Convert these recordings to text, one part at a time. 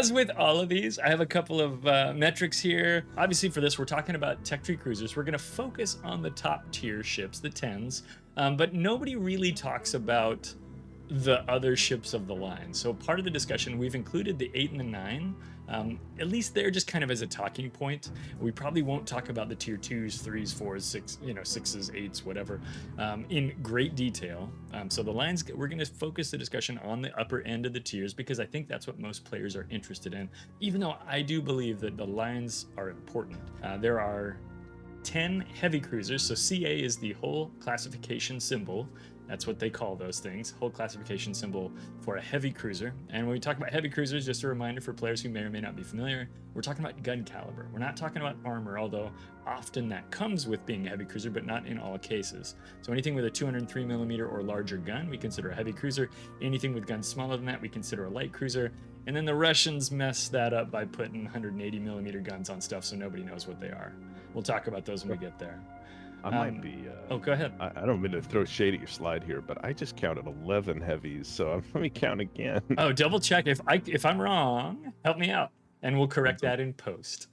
as with all of these, I have a couple of metrics here. Obviously for this, we're talking about tech tree cruisers. We're gonna focus on the top tier ships, the 10s, but nobody really talks about the other ships of the line. So part of the discussion, we've included the 8 and the 9, at least they're just kind of as a talking point. We probably won't talk about the tier 2s, 3s, 4s, 6, 6s, 8s, whatever, in great detail. So the lines, we're going to focus the discussion on the upper end of the tiers because I think that's what most players are interested in, even though I do believe that the lines are important. There are 10 heavy cruisers, so CA is the whole classification symbol. That's what they call those things, whole classification symbol for a heavy cruiser. And when we talk about heavy cruisers, just a reminder for players who may or may not be familiar, we're talking about gun caliber. We're not talking about armor, although often that comes with being a heavy cruiser, but not in all cases. So anything with a 203mm or larger gun, we consider a heavy cruiser. Anything with guns smaller than that, we consider a light cruiser. And then the Russians mess that up by putting 180mm guns on stuff so nobody knows what they are. We'll talk about those when we get there. I might be. Oh, go ahead. I don't mean to throw shade at your slide here, but I just counted 11 heavies, so let me count again. Oh, double check. If I'm wrong, help me out, and we'll correct that in post.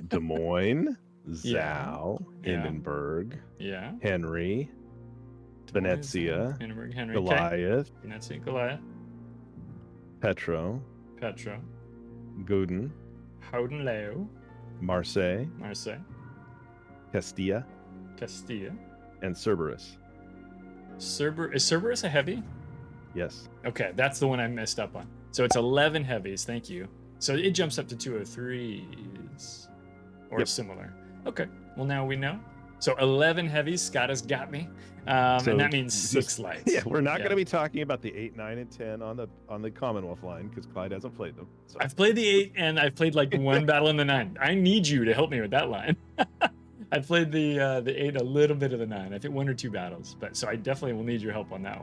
Des Moines, Zal, Yeah. Hindenburg, Yeah. Henri, Venzia, Hindenburg, Henri, Goliath, Venzia, Goliath, Petro, Gouden, Gouden, Leeuw, Marseille, Castilla, and Cerberus. Is Cerberus a heavy? Yes. Okay, that's the one I messed up on. So it's 11 heavies. Thank you. So it jumps up to 203s or similar. Okay. Well, now we know. So 11 heavies. Skada's got me, and that means 6 lights. Yeah, we're not going to be talking about the 8, 9, and 10 on the Commonwealth line because Clyde hasn't played them. So. I've played the 8 and I've played like one battle in the 9. I need you to help me with that line. I played the 8, a little bit of the 9. I think 1 or 2 battles, but so I definitely will need your help on that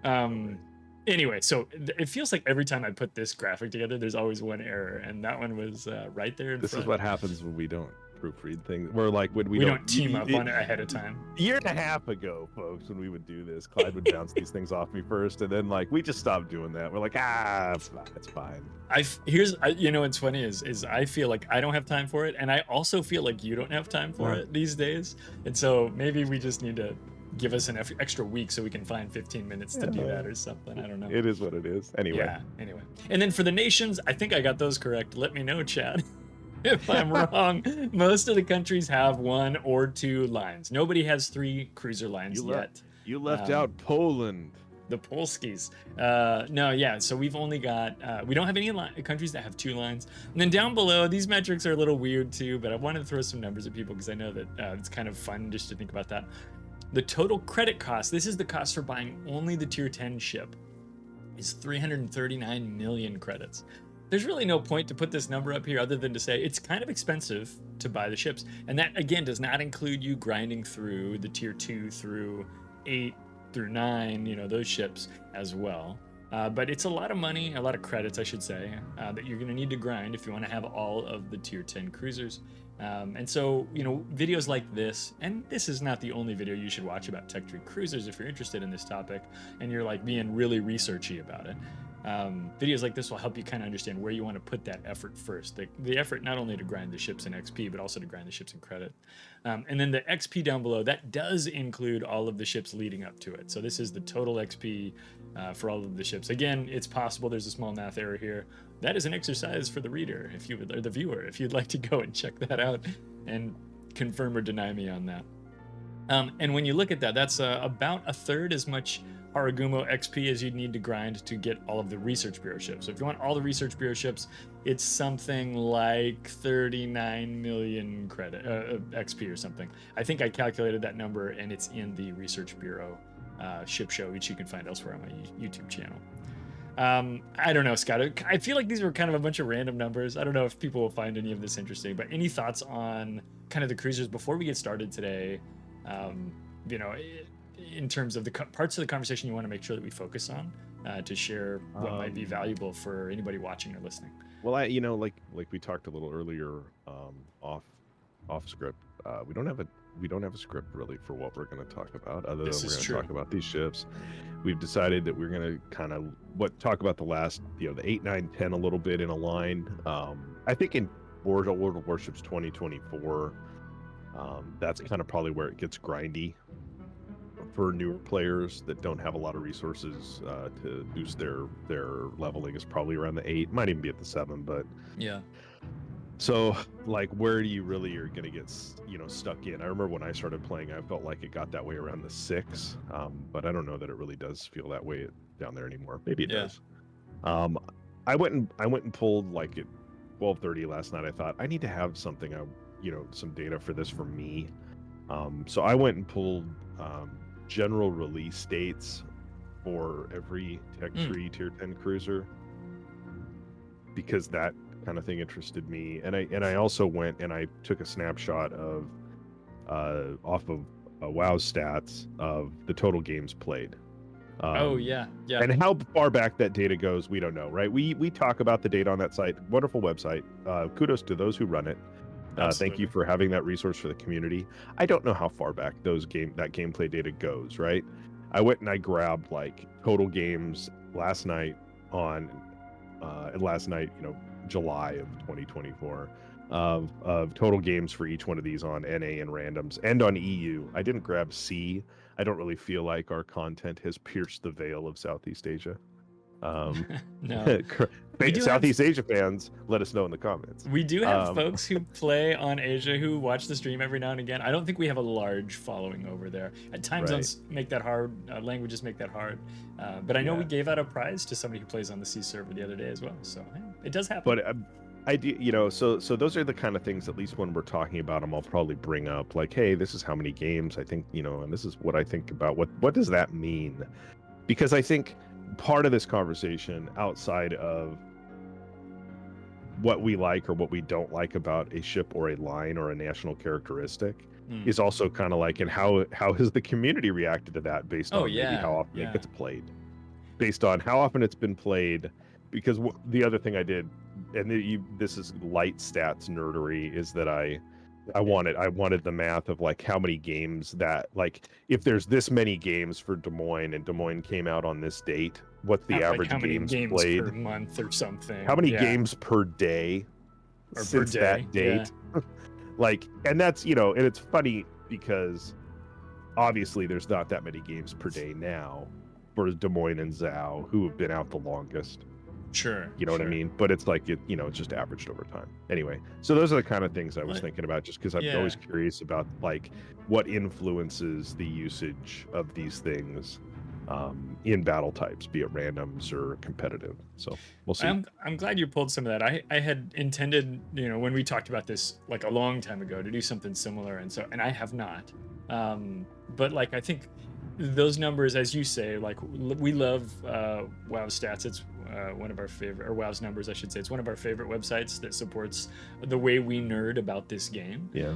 one. Anyway, so it feels like every time I put this graphic together, there's always one error, and that one was right there in front. This is what happens when we don't proofread things. We're like when we don't team up on it ahead of time. A year and a half ago, folks, when we would do this, Clyde would bounce these things off me first, and then like we just stopped doing that. We're like, it's fine. What's funny is I feel like I don't have time for it, and I also feel like you don't have time for it these days, and so maybe we just need to give us an extra week so we can find 15 minutes to do that or something. I don't know. It is what it is. Anyway. Yeah. Anyway, and then for the nations, I think I got those correct. Let me know, Chad. If I'm wrong. Most of the countries have 1 or 2 lines. Nobody has 3 cruiser lines yet. You left out Poland. The Polskis. No, yeah, so we've only got, we don't have any countries that have 2 lines. And then down below, these metrics are a little weird too, but I wanted to throw some numbers at people because I know that it's kind of fun just to think about that. The total credit cost, this is the cost for buying only the tier 10 ship, is 339 million credits. There's really no point to put this number up here other than to say it's kind of expensive to buy the ships. And that, again, does not include you grinding through the tier 2 through 8 through 9, those ships as well. But it's a lot of money, a lot of credits, I should say, that you're going to need to grind if you want to have all of the tier 10 cruisers. And so, videos like this, and this is not the only video you should watch about tech tree cruisers if you're interested in this topic and you're like being really researchy about it. Videos like this will help you kind of understand where you want to put that effort first. The effort not only to grind the ships in XP, but also to grind the ships in credit. And then the XP down below, that does include all of the ships leading up to it. So this is the total XP for all of the ships. Again, it's possible there's a small math error here. That is an exercise for the reader, or the viewer, if you'd like to go and check that out and confirm or deny me on that. And when you look at that, that's about a third as much Haragumo XP as you'd need to grind to get all of the Research Bureau ships. So if you want all the Research Bureau ships, it's something like 39 million credit XP or something. I think I calculated that number, and it's in the Research Bureau ship show, which you can find elsewhere on my YouTube channel. I don't know, Scott. I feel like these were kind of a bunch of random numbers. I don't know if people will find any of this interesting, but any thoughts on kind of the cruisers before we get started today? In terms of the parts of the conversation you want to make sure that we focus on to share what might be valuable for anybody watching or listening. Well, like we talked a little earlier off script, we don't have we don't have a script really for what we're going to talk about, other This than we're is going to true. talk about these ships. We've decided that we're going to kind of talk about the last, the 8, 9, 10 a little bit in a line. I think in World of Warships 2024, that's kind of probably where it gets grindy for newer players that don't have a lot of resources to boost their leveling. Is probably around the 8, might even be at the 7, but Yeah. so like where do you really are going to get stuck in? I remember when I started playing, I felt like it got that way around the 6, but I don't know that it really does feel that way down there anymore. Maybe it does. I went and pulled like at 12:30 last night. I thought I need to have something, some data for this for me. So I went and pulled general release dates for every Tech 3 Tier 10 cruiser, because that kind of thing interested me. And I also went and I took a snapshot of off of WoW stats of the total games played. Yeah. And how far back that data goes, we don't know, right? We talk about the data on that site. Wonderful website. Kudos to those who run it. Thank you for having that resource for the community. I don't know how far back that gameplay data goes, right? I went and I grabbed like total games last night, July of 2024, of total games for each one of these on NA and randoms and on EU. I didn't grab C. I don't really feel like our content has pierced the veil of Southeast Asia. No. Southeast Asia fans, let us know in the comments. We do have folks who play on Asia who watch the stream every now and again. I don't think we have a large following over there. At time zones make that hard. Languages make that hard. But I know we gave out a prize to somebody who plays on the C server the other day as well. So it does happen. But I do, so those are the kind of things, at least when we're talking about them, I'll probably bring up like, hey, this is how many games I think, and this is what I think about what does that mean? Because I think part of this conversation, outside of what we like or what we don't like about a ship or a line or a national characteristic, is also kind of like, and how has the community reacted to that based on maybe how often it gets played, based on how often it's been played. Because the other thing I did, and this is light stats nerdery, is that I wanted the math of like how many games that, like, if there's this many games for Des Moines and Des Moines came out on this date, what's the average how many games games played per month or something? How many games per day or since that date? Like, and that's, and it's funny because obviously there's not that many games per day now for Des Moines and Zhao, who have been out the longest. Sure. You know what I mean? But it's like, it's just averaged over time. Anyway, so those are the kind of things I was thinking about, just because I'm always curious about like what influences the usage of these things in battle types, be it randoms or competitive. So we'll see. I'm glad you pulled some of that. I had intended, when we talked about this like a long time ago, to do something similar, and I have not. But like, I think those numbers, as you say, like we love WoW stats. It's one of our favorite, or WoW's numbers, I should say. It's one of our favorite websites that supports the way we nerd about this game. Yeah.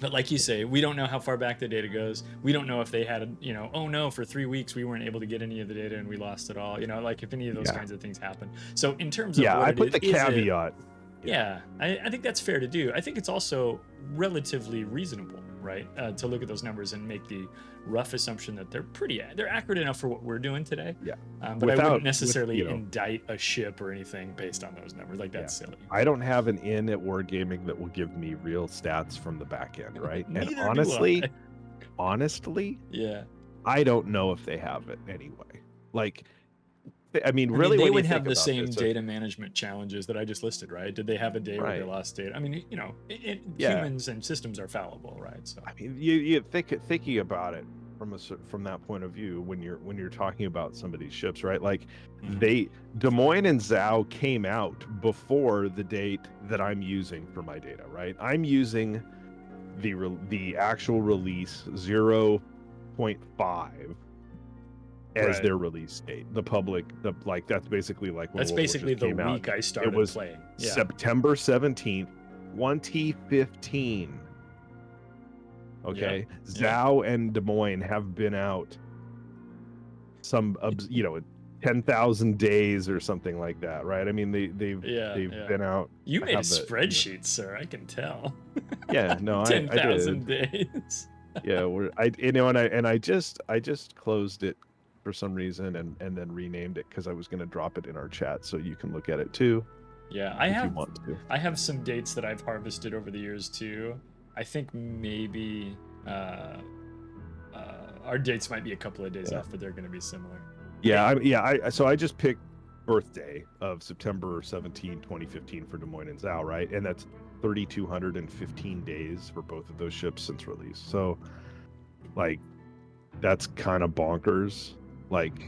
But like you say, we don't know how far back the data goes. We don't know if they had, oh no, for 3 weeks we weren't able to get any of the data and we lost it all. Like if any of those kinds of things happen. So in terms of I put the caveat. I think that's fair to do. I think it's also relatively reasonable, right, to look at those numbers and make the rough assumption that they're accurate enough for what we're doing today. But I wouldn't necessarily indict a ship or anything based on those numbers. Like, that's silly. I don't have an in at Wargaming that will give me real stats from the back end, right? And Neither honestly, yeah, I don't know if they have it anyway. Like, I mean, really, they would have the same data management challenges that I just listed, right? Did they have a day where they lost data? I mean, humans and systems are fallible, right? So I mean, you thinking about it from that point of view, when you're talking about some of these ships, right? Like, Des Moines and Zhao came out before the date that I'm using for my data, right? I'm using the actual release 0.5 as their release date. The public, that's basically like when that's basically the week I started playing. September 17th, 2015. Okay, Zhao and Des Moines have been out 10,000 days or something like that, right? I mean, they've been out. You made a have the, spreadsheet, sir. I can tell. Yeah, no, I 10,000 did. days. Yeah, I just closed it for some reason and then renamed it because I was going to drop it in our chat so you can look at it too. Yeah, I have some dates that I've harvested over the years too. I think maybe our dates might be a couple of days off, but they're going to be similar. Yeah, so I just picked birthday of September 17, 2015 for Des Moines and Zhao, right? And that's 3,215 days for both of those ships since release. So, like, that's kind of bonkers. Like,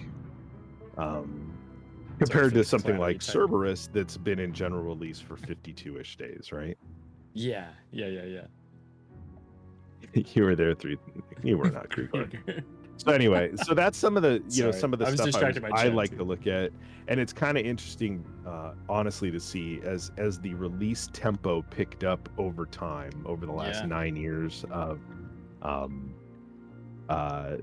compared to something like Cerberus that's been in general release for 52-ish days, right? Yeah. You were there you were not crew guard. So anyway, so that's some of the some of the stuff I like to look at, and it's kind of interesting, honestly, to see as the release tempo picked up over time over the last 9 years of,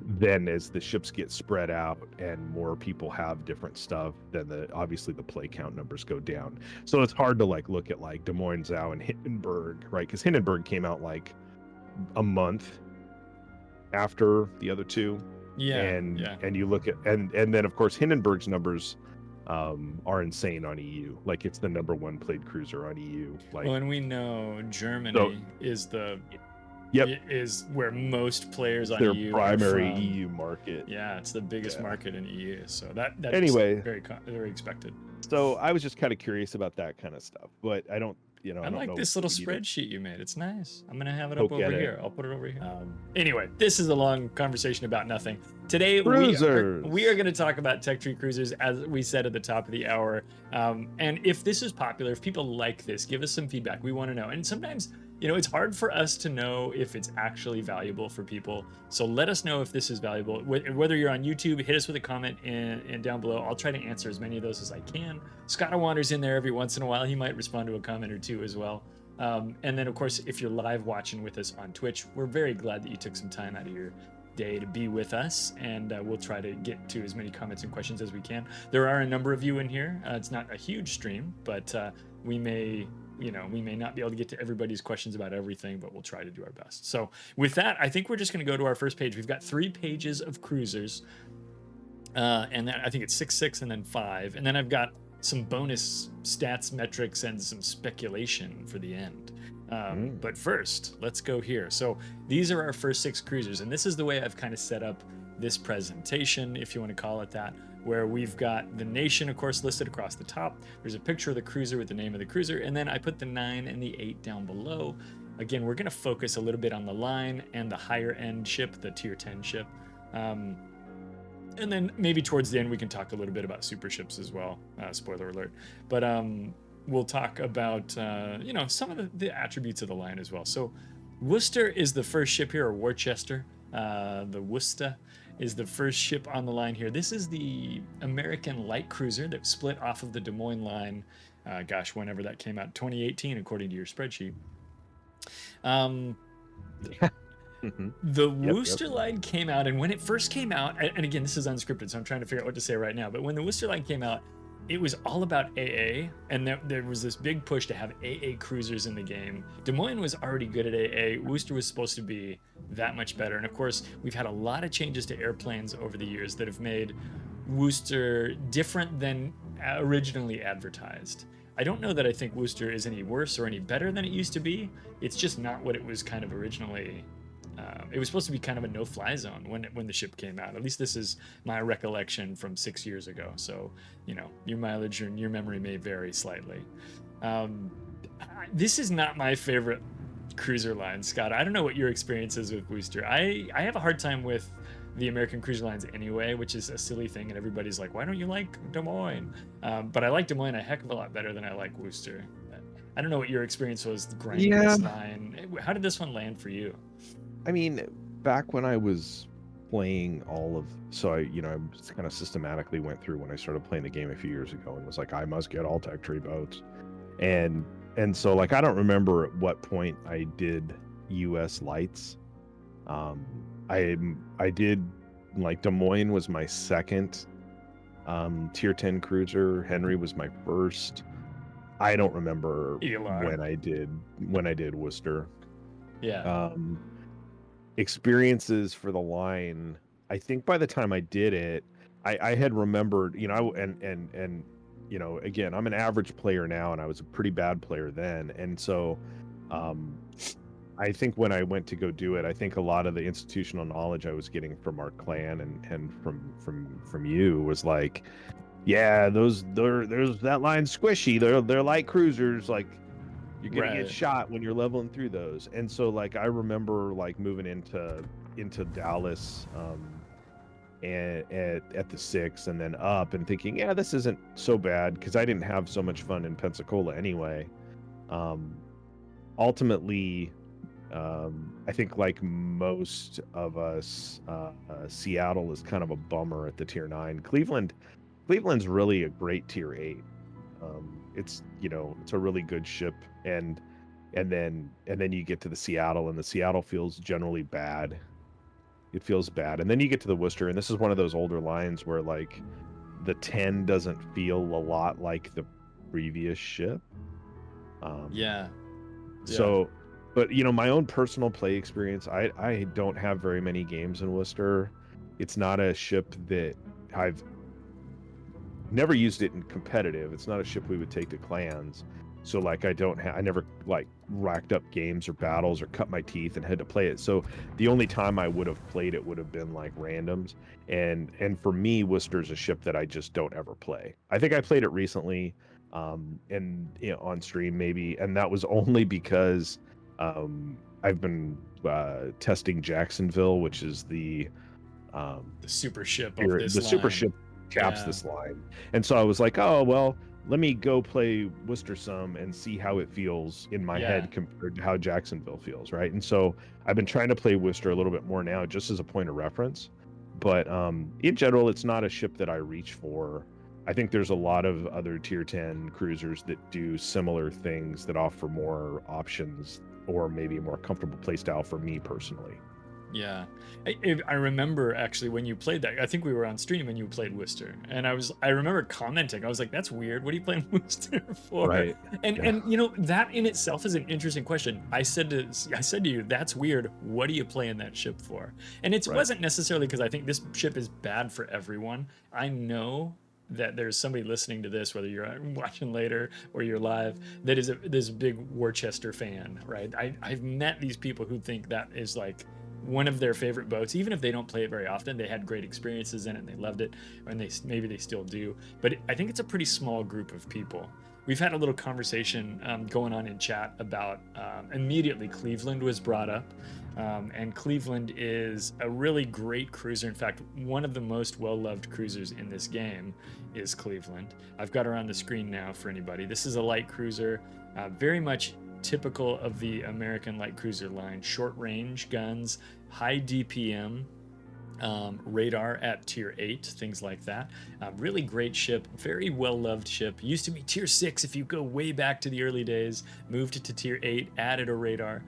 then as the ships get spread out and more people have different stuff, then obviously the play count numbers go down. So it's hard to look at Des Moines, Zhao, and Hindenburg, right? Because Hindenburg came out a month after the other two, and you look at and then of course Hindenburg's numbers are insane on EU. It's the #1 played cruiser on EU. Well, and we know Germany is is where most players on their EU primary are from. EU market. Yeah, it's the biggest market in EU. So that anyway, very expected. So I was just kind of curious about that kind of stuff, but I don't. I like this little spreadsheet you made. It's nice. I'm gonna have it up over here. I'll put it over here. Anyway, this is a long conversation about nothing. Today we are going to talk about tech tree cruisers, as we said at the top of the hour. And if this is popular, if people like this, give us some feedback. We want to know. And sometimes, it's hard for us to know if it's actually valuable for people. So let us know if this is valuable. Whether you're on YouTube, hit us with a comment and down below. I'll try to answer as many of those as I can. Skada wanders in there every once in a while. He might respond to a comment or two as well. And then, of course, if you're live watching with us on Twitch, we're very glad that you took some time out of your day to be with us, and we'll try to get to as many comments and questions as we can. There are a number of you in here. It's not a huge stream, but we may not be able to get to everybody's questions about everything, but we'll try to do our best. So with that, I think we're just going to go to our first page. We've got 3 pages of cruisers, and then I think it's 6, 6, and then 5, and then I've got some bonus stats, metrics, and some speculation for the end. But first, let's go here. So these are our first 6 cruisers, and this is the way I've kind of set up this presentation, if you want to call it that, where we've got the nation, of course, listed across the top. There's a picture of the cruiser with the name of the cruiser, and then I put the 9 and the 8 down below. Again, we're going to focus a little bit on the line and the higher end ship, the tier 10 ship. And then maybe towards the end, we can talk a little bit about super ships as well. Spoiler alert. But we'll talk about, some of the attributes of the line as well. So Worcester is the first ship here, or Worcester. The Worcester is the first ship on the line here. This is the American light cruiser that split off of the Des Moines line. Whenever that came out, 2018, according to your spreadsheet. The Worcester line came out, and when it first came out, and again, this is unscripted, so I'm trying to figure out what to say right now, but when the Worcester line came out, it was all about AA, and there was this big push to have AA cruisers in the game. Des Moines was already good at AA. Worcester was supposed to be that much better, and of course, we've had a lot of changes to airplanes over the years that have made Worcester different than originally advertised. I don't know that I think Worcester is any worse or any better than it used to be. It's just not what it was kind of originally. It was supposed to be kind of a no-fly zone when the ship came out. At least this is my recollection from 6 years ago. So, your mileage and your memory may vary slightly. This is not my favorite cruiser line, Scott. I don't know what your experience is with Worcester. I have a hard time with the American cruiser lines anyway, which is a silly thing, and everybody's like, why don't you like Des Moines? But I like Des Moines a heck of a lot better than I like Worcester. I don't know what your experience was grinding this line. How did this one land for you? I mean, back when I was playing I kind of systematically went through when I started playing the game a few years ago and was like, I must get all tech tree boats. And so I don't remember at what point I did US lights. I did Des Moines was my second Tier 10 cruiser. Henri was my first. I don't remember Elar. when I did Worcester. Yeah. Experiences for the line. I think by the time I did it, I had remembered, and again, I'm an average player now, and I was a pretty bad player then, and so, I think when I went to go do it, I think a lot of the institutional knowledge I was getting from our clan and from you was like, yeah, there's that line's squishy. They're light cruisers, like you're gonna get shot when you're leveling through those. And so like I remember like moving into Dallas and at the 6 and then up and thinking, yeah, this isn't so bad, because I didn't have so much fun in Pensacola anyway. Ultimately, I think like most of us, Seattle is kind of a bummer at the tier 9. Cleveland's really a great tier 8. It's it's a really good ship, and then you get to the Seattle, and the Seattle feels generally bad. It feels bad, and then you get to the Worcester, and this is one of those older lines where like the 10 doesn't feel a lot like the previous ship. So, but my own personal play experience, I don't have very many games in Worcester. It's not a ship that I've never used it in competitive. It's not a ship we would take to clans. So like I never like racked up games or battles or cut my teeth and had to play it. So the only time I would have played it would have been like randoms. And for me, Worcester's a ship that I just don't ever play. I think I played it recently, and on stream maybe, and that was only because I've been testing Jacksonville, which is the super ship of this the line. super ship caps this line. And so I was like, oh well, let me go play Worcester some and see how it feels in my head compared to how Jacksonville feels, right? And so I've been trying to play Worcester a little bit more now, just as a point of reference. But in general, it's not a ship that I reach for. I think there's a lot of other tier 10 cruisers that do similar things that offer more options, or maybe a more comfortable playstyle for me personally. Yeah, I remember actually when you played that. I think we were on stream and you played Worcester, and I remember commenting. I was like, "That's weird. What are you playing Worcester for?" Right. And that in itself is an interesting question. I said to you, "That's weird. What are you playing that ship for?" And it wasn't necessarily because I think this ship is bad for everyone. I know that there's somebody listening to this, whether you're watching later or you're live, that is this big Worcester fan, right? I've met these people who think that is like one of their favorite boats, even if they don't play it very often. They had great experiences in it and they loved it, and maybe they still do. But I think it's a pretty small group of people. We've had a little conversation going on in chat about immediately Cleveland was brought up, and Cleveland is a really great cruiser. In fact, one of the most well-loved cruisers in this game is Cleveland. I've got her on the screen now for anybody. This is a light cruiser, very much typical of the American light cruiser line. Short range guns, high DPM, radar at tier 8, things like that. Really great ship, very well loved ship. Used to be tier 6 if you go way back to the early days, moved it to tier 8, added a radar.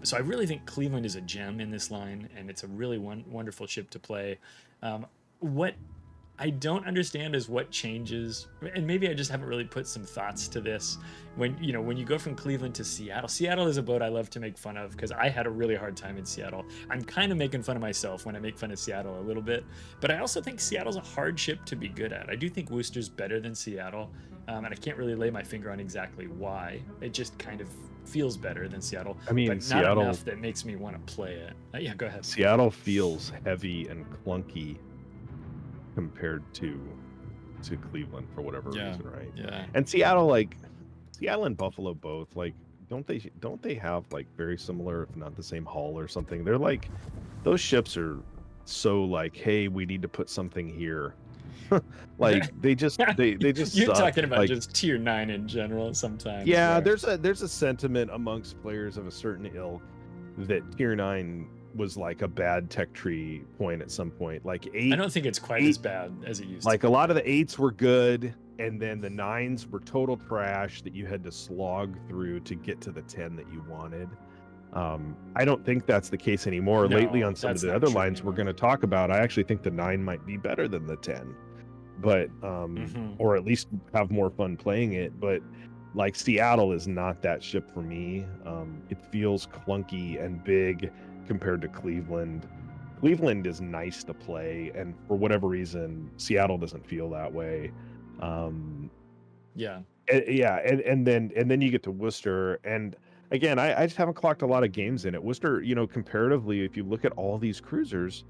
So I really think Cleveland is a gem in this line, and it's a really wonderful ship to play. What I don't understand is what changes, and maybe I just haven't really put some thoughts to this. When you go from Cleveland to Seattle, Seattle is a boat I love to make fun of because I had a really hard time in Seattle. I'm kind of making fun of myself when I make fun of Seattle a little bit, but I also think Seattle's a hard ship to be good at. I do think Worcester's better than Seattle, and I can't really lay my finger on exactly why. It just kind of feels better than Seattle. I mean, but Seattle, not enough that makes me want to play it. Yeah, go ahead. Seattle feels heavy and clunky compared to Cleveland for whatever reason, right? Yeah. And Seattle and Buffalo both, like, don't they have like very similar, if not the same hull or something? They're like, those ships are so like, hey, we need to put something here. Like they just You're suck. talking about like, just tier 9 in general sometimes. yeah, where... there's a sentiment amongst players of a certain ilk that tier 9 was like a bad tech tree point at some point. Like 8, I don't think it's quite as bad as it used like to. A lot of the 8s were good, and then the 9s were total trash that you had to slog through to get to the 10 that you wanted. I don't think that's the case anymore. No, lately on some of the other lines anymore. we're going to talk about, I actually think the 9 might be better than the 10. but Mhm. or at least have more fun playing it. But like Seattle is not that ship for me. It feels clunky and big compared to Cleveland. Cleveland is nice to play, and for whatever reason, Seattle doesn't feel that way. Yeah. And then you get to Worcester, and again, I just haven't clocked a lot of games in it. Worcester, comparatively, if you look at all these cruisers,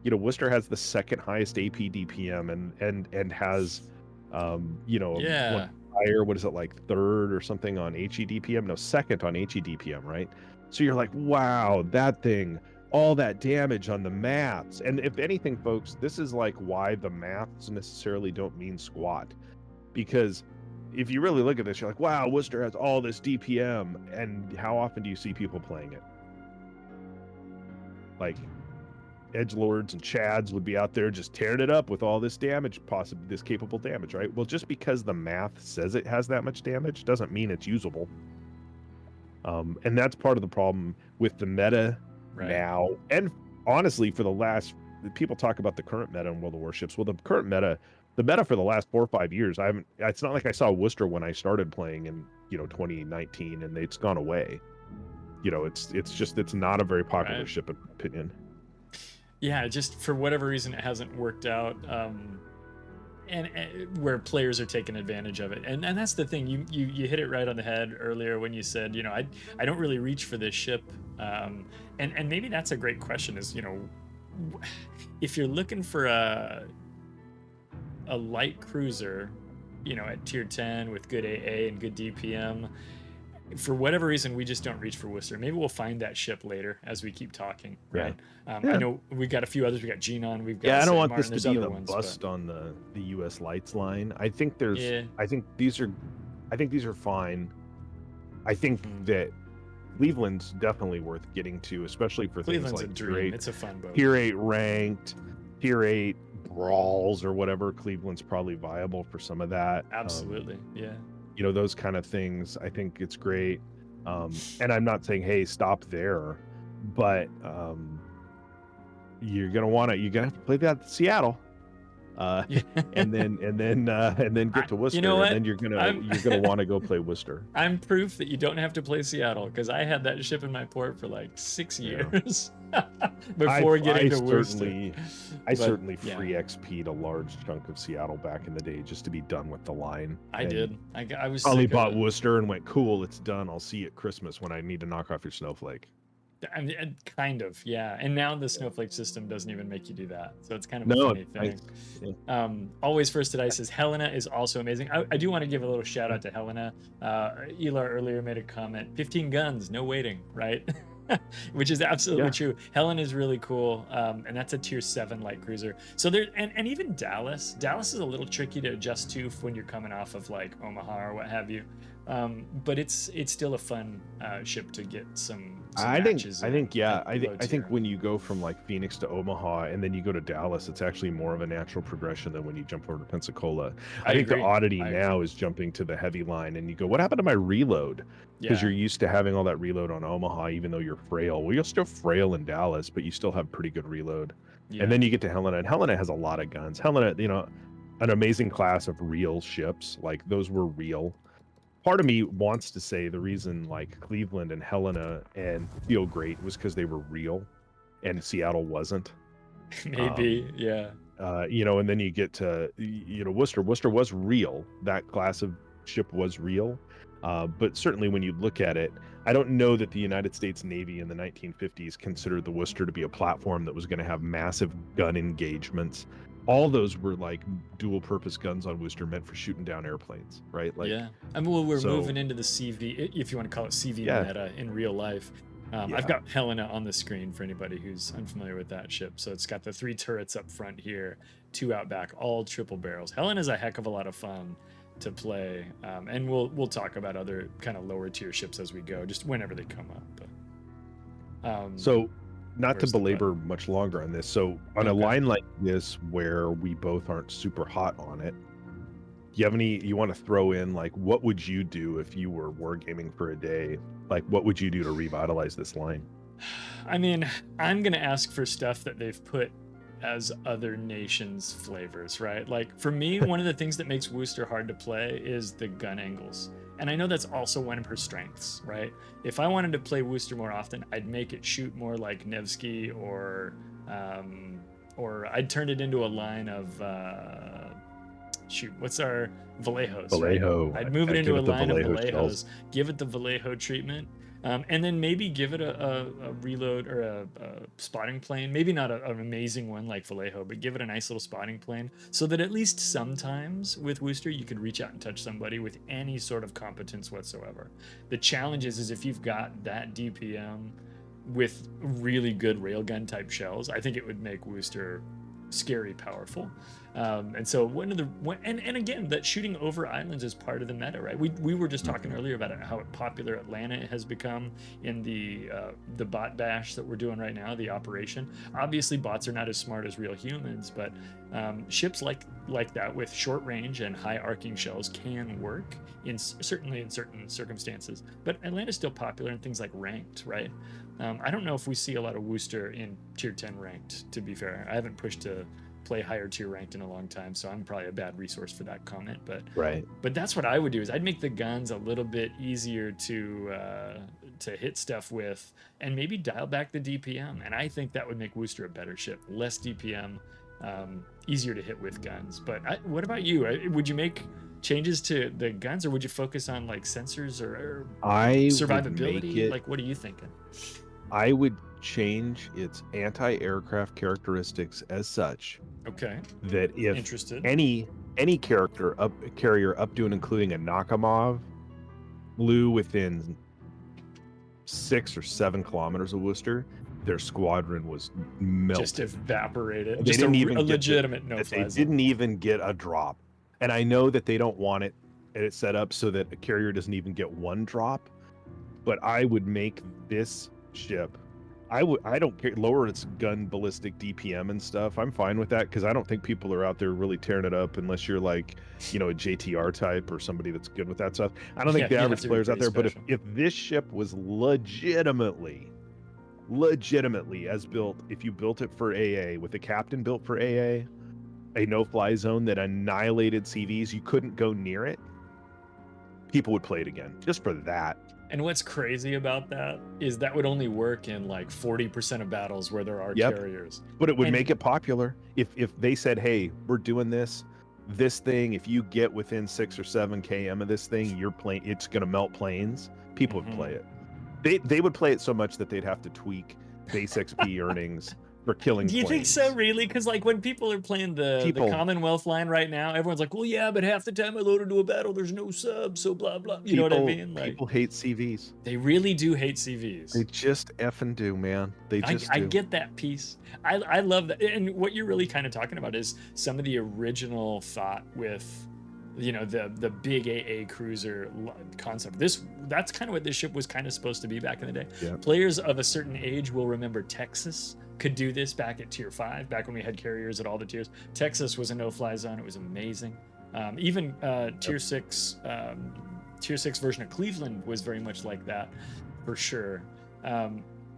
Worcester has the second highest AP DPM and has, Yeah. one higher. What is it, like third or something on HEDPM? No, second on HEDPM, right? So you're like, wow, that thing, all that damage on the maths. And if anything, folks, this is like why the maths necessarily don't mean squat, because if you really look at this, you're like, wow, Worcester has all this DPM, and how often do you see people playing it? Like, edgelords and chads would be out there just tearing it up with all this damage, possibly this capable damage, right? Well, just because the math says it has that much damage doesn't mean it's usable. And that's part of the problem with the meta now. And honestly, people talk about the current meta in World of Warships. Well, the meta for the last 4 or 5 years, it's not like I saw Worcester when I started playing in 2019 and it's gone away. It's not a very popular ship, in my opinion. Yeah, just for whatever reason, it hasn't worked out, and where players are taking advantage of it. And that's the thing. You hit it right on the head earlier when you said, I don't really reach for this ship, and maybe that's a great question. Is if you're looking for a light cruiser, at tier 10 with good AA and good DPM. For whatever reason, we just don't reach for Worcester. Maybe we'll find that ship later as we keep talking, right? Yeah. I know we've got a few others. We got Jinan. We've got. Yeah, I don't want Martin. this to be the bust on the U.S. Lights line. I think these are fine. I think that Cleveland's definitely worth getting to, especially for things like Tier 8. It's a fun boat. Tier 8 ranked, Tier 8 brawls or whatever. Cleveland's probably viable for some of that. Absolutely, yeah. Those kind of things. I think it's great. And I'm not saying, hey, stop there, but you're gonna have to play that Seattle, and then get to Worcester, and then you're gonna want to go play Worcester. I'm proof that you don't have to play Seattle, because I had that ship in my port for like 6 years before getting to Worcester. I certainly free XP'd a large chunk of Seattle back in the day just to be done with the line. I did. I was probably bought Worcester and went, cool, it's done. I'll see you at Christmas when I need to knock off your snowflake. I mean, kind of, yeah. And now the snowflake system doesn't even make you do that, so it's kind of a funny thing. Always First at Ice says Helena is also amazing. I do want to give a little shout out to Helena. Elar earlier made a comment: 15 guns, no waiting, right? Which is absolutely true. Helen is really cool, and that's a tier 7 light cruiser. So there, and even Dallas is a little tricky to adjust to when you're coming off of like Omaha or what have you. But it's still a fun ship to get some matches. I think when you go from like Phoenix to Omaha and then you go to Dallas, it's actually more of a natural progression than when you jump over to Pensacola. I think the oddity now is jumping to the heavy line and you go, what happened to my reload? Because you're used to having all that reload on Omaha, even though you're frail. Well, you're still frail in Dallas, but you still have pretty good reload. And then you get to Helena, and Helena has a lot of guns. Helena, an amazing class of real ships. Like, those were real. Part of me wants to say the reason like Cleveland and Helena and feel great was because they were real and Seattle wasn't. Maybe, and then you get to, Worcester. Worcester was real. That class of ship was real. But certainly when you look at it, I don't know that the United States Navy in the 1950s considered the Worcester to be a platform that was going to have massive gun engagements. All those were like dual purpose guns on Worcester meant for shooting down airplanes, right? Like, I mean, we're moving into the CV, if you want to call it CV meta in real life. I've got Helena on the screen for anybody who's unfamiliar with that ship. So it's got the 3 turrets up front here, 2 out back, all triple barrels. Helena's a heck of a lot of fun to play, and we'll talk about other kind of lower tier ships as we go, just whenever they come up. But so not to belabor much longer on this, so on a line like this where we both aren't super hot on it, do you have any you want to throw in? Like, what would you do if you were wargaming for a day? Like, what would you do to revitalize this line? I mean, I'm gonna ask for stuff that they've put as other nations' flavors, right? Like for me, one of the things that makes Worcester hard to play is the gun angles. And I know that's also one of her strengths, right? If I wanted to play Worcester more often, I'd make it shoot more like Nevsky, or I'd turn it into a line of shoot, what's our Vallejos? Vallejo. Right? I'd move it into a line of Vallejos, shells. give it the Vallejo treatment, and then maybe give it a reload or a spotting plane. Maybe not an amazing one like Vallejo, but give it a nice little spotting plane so that at least sometimes with Worcester you could reach out and touch somebody with any sort of competence whatsoever. The challenge is if you've got that DPM with really good railgun type shells, I think it would make Worcester scary powerful. And so and again, that shooting over islands is part of the meta, right? We were just talking earlier about how popular Atlanta has become in the bot bash that we're doing right now, the operation. Obviously bots are not as smart as real humans, but ships like that with short range and high arcing shells can work certainly in certain circumstances. But Atlanta's still popular in things like ranked, right? I don't know if we see a lot of Worcester in tier 10 ranked, to be fair. I haven't pushed to play higher tier ranked in a long time, so I'm probably a bad resource for that comment. But that's what I would do, is I'd make the guns a little bit easier to hit stuff with, and maybe dial back the DPM. And I think that would make Worcester a better ship. Less DPM, easier to hit with guns. But what about you? Would you make changes to the guns, or would you focus on like sensors or survivability? Like, what are you thinking? I would change its anti-aircraft characteristics as such. Okay. That if Interested. any carrier up to and including a Nakamov flew within 6 or 7 kilometers of Worcester, their squadron was melted. Just evaporated. They just didn't even a legitimate no-fly They zone. didn't even get a drop. And I know that they don't want it set up so that a carrier doesn't even get one drop. But I would make this ship, I don't care, lower its gun ballistic DPM and stuff. I'm fine with that, because I don't think people are out there really tearing it up unless you're like, a JTR type or somebody that's good with that stuff. I don't think the average player's out there. But if this ship was legitimately as built, if you built it for AA with a captain built for AA, a no-fly zone that annihilated CVs, you couldn't go near it, people would play it again just for that. And what's crazy about that is that would only work in like 40% of battles where there are carriers. But it would make it popular. If they said, hey, we're doing this thing, if you get within 6 or 7 km of this thing, it's going to melt planes, people would play it. They would play it so much that they'd have to tweak base XP earnings for killing Do you planes. think so, really? Because like when people are playing the Commonwealth line right now, everyone's like, well, yeah, but half the time I load into a battle, there's no sub, so blah, blah. You know what I mean? Like, people hate CVs. They really do hate CVs. They just effing do, man. They just do. I get that piece. I love that. And what you're really kind of talking about is some of the original thought with, the big AA cruiser concept. That's kind of what this ship was kind of supposed to be back in the day. Yeah. Players of a certain age will remember Texas could do this back at tier 5, back when we had carriers at all the tiers. Texas was a no-fly zone. It was amazing. Even tier 6 version of Cleveland was very much like that, for sure.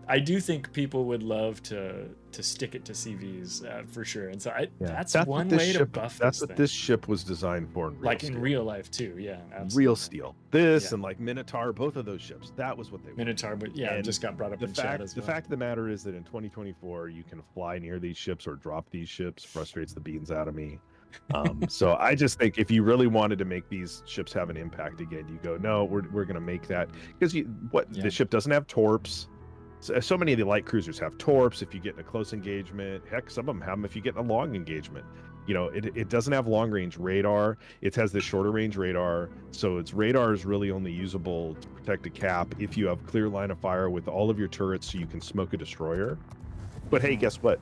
I do think people would love to stick it to CVs, for sure. And so that's one way to buff this. That's what this ship was designed for. In real life too. Yeah, absolutely. Real steel. And like Minotaur, both of those ships. That was what they were. Minotaur, but it just got brought up in chat as well. The fact of the matter is that in 2024, you can fly near these ships or drop these ships. Frustrates the beans out of me. So I just think if you really wanted to make these ships have an impact again, you go, no, we're going to make that, because the ship doesn't have torps. So many of the light cruisers have torps if you get in a close engagement. Heck, some of them have them if you get in a long engagement. It doesn't have long range radar. It has this shorter range radar, so its radar is really only usable to protect a cap if you have clear line of fire with all of your turrets, so you can smoke a destroyer. But hey, guess what?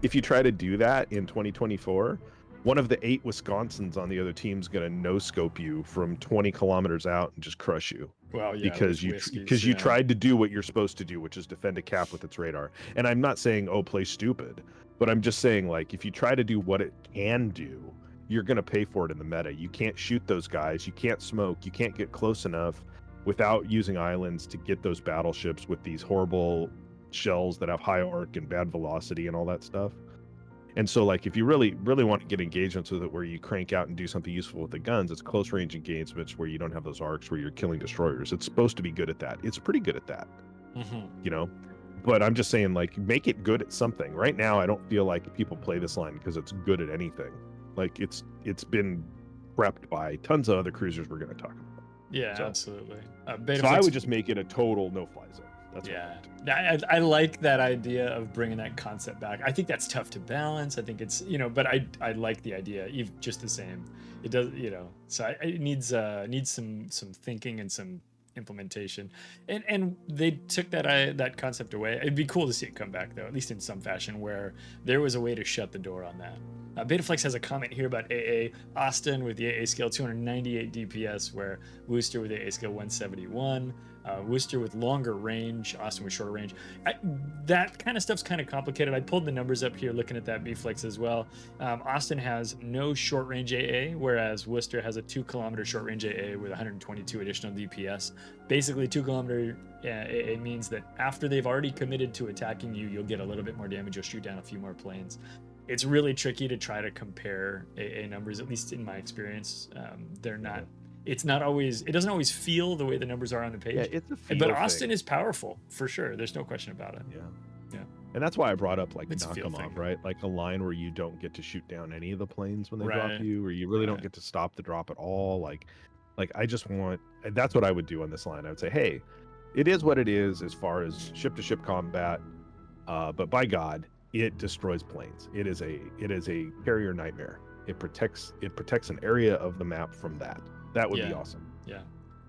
If you try to do that in 2024, one of the 8 Wisconsins on the other team's going to no-scope you from 20 kilometers out and just crush you. Well, yeah, because you tried to do what you're supposed to do, which is defend a cap with its radar. And I'm not saying, play stupid, but I'm just saying, like, if you try to do what it can do, you're going to pay for it in the meta. You can't shoot those guys. You can't smoke. You can't get close enough without using islands to get those battleships with these horrible shells that have high arc and bad velocity and all that stuff. And so like if you really want to get engagements with it where you crank out and do something useful with the guns, it's close range engagements where you don't have those arcs where you're killing destroyers. It's supposed to be good at that. It's pretty good at that. You know, but I'm just saying, like, make it good at something. Right now I don't feel like people play this line because it's good at anything. Like it's been prepped by tons of other cruisers we're going to talk about. Yeah, So- absolutely. So I would just make it a total no-fly zone. That's what I would do. I like that idea of bringing that concept back. I think that's tough to balance. I think it's, you know, but I like the idea just the same. It does, you know, so it needs some thinking and some implementation, and they took that concept away. It'd be cool to see it come back though, at least in some fashion, where there was a way to shut the door on that. Betaflex has a comment here about AA Austin with the AA scale 298 DPS, where Worcester with AA scale 171. Worcester with longer range, Austin with shorter range. That kind of stuff's kind of complicated. I pulled the numbers up here looking at that Bflex as well. Austin has no short range AA, whereas Worcester has a 2 kilometer short range AA with 122 additional DPS. Basically, 2 kilometer AA means that after they've already committed to attacking you, you'll get a little bit more damage. You'll shoot down a few more planes. It's really tricky to try to compare AA numbers, at least in my experience. They're not. It doesn't always feel the way the numbers are on the page. Yeah, it's a feel but Austin thing. is powerful for sure. There's no question about it. Yeah. And that's why I brought up like It's a feel knock 'em off, thing. right? Like a line where you don't get to shoot down any of the planes when they drop Right. you, or you really don't get to stop the drop at all. Like I just want, that's what I would do on this line. I would say, hey, it is what it is as far as ship to ship combat, but by God, it destroys planes. It is a carrier nightmare. It protects an area of the map from that. That would be awesome. Yeah.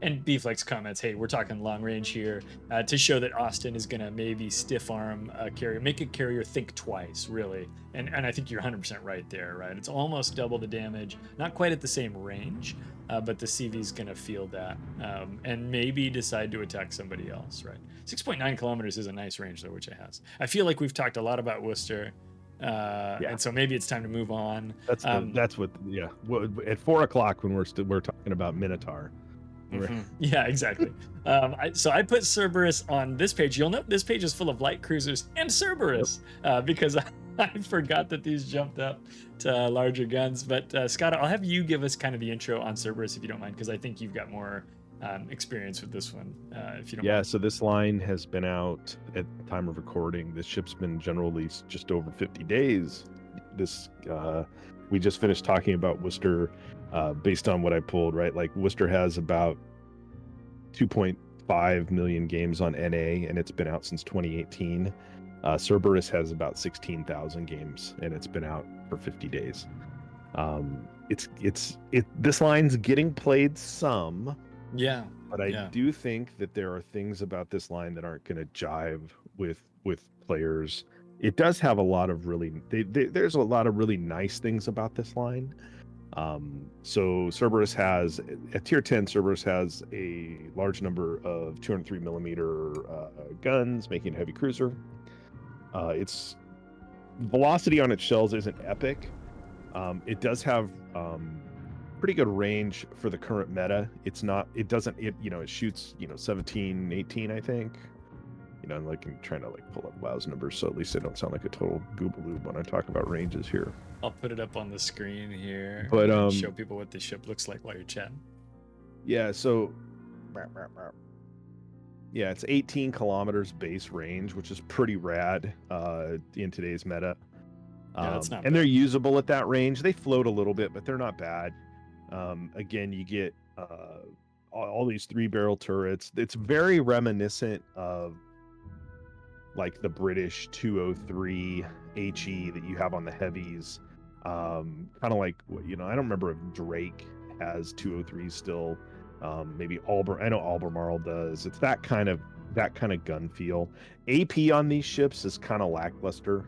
And Bflex comments, hey, we're talking long range here to show that Austin is going to maybe stiff arm a carrier, make a carrier think twice, really. And I think you're 100% right there, right? It's almost double the damage, not quite at the same range, but the CV is going to feel that and maybe decide to attack somebody else, right? 6.9 kilometers is a nice range, though, which it has. I feel like we've talked a lot about Worcester. And so maybe it's time to move on. That's what at 4 o'clock when we're talking about Minotaur. Yeah, exactly. So I put Cerberus on this page. You'll note this page is full of light cruisers and Cerberus because I forgot that these jumped up to larger guns. But Skada, I'll have you give us kind of the intro on Cerberus if you don't mind, because I think you've got more experience with this one. If you don't mind. So this line has been out at the time of recording. This ship's been general release just over 50 days. We just finished talking about Worcester based on what I pulled, right? Like Worcester has about 2.5 million games on NA, and it's been out since 2018. Cerberus has about 16,000 games, and it's been out for 50 days. This line's getting played some. Yeah. But I do think that there are things about this line that aren't going to jive with players. It does have a lot of there's a lot of really nice things about this line. So Cerberus has, at tier 10, Cerberus has a large number of 203 millimeter guns, making it a heavy cruiser. Its velocity on its shells isn't epic. It does have pretty good range for the current meta. It shoots 17, 18, I think. I'm trying to pull up WoW's numbers, so at least I don't sound like a total goobaloob when I talk about ranges here. I'll put it up on the screen here. But show people what the ship looks like while you're chatting. Yeah, so it's 18 kilometers base range, which is pretty rad in today's meta. That's not and bad. they're usable at that range. They float a little bit, but they're not bad. Again, you get all these 3-barrel turrets. It's very reminiscent of the British 203 HE that you have on the heavies. Kind of I don't remember if Drake has 203s still. Maybe I know Albemarle does. It's that kind of gun feel. AP on these ships is kind of lackluster.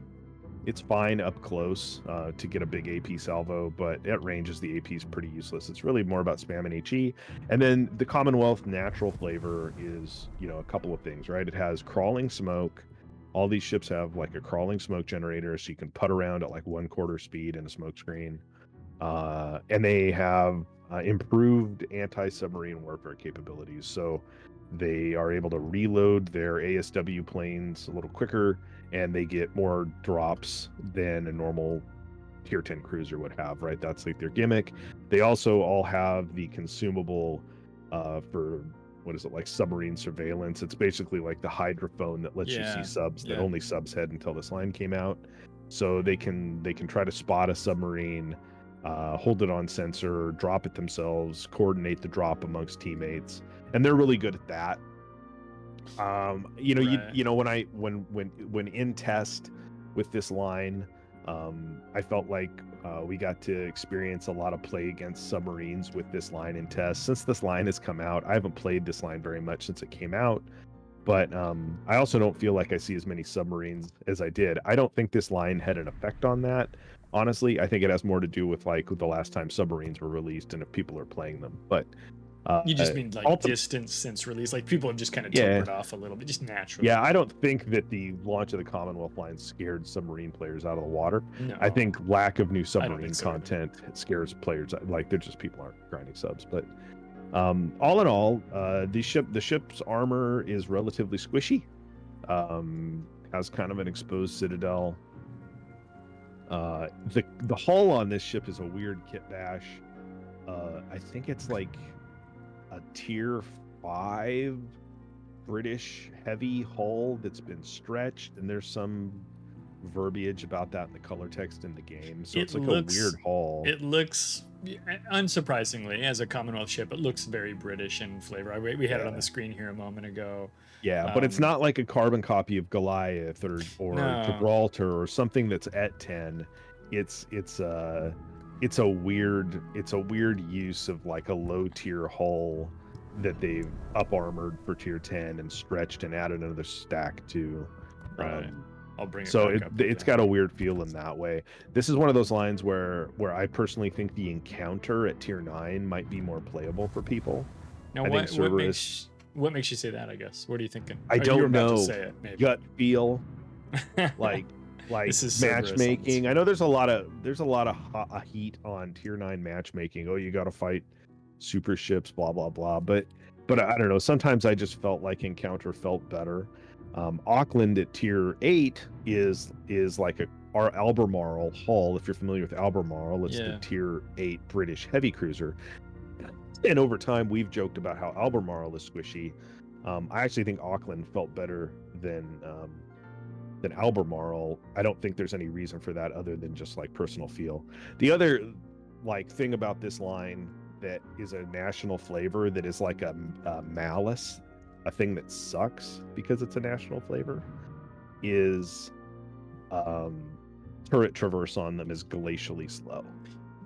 It's fine up close to get a big AP salvo, but at ranges the AP is pretty useless. It's really more about spamming HE. And then the Commonwealth natural flavor is a couple of things, right? It has crawling smoke. All these ships have a crawling smoke generator, so you can putt around at 1/4 speed in a smoke screen. And they have improved anti-submarine warfare capabilities. So They are able to reload their ASW planes a little quicker, and they get more drops than a normal tier 10 cruiser would have, right? That's like their gimmick. They also all have the consumable for, what is it, like submarine surveillance. It's basically like the hydrophone that lets you see subs that only subs had until this line came out. So they can try to spot a submarine, hold it on sensor, drop it themselves, coordinate the drop amongst teammates, and they're really good at that. When in test with this line, I felt like we got to experience a lot of play against submarines with this line in test. Since this line has come out, I haven't played this line very much since it came out, but I also don't feel like I see as many submarines as I did. I don't think this line had an effect on that. Honestly, I think it has more to do with like the last time submarines were released and if people are playing them. But you just mean like distance since release, like people have just kind of tapered off a little bit, just naturally. Yeah, I don't think that the launch of the Commonwealth line scared submarine players out of the water. No. I think lack of new submarine content scares players. Like they're just people aren't grinding subs. But all in all, the ship's armor is relatively squishy. Has kind of an exposed citadel. The hull on this ship is a weird kit bash. I think it's like a tier 5 British heavy hull that's been stretched, and there's some verbiage about that in the color text in the game. So it's like a weird hull. It looks, unsurprisingly, as a Commonwealth ship, it looks very British in flavor. We had it on the screen here a moment ago. Yeah, but it's not like a carbon copy of Goliath or Gibraltar or something that's at 10. It's a weird use of like a low tier hull that they've up armored for tier 10 and stretched and added another stack to. Right. I'll bring it. So it's got a weird feel in that way. This is one of those lines where I personally think the encounter at tier 9 might be more playable for people. Now, what makes you say that? I guess. What are you thinking? I don't know. To say it, maybe. Gut feel, like this is matchmaking. I know there's a lot of heat on tier 9 matchmaking. Oh, you got to fight super ships, blah blah blah. But I don't know. Sometimes I just felt like encounter felt better. Auckland at tier 8 is like our Albemarle hull. If you're familiar with Albemarle, it's the tier 8 British heavy cruiser. And over time, we've joked about how Albemarle is squishy. I actually think Auckland felt better than Albemarle. I don't think there's any reason for that other than just like personal feel. The other like thing about this line that is a national flavor that is like a malice, a thing that sucks because it's a national flavor, is turret traverse on them is glacially slow.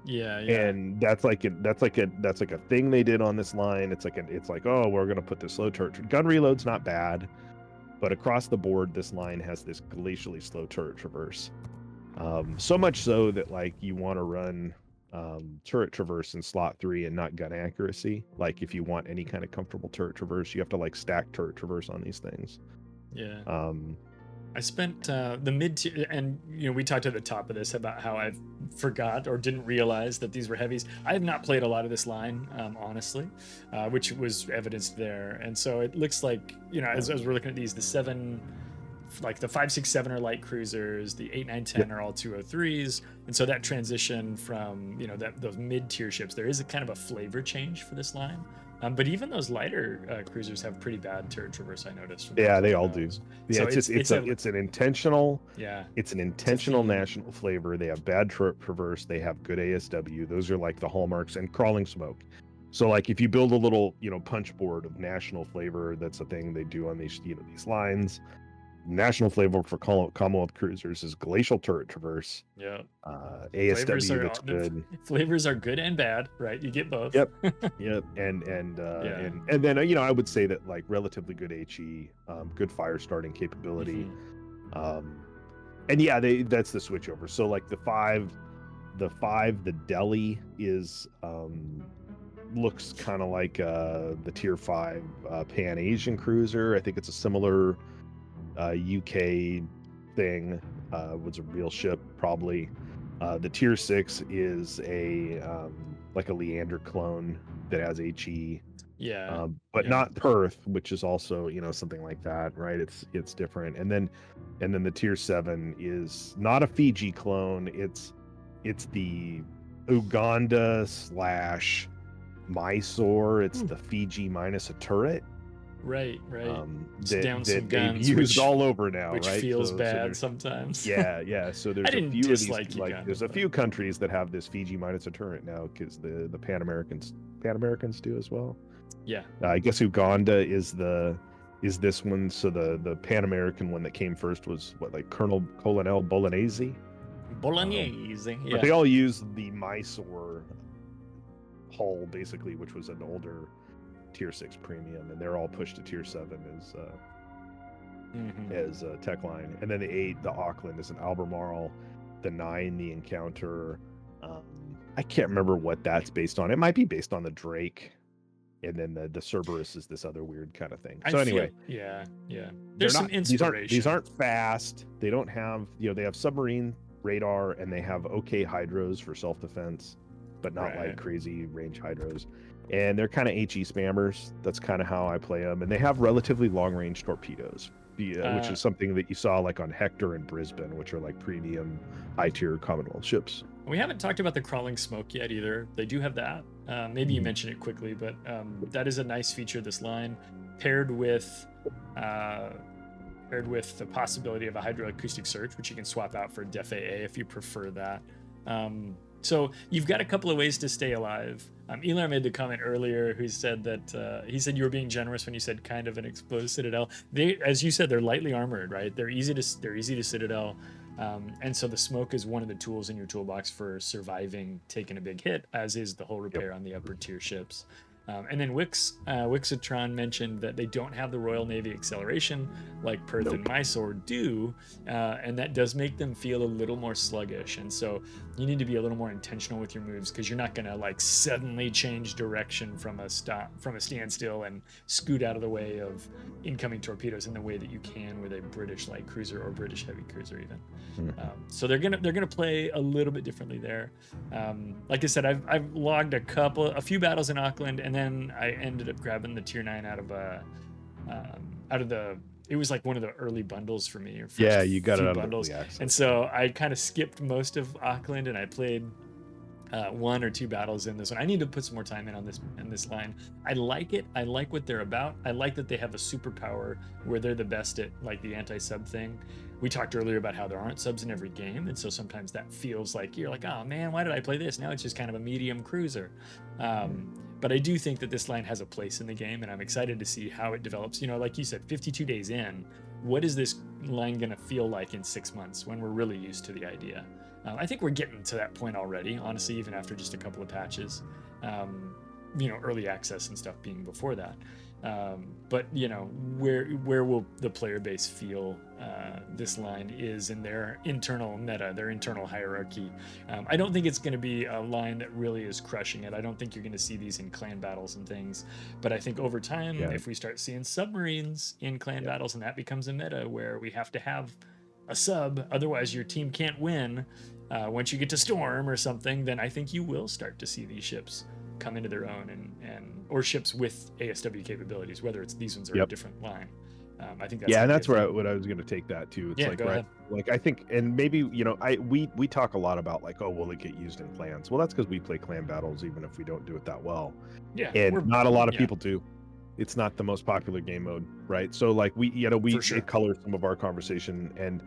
Yeah. And that's like a thing they did on this line. It's like oh, we're gonna put this slow turret. Gun reload's not bad, but across the board, this line has this glacially slow turret traverse. So much so that like you want to run turret traverse in slot 3 and not gun accuracy. Like if you want any kind of comfortable turret traverse, you have to like stack turret traverse on these things. Yeah. I spent the mid-tier, and we talked at the top of this about how I forgot or didn't realize that these were heavies. I have not played a lot of this line, honestly, which was evidenced there. And so it looks like, as we're looking at these, the 7, like the 5, 6, 7 are light cruisers, the 8, 9, 10 are all 203s. And so that transition from, those mid-tier ships, there is a kind of a flavor change for this line. But even those lighter cruisers have pretty bad turret traverse, I noticed. Yeah, they all do. Yeah, so it's an intentional. Yeah. It's an intentional national flavor. They have bad turret traverse. They have good ASW. Those are like the hallmarks, and crawling smoke. So like if you build a little, punch board of national flavor, that's a thing they do on these, these lines. National flavor for Commonwealth cruisers is glacial turret traverse. Yeah. ASW that's good. Flavors are good and bad, right? You get both. Yep. Yep. And then I would say that like relatively good HE, good fire starting capability. And yeah, that's the switch over. So like the Delhi is looks kind of like the tier 5 Pan Asian cruiser. I think it's a similar UK thing. Was a real ship probably. The tier 6 is a like a Leander clone. that has HE. Yeah. But Yeah. not Perth, which is also something like that, right? It's different. And then the tier 7 is not a Fiji clone. It's the Uganda / Mysore. It's the Fiji minus a turret. Right. That some they've guns, used all over now, which right? feels So bad sometimes. yeah. So there's a didn't few of these, dislike like Uganda, there's a but- few countries that have this Fiji minus a turret now, because the Pan Americans do as well. Yeah. I guess Uganda is this one. So the Pan American one that came first was like Colonel Bolognese. Bolognese. But they all use the Mysore hull basically, which was an older tier 6 premium, and they're all pushed to tier 7 as tech line. And then the 8, the Auckland, is an Albemarle. The 9, the Encounter. I can't remember what that's based on. It might be based on the Drake. And then the Cerberus is this other weird kind of thing. So anyway, yeah. There's some inspiration. These aren't fast. They don't have, they have submarine radar, and they have okay hydros for self-defense, but not like crazy range hydros. And they're kind of HE spammers. That's kind of how I play them. And they have relatively long-range torpedoes, which is something that you saw like on Hector and Brisbane, which are like premium high-tier Commonwealth ships. We haven't talked about the crawling smoke yet either. They do have that. Maybe you mentioned it quickly, but that is a nice feature of this line, paired with the possibility of a hydroacoustic search, which you can swap out for Def AA if you prefer that. So you've got a couple of ways to stay alive. Elar made the comment earlier who said that he said you were being generous when you said kind of an exposed citadel. They, as you said, they're lightly armored, right? They're easy to citadel. And so the smoke is one of the tools in your toolbox for surviving taking a big hit, as is the hull repair on the upper tier ships. And then Wixatron mentioned that they don't have the Royal Navy acceleration like Perth and Mysore do, and that does make them feel a little more sluggish. And so you need to be a little more intentional with your moves, because you're not going to like suddenly change direction from a standstill and scoot out of the way of incoming torpedoes in the way that you can with a British light cruiser or British heavy cruiser even. So they're gonna play a little bit differently there. Like I said, I've logged a few battles in Auckland, and then I ended up grabbing the tier 9 out of the. It was like one of the early bundles for me. Yeah, you got it out bundles, of the and so I kind of skipped most of Auckland, and I played 1 or 2 battles in this one. I need to put some more time in this line. I like it. I like what they're about. I like that they have a superpower where they're the best at like the anti-sub thing. We talked earlier about how there aren't subs in every game, and so sometimes that feels like you're like, oh man, why did I play this? Now it's just kind of a medium cruiser. But I do think that this line has a place in the game, and I'm excited to see how it develops. Like you said, 52 days in, what is this line going to feel like in 6 months when we're really used to the idea? I think we're getting to that point already, honestly, even after just a couple of patches. Early access and stuff being before that. But where will the player base feel this line is in their internal meta, their internal hierarchy? I don't think it's going to be a line that really is crushing it. I don't think you're going to see these in clan battles and things. But I think over time, if we start seeing submarines in clan battles, and that becomes a meta where we have to have a sub, otherwise your team can't win. Once you get to Storm or something, then I think you will start to see these ships come into their own, or ships with ASW capabilities, whether it's these ones or a different line. I think that's and that's what I was going to take that too. It's go ahead. Like I think, and maybe we talk a lot about like, oh, will it get used in clans? Well, that's because we play clan battles even if we don't do it that well. And not a lot of people do. It's not the most popular game mode, right? So like it colors some of our conversation,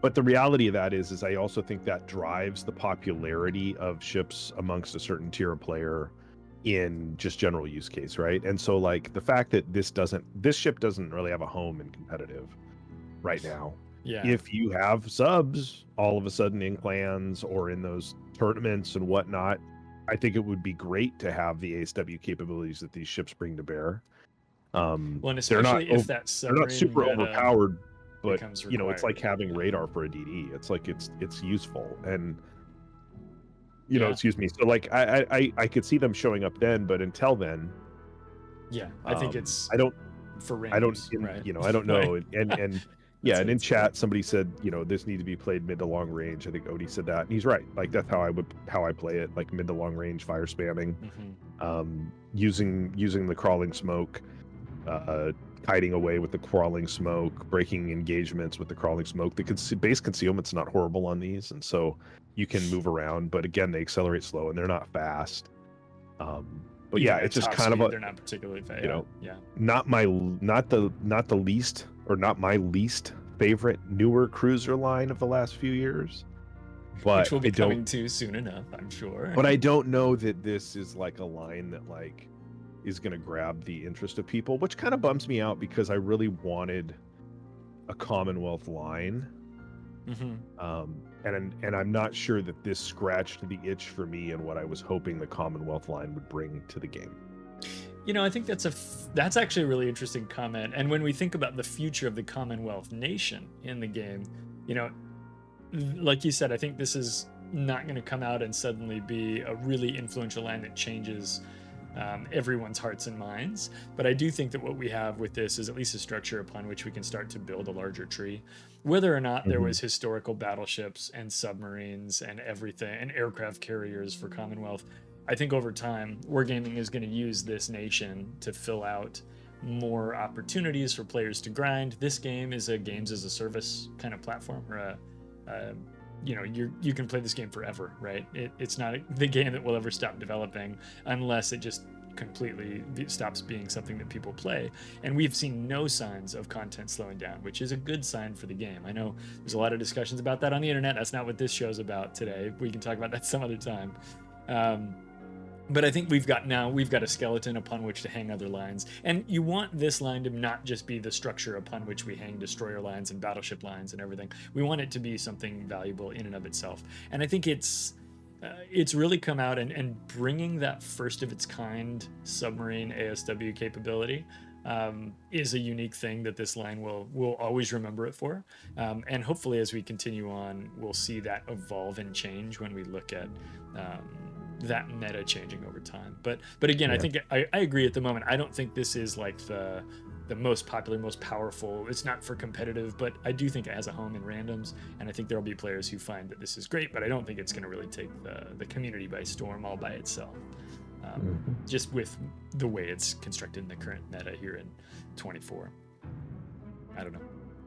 but the reality of that is I also think that drives the popularity of ships amongst a certain tier of player in just general use case, right? And so like the fact that this ship doesn't really have a home in competitive right now. If you have subs all of a sudden in clans or in those tournaments and whatnot, I think it would be great to have the ASW capabilities that these ships bring to bear. And especially if that submarine they're not super overpowered, but it's like having radar for a DD. It's like it's useful, and excuse me. So like I could see them showing up then, but until then, I think it's I don't for range, I don't right? I don't know, and Yeah, and in chat somebody said, this need to be played mid to long range. I think Odie said that, and he's right. Like that's how I play it, like mid to long range fire spamming, using the crawling smoke, hiding away with the crawling smoke, breaking engagements with the crawling smoke. The base concealment's not horrible on these, and so you can move around. But again, they accelerate slow and they're not fast. But yeah, it's just kind of they're not particularly fast. Not the least, or not my least favorite newer cruiser line of the last few years. But which will be coming to soon enough, I'm sure. But I don't know that this is like a line that like is going to grab the interest of people, which kind of bums me out because I really wanted a Commonwealth line. And I'm not sure that this scratched the itch for me and what I was hoping the Commonwealth line would bring to the game. I think that's actually a really interesting comment. And when we think about the future of the Commonwealth nation in the game, like you said, I think this is not going to come out and suddenly be a really influential line that changes everyone's hearts and minds. But I do think that what we have with this is at least a structure upon which we can start to build a larger tree. Whether or not there was historical battleships and submarines and everything and aircraft carriers for Commonwealth, I think over time, Wargaming is going to use this nation to fill out more opportunities for players to grind. This game is a games as a service kind of platform, or you can play this game forever, right? It's not the game that will ever stop developing unless it just completely stops being something that people play. And we've seen no signs of content slowing down, which is a good sign for the game. I know there's a lot of discussions about that on the internet. That's not what this show's about today. We can talk about that some other time. But I think we've got a skeleton upon which to hang other lines. And you want this line to not just be the structure upon which we hang destroyer lines and battleship lines and everything. We want it to be something valuable in and of itself. And I think it's really come out and bringing that first of its kind submarine ASW capability is a unique thing that this line will always remember it for. And hopefully as we continue on, we'll see that evolve and change when we look at that meta changing over time. But again, I think I agree at the moment. I don't think this is like the most popular, most powerful. It's not for competitive, but I do think it has a home in randoms, and I think there'll be players who find that this is great, but I don't think it's going to really take the community by storm all by itself. Just with the way it's constructed in the current meta here in 24. I don't know.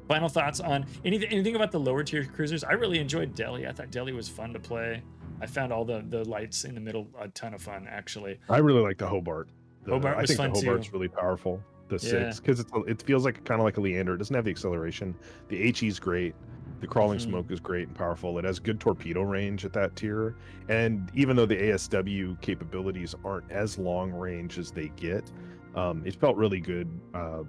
Final thoughts on anything about the lower tier cruisers? I really enjoyed Delhi. I thought Delhi was fun to play. I found all the lights in the middle a ton of fun, actually. I really like the Hobart. Hobart was fun too. I think the Hobart's really powerful. The 6, because it feels like kind of like a Leander. It doesn't have the acceleration. The HE's great. The crawling smoke is great and powerful. It has good torpedo range at that tier. And even though the ASW capabilities aren't as long range as they get, it felt really good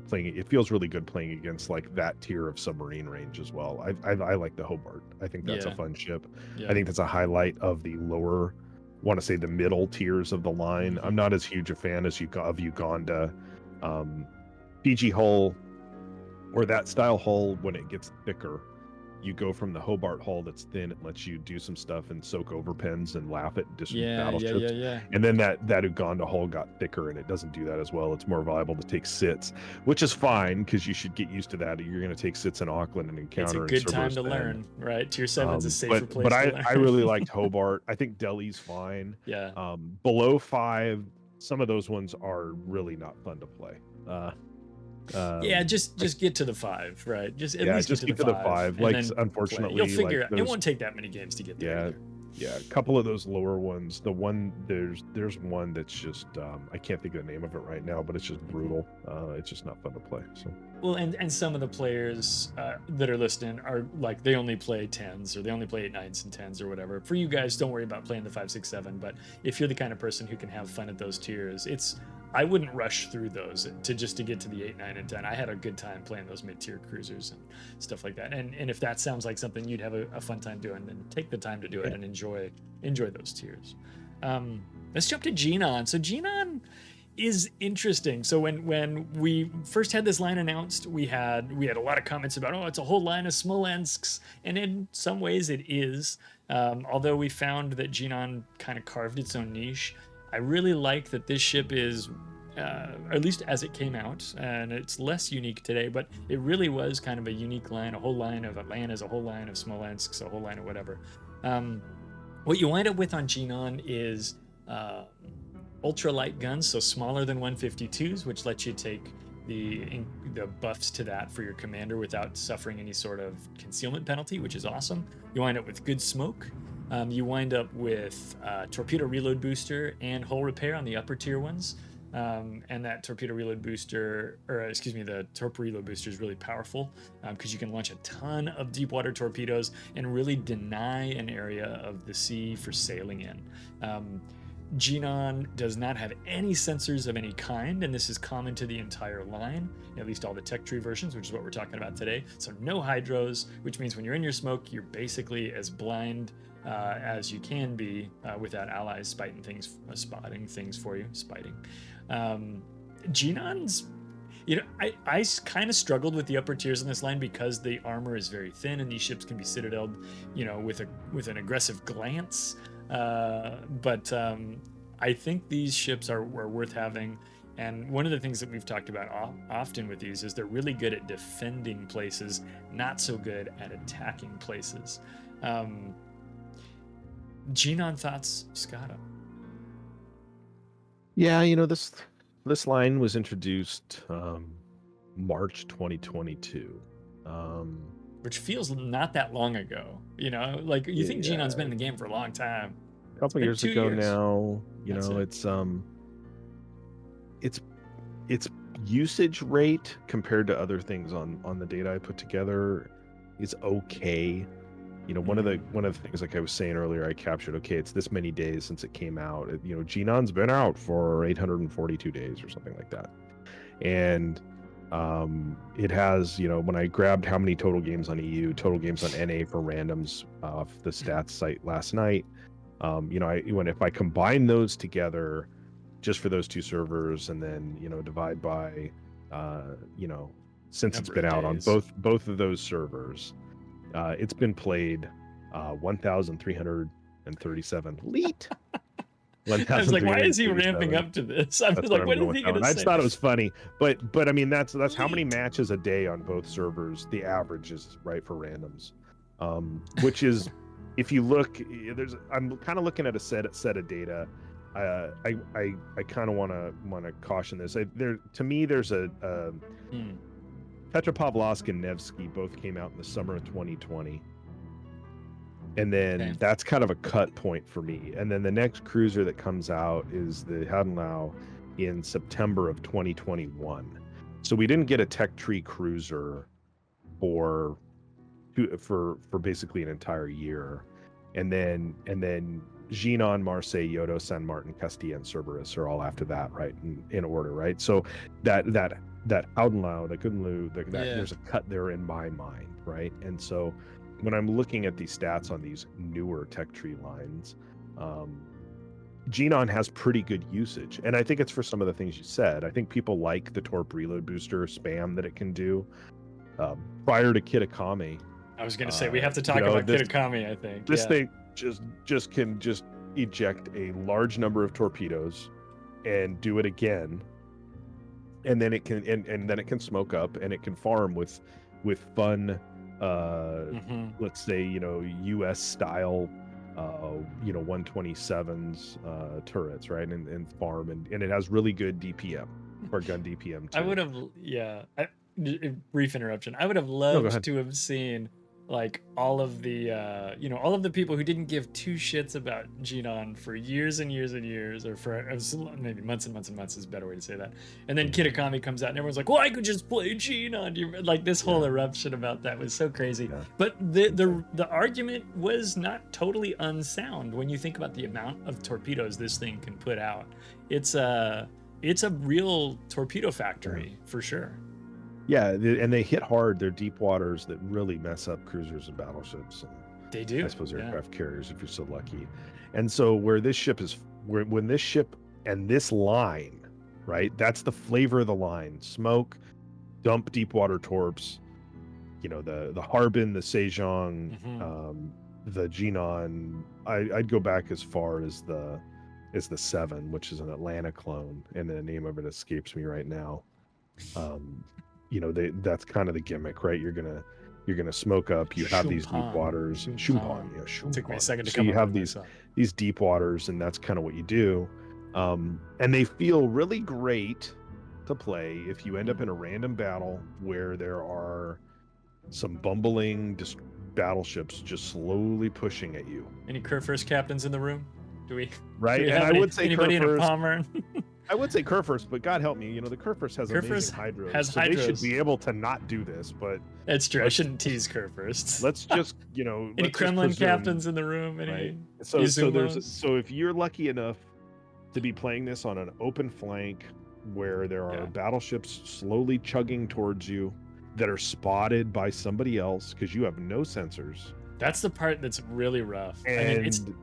playing it. It feels really good playing against like that tier of submarine range as well. I like the Hobart. I think that's a fun ship. I think that's a highlight of the lower, want to say the middle tiers of the line. I'm not as huge a fan as of Uganda. PG hull, or that style hull, when it gets thicker, you go from the Hobart hull that's thin. It lets you do some stuff and soak overpens and laugh at distant battleships. And then that Uganda hull got thicker, and it doesn't do that as well. It's more viable to take sits, which is fine because you should get used to that. You're going to take sits in Auckland and encounter. It's a good time to learn, right? Tier 7's a safer place. But I really liked Hobart. I think Delhi's fine. Below 5, some of those ones are really not fun to play. Just get to the 5, right? Just at least get to the 5. Like, unfortunately, you'll figure it won't take that many games to get there. A couple of those lower ones. There's one that's just I can't think of the name of it right now, but it's just brutal. It's just not fun to play. So well, and some of the players that are listening are like, they only play 10s, or they only play 8, 9s, and 10s, or whatever. For you guys, don't worry about playing the 5, 6, 7. But if you're the kind of person who can have fun at those tiers, I wouldn't rush through those to get to the 8, 9, and 10. I had a good time playing those mid-tier cruisers and stuff like that. And if that sounds like something you'd have a fun time doing, then take the time to do it and enjoy those tiers. Let's jump to Jinan. So Jinan is interesting. So when we first had this line announced, we had a lot of comments about, it's a whole line of Smolensks, and in some ways it is. Although we found that Jinan kind of carved its own niche. I really like that this ship is or at least as it came out, and it's less unique today, but it really was kind of a unique line, a whole line of Atlantas, a whole line of Smolensk, a whole line of whatever. What you wind up with on Jinan is ultralight guns, so smaller than 152s, which lets you take the buffs to that for your commander without suffering any sort of concealment penalty, which is awesome. You wind up with good smoke. You wind up with torpedo reload booster and hull repair on the upper tier ones. And that torpedo reload booster, or excuse me, the torpedo reload booster is really powerful because you can launch a ton of deep water torpedoes and really deny an area of the sea for sailing in. Jinan does not have any sensors of any kind, and this is common to the entire line, at least all the tech tree versions, which is what we're talking about today. So no hydros, which means when you're in your smoke, you're basically as blind as you can be without allies spotting things for you. Jinan's, I kind of struggled with the upper tiers in this line because the armor is very thin, and these ships can be citadeled, with an aggressive glance. But I think these ships are worth having. And one of the things that we've talked about often with these is they're really good at defending places, not so good at attacking places. Jinan thoughts, Skada? Yeah, this line was introduced March 2022. Which feels not that long ago, like you think Jinan's been in the game for a long time. A couple years ago now, its usage rate compared to other things on the data I put together is okay. One of the things, like I was saying earlier, I captured, okay, it's this many days since it came out. Jinan's been out for 842 days or something like that. And it has, when I grabbed how many total games on EU, total games on NA for randoms off the stats site last night, if I combine those together just for those two servers and then, divide by, since it's been out on both of those servers, it's been played 1,337 leet. I was like, why is he ramping up to this? I was like, what is he going to say? I just thought it was funny, but I mean, that's how many matches a day on both servers. The average is right for randoms, which is, if you look, I'm kind of looking at a set of data. I kind of want to caution this. To me, there's a Petropavlovsk and Nevsky both came out in the summer of 2020. And then that's kind of a cut point for me. And then the next cruiser that comes out is the Leeuw in September of 2021. So we didn't get a tech tree cruiser for basically an entire year. And then Jinan, Marseille, Yodo, San Martin, Castilla, and Cerberus are all after that, right? In order, right? So that Leeuw, there's a cut there in my mind, right? And so when I'm looking at these stats on these newer tech tree lines, Jinan has pretty good usage. And I think it's for some of the things you said. I think people like the torp reload booster spam that it can do. Prior to Kitakami, I was going to say, we have to talk about Kitakami, I think. This thing just can eject a large number of torpedoes and do it again. And then it can and then it can smoke up, and it can farm with fun let's say US style 127s turrets, right? And farm and it has really good DPM or gun DPM too. I would have brief interruption. I would have loved to have seen like all of the all of the people who didn't give two shits about Jinan for years and years and years, or for maybe months and months and months is a better way to say that. And then Kitakami comes out and everyone's like, well, I could just play Jinan. Like this whole eruption about that was so crazy. But the argument was not totally unsound when you think about the amount of torpedoes this thing can put out. It's a real torpedo factory for sure. Yeah, and they hit hard. They're deep waters that really mess up cruisers and battleships. And they do. I suppose aircraft carriers, if you're so lucky. And so when this ship and this line, right? That's the flavor of the line. Smoke, dump deep water torps. The Harbin, the Sejong, the Jinan. I'd go back as far as the is the 7, which is an Atlanta clone, and the name of it escapes me right now. That's kind of the gimmick, right? You're gonna smoke up. You have these deep waters. Shumpon, yeah, Shumpon. Took me a second to so come you up have with these deep waters, and that's kind of what you do. And they feel really great to play if you end up in a random battle where there are some bumbling battleships just slowly pushing at you. Any Kurfürst captains in the room? Right? Do we And have I would say anybody in a Kurfürst. Palmer? I would say Kurfürst, but God help me, the Kurfürst has amazing hydros. has so they should hydros. be able to not do this, but That's true. I shouldn't tease Kurfürst. let's just, Any Kremlin captains in the room? Right. So if you're lucky enough to be playing this on an open flank where there are battleships slowly chugging towards you that are spotted by somebody else because you have no sensors. That's the part that's really rough. And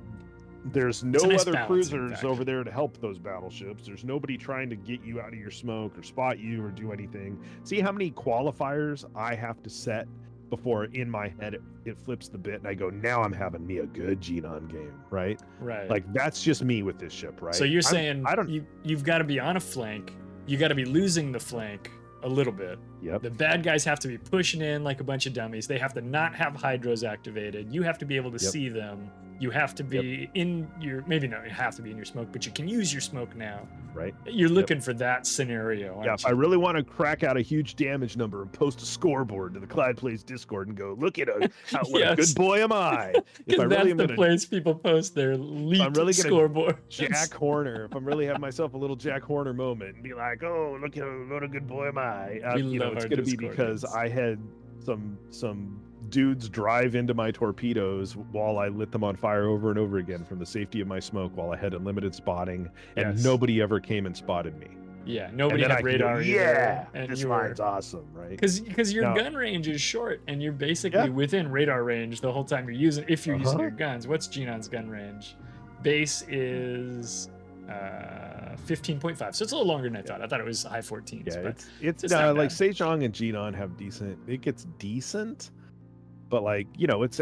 there's no nice other balance, cruisers over there to help those battleships. There's nobody trying to get you out of your smoke or spot you or do anything. See how many qualifiers I have to set before in my head it flips the bit and I go, now I'm having me a good Jinan game, right? Right. Like that's just me with this ship, right? So you're saying you've got to be on a flank. You got to be losing the flank a little bit. Yep. The bad guys have to be pushing in like a bunch of dummies. They have to not have hydros activated. You have to be able to see them. You have to be in your, maybe not you have to be in your smoke, but you can use your smoke now. Right. You're looking for that scenario. Yeah, if I really want to crack out a huge damage number and post a scoreboard to the Clyde Plays Discord and go, look at what a good boy am I. If that's really the place people post their leaked scoreboard. Jack Horner. If I'm really having myself a little Jack Horner moment and be like, oh, look at what a good boy am I. It's going to be because I had some dudes drive into my torpedoes while I lit them on fire over and over again from the safety of my smoke while I had unlimited spotting, and nobody ever came and spotted me. Yeah, nobody had radar either. And this line's awesome, right? Because your gun range is short, and you're basically within radar range the whole time you're using. If you're using your guns, what's Jinan's gun range? Base is 15.5, so it's a little longer than I thought. I thought it was high 14s. Yeah, but it's like Sejong and Jinan have decent. It gets decent. But like it's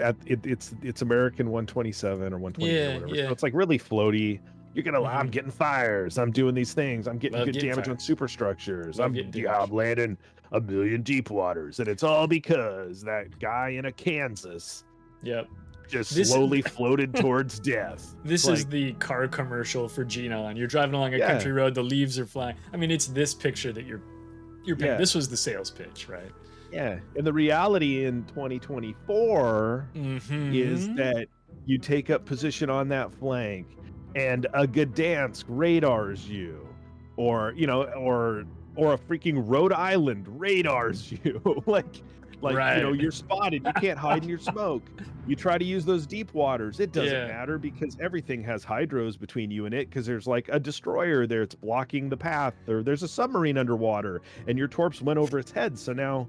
American 127 or 120 or whatever. So it's like really floaty. You're gonna I'm getting fires. I'm doing these things. I'm getting good damage on superstructures. I'm landing a million deep waters, and it's all because that guy in a Kansas. Just slowly floated towards death. This is the car commercial for Jinan. You're driving along a country road. The leaves are flying. I mean, it's this picture that you're painting. This was the sales pitch, right? Yeah, and the reality in 2024 is that you take up position on that flank, and a Gdansk radars you, or a freaking Rhode Island radars you, you're spotted. You can't hide in your smoke. You try to use those deep waters. It doesn't matter because everything has hydros between you and it because there's like a destroyer there. It's blocking the path, or there's a submarine underwater, and your torps went over its head. So now.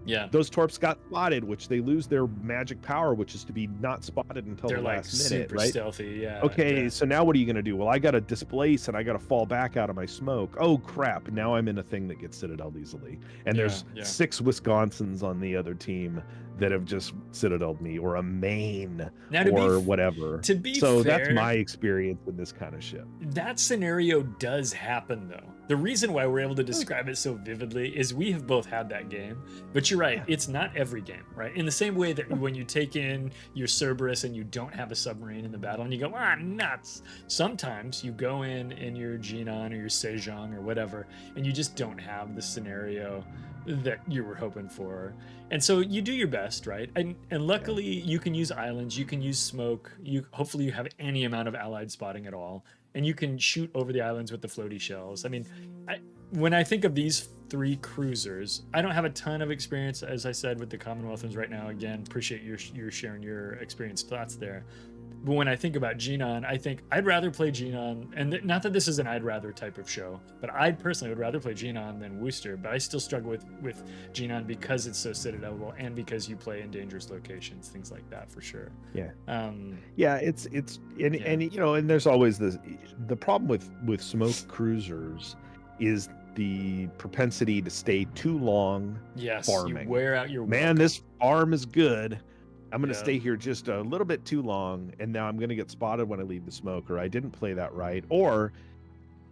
Yeah, those torps got spotted, which they lose their magic power, which is to be not spotted until the last minute, super stealthy. Okay, so now what are you gonna do? Well, I gotta displace and I gotta fall back out of my smoke. Oh crap! Now I'm in a thing that gets citadelled easily, and there's 6 Wisconsins on the other team that have just citadelled me, or a Maine, or whatever. To be fair, that's my experience with this kind of ship. That scenario does happen, though. The reason why we're able to describe it so vividly is we have both had that game. But you're right, it's not every game, right? In the same way that when you take in your Cerberus and you don't have a submarine in the battle and you go, nuts. Sometimes you go in your Jinan or your Sejong or whatever, and you just don't have the scenario that you were hoping for. And so you do your best, right? And luckily you can use islands, you can use smoke, hopefully you have any amount of allied spotting at all, and you can shoot over the islands with the floaty shells. I mean, when I think of these 3 cruisers, I don't have a ton of experience, as I said, with the Commonwealth ones right now. Again, appreciate your sharing your experienced thoughts there. But when I think about Jinan, I think I'd rather play Jinan, and not that this is an I'd rather type of show, but I personally would rather play Jinan than Worcester, but I still struggle with Jinan because it's so citadelable and because you play in dangerous locations, things like that, for sure. And there's always the problem with smoke cruisers is the propensity to stay too long farming. You wear out your man, this farm is good, I'm going to Yeah. stay here just a little bit too long, and now I'm going to get spotted when I leave the smoke, or I didn't play that right, or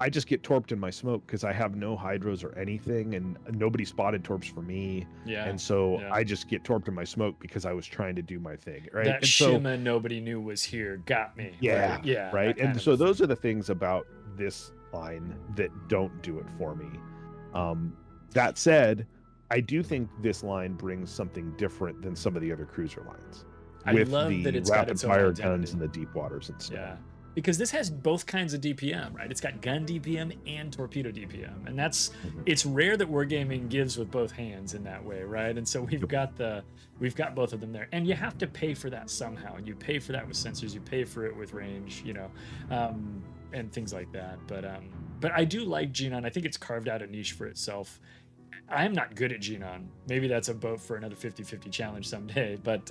I just get torped in my smoke because I have no hydros or anything, and nobody spotted torps for me. Yeah. And so Yeah. I just get torped in my smoke because I was trying to do my thing, right? That And so, shimma nobody knew was here got me. yeah, Right. Yeah. right. that kind And so of- those are the things about this line that don't do it for me. That said, I do think this line brings something different than some of the other cruiser lines. I With love the that it's got rapid its own fire identity. guns and the deep waters and stuff. Yeah. Because this has both kinds of DPM, right? It's got gun DPM and torpedo DPM. And that's it's rare that Wargaming gives with both hands in that way, right? And so we've got both of them there. And you have to pay for that somehow. And you pay for that with sensors, you pay for it with range, and things like that. But I do like Jinan. I think it's carved out a niche for itself. I'm not good at Jinan. Maybe that's a boat for another 50-50 challenge someday, but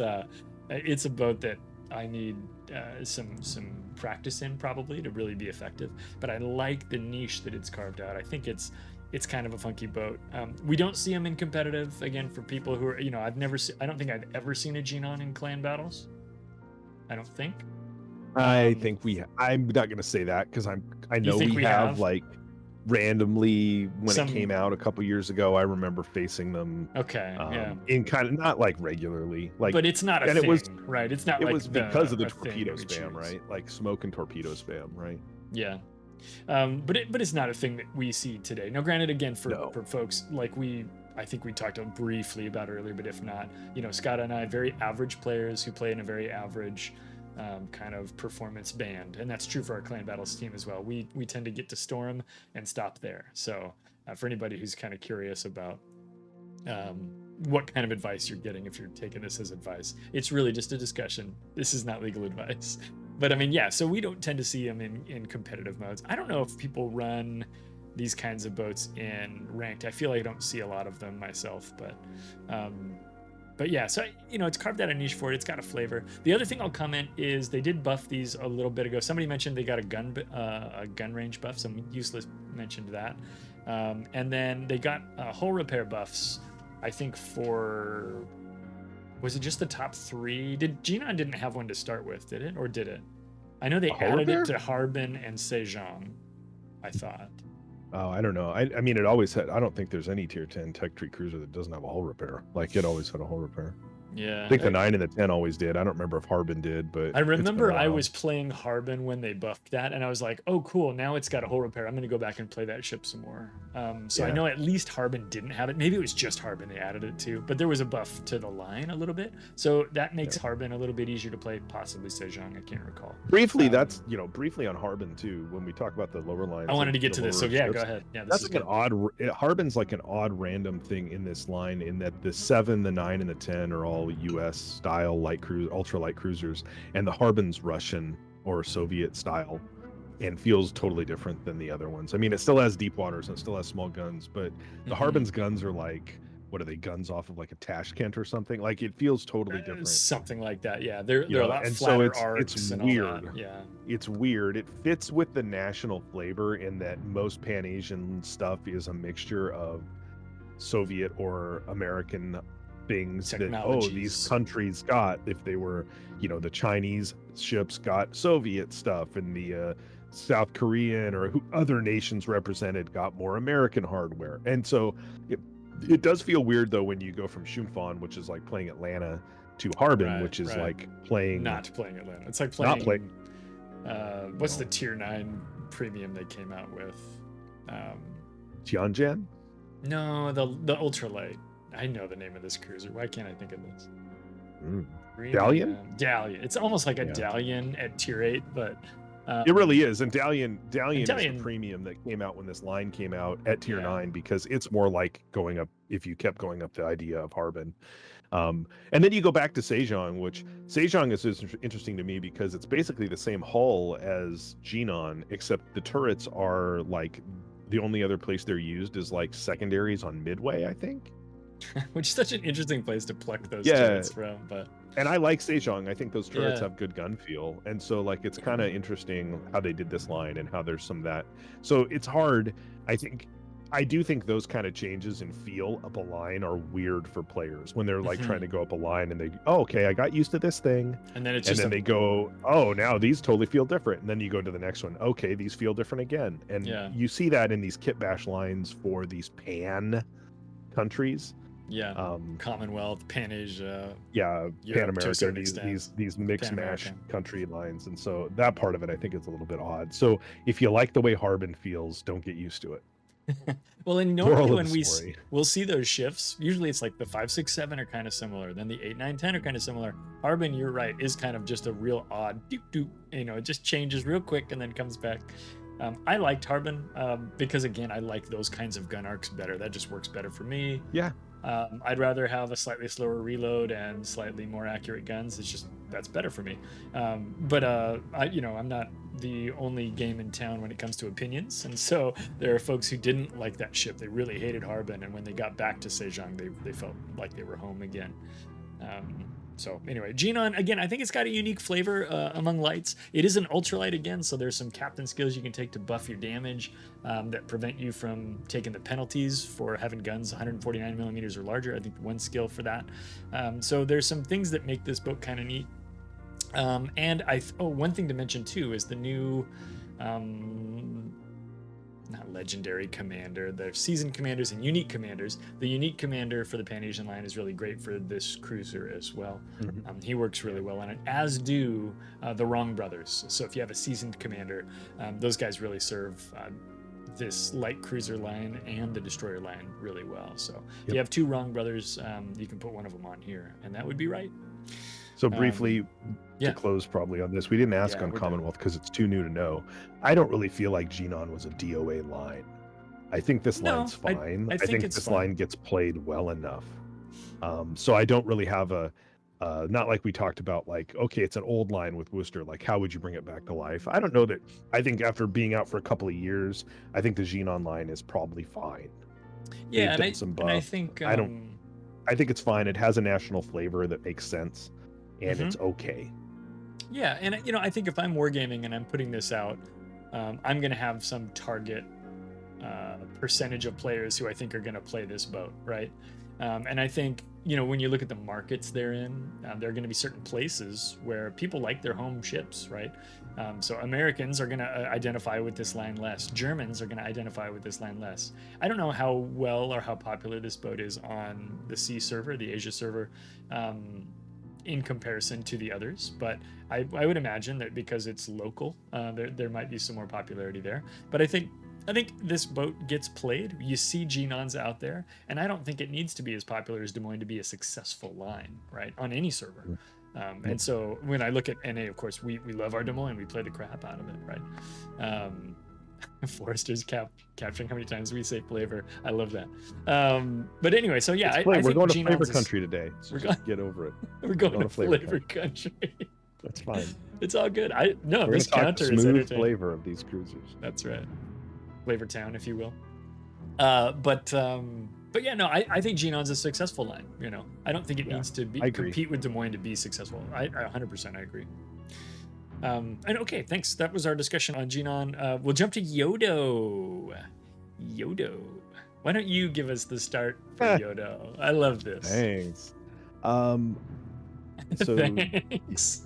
it's a boat that I need some practice in probably to really be effective. But I like the niche that it's carved out. I think it's kind of a funky boat. We don't see them in competitive, again, for people who are, I don't think I've ever seen a Jinan in clan battles. I don't think. I think I'm not going to say that because I know think we we have have? like randomly when Some- it came out a couple years ago. I remember facing them Okay, yeah. in kind of not like regularly, like, But it's not a and thing, it was- right? It's not it like was because of the a thing torpedo that we spam, choose. right? Like smoke and torpedo spam, right? Yeah. But it's not a thing that we see today. Now, granted, again, No. for folks like I think we talked briefly about earlier, but if not, Skada and I, very average players who play in a very average kind of performance band, and that's true for our clan battles team as well. We tend to get to storm and stop there. So for anybody who's kind of curious about what kind of advice you're getting if you're taking this as advice, it's really just a discussion. This is not legal advice. But I mean, yeah, so we don't tend to see them in competitive modes. I don't know if people run these kinds of boats in ranked. I feel like I don't see a lot of them myself, but yeah, so it's carved out a niche for it. It's got a flavor. The other thing I'll comment is they did buff these a little bit ago. Somebody mentioned they got a gun range buff. Some useless mentioned that, and then they got hull repair buffs. I think was it just the top 3? Jinan didn't have one to start with, did it, or did it? I know they A hull added repair? it to Harbin and Sejong, I thought. Oh, I don't know. I mean, it always had. I don't think there's any tier 10 tech tree cruiser that doesn't have a hull repair. Like it always had a hull repair. Yeah, I think the 9 and the 10 always did. I don't remember if Harbin did, but I it's been a remember I while. was playing Harbin when they buffed that, and I was like, "Oh, cool! Now it's got a hull repair. I'm going to go back and play that ship some more." So I Yeah. know at least Harbin didn't have it. Maybe it was just Harbin they added it to, but there was a buff to the line a little bit, so that makes Harbin a little bit easier to play. Possibly Sejong, I can't recall. Briefly, that's briefly on Harbin too. When we talk about the lower lines, I wanted to get the to this, so lower yeah, ships, go ahead. Yeah, this That's is like good. an odd. Harbin's like an odd random thing in this line, in that the 7, the 9, and the 10 are all U.S. style ultralight cruisers, and the Harbin's Russian or Soviet style, and feels totally different than the other ones. I mean, it still has deep waters and it still has small guns, but the Mhm. Harbin's guns are like, what are they, guns off of like a Tashkent or something? Like it feels totally different. Something like that. Yeah, they're You a know, lot and so flatter it's arcs and all weird. that. Yeah. It's weird. It fits with the national flavor in that most Pan-Asian stuff is a mixture of Soviet or American things that these Technologies. countries got. If they were, the Chinese ships got Soviet stuff, and the South Korean or other nations represented got more American hardware. And so it does feel weird though when you go from Shunfon, which is like playing Atlanta, to Harbin, Right, which is right. like playing Not playing Atlanta. It's like Not playing. What's the tier 9 premium they came out with? Tianjin. No, the ultralight. I know the name of this cruiser. Why can't I think of this? Dalian? Dalian. It's almost like a Yeah. Dalian at tier 8, but It really is. And Dalian is Dalian- the premium that came out when this line came out at tier Yeah. 9, because it's more like going up, if you kept going up the idea of Harbin. And then you go back to Sejong, which Sejong is interesting to me because it's basically the same hull as Jinan, except the turrets are like, the only other place they're used is like secondaries on Midway, I think. which is such an interesting place to pluck those Yeah. turrets from. But And I like Sejong. I think those turrets Yeah. have good gun feel. And so like it's kind of interesting how they did this line and how there's some of that. So it's hard. I think I do think those kind of changes in feel up a line are weird for players when they're like trying to go up a line and they, oh, okay, I got used to this thing. And then it's and just then they go, oh, now these totally feel different. And then you go to the next one. Okay, these feel different again. And you see that in these kit bash lines for these pan countries. Yeah. Commonwealth, Pan Asia. Yeah, Pan America, these mixed mash Pan-American country lines. And so that part of it, I think, is a little bit odd. So if you like the way Harbin feels, don't get used to it. Well, and normally when we'll see those shifts, usually it's like the 5, 6, 7 are kind of similar. Then the 8, 9, 10 are kind of similar. Harbin, you're right, is kind of just a real odd doop doop. You know, it just changes real quick and then comes back. I liked Harbin because, again, I like those kinds of gun arcs better. That just works better for me. Yeah. I'd rather have a slightly slower reload and slightly more accurate guns. It's just, that's better for me. But I'm not the only game in town when it comes to opinions, and so there are folks who didn't like that ship. They really hated Harbin, and when they got back to Sejong, they felt like they were home again. So anyway, Jinan, again, I think it's got a unique flavor among lights. It is an ultralight again, so there's some captain skills you can take to buff your damage that prevent you from taking the penalties for having guns 149 millimeters or larger. I think one skill for that. So there's some things that make this book kind of neat. And one thing to mention too is the new, not legendary commander, the seasoned commanders and unique commanders. The unique commander for the Pan-Asian line is really great for this cruiser as well. He works really well on it, as do the Wrong brothers. So if you have a seasoned commander, those guys really serve this light cruiser line and the destroyer line really well. So if you have 2 Wrong brothers, you can put one of them on here, and that would be right. So briefly, to close probably on this, we didn't ask on Commonwealth because it's too new to know. I don't really feel like Jinan was a DOA line. I think this line's fine. I think this line gets played well enough. So I don't really have not like we talked about, like, okay, it's an old line with Worcester. Like, how would you bring it back to life? I don't know that. I think after being out for a couple of years, I think the Jinan line is probably fine. Yeah, and I think I think it's fine. It has a national flavor that makes sense. And it's okay. Yeah, and I think if I'm wargaming and I'm putting this out, I'm going to have some target percentage of players who I think are going to play this boat, right? And I think, when you look at the markets they're in, there are going to be certain places where people like their home ships, right? So Americans are going to identify with this line less. Germans are going to identify with this line less. I don't know how well or how popular this boat is on the C server, the Asia server, in comparison to the others, but I would imagine that because it's local, there might be some more popularity there. But I think this boat gets played. You see Jinans out there, and I don't think it needs to be as popular as Des Moines to be a successful line, right, on any server. And so when I look at NA, of course, we love our Des Moines. We play the crap out of it, right? Forrester's capturing how many times we say flavor. I love that. But anyway, so yeah, I think we're going to flavor country today. So just get over it. We're going to flavor country. That's fine. It's all good. This counter is smooth flavor of these cruisers. That's right. Flavor town, if you will. But yeah, no, I think Jinan's a successful line. I don't think it needs to compete with Des Moines to be successful. I 100% agree. And okay, thanks. That was our discussion on Jinan. We'll jump to Yodo. Why don't you give us the start for Yodo? I love this. Thanks. So Thanks.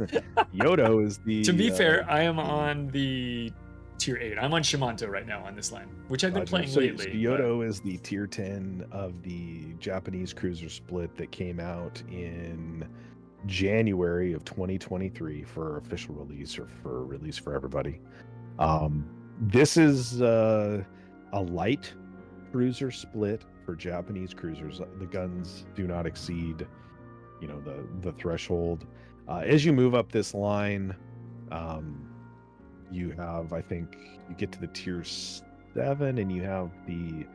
Yodo is the. To be fair, I am on the tier 8. I'm on Shimanto right now on this line, which I've been playing lately. So Yodo is the tier 10 of the Japanese cruiser split that came out in January of 2023 for official release, or for release for everybody. This is a light cruiser split for Japanese cruisers. The guns do not exceed the threshold. As you move up this line, you have, I think you get to the tier 7 and you have the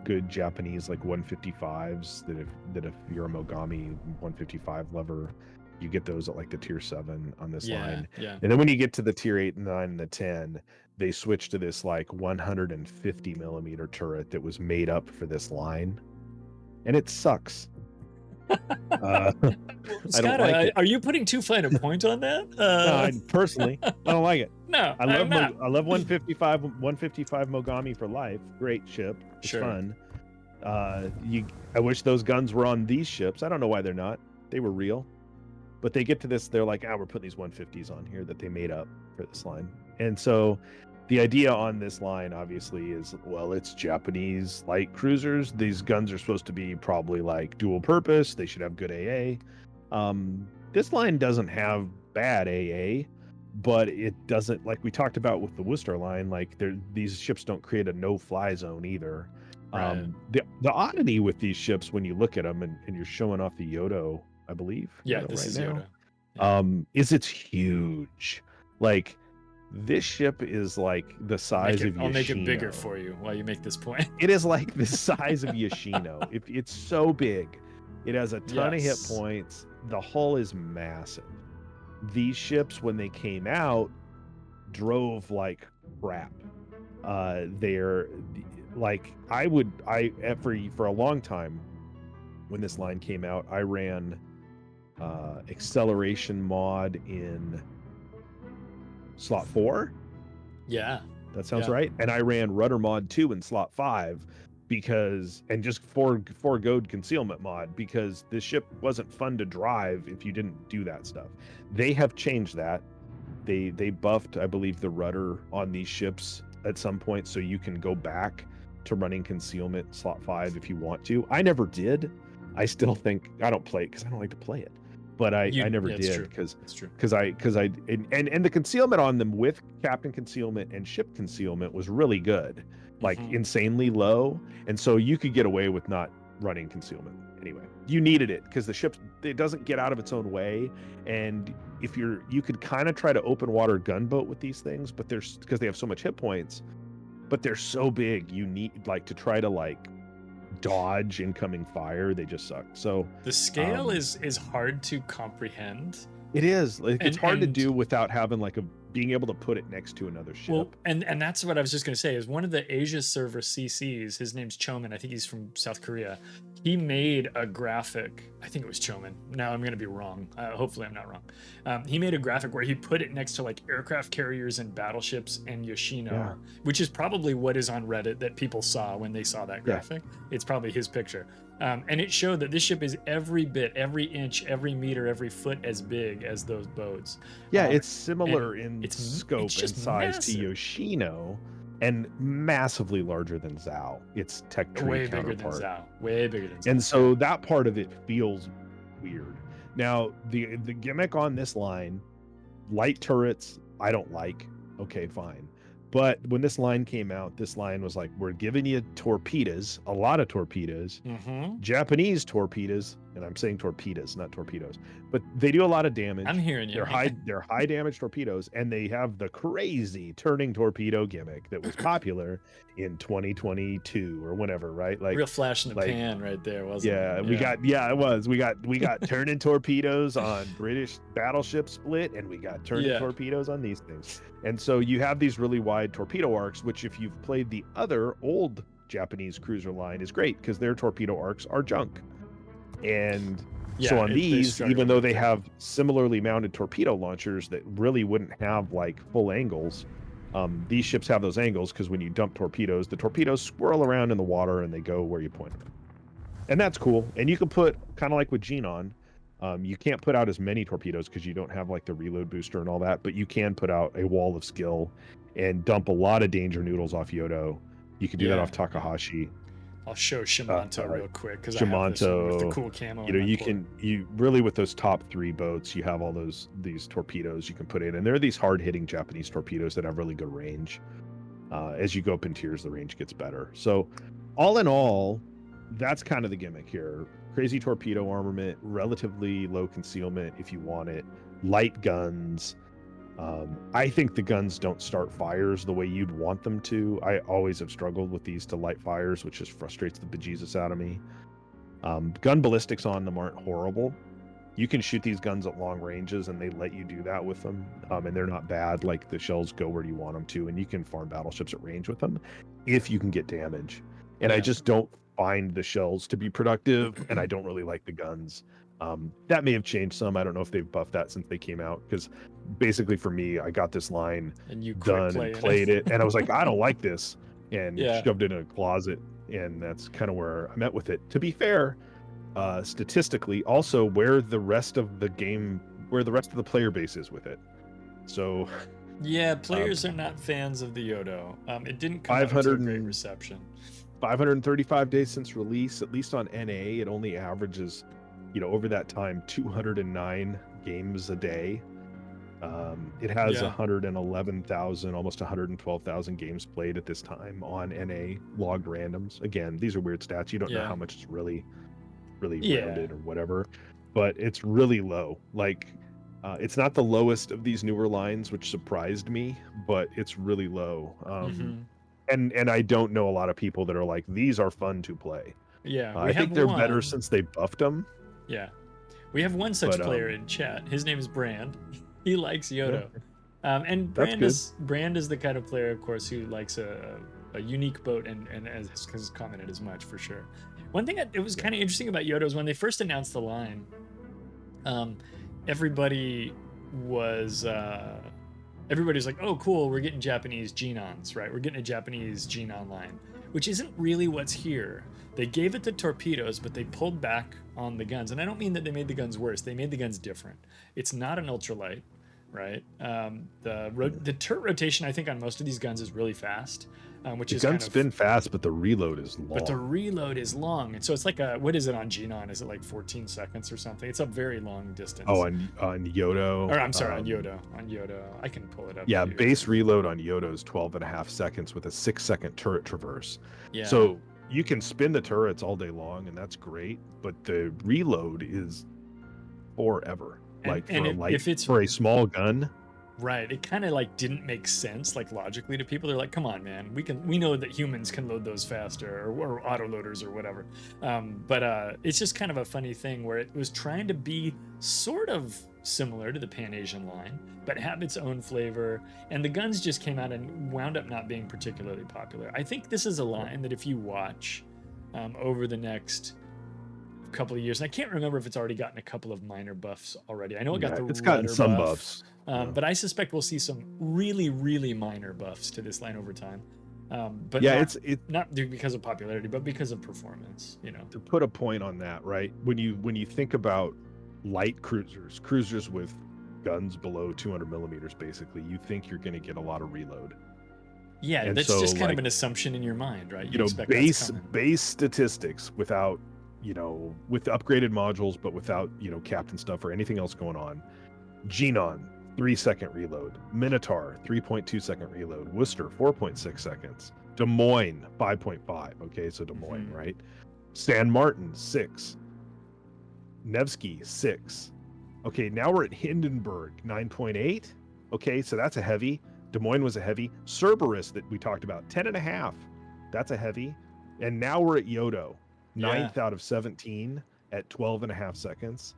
good Japanese 155s that if you're a Mogami 155 lover, you get those at the tier 7 on this line. Yeah. And then when you get to the tier 8 and 9 and the 10, they switch to this 150 millimeter turret that was made up for this line, and it sucks. I don't Skada, like it. are you putting too fine a point on that? No, personally, I don't like it. No, I I'm love not. I love 155 Mogami for life. Great ship. It's Sure. fun. I wish those guns were on these ships. I don't know why they're not. They were real. But they get to this, they're like, we're putting these 150s on here that they made up for this line. And so the idea on this line obviously is, well, it's Japanese light cruisers. These guns are supposed to be probably like dual purpose. They should have good AA. This line doesn't have bad AA, but it doesn't, like we talked about with the Worcester line, like these ships don't create a no-fly zone either. Right. The oddity with these ships, when you look at them and you're showing off the Yodo, I believe. Yeah, Yodo this right is now, Yodo. is it's huge. Like this ship is like the size of Yoshino. I'll make it bigger for you while you make this point. It is like the size of Yoshino. It's so big. It has a ton of hit points. The hull is massive. These ships, when they came out, drove like crap. They're like for a long time when this line came out, I ran acceleration mod in slot 4. Yeah, that sounds right. And I ran rudder mod 2 in slot 5 and just for goad concealment mod, because this ship wasn't fun to drive if you didn't do that stuff. They have changed that. They buffed, I believe, the rudder on these ships at some point, so you can go back to running concealment slot 5 if you want to. I never did. I still think I don't play it because I don't like to play it, but I never did because the concealment on them with captain concealment and ship concealment was really good, like insanely low, and so you could get away with not running concealment anyway. You needed it because the ship, it doesn't get out of its own way, and if you could kind of try to open water gunboat with these things, but because they have so much hit points, but they're so big, you need to try to dodge incoming fire. They just suck. So the scale is hard to comprehend. It is. It's hard to do without having being able to put it next to another ship. Well, and that's what I was just going to say, is one of the Asia server CCs, his name's Choman, I think he's from South Korea. He made a graphic, I think it was Choman. Now I'm going to be wrong. Hopefully I'm not wrong. He made a graphic where he put it next to aircraft carriers and battleships and Yoshino, which is probably what is on Reddit that people saw when they saw that graphic. It's probably his picture. And it showed that this ship is every bit, every inch, every meter, every foot as big as those boats. It's similar in scope and size massive. to Yoshino, and massively larger than Zhao. It's tech tree way counterpart. bigger than Zhao. Way bigger than Zhao. And so that part of it feels weird. Now, the gimmick on this line, light turrets, I don't like. Okay, fine. But when this line came out, this line was like, we're giving you torpedoes, a lot of torpedoes, Japanese torpedoes, and I'm saying torpedoes, not torpedoes, but they do a lot of damage. I'm hearing you. They're high damage torpedoes, and they have the crazy turning torpedo gimmick that was popular in 2022 or whenever, right? Real flash in the pan right there, wasn't it? It was. We got turning torpedoes on British battleship split, and we got turning torpedoes on these things. And so you have these really wide torpedo arcs, which if you've played the other old Japanese cruiser line is great because their torpedo arcs are junk. And so on these, even though they have similarly mounted torpedo launchers that really wouldn't have full angles, these ships have those angles because when you dump torpedoes, the torpedoes swirl around in the water and they go where you point them. And that's cool. And you can put, kind of like with Jinan, you can't put out as many torpedoes because you don't have the reload booster and all that, but you can put out a wall of skill and dump a lot of danger noodles off Yodo. You can do that off Takahashi. I'll show Shimanto real quick because I have this with the cool camo. You really, with those top 3 boats, you have all these torpedoes you can put in, and they're these hard hitting Japanese torpedoes that have really good range. As you go up in tiers, the range gets better. So all in all, that's kind of the gimmick here. Crazy torpedo armament, relatively low concealment if you want it, light guns. I think the guns don't start fires the way you'd want them to. I always have struggled with these to light fires, which just frustrates the bejesus out of me. Gun ballistics on them aren't horrible. You can shoot these guns at long ranges and they let you do that with them. And they're not bad. The shells go where you want them to, and you can farm battleships at range with them if you can get damage. And I just don't find the shells to be productive, and I don't really like the guns. That may have changed some. I don't know if they've buffed that since they came out, because basically for me, I got this line And you done and played it, and I was like, I don't like this, and Yeah. shoved it in a closet, and that's kind of where I'm at with it. To be fair, statistically, also where the rest of the player base is with it. So Yeah, players are not fans of the Yodo. It didn't come out to a great reception. 535 days since release, at least on NA, it only averages, over that time, 209 games a day. It has 111,000, almost 112,000 games played at this time on NA logged randoms. Again, these are weird stats. You don't know how much is really rounded or whatever, but it's really low. Like, it's not the lowest of these newer lines, which surprised me, but it's really low. And I don't know a lot of people that are like, these are fun to play. Yeah, I think they're better since they buffed them. Yeah, we have one such player in chat. His name is Brand. He likes Yodo. And Brand is the kind of player, of course, who likes a unique boat and has commented as much, for sure. One thing that it was kind of interesting about Yodo is when they first announced the line, everybody was like, oh, cool, we're getting Japanese Jinans, right? We're getting a Japanese Jinan line, which isn't really what's here. They gave it the torpedoes, but they pulled back on the guns. And I don't mean that they made the guns worse. They made the guns different. It's not an ultralight, right? The turret rotation, I think, on most of these guns is really fast, which is guns spin fast, but the reload is long. But the reload is long, and so it's like what is it on Jinan? Is it like 14 seconds or something? It's a very long distance. Oh, on Yodo. Or I'm sorry, on Yodo. On Yodo, I can pull it up. Yeah, base reload on Yodo is 12.5 seconds with a 6-second turret traverse. Yeah. So you can spin the turrets all day long, and that's great, but the reload is forever. For a small gun. Right. It kind of like didn't make sense, like logically, to people. They're like, come on, man, we know that humans can load those faster, or autoloaders or whatever. But it's just kind of a funny thing where it was trying to be sort of similar to the Pan-Asian line, but have its own flavor. And the guns just came out and wound up not being particularly popular. I think this is a line that if you watch over the next couple of years, and I can't remember if it's already gotten a couple of minor buffs already. I know it's gotten some buffs. But I suspect we'll see some really, really minor buffs to this line over time. But it's not because of popularity, but because of performance. To put a point on that, right? When you think about light cruisers with guns below 200 millimeters, basically, you think you're going to get a lot lot. Yeah, and that's just kind of an assumption in your mind, right? Base statistics without, with upgraded modules, but without, captain stuff or anything else going on. Jinan, 3-second reload. Minotaur, 3.2-second reload. Worcester, 4.6 seconds. Des Moines, 5.5. Okay, so Des Moines, right? San Martin, 6. Nevsky, 6. Okay, now we're at Hindenburg, 9.8. Okay, so that's a heavy. Des Moines was a heavy. Cerberus that we talked about, 10.5. That's a heavy. And now we're at Yodo, 9th out of 17 at 12.5 seconds.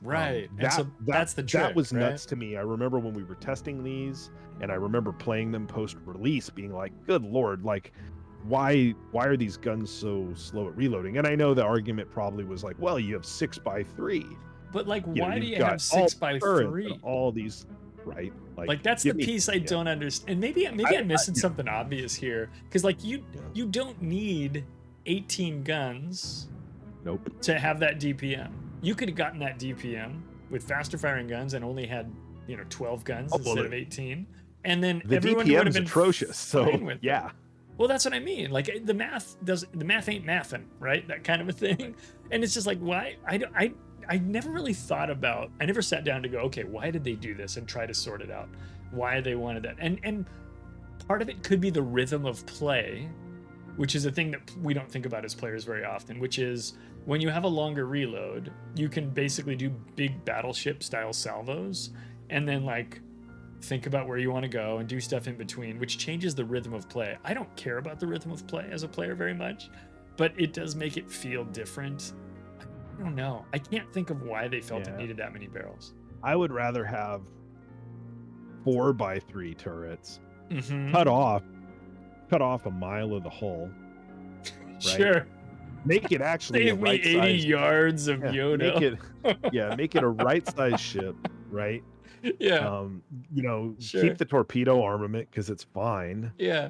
Right. That's the trick. That was nuts to me. I remember when we were testing these, and I remember playing them post-release, being like, good Lord, like, why are these guns so slow at reloading? And I know the argument probably was like, well, you have 6x3. But like, why do you have 6x3? All these, right? Like that's the piece I don't understand. And maybe I'm missing something obvious here, because like you don't need 18 guns. Nope. To have that DPM. You could have gotten that DPM with faster firing guns and only had 12 guns instead of 18, and then the everyone DPM would have is been atrocious. So yeah. Well, that's what I mean. Like the math ain't mathin', right? That kind of a thing. And it's just like, why? I never really thought about. I never sat down to go, okay, why did they do this, and try to sort it out. Why they wanted that, and part of it could be the rhythm of play, which is a thing that we don't think about as players very often, which is when you have a longer reload, you can basically do big battleship style salvos, and then like think about where you want to go and do stuff in between, which changes the rhythm of play. I don't care about the rhythm of play as a player very much, but it does make it feel different. I don't know. I can't think of why they felt it needed that many barrels. I would rather have 4x3 turrets cut off a mile of the hull. Right? Sure. make it actually a Save me 80 right-sized. yards of Yeah, Yodo. make it a right-sized ship, right? Yeah, Keep sure. the torpedo armament because it's fine, Yeah.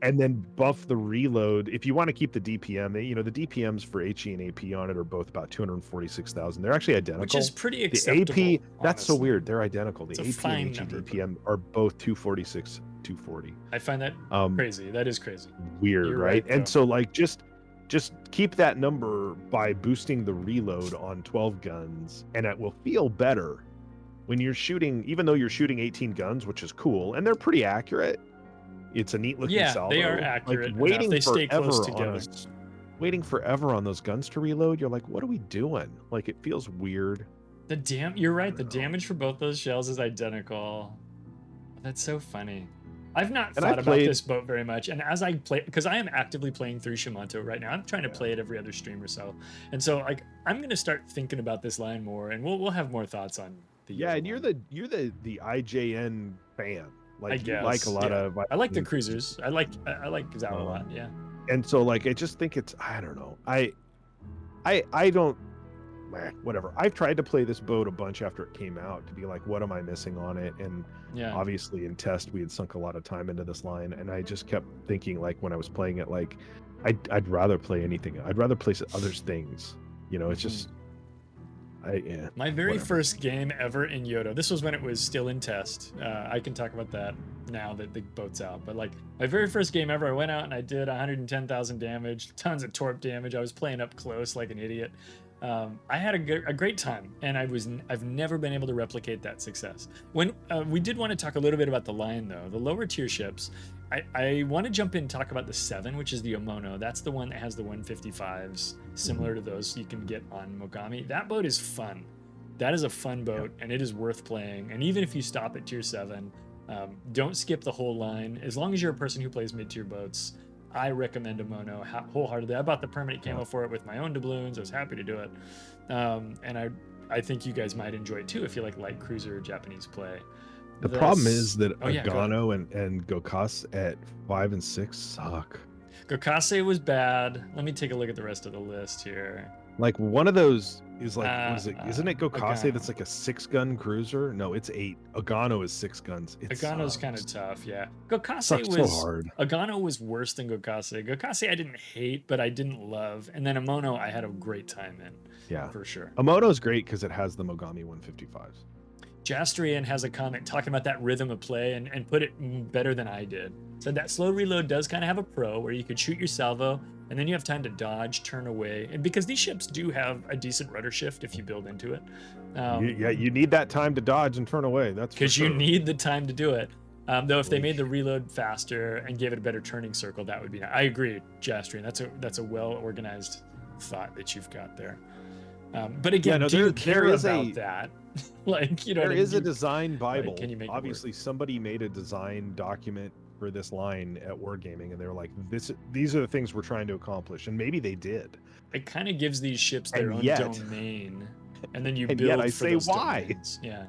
and then buff the reload if you want to keep the DPM. The DPMs for HE and AP on it are both about 246,000. They're actually identical. Which is pretty The acceptable. AP, that's so honestly. weird. They're identical. The It's a AP fine and HE number, DPM are both 246, 240. I find that crazy. That is crazy. Weird, You're right? right, And though. so like just keep that number by boosting the reload on 12 guns, and it will feel better when you're shooting, even though you're shooting 18 guns, which is cool, and they're pretty accurate. It's a neat looking salvo. They are accurate. Like waiting They stay forever close on together. waiting forever on those guns to reload, you're like, what are we doing? Like, it feels weird. You're right. The damage for both those shells is identical. That's so funny. I've not thought about this boat very much, and as I play, because I am actively playing through Shimanto right now, I'm trying to play it every other stream or so, and so like I'm gonna start thinking about this line more, and we'll have more thoughts on the. And you're the IJN fan. Like, I you guess, like a lot of. I like the cruisers. I like Zao a lot. Yeah. And so like I just think it's, I don't know. I don't. Whatever. I've tried to play this boat a bunch after it came out to be like, what am I missing on it? And obviously in test we had sunk a lot of time into this line, and I just kept thinking, like, when I was playing it, like I'd rather play anything. I'd rather play other things. It's just my very first game ever in Yodo. This was when it was still in test. I can talk about that now that the boat's out. But like my very first game ever, I went out and I did 110,000 damage, tons of torp damage. I was playing up close like an idiot. I had a great time, and I've never been able to replicate that success. When we did want to talk a little bit about the line though, the lower tier ships. I want to jump in and talk about the 7, which is the Omono. That's the one that has the 155s, similar to those you can get on Mogami. That boat is fun. That is a fun boat, and it is worth playing. And even if you stop at tier 7, don't skip the whole line. As long as you're a person who plays mid-tier boats, I recommend Omono wholeheartedly. I bought the permanent camo for it with my own doubloons. I was happy to do it. And I think you guys might enjoy it too if you like light cruiser Japanese play. The problem is that Agano and Gokase at 5 and 6 suck. Gokase was bad. Let me take a look at the rest of the list here. Like, one of those is like, what is it? Isn't it Gokase Agano. that's like a 6-gun cruiser? No, it's 8. Agano is 6 guns. Agano's kind of tough, yeah. Gokase sucks was so hard. Agano was worse than Gokase. Gokase I didn't hate, but I didn't love. And then Omono I had a great time in. Yeah, for sure. Omono's great because it has the Mogami 155s. Jastrian has a comment talking about that rhythm of play and put it better than I did. Said that slow reload does kind of have a pro where you could shoot your salvo and then you have time to dodge, turn away. And because these ships do have a decent rudder shift if you build into it. You need that time to dodge and turn away. That's because you need the time to do it. Though if they made the reload faster and gave it a better turning circle, that would be nice. I agree, Jastrian. That's a well-organized thought that you've got there. But again, do you care about that? Like, there is a design bible. Like, can you make obviously somebody made a design document for this line at Wargaming, and they were like, these are the things we're trying to accomplish, and maybe they did. It kind of gives these ships their own domain, and then you build yet I for say those why domains. Yeah.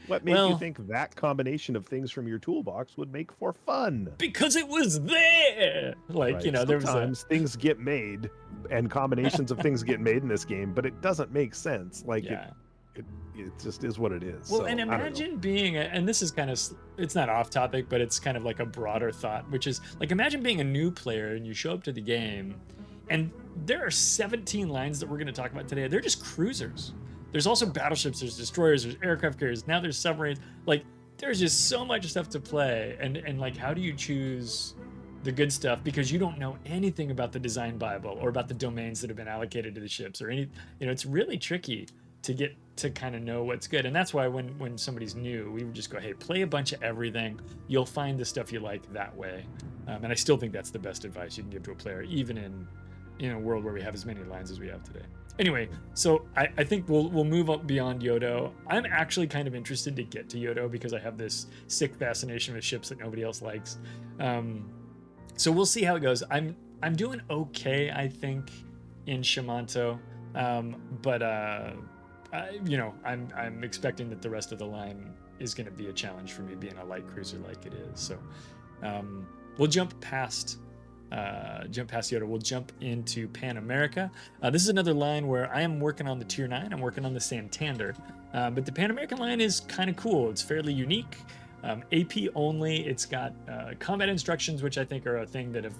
What made you think that combination of things from your toolbox would make for fun? Because it was there. Like, right. There was sometimes things get made and combinations of things get made in this game, but it doesn't make sense. Like, it just is what it is. Well, so, and imagine being and this is kind of, it's not off topic, but it's kind of like a broader thought, which is like, imagine being a new player and you show up to the game and there are 17 lines that we're going to talk about today. They're just cruisers. There's also battleships, there's destroyers, there's aircraft carriers, now there's submarines. Like, there's just so much stuff to play. And like, how do you choose the good stuff? Because you don't know anything about the design bible or about the domains that have been allocated to the ships or any, it's really tricky to get to kind of know what's good. And that's why when somebody's new, we would just go, hey, play a bunch of everything. You'll find the stuff you like that way. And I still think that's the best advice you can give to a player, even in a world where we have as many lines as we have today. Anyway, so I think we'll move up beyond Yodo. I'm actually kind of interested to get to Yodo because I have this sick fascination with ships that nobody else likes. So we'll see how it goes. I'm doing okay, I think, in Shimanto, but I'm expecting that the rest of the line is going to be a challenge for me, being a light cruiser like it is. So we'll jump past jump past Yodo, we'll jump into Pan America. This is another line where I am working on the tier 9. I'm working on the Santander. But the Pan American line is kind of cool. It's fairly unique. AP only. It's got combat instructions, which I think are a thing that have,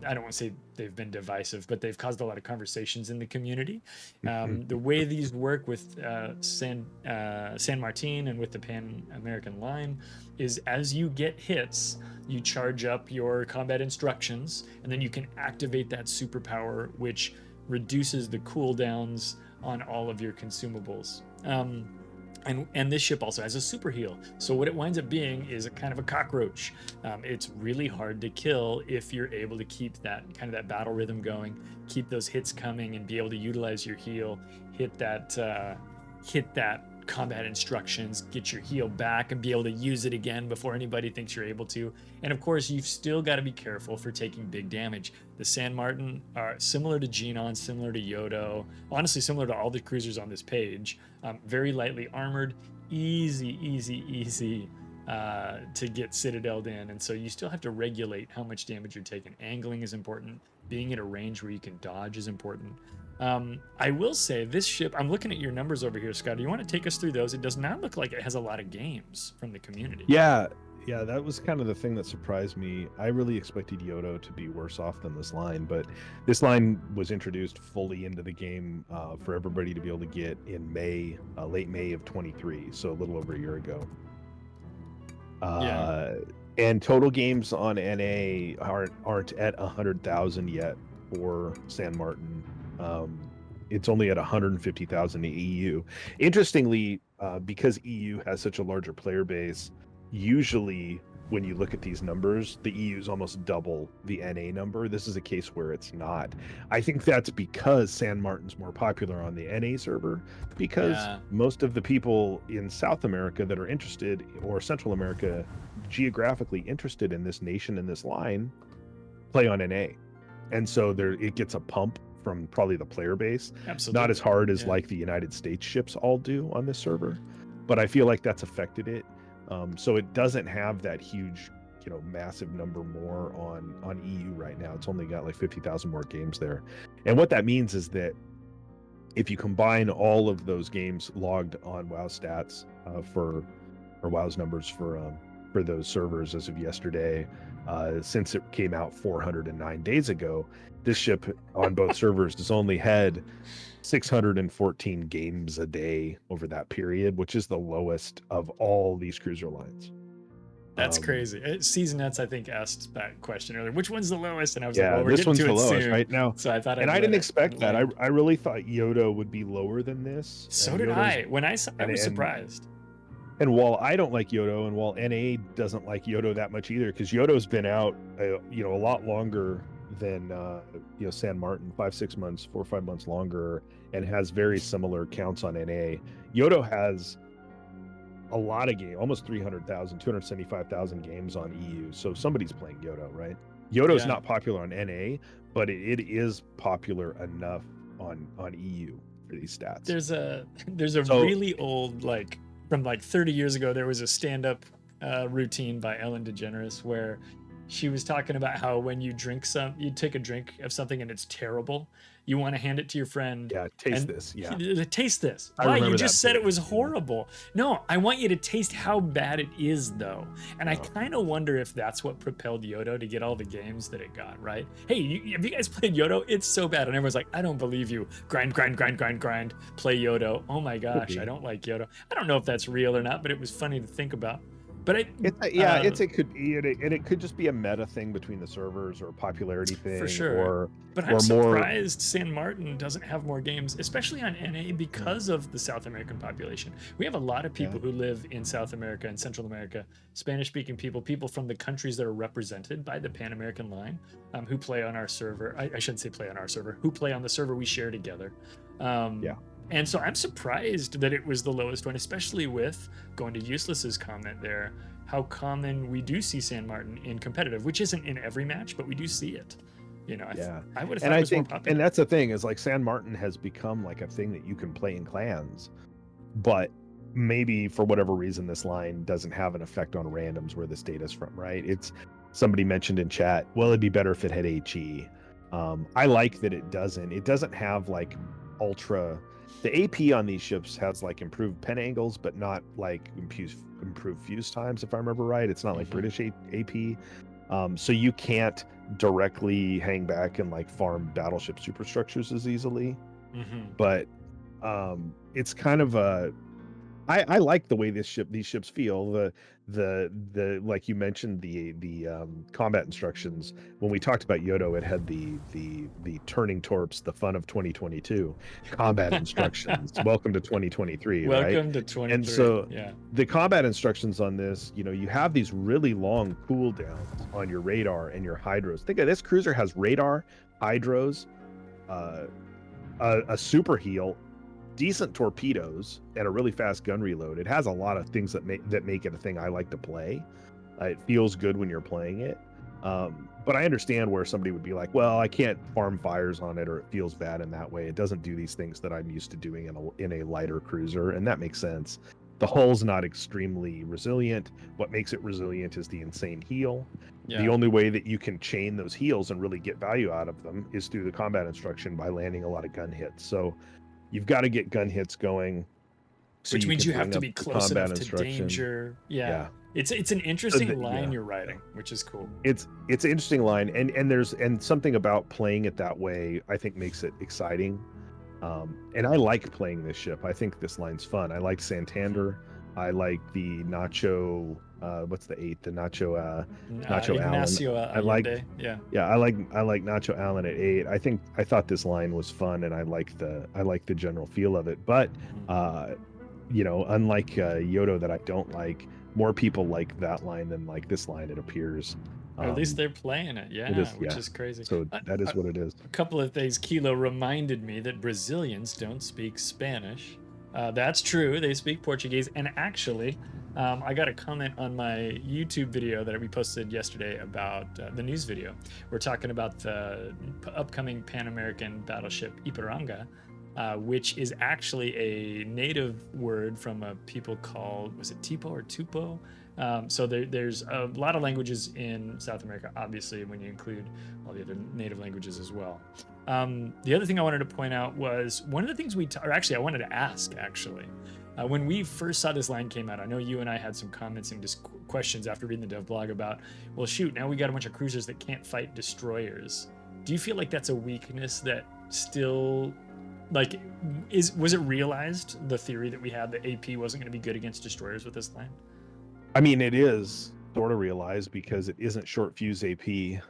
I don't want to say they've been divisive, but they've caused a lot of conversations in the community. The way these work with San Martin and with the Pan American line is as you get hits, you charge up your combat instructions, and then you can activate that superpower, which reduces the cooldowns on all of your consumables. And this ship also has a super heal. So what it winds up being is a kind of a cockroach. It's really hard to kill if you're able to keep that kind of that battle rhythm going, keep those hits coming, and be able to utilize your heal, hit that combat instructions, get your heal back, and be able to use it again before anybody thinks you're able to. And of course, you've still got to be careful for taking big damage. The San Martin are similar to Jinan, similar to Yodo, honestly similar to all the cruisers on this page. Very lightly armored, easy to get citadeled in, and so you still have to regulate how much damage you're taking. Angling is important. Being at a range where you can dodge is important. I will say this ship, I'm looking at your numbers over here, Scott. Do you want to take us through those? It does not look like it has a lot of games from the community. Yeah, that was kind of the thing that surprised me. I really expected Yodo to be worse off than this line, but this line was introduced fully into the game for everybody to be able to get in May, late May of 23, so a little over a year ago. And total games on NA aren't at 100,000 yet for San Martin. It's only at 150,000 in EU. Interestingly, because EU has such a larger player base, usually when you look at these numbers, the EU is almost double the NA number. This is a case where it's not. I think that's because San Martin's more popular on the NA server, because most of the people in South America that are interested, or Central America, geographically interested in this nation and this line, play on NA. And so it gets a pump from probably the player base. Absolutely. Not as hard as like the United States ships all do on this server, but I feel like that's affected it. So it doesn't have that huge, massive number more on EU right now. It's only got like 50,000 more games there. And what that means is that if you combine all of those games logged on WoW stats or WoW's numbers for those servers as of yesterday, since it came out 409 days ago, this ship on both servers has only had 614 games a day over that period, which is the lowest of all these cruiser lines. That's crazy. Season Nuts, I think, asked that question earlier. Which one's the lowest? And I was like, well, we're this getting one's to the it lowest soon. right now. So I thought, and I didn't expect that. I really thought Yodo would be lower than this. So did I. When I saw, I was surprised. And while I don't like Yodo, and while NA doesn't like Yodo that much either, because Yodo's been out, a lot longer than San Martin, 5-6 months, 4 or 5 months longer, and has very similar counts on NA. Yodo has a lot of games, almost 300,000, 275,000 games on EU. So somebody's playing Yodo, right? Yodo's not popular on NA, but it is popular enough on EU for these stats. There's a really old, from 30 years ago, there was a stand-up routine by Ellen DeGeneres where she was talking about how when you take a drink of something and it's terrible, you want to hand it to your friend. Yeah, taste this. Yeah. Taste this. Why? You just said it was horrible. No, I want you to taste how bad it is, though. And I kind of wonder if that's what propelled Yodo to get all the games that it got, right? Hey, have you guys played Yodo? It's so bad. And everyone's like, I don't believe you. Grind. Play Yodo. Oh my gosh, I don't like Yodo. I don't know if that's real or not, but it was funny to think about. But it could just be a meta thing between the servers or a popularity thing for sure. But I'm surprised San Martin doesn't have more games, especially on NA, because of the South American population. We have a lot of people who live in South America and Central America, Spanish-speaking people from the countries that are represented by the Pan American line, who play on our server. I shouldn't say play on our server, who play on the server we share together. And so I'm surprised that it was the lowest one, especially with, going to Useless's comment there, how common we do see San Martin in competitive, which isn't in every match, but we do see it. I would have thought it was more popular. And that's the thing, is San Martin has become a thing that you can play in clans, but maybe for whatever reason this line doesn't have an effect on randoms where this data's from, right? somebody mentioned in chat, well, it'd be better if it had HE. I like that it doesn't. It doesn't have like ultra. The AP on these ships has like improved pen angles, but not like improved fuse times, if I remember right. It's not like British AP. So you can't directly hang back and like farm battleship superstructures as easily. But it's kind of a I like the way these ships feel. The like you mentioned the combat instructions. When we talked about Yodo, it had the turning torps, the fun of 2022 combat instructions. Welcome to 2023, right? Welcome to 23. And so yeah, the combat instructions on this, you know, you have these really long cooldowns on your radar and your hydros. Think of this cruiser has radar, hydros, a super heal, decent torpedoes, and a really fast gun reload. It has a lot of things that make it a thing I like to play. It feels good when you're playing it. But I understand where somebody would be like, well, I can't farm fires on it, or it feels bad in that way. It doesn't do these things that I'm used to doing in a lighter cruiser, and that makes sense. The hull's not extremely resilient. What makes it resilient is the insane heal. The only way that you can chain those heals and really get value out of them is through the combat instruction by landing a lot of gun hits. So you've got to get gun hits going, so which means you have to be close enough to danger. Yeah. It's an interesting line you're writing, which is cool. It's an interesting line, and something about playing it that way I think makes it exciting. And I like playing this ship. I think this line's fun. I like Santander. I like the Nacho. What's the 8? The Nacho Allen. I like. I like Nacho Allen at 8. I thought this line was fun, and I like the general feel of it. But you know, unlike Yodo that I don't like, more people like that line than like this line, it appears. Or at least they're playing it, which is crazy. So that is what it is. A couple of things. Kilo reminded me that Brazilians don't speak Spanish. That's true. They speak Portuguese. And actually, I got a comment on my YouTube video that we posted yesterday about the news video. We're talking about the upcoming Pan-American battleship Ipiranga, which is actually a native word from a people called, was it Tipo or Tupo? So there's a lot of languages in South America, obviously, when you include all the other native languages as well. The other thing I wanted to point out was one of the things I wanted to ask, when we first saw this line came out, I know you and I had some comments and just questions after reading the dev blog about, well, shoot, now we got a bunch of cruisers that can't fight destroyers. Do you feel like that's a weakness that still, like, was it realized, the theory that we had that AP wasn't going to be good against destroyers with this line? I mean, it is sort of realized because it isn't short fuse AP.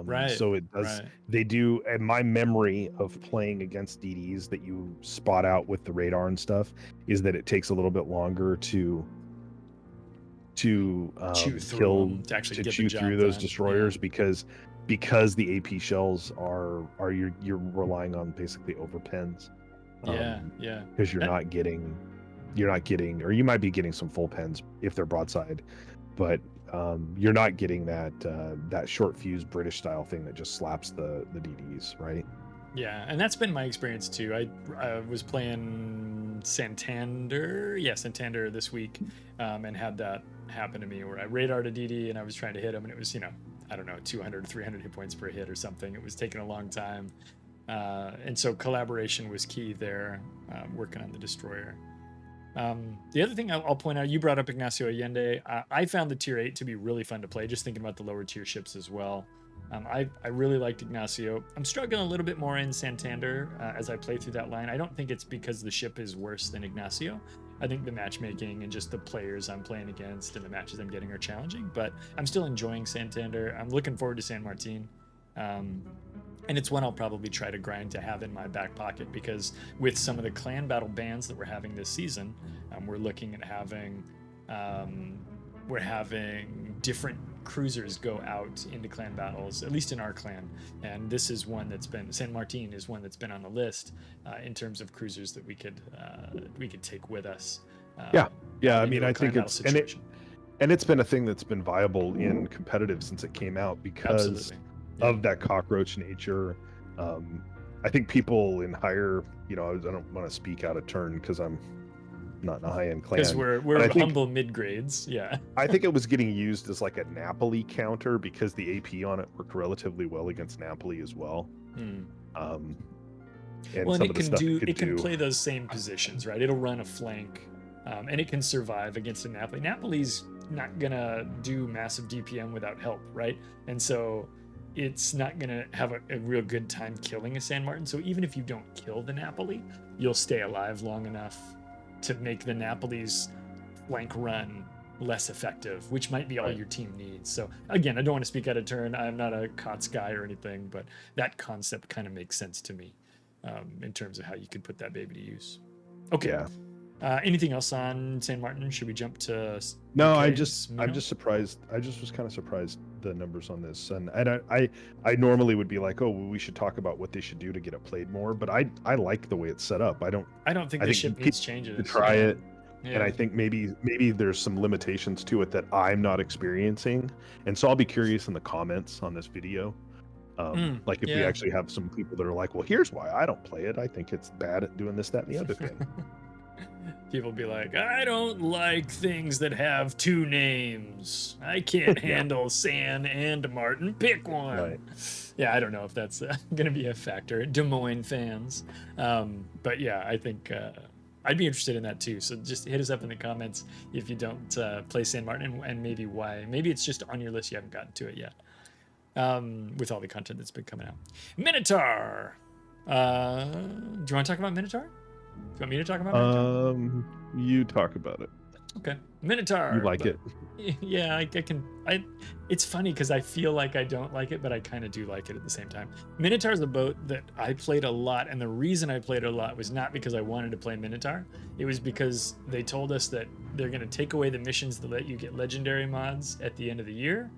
Right. So it does. Right. They do. And my memory of playing against DDs that you spot out with the radar and stuff is that it takes a little bit longer to chew through those destroyers, because the AP shells are you're relying on basically overpens. Because you're not getting, or you might be getting some full pens if they're broadside, but you're not getting that short fuse British style thing that just slaps the DDs, right? Yeah, and that's been my experience too. I was playing Santander this week, and had that happen to me where I radared a DD and I was trying to hit him, and it was, I don't know, 200, 300 hit points per hit or something. It was taking a long time. And so collaboration was key there, working on the destroyer. The other thing I'll point out, you brought up Ignacio Allende. I found the tier 8 to be really fun to play, just thinking about the lower tier ships as well. I really liked Ignacio. I'm struggling a little bit more in Santander as I play through that line. I don't think it's because the ship is worse than Ignacio. I think the matchmaking and just the players I'm playing against and the matches I'm getting are challenging, but I'm still enjoying Santander. I'm looking forward to San Martin. And it's one I'll probably try to grind to have in my back pocket, because with some of the clan battle bans that we're having this season, we're looking at having different cruisers go out into clan battles, at least in our clan. And this is one that's been, San Martin is one that's been on the list in terms of cruisers that we could take with us. I mean, I think it's, and it's been a thing that's been viable in competitive since it came out because of that cockroach nature. I think people in higher, I don't want to speak out of turn because I'm not a high-end clan. Because we're But I think, humble mid grades. Yeah. I think it was getting used as like a Napoli counter because the AP on it worked relatively well against Napoli as well. Hmm. And Well, and some it of the can stuff do it could do. play those same positions, right? It'll run a flank, and it can survive against a Napoli. Napoli's not gonna do massive DPM without help, right? And so it's not gonna have a real good time killing a San Martin. So even if you don't kill the Napoli, you'll stay alive long enough to make the Napoli's flank run less effective, which might be all your team needs. So again, I don't want to speak out of turn. I'm not a COTS guy or anything, but that concept kind of makes sense to me in terms of how you could put that baby to use. Okay. Yeah. Anything else on San Martin? Should we jump to? No, I'm I'm just surprised. I just was kind of surprised the numbers on this, and I normally would be like, oh, well, we should talk about what they should do to get it played more, but I like the way it's set up. I don't think the ship needs changes. To try it. Yeah. And I think maybe there's some limitations to it that I'm not experiencing, and so I'll be curious in the comments on this video. Like if we actually have some people that are like, well, here's why I don't play it. I think it's bad at doing this, that, and the other thing. People be like, I don't like things that have two names. I can't handle San and Martin. Pick one. Right. Yeah, I don't know if that's going to be a factor. Des Moines fans. But yeah, I think I'd be interested in that too. So just hit us up in the comments if you don't play San Martin and maybe why. Maybe it's just on your list. You haven't gotten to it yet. With all the content that's been coming out. Minotaur. Do you want to talk about Minotaur? Do you want me to talk about Minotaur? You talk about it. Okay. Minotaur. You like it? Yeah, I can. It's funny because I feel like I don't like it, but I kind of do like it at the same time. Minotaur is a boat that I played a lot, and the reason I played it a lot was not because I wanted to play Minotaur. It was because they told us that they're going to take away the missions that let you get legendary mods at the end of the year.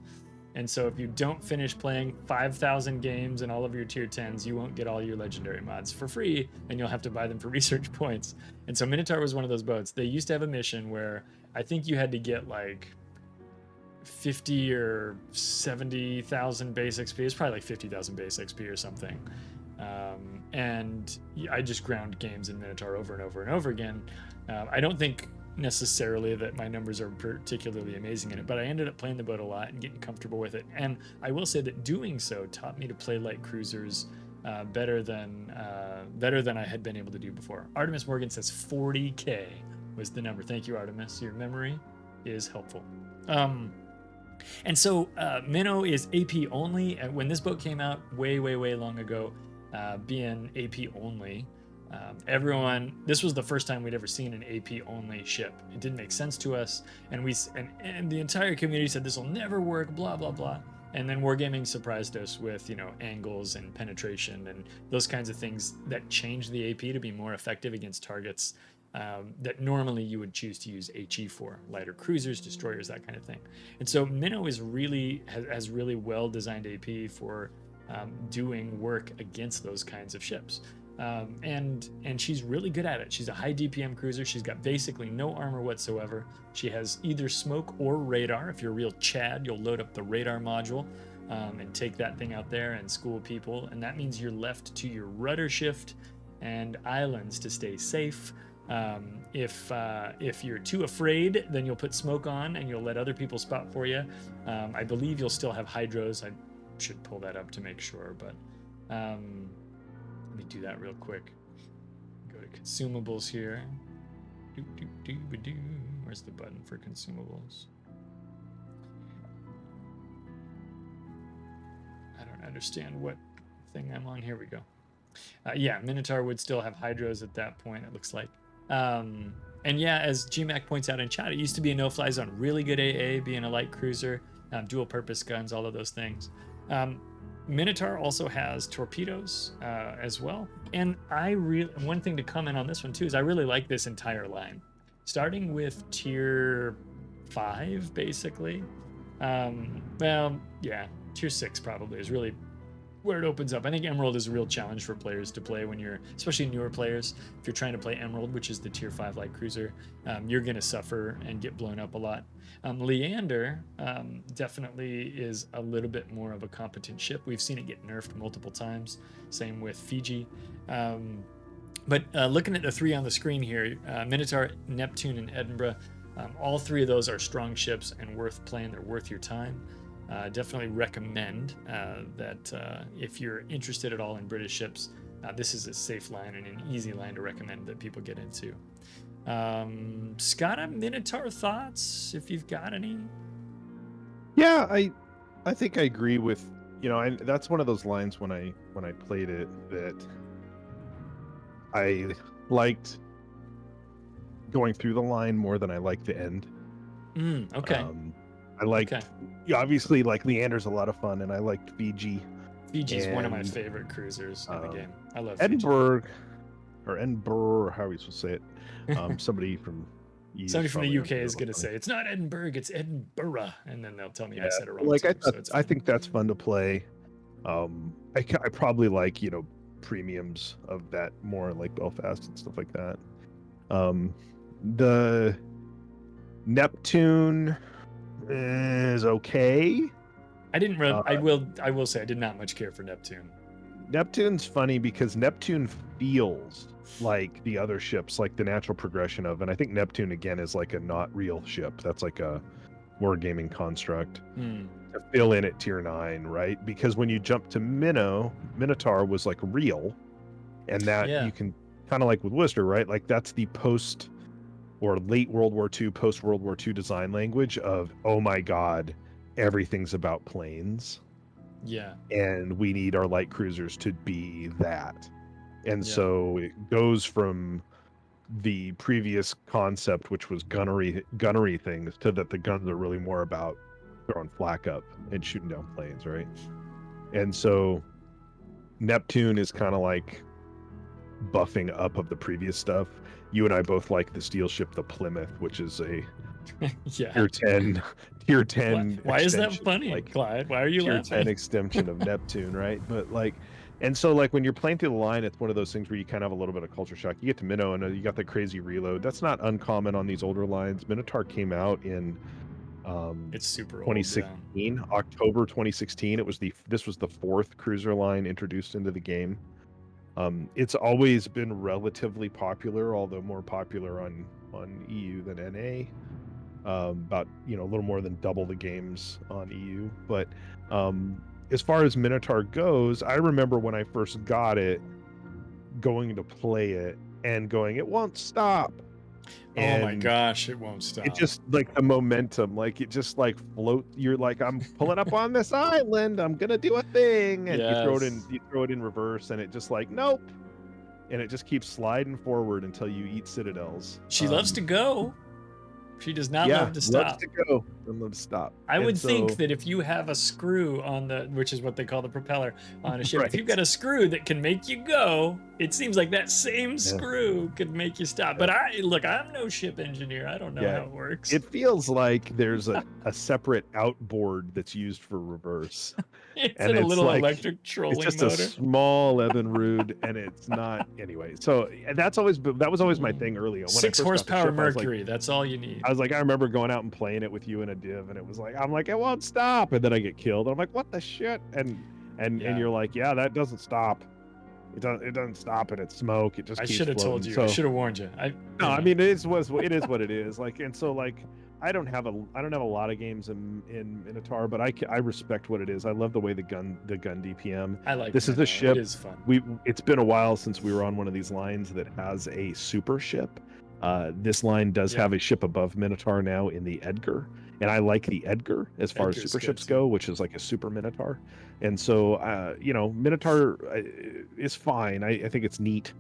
And so if you don't finish playing 5,000 games and all of your tier 10s, you won't get all your legendary mods for free, and you'll have to buy them for research points. And so Minotaur was one of those boats. They used to have a mission where I think you had to get like 50 or 70,000 base XP. It's probably like 50,000 base XP or something. And I just ground games in Minotaur over and over and over again. I don't think necessarily that my numbers are particularly amazing in it, but I ended up playing the boat a lot and getting comfortable with it. And I will say that doing so taught me to play light cruisers better than I had been able to do before. Artemis Morgan says 40k was the number. Thank you, Artemis. Your memory is helpful. And so Minnow is AP only. When this boat came out way long ago, being AP only, this was the first time we'd ever seen an AP only ship. It didn't make sense to us, and the entire community said this will never work, blah blah blah. And then Wargaming surprised us with angles and penetration and those kinds of things that changed the AP to be more effective against targets that normally you would choose to use HE for, lighter cruisers, destroyers, that kind of thing. And so Minnow is has really well designed AP for doing work against those kinds of ships. And she's really good at it. She's a high DPM cruiser. She's got basically no armor whatsoever. She has either smoke or radar. If you're a real Chad, you'll load up the radar module and take that thing out there and school people. And that means you're left to your rudder shift and islands to stay safe. If you're too afraid, then you'll put smoke on and you'll let other people spot for you. I believe you'll still have hydros. I should pull that up to make sure, but let me do that real quick. Go to consumables here. Where's the button for consumables? I don't understand what thing I'm on. Here we go. Yeah, Minotaur would still have hydros at that point, it looks like. And yeah, as GMAC points out in chat, it used to be a no-fly zone. Really good AA, being a light cruiser, dual-purpose guns, all of those things. Minotaur also has torpedoes as well. And one thing to comment on this one too is I really like this entire line. Starting with tier 5, basically. Well, yeah, tier 6 probably is really where it opens up. I think Emerald is a real challenge for players to play when especially newer players. If you're trying to play Emerald, which is the tier 5 light cruiser, you're going to suffer and get blown up a lot. Leander definitely is a little bit more of a competent ship. We've seen it get nerfed multiple times. Same with Fiji. But looking at the three on the screen here, Minotaur, Neptune, and Edinburgh, all three of those are strong ships and worth playing. They're worth your time. Definitely recommend that if you're interested at all in British ships, this is a safe line and an easy line to recommend that people get into. Skada, Minotaur thoughts, if you've got any? Yeah, I think I agree with, that's one of those lines when I played it that I liked going through the line more than I liked the end. Okay. I liked, obviously, like Leander's a lot of fun, and I liked Fiji. Fiji's one of my favorite cruisers in the game. I love Edinburgh, or Edinburgh, how are we supposed to say it? Somebody from the UK is going to say it's not Edinburgh, it's Edinburgh, and then they'll tell me I said it wrong. Like too, I think that's fun to play. I probably like premiums of that more, like Belfast and stuff like that. The Neptune is okay. I didn't really. I will say I did not much care for Neptune. Neptune's funny because Neptune feels like the other ships, like the natural progression of, and I think Neptune again is like a not real ship. That's like a wargaming construct to fill in at tier 9, right? Because when you jump to Minotaur was like real, and that you can kind of like with Worcester, right? Like that's the post or late World War II, post World War II design language of, oh my God, everything's about planes. Yeah. And we need our light cruisers to be that. And so it goes from the previous concept, which was gunnery things, to that the guns are really more about throwing flak up and shooting down planes, right? And so Neptune is kind of like buffing up of the previous stuff. You and I both like the steel ship, the Plymouth, which is a tier 10. Why is that funny, like, Clyde? Why are you tier laughing? 10 extension of Neptune, right? But like, and so like when you're playing through the line, it's one of those things where you kind of have a little bit of culture shock. You get to Minnow and you got the crazy reload. That's not uncommon on these older lines. Minotaur came out in it's super 2016, old, October 2016. This was the 4th cruiser line introduced into the game. It's always been relatively popular, although more popular on EU than NA. About a little more than double the games on EU. But as far as Minotaur goes, I remember when I first got it, going to play it and going, it won't stop. And oh my gosh, it won't stop. It just like the momentum, like it just like float. You're like, I'm pulling up on this island, I'm gonna do a thing, and you throw it in reverse, and it just like nope, and it just keeps sliding forward until you eat citadels. She loves to go. She does not love to stop. Loves to go and love to stop. I would think that if you have a screw on which is what they call the propeller on a ship, if you've got a screw that can make you go, it seems like that same screw could make you stop. But I'm no ship engineer. I don't know how it works. It feels like there's a separate outboard that's used for reverse. It's a little like, electric trolling motor. It's just a small Evinrude, and it's not anyway. So that was always my thing early on. When 6 horsepower Mercury. That's all you need. I was like, I remember going out and playing it with you in a div, and it was like, I'm like, it won't stop, and then I get killed, and I'm like, what the shit? And you're like, yeah, that doesn't stop. It doesn't stop, and it's smoke. It just. I keeps should have told you. So, I should have warned you. I mean, it is what it is. Like, and so like. I don't have a lot of games in Minotaur, but I respect what it is. I love the way the gun DPM. I like this is a ship. It is fun. It's been a while since we were on one of these lines that has a super ship. This line does have a ship above Minotaur now in the Edgar, and I like the Edgar as far as super ships go, which is like a super Minotaur. And so Minotaur is fine. I think it's neat.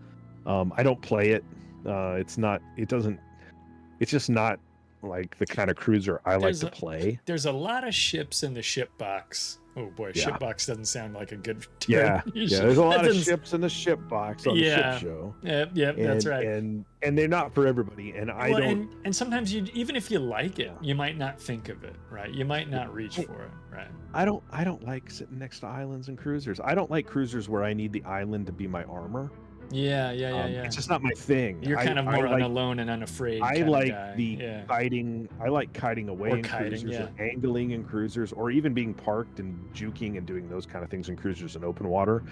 I don't play it. It's just not like the kind of cruiser I like to play. There's a lot of ships in the ship box. Oh boy, ship box doesn't sound like a good term. Yeah, there's a lot of ships in the ship box on the ship show. Yeah, that's right. And they're not for everybody. And I don't. And sometimes even if you like it, you might not think of it, right? You might not reach for it, right? I don't like sitting next to islands and cruisers. I don't like cruisers where I need the island to be my armor. Yeah. It's just not my thing. You're kind of more alone and unafraid. I like kiting. I like kiting away in cruisers, or angling in cruisers, or even being parked and juking and doing those kind of things in cruisers in open water.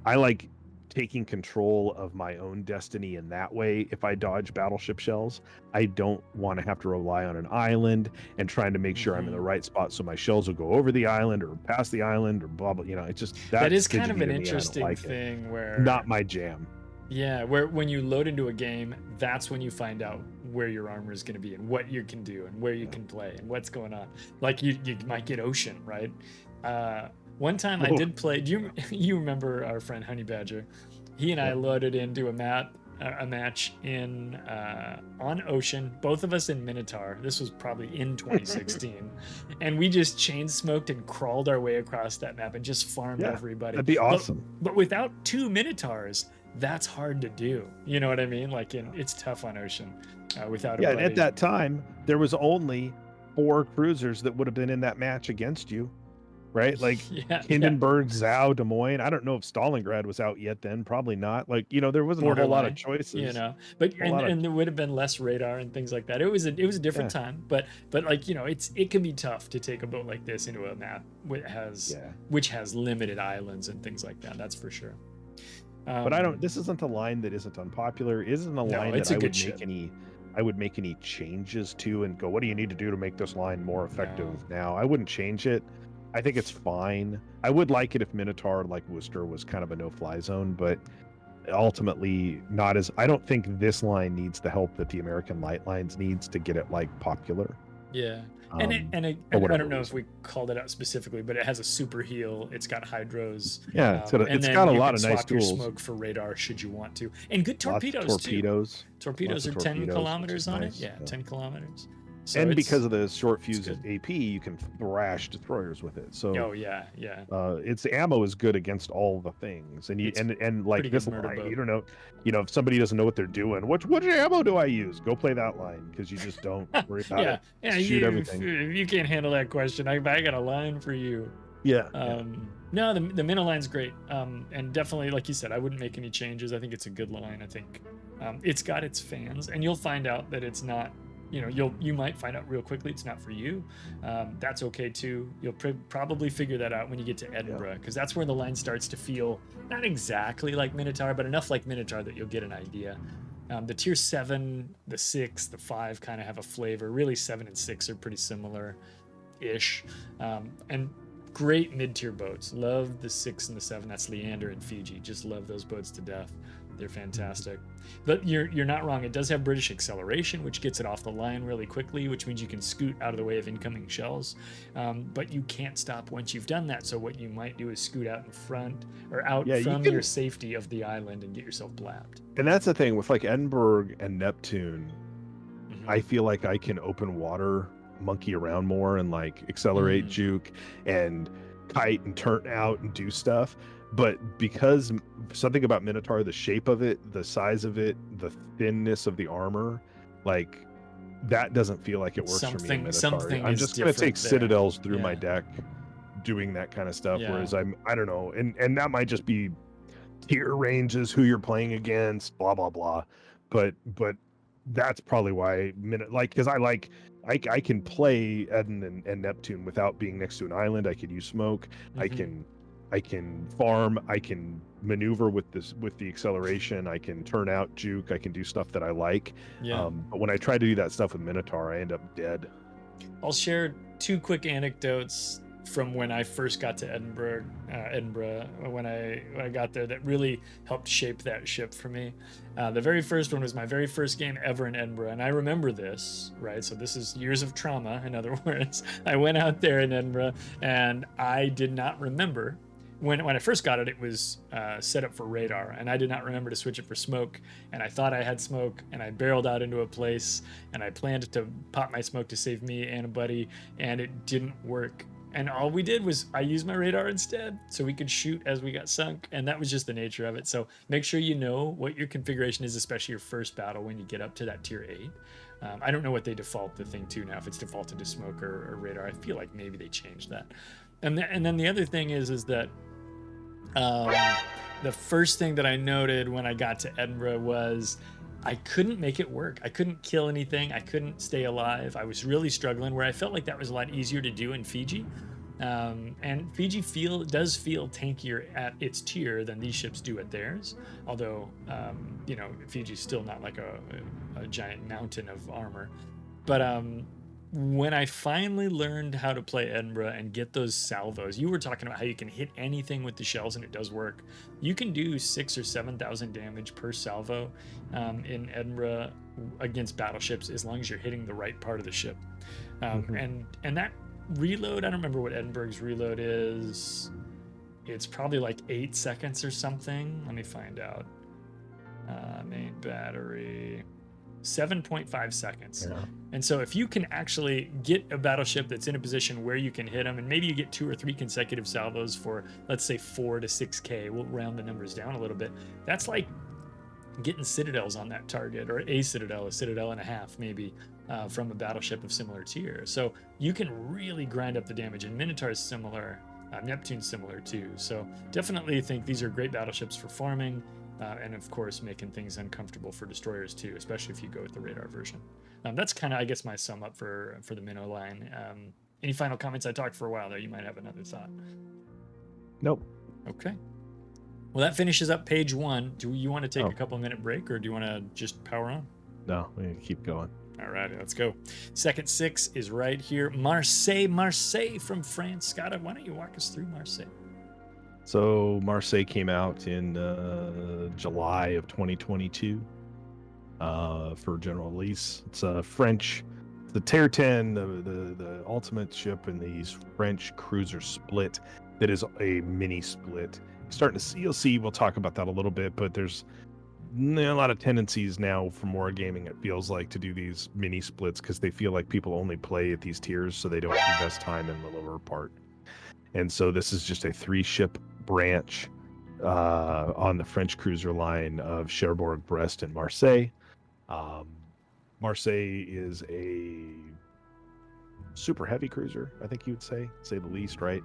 I like taking control of my own destiny in that way. If I dodge battleship shells, I don't want to have to rely on an island and trying to make sure I'm in the right spot so my shells will go over the island or past the island or blah blah. You know, it's just that is kind fidgety of an to me, interesting like thing where not my jam. Yeah, where when you load into a game, that's when you find out where your armor is going to be and what you can do and where you can play and what's going on. Like you might get ocean, right? One time I did play. Do you remember our friend Honey Badger? He and I loaded into a match in on ocean. Both of us in Minotaur. This was probably in 2016, and we just chain smoked and crawled our way across that map and just farmed everybody. That'd be awesome. But without 2 Minotaurs, that's hard to do. You know what I mean? Like it's tough on ocean without. Yeah, and at that time there was only 4 cruisers that would have been in that match against you. Right, like Hindenburg, Zhao, Des Moines. I don't know if Stalingrad was out yet then. Probably not. Like, you know, there wasn't a whole lot of choices. You know, but and there would have been less radar and things like that. It was a different time. But like, you know, it can be tough to take a boat like this into a map which has limited islands and things like that. That's for sure. But I don't. This isn't a line that isn't unpopular. Isn't a line that I would make any changes to and go, what do you need to do to make this line more effective now? I wouldn't change it. I think it's fine. I would like it if Minotaur, like Worcester, was kind of a no-fly zone, but ultimately not as. I don't think this line needs the help that the American light lines needs to get it like popular. Yeah, I don't know if we called it out specifically, but it has a super heal. It's got hydros. Yeah, it's got a lot of nice tools. Your smoke for radar should you want to, and good torpedoes too. Torpedoes are 10 kilometers on it. Yeah, 10 kilometers. So and because of the short fuse AP, you can thrash destroyers with it. So its ammo is good against all the things, and you and like this line, you don't know, if somebody doesn't know what they're doing, which ammo do I use? Go play that line because you just don't worry about it. Shoot everything. If you can't handle that question, I got a line for you. Yeah. No, the Minnow line's great, and definitely, like you said, I wouldn't make any changes. I think it's a good line. I think it's got its fans, and you'll find out that it's not. You might find out real quickly it's not for you. That's okay too. You'll probably figure that out when you get to Edinburgh, because that's where the line starts to feel not exactly like Minotaur, but enough like Minotaur that you'll get an idea. The tier 7, the 6, the 5 kind of have a flavor. Really, 7 and 6 are pretty similar-ish. And great mid-tier boats. Love the 6 and the 7. That's Leander and Fiji. Just love those boats to death. They're fantastic. But you're not wrong. It does have British acceleration, which gets it off the line really quickly, which means you can scoot out of the way of incoming shells. But you can't stop once you've done that. So what you might do is scoot out in front or out from your safety of the island and get yourself blapped. And that's the thing with like Edinburgh and Neptune. I feel like I can open water, monkey around more, and like accelerate, juke, and kite and turn out and do stuff. But because something about Minotaur, the shape of it, the size of it, the thinness of the armor, like that doesn't feel like it works for me in Minotaur. I'm just going to take citadels through my deck doing that kind of stuff. Whereas I don't know. And that might just be tier ranges, who you're playing against, blah, blah, blah. But that's probably why because I can play Eden and Neptune without being next to an island. I could use smoke. I can farm, I can maneuver with the acceleration, I can turn out, juke, I can do stuff that I like. But when I try to do that stuff with Minotaur, I end up dead. I'll share 2 quick anecdotes from when I first got to Edinburgh, when I got there, that really helped shape that ship for me. The very first one was my very first game ever in Edinburgh, and I remember this, right? So this is years of trauma, in other words. I went out there in Edinburgh, and I did not remember. When I first got it, it was set up for radar, and I did not remember to switch it for smoke, and I thought I had smoke, and I barreled out into a place, and I planned to pop my smoke to save me and a buddy, and it didn't work. And all we did was I used my radar instead, so we could shoot as we got sunk, and that was just the nature of it. So make sure you know what your configuration is, especially your first battle when you get up to that tier 8. I don't know what they default the thing to now, if it's defaulted to smoke or radar. I feel like maybe they changed that. And then the other thing is that the first thing that I noted when I got to Edinburgh was I couldn't make it work. I couldn't kill anything. I couldn't stay alive. I was really struggling, where I felt like that was a lot easier to do in Fiji. And Fiji does feel tankier at its tier than these ships do at theirs. Although, you know, Fiji's still not like a giant mountain of armor. But when I finally learned how to play Edinburgh and get those salvos, you were talking about how you can hit anything with the shells and it does work. You can do 6,000 or 7,000 damage per salvo in Edinburgh against battleships as long as you're hitting the right part of the ship. And that reload, I don't remember what Edinburgh's reload is. It's probably like 8 seconds or something. Let me find out. Main battery. 7.5 seconds. Yeah. And so if you can actually get a battleship that's in a position where you can hit them, and maybe you get 2 or 3 consecutive salvos for, let's say, 4 to 6K, we'll round the numbers down a little bit. That's like getting citadels on that target, or a citadel and a half maybe, from a battleship of similar tier. So you can really grind up the damage, and Minotaur is similar, Neptune's similar too. So definitely think these are great battleships for farming. And of course, making things uncomfortable for destroyers too, especially if you go with the radar version. That's kind of, I guess, my sum up for the Minnow line. Any final comments? I talked for a while there. You might have another thought. Nope. Okay. Well, that finishes up page 1. Do you want to take a couple-minute break, or do you want to just power on? No, we need to keep going. All right, let's go. Second 6 is right here. Marseille from France. Skada, why don't you walk us through Marseille? So Marseille came out in July of 2022 for general release. It's a French, the Terre 10, the ultimate ship in these French cruiser split that is a mini split. Starting to see, you'll see, we'll talk about that a little bit, but there's a lot of tendencies now from wargaming, it feels like, to do these mini splits because they feel like people only play at these tiers, so they don't invest time in the lower part. And so this is just a 3-ship branch on the French cruiser line of Cherbourg, Brest, and Marseille. Marseille is a super heavy cruiser, I think you would say the least, right?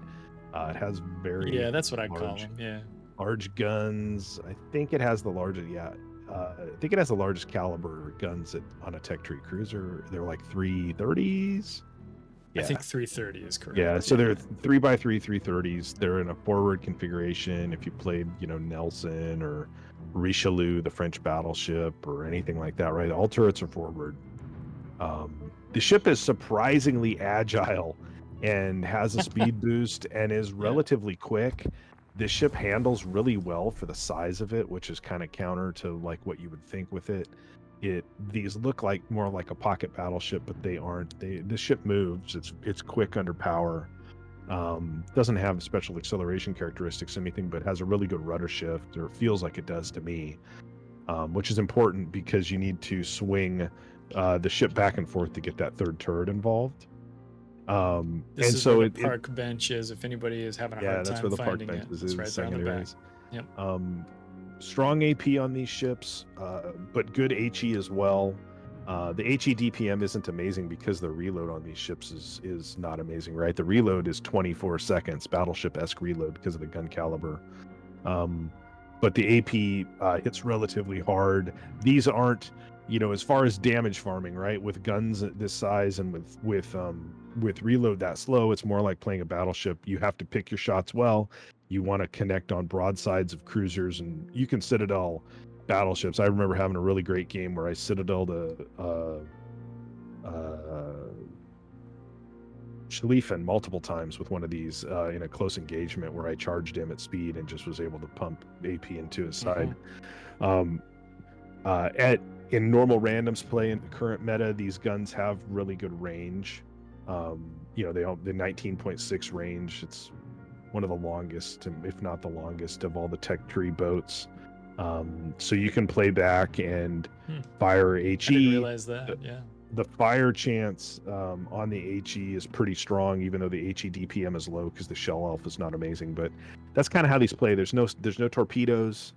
It has very that's what I call them. Yeah, large guns. I think it has the largest. I think it has the largest caliber guns on a tech tree cruiser. They're like 330s. Yeah. I think 330 is correct. Yeah, so they're 3x3 330s. They're in a forward configuration. If you played, Nelson or Richelieu, the French battleship, or anything like that, right? All turrets are forward. The ship is surprisingly agile and has a speed boost and is relatively quick. This ship handles really well for the size of it, which is kind of counter to like what you would think with it. These look like more like a pocket battleship, but they aren't. The ship moves. It's quick under power. Doesn't have special acceleration characteristics or anything, but has a really good rudder shift, or feels like it does to me, which is important because you need to swing the ship back and forth to get that third turret involved. This and is so where the park bench is. If anybody is having a hard time that's where the park finding bench it, is. it's right there on the back. Yep. Strong AP on these ships, but good HE as well. The HE DPM isn't amazing because the reload on these ships is not amazing, right? The reload is 24 seconds, battleship-esque reload because of the gun caliber. But the AP, it's relatively hard. These aren't, as far as damage farming, right? With guns this size and with reload that slow, it's more like playing a battleship. You have to pick your shots well. You want to connect on broadsides of cruisers, and you can citadel battleships. I remember having a really great game where I citadeled Schlieffen multiple times with one of these in a close engagement where I charged him at speed and just was able to pump AP into his side. In normal randoms play in the current meta, these guns have really good range. The 19.6 range, it's one of the longest, if not the longest, of all the tech tree boats. So you can play back and fire HE. I didn't realize that. The fire chance on the HE is pretty strong, even though the HE DPM is low because the shell elf is not amazing. But that's kind of how these play. There's no torpedoes.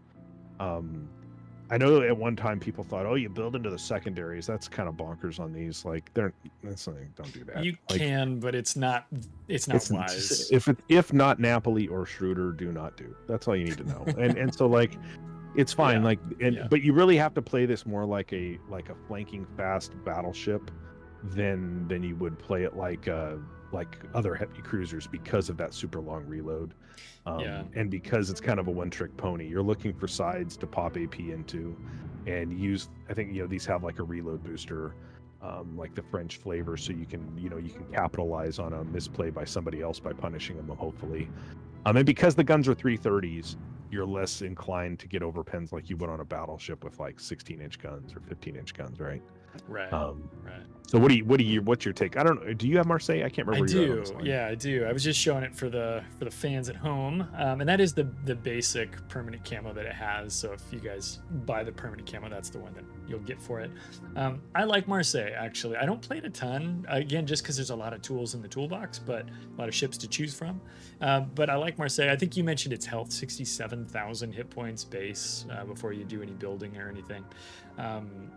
I know at one time people thought, "Oh, you build into the secondaries." That's kind of bonkers on these. Like, don't do that. You can, but it's not wise. If not Napoli or Schroeder, do not do. That's all you need to know. And so like, it's fine. But you really have to play this more like a flanking fast battleship than you would play it like like other heavy cruisers because of that super long reload. Yeah. And because it's kind of a one-trick pony. You're looking for sides to pop AP into and use, I think, these have like a reload booster, like the French flavor, so you can capitalize on a misplay by somebody else by punishing them, hopefully. And because the guns are 330s, you're less inclined to get over pens like you would on a battleship with like 16-inch guns or 15-inch guns, right? Right. Right. So what's your take? I don't know. Do you have Marseille? I can't remember. I do. Yeah, I do. I was just showing it for the fans at home, and that is the basic permanent camo that it has. So if you guys buy the permanent camo, that's the one that you'll get for it. I like Marseille, actually. I don't play it a ton, again, just because there's a lot of tools in the toolbox, but a lot of ships to choose from. But I like Marseille. I think you mentioned its health, 67,000 hit points base before you do any building or anything.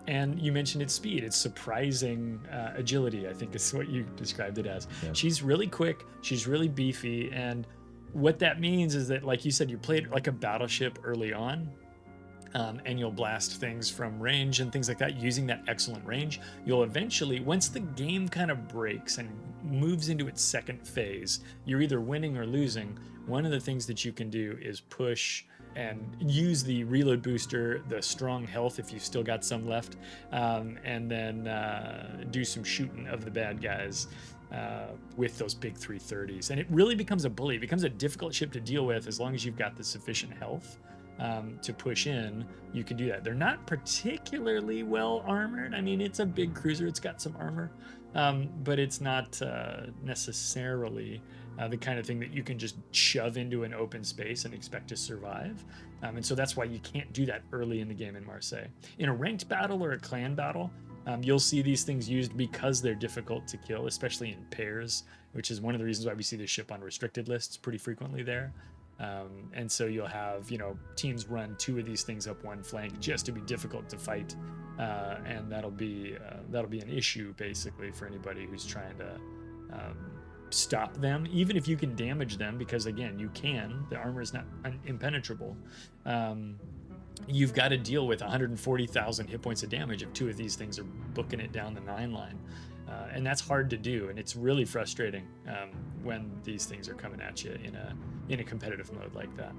And you mentioned its speed. It's surprising agility, I think is what you described it as. Yeah. She's really quick. She's really beefy. And what that means is that, like you said, you play it like a battleship early on. And you'll blast things from range and things like that using that excellent range. You'll eventually, once the game kind of breaks and moves into its second phase, you're either winning or losing. One of the things that you can do is push and use the reload booster, the strong health if you've still got some left, and then do some shooting of the bad guys with those big 330s. And it really becomes a bully. It becomes a difficult ship to deal with as long as you've got the sufficient health to push in. You can do that. They're not particularly well armored. I mean, it's a big cruiser. It's got some armor, but it's not necessarily the kind of thing that you can just shove into an open space and expect to survive. And so that's why you can't do that early in the game in Marseille. In a ranked battle or a clan battle, you'll see these things used because they're difficult to kill, especially in pairs, which is one of the reasons why we see this ship on restricted lists pretty frequently there. And so you'll have, teams run two of these things up one flank just to be difficult to fight. And that'll be an issue basically for anybody who's trying to stop them, even if you can damage them, because again, you can. The armor is not impenetrable. You've got to deal with 140,000 hit points of damage if two of these things are booking it down the 9 line. And that's hard to do, and it's really frustrating when these things are coming at you in a competitive mode like that.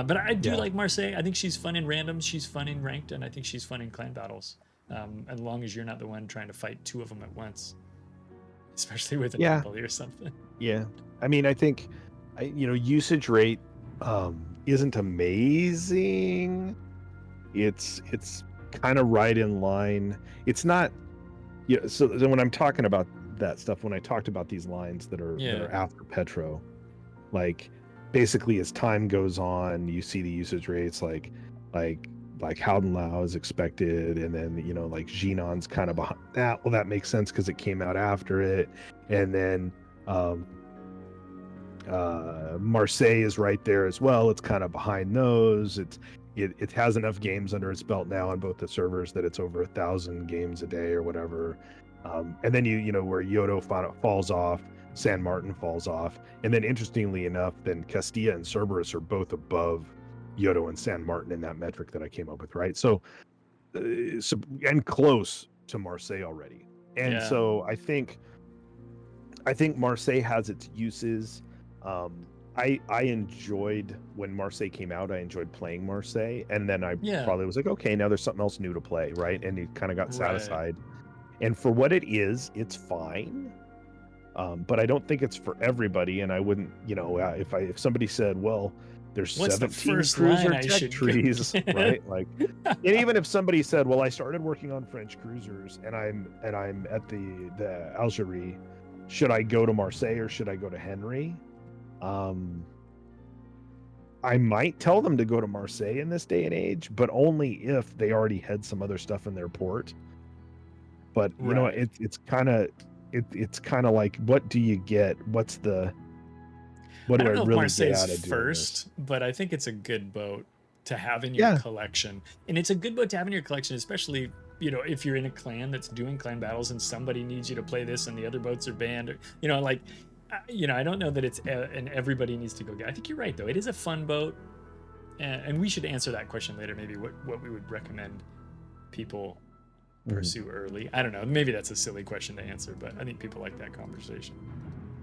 But I do like Marseille. I think she's fun in randoms, she's fun in ranked, and I think she's fun in clan battles, as long as you're not the one trying to fight two of them at once, especially with an Napoli or something. Yeah, I mean, I think usage rate isn't amazing. It's kind of right in line. It's not. Yeah, so when I'm talking about that stuff, when I talked about these lines that are after Petro, like basically as time goes on, you see the usage rates like Howdenlau is expected, and then like Jinan's kind of behind that. Well, that makes sense because it came out after it, and then Marseille is right there as well. It's kind of behind those. It has enough games under its belt now on both the servers that it's over 1,000 games a day or whatever. And then where Yodo falls off, San Martin falls off, and then interestingly enough, then Castilla and Cerberus are both above Yodo and San Martin in that metric that I came up with, right? So and close to Marseille already. And so I think Marseille has its uses. I enjoyed when Marseille came out. I enjoyed playing Marseille, and then I probably was like, okay, now there's something else new to play, right? And you kind of got satisfied. And for what it is, it's fine. But I don't think it's for everybody. And I wouldn't, if somebody said, well, there's 17 cruiser tech trees, right? Like, and even if somebody said, well, I started working on French cruisers, and I'm at the Algerie, should I go to Marseille or should I go to Henri? I might tell them to go to Marseille in this day and age, but only if they already had some other stuff in their port. But it's kind of like, what do you get? What do I don't know really get out of first, but I think it's a good boat to have in your collection, and it's a good boat to have in your collection, especially if you're in a clan that's doing clan battles and somebody needs you to play this and the other boats are banned, or, I don't know that it's and everybody needs to go get. I think you're right though. It is a fun boat, and we should answer that question later. Maybe what we would recommend people pursue early. I don't know. Maybe that's a silly question to answer, but I think people like that conversation.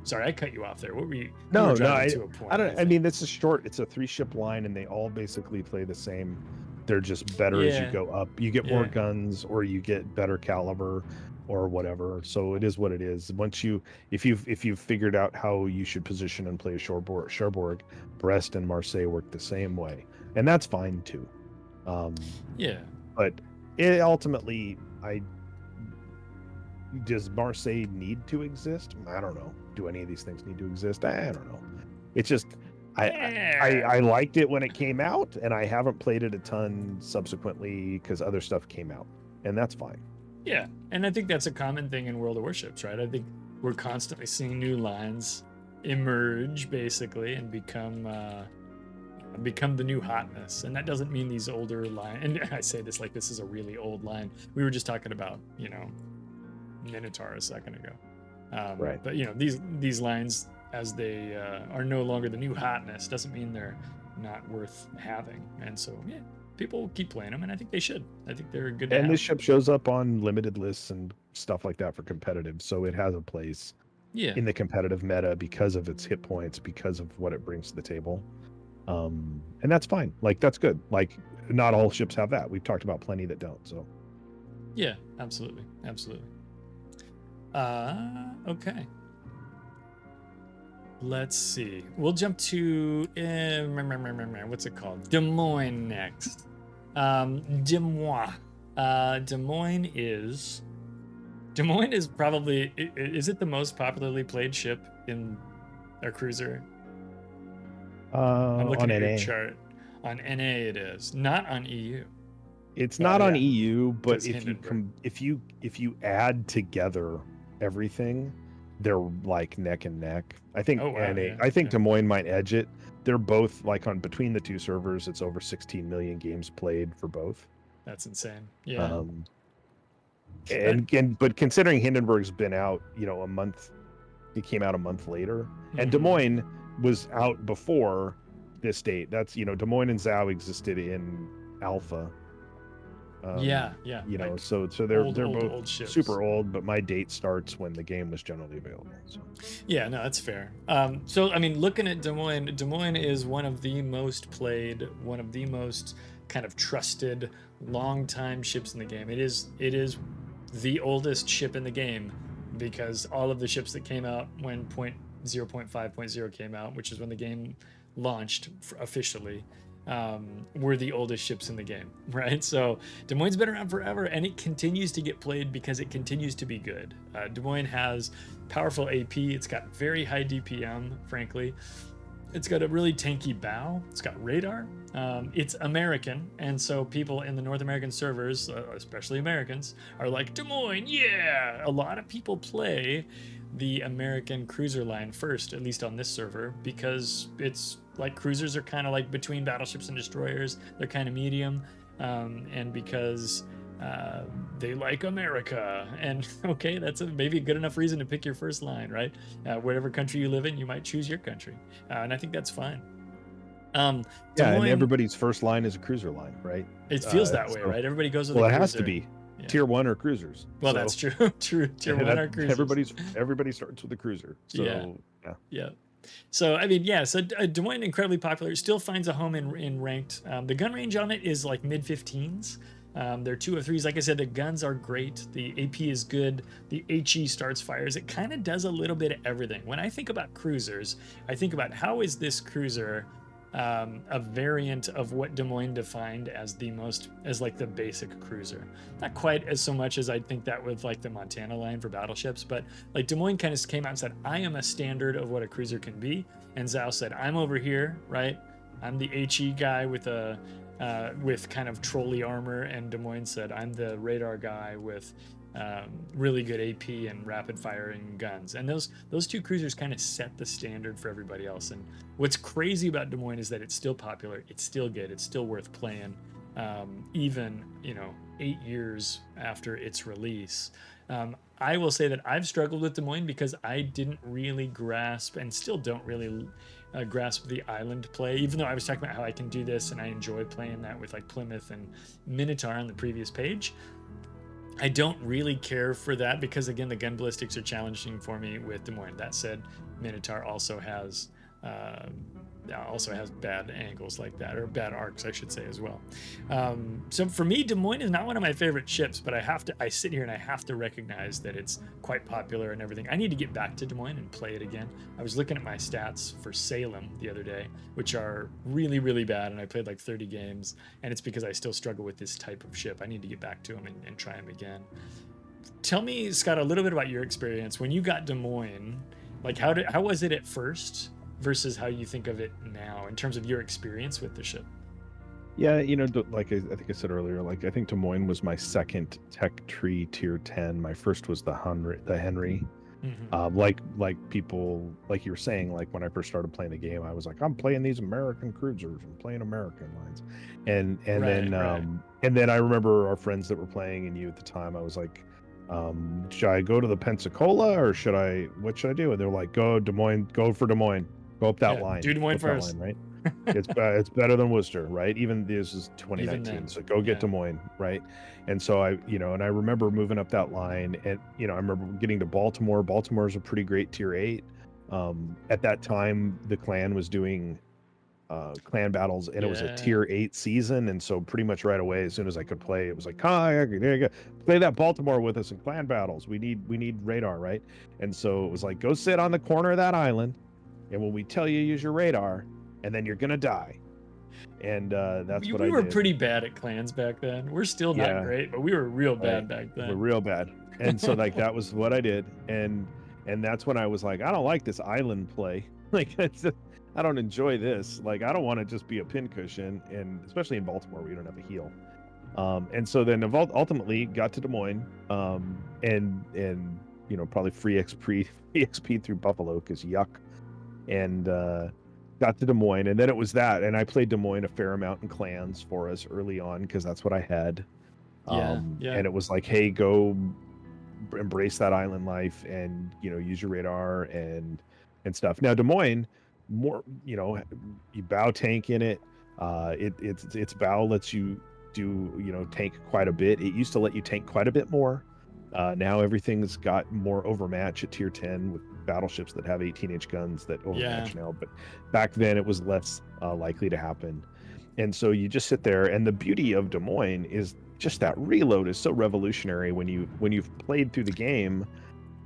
Sorry, I cut you off there. What were you? No, you were no, driving to a point, I don't. I think. mean, it's a short. It's a 3-ship line, and they all basically play the same. They're just better as you Yeah. go up. You get more guns, or you get better caliber, or whatever. So it is what it is. Once you, if you've figured out how you should position and play a Cherbourg, Brest and Marseille work the same way, and that's fine too. Yeah. But it ultimately, does Marseille need to exist? I don't know. Do any of these things need to exist? I don't know. It's just I liked it when it came out, and I haven't played it a ton subsequently because other stuff came out, and that's fine. Yeah, and I think that's a common thing in World of Warships, right? I think we're constantly seeing new lines emerge, basically, and become the new hotness. And that doesn't mean these older lines. And I say this like this is a really old line. We were just talking about, Minotaur a second ago. Right. But these lines, as they are no longer the new hotness, doesn't mean they're not worth having. And so, yeah, people will keep playing them, and I think they should. I think they're good. And this ship shows up on limited lists and stuff like that for competitive, so it has a place in the competitive meta because of its hit points, because of what it brings to the table. And that's fine. Like, that's good. Like, not all ships have that. We've talked about plenty that don't. So, yeah, absolutely. Okay. Let's see. We'll jump to what's it called? Des Moines next. Des Moines. Des Moines is probably, is it the most popularly played ship in a cruiser? I'm looking at your chart. On NA it is, not on EU. It's not on EU, but if you add together everything, they're like neck and neck. I think Des Moines might edge it. They're both like on between the two servers, it's over 16 million games played for both. That's insane. Yeah. But considering Hindenburg's been out, a month, it came out a month later, and Des Moines was out before this date. That's Des Moines and Zhao existed in alpha. So they're both old super old, but my date starts when the game was generally available. So. Yeah, no, that's fair. So I mean, looking at Des Moines is one of the most played, one of the most kind of trusted, long-time ships in the game. It is the oldest ship in the game because all of the ships that came out when 0.5.0 came out, which is when the game launched officially, were the oldest ships in the game, right? So Des Moines has been around forever, and it continues to get played because it continues to be good. Des Moines has powerful AP. It's got very high DPM, frankly. It's got a really tanky bow. It's got radar. It's American, and so people in the North American servers, especially Americans, are like, Des Moines, yeah! A lot of people play the American cruiser line first, at least on this server, because it's like cruisers are kind of like between battleships and destroyers. They're kind of medium, and because they like America. And okay, that's maybe a good enough reason to pick your first line, right? Whatever country you live in, you might choose your country, and I think that's fine. And everybody's first line is a cruiser line, right? It feels that way, right? Everybody goes with a cruiser. It has to be. Yeah. Tier 1 or cruisers. Well, that's true. Tier 1 or cruisers. Everybody starts with a cruiser. So, yeah. So I mean, so Des Moines, incredibly popular, still finds a home in ranked. The gun range on it is like mid-15s. They're 2 or 3s. Like I said, the guns are great. The AP is good. The HE starts fires. It kind of does a little bit of everything. When I think about cruisers, I think about how is this cruiser a variant of what Des Moines defined as like the basic cruiser. Not quite as so much as I'd think that with like the Montana line for battleships, but like Des Moines kind of came out and said, I am a standard of what a cruiser can be. And Zhao said, I'm over here, right? I'm the HE guy with kind of trolley armor, and Des Moines said, I'm the radar guy with really good AP and rapid firing guns. And those two cruisers kind of set the standard for everybody else. And what's crazy about Des Moines is that it's still popular, it's still good, it's still worth playing, even 8 years after its release. I will say that I've struggled with Des Moines because I didn't really grasp, and still don't really grasp, the island play, even though I was talking about how I can do this and I enjoy playing that with like Plymouth and Minotaur on the previous page. I don't really care for that because again, the gun ballistics are challenging for me with Des Moines. That said, Minotaur uh, also has bad angles like that, or bad arcs, I should say, as well. So for me, Des Moines is not one of my favorite ships, but I sit here and I have to recognize that it's quite popular and everything. I need to get back to Des Moines and play it again. I was looking at my stats for Salem the other day, which are really, really bad, and I played like 30 games, and it's because I still struggle with this type of ship. I need to get back to them and try them again. Tell me, Scott, a little bit about your experience when you got Des Moines. Like, how was it at first versus how you think of it now in terms of your experience with the ship? Yeah, like I think I said earlier, like I think Des Moines was my second tech tree tier 10. My first was the Henri. Mm-hmm. Like people, like you were saying, like when I first started playing the game, I was like, I'm playing these American cruisers and playing American lines, and then I remember our friends that were playing and you at the time. I was like, should I go to the Pensacola or what should I do? And they're like, go Des Moines, go for Des Moines, go up that line, do Des Moines first, right? It's better than Worcester, right? Even this is 2019, so go get Des Moines, right? And so I remember moving up that line, and I remember getting to Baltimore. Baltimore's a pretty great tier 8. At that time, the clan was doing clan battles, and it was a tier 8 season, and so pretty much right away, as soon as I could play, it was like, there you go, play that Baltimore with us in clan battles. We need radar, right? And so it was like, go sit on the corner of that island, and when we tell you use your radar, and then you're gonna die. And that's what I did. We were pretty bad at clans back then. We're still not great, but we were real bad back then. We're real bad. And so like that was what I did. And that's when I was like, I don't like this island play. Like I don't enjoy this. Like I don't want to just be a pincushion, and especially in Baltimore where you don't have a heal. And so then ultimately got to Des Moines, and probably free XP through Buffalo because yuck. And got to Des Moines, and then it was that, and I played Des Moines a fair amount in clans for us early on because that's what I had. And it was like, hey, go embrace that island life and use your radar and stuff. Now Des Moines, more you bow tank in it. Its bow lets you do tank quite a bit. It used to let you tank quite a bit more. Now everything's got more overmatch at tier 10 with battleships that have 18-inch guns that overmatch now, but back then it was less likely to happen. And so you just sit there, and the beauty of Des Moines is just that reload is so revolutionary when you've played through the game,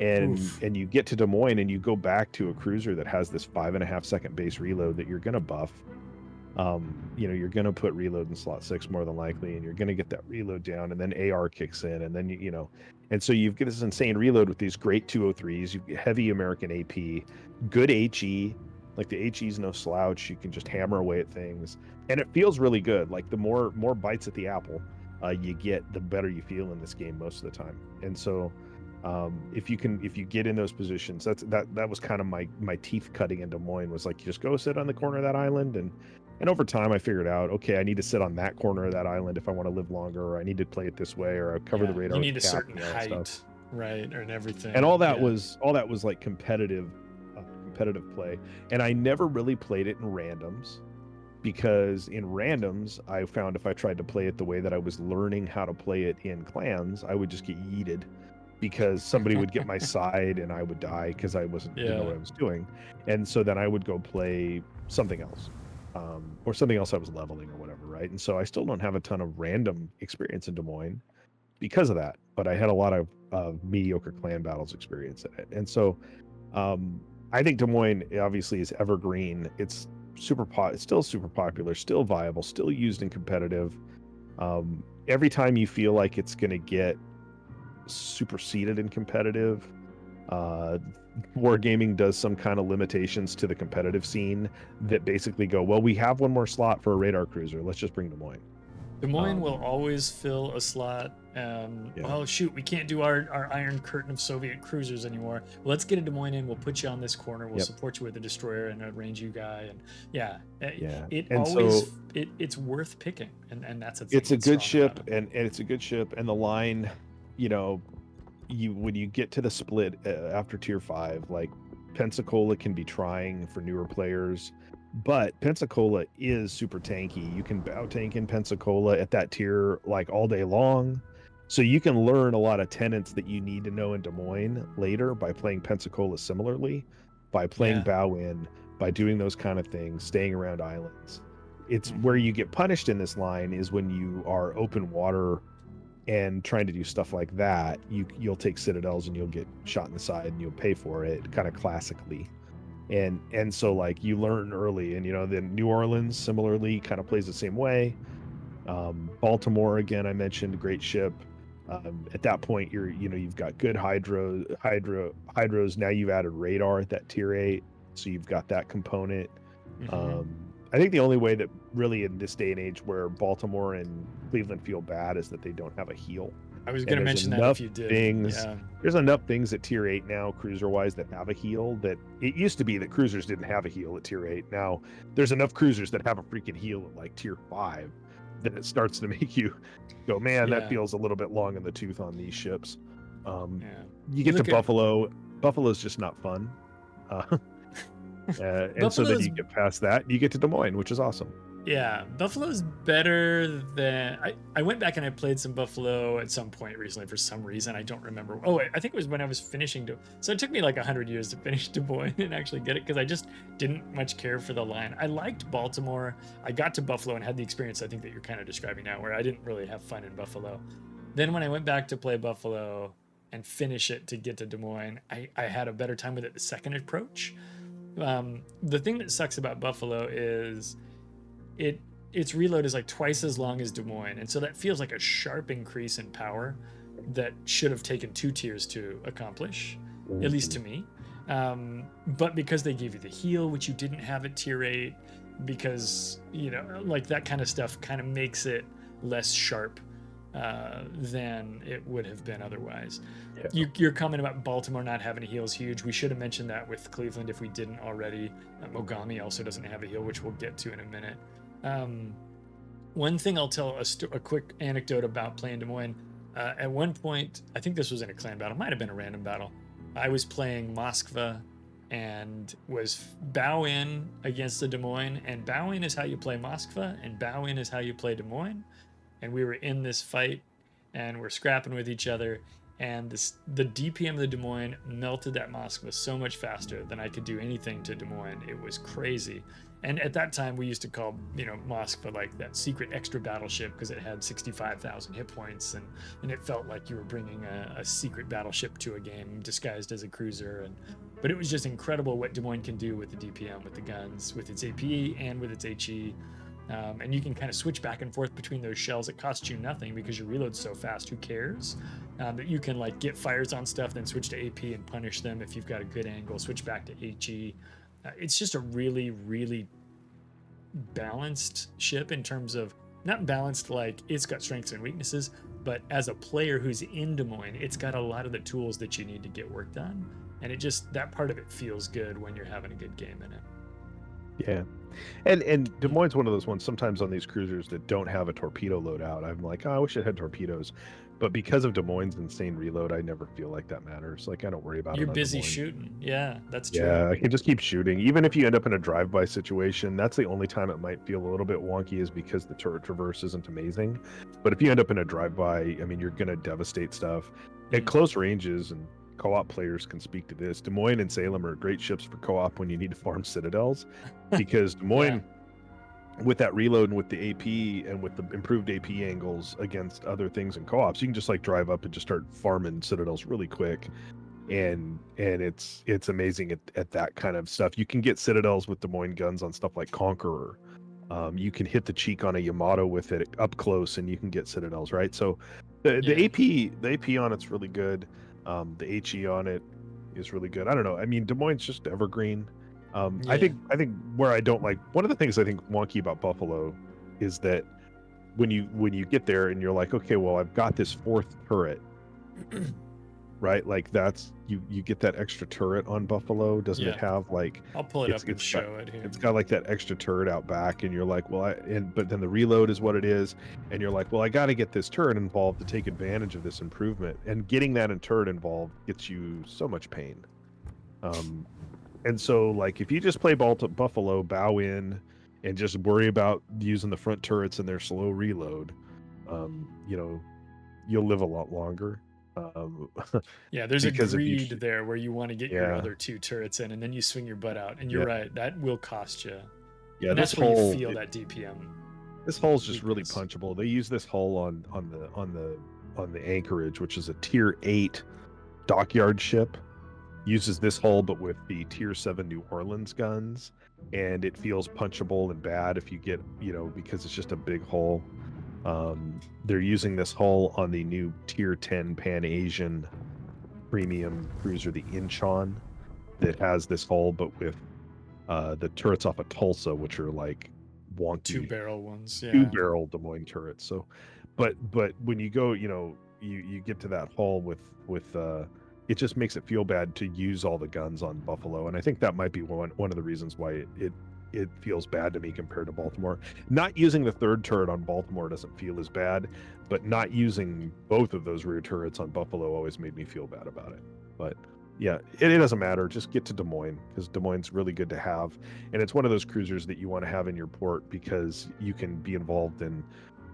and you get to Des Moines and you go back to a cruiser that has this 5.5 second base reload that you're gonna buff. You're gonna put reload in slot 6 more than likely, and you're gonna get that reload down, and then AR kicks in, and then and so you've got this insane reload with these great 203s. You get heavy American AP, good HE, like the HE's no slouch. You can just hammer away at things, and it feels really good. Like the more bites at the apple you get, the better you feel in this game most of the time. And so if you get in those positions, that was kind of my teeth cutting in Des Moines, was like, you just go sit on the corner of that island, and over time I figured out, okay, I need to sit on that corner of that island if I want to live longer, or I need to play it this way, or I cover the radar. You need a certain height, right, and everything. And all that was like competitive play. And I never really played it in randoms, because in randoms I found if I tried to play it the way that I was learning how to play it in clans, I would just get yeeted, because somebody would get my side and I would die because I didn't know what I was doing. And so then I would go play something else. Or something else I was leveling or whatever, right? And so I still don't have a ton of random experience in Des Moines because of that, but I had a lot of mediocre clan battles experience in it. And so I think Des Moines obviously is evergreen. It's it's still super popular, still viable, still used in competitive. Every time you feel like it's going to get superseded in competitive, Wargaming does some kind of limitations to the competitive scene that basically go, well, we have one more slot for a radar cruiser, let's just bring Des Moines. Des Moines will always fill a slot. Oh shoot, we can't do our Iron Curtain of Soviet cruisers anymore. Well, let's get a Des Moines in, we'll put you on this corner, we'll support you with a destroyer and a range U guy, and it's worth picking, and that's it's a good ship, and it's a good ship, and the line, when you get to the split after tier 5, like Pensacola can be trying for newer players, but Pensacola is super tanky. You can bow tank in Pensacola at that tier like all day long. So you can learn a lot of tenets that you need to know in Des Moines later by playing Pensacola similarly, by playing Yeah. Bow-In, by doing those kind of things, staying around islands. It's Mhm. where you get punished in this line is when you are open water and trying to do stuff like that. You'll take citadels and you'll get shot in the side and you'll pay for it, kind of classically. And so like you learn early, and then New Orleans similarly kind of plays the same way. Baltimore, again, I mentioned, great ship. At that point, you've got good hydros. Now you've added radar at that tier 8, so you've got that component. Mhm. I think the only way that really in this day and age where Baltimore and Cleveland feel bad is that they don't have a heel. I was And gonna there's mention that enough if you did. things. Yeah. There's enough things at tier 8 now, cruiser wise, that have a heel. That it used to be that cruisers didn't have a heel at tier 8. Now there's enough cruisers that have a freaking heel at like tier 5 that it starts to make you go, man, that Yeah. feels a little bit long in the tooth on these ships. Yeah. You get to Look at- Buffalo. Buffalo's just not fun. And so then Buffalo's- you get past that, you get to Des Moines, which is awesome. Yeah, Buffalo's better than I went back and I played some Buffalo at some point recently for some reason. I don't remember. Oh, I think it was when I was finishing. So it took me like 100 years to finish Des Moines and actually get it because I just didn't much care for the line. I liked Baltimore. I got to Buffalo and had the experience I think that you're kind of describing now, where I didn't really have fun in Buffalo. Then when I went back to play Buffalo and finish it to get to Des Moines, I had a better time with it the second approach. The thing that sucks about Buffalo is its reload is like twice as long as Des Moines, and so that feels like a sharp increase in power that should have taken 2 tiers to accomplish, at least to me. But because they gave you the heal, which you didn't have at tier 8, because like that kind of stuff kind of makes it less sharp than it would have been otherwise. Yeah. Your comment about Baltimore not having a heal is huge. We should have mentioned that with Cleveland if we didn't already. Mogami also doesn't have a heal, which we'll get to in a minute. One thing I'll tell a quick anecdote about playing Des Moines. At one point, I think this was in a clan battle, might have been a random battle. I was playing Moskva and was bow in against the Des Moines, and bow in is how you play Moskva, and bow in is how you play Des Moines. And we were in this fight, and we're scrapping with each other, and the DPM of the Des Moines melted that Moskva so much faster than I could do anything to Des Moines. It was crazy. And at that time, we used to call, Moskva like that secret extra battleship because it had 65,000 hit points, and it felt like you were bringing a secret battleship to a game disguised as a cruiser. But it was just incredible what Des Moines can do with the DPM, with the guns, with its AP, and with its HE. And you can kind of switch back and forth between those shells. It costs you nothing because your reload's so fast. Who cares? That you can like get fires on stuff, then switch to AP and punish them if you've got a good angle. Switch back to HE. It's just a really, really balanced ship in terms of not balanced like it's got strengths and weaknesses, but as a player who's in Des Moines, it's got a lot of the tools that you need to get work done. And that part of it feels good when you're having a good game in it. Yeah. And Des Moines is one of those ones sometimes on these cruisers that don't have a torpedo loadout. I'm like, I wish it had torpedoes. But because of Des Moines' insane reload, I never feel like that matters. Like, I don't worry about it. You're busy shooting. Yeah, that's true. Yeah, I can just keep shooting. Even if you end up in a drive-by situation, that's the only time it might feel a little bit wonky is because the turret traverse isn't amazing. But if you end up in a drive-by, I mean, you're going to devastate stuff. At close ranges, and co-op players can speak to this, Des Moines and Salem are great ships for co-op when you need to farm citadels. Because Des Moines... with that reload and with the AP and with the improved AP angles against other things in co-ops, you can just like drive up and just start farming citadels really quick, and it's amazing at that kind of stuff. You can get citadels with Des Moines guns on stuff like Conqueror. You can hit the cheek on a Yamato with it up close, and you can get citadels, right? So the AP on it's really good. The HE on it is really good. I don't know. I mean, Des Moines just evergreen. I think where I don't like, one of the things I think wonky about Buffalo is that when you get there and you're like, okay, well, I've got this 4th turret, right? Like that's you get that extra turret on Buffalo. Doesn't it have like? I'll pull it up and show it here. It's got like that extra turret out back, and you're like, well, but then the reload is what it is, and you're like, well, I got to get this turret involved to take advantage of this improvement, and getting that turret involved gets you so much pain. And so, like, if you just play Buffalo, bow in, and just worry about using the front turrets and their slow reload, you'll live a lot longer. Yeah, there's a because if you greed there where you want to get your yeah other 2 turrets in, and then you swing your butt out. And you're yeah right, that will cost you. yeah And this that's where you hole feel that DPM this hole's just really weakness. punchable. They use this hole on the anchorage, which is a tier 8 dockyard ship. Uses this hull but with the tier 7 New Orleans guns, and it feels punchable and bad if you get, because it's just a big hull. They're using this hull on the new tier 10 Pan Asian premium cruiser, the Incheon, that has this hull but with the turrets off of Tulsa, which are like wonky 2-barrel ones, yeah. 2-barrel Des Moines turrets. So but when you go, you get to that hull with it just makes it feel bad to use all the guns on Buffalo, and I think that might be one of the reasons why it feels bad to me compared to Baltimore. Not using the third turret on Baltimore doesn't feel as bad, but not using both of those rear turrets on Buffalo always made me feel bad about it. But yeah, it doesn't matter. Just get to Des Moines, because Des Moines is really good to have, and it's one of those cruisers that you want to have in your port because you can be involved in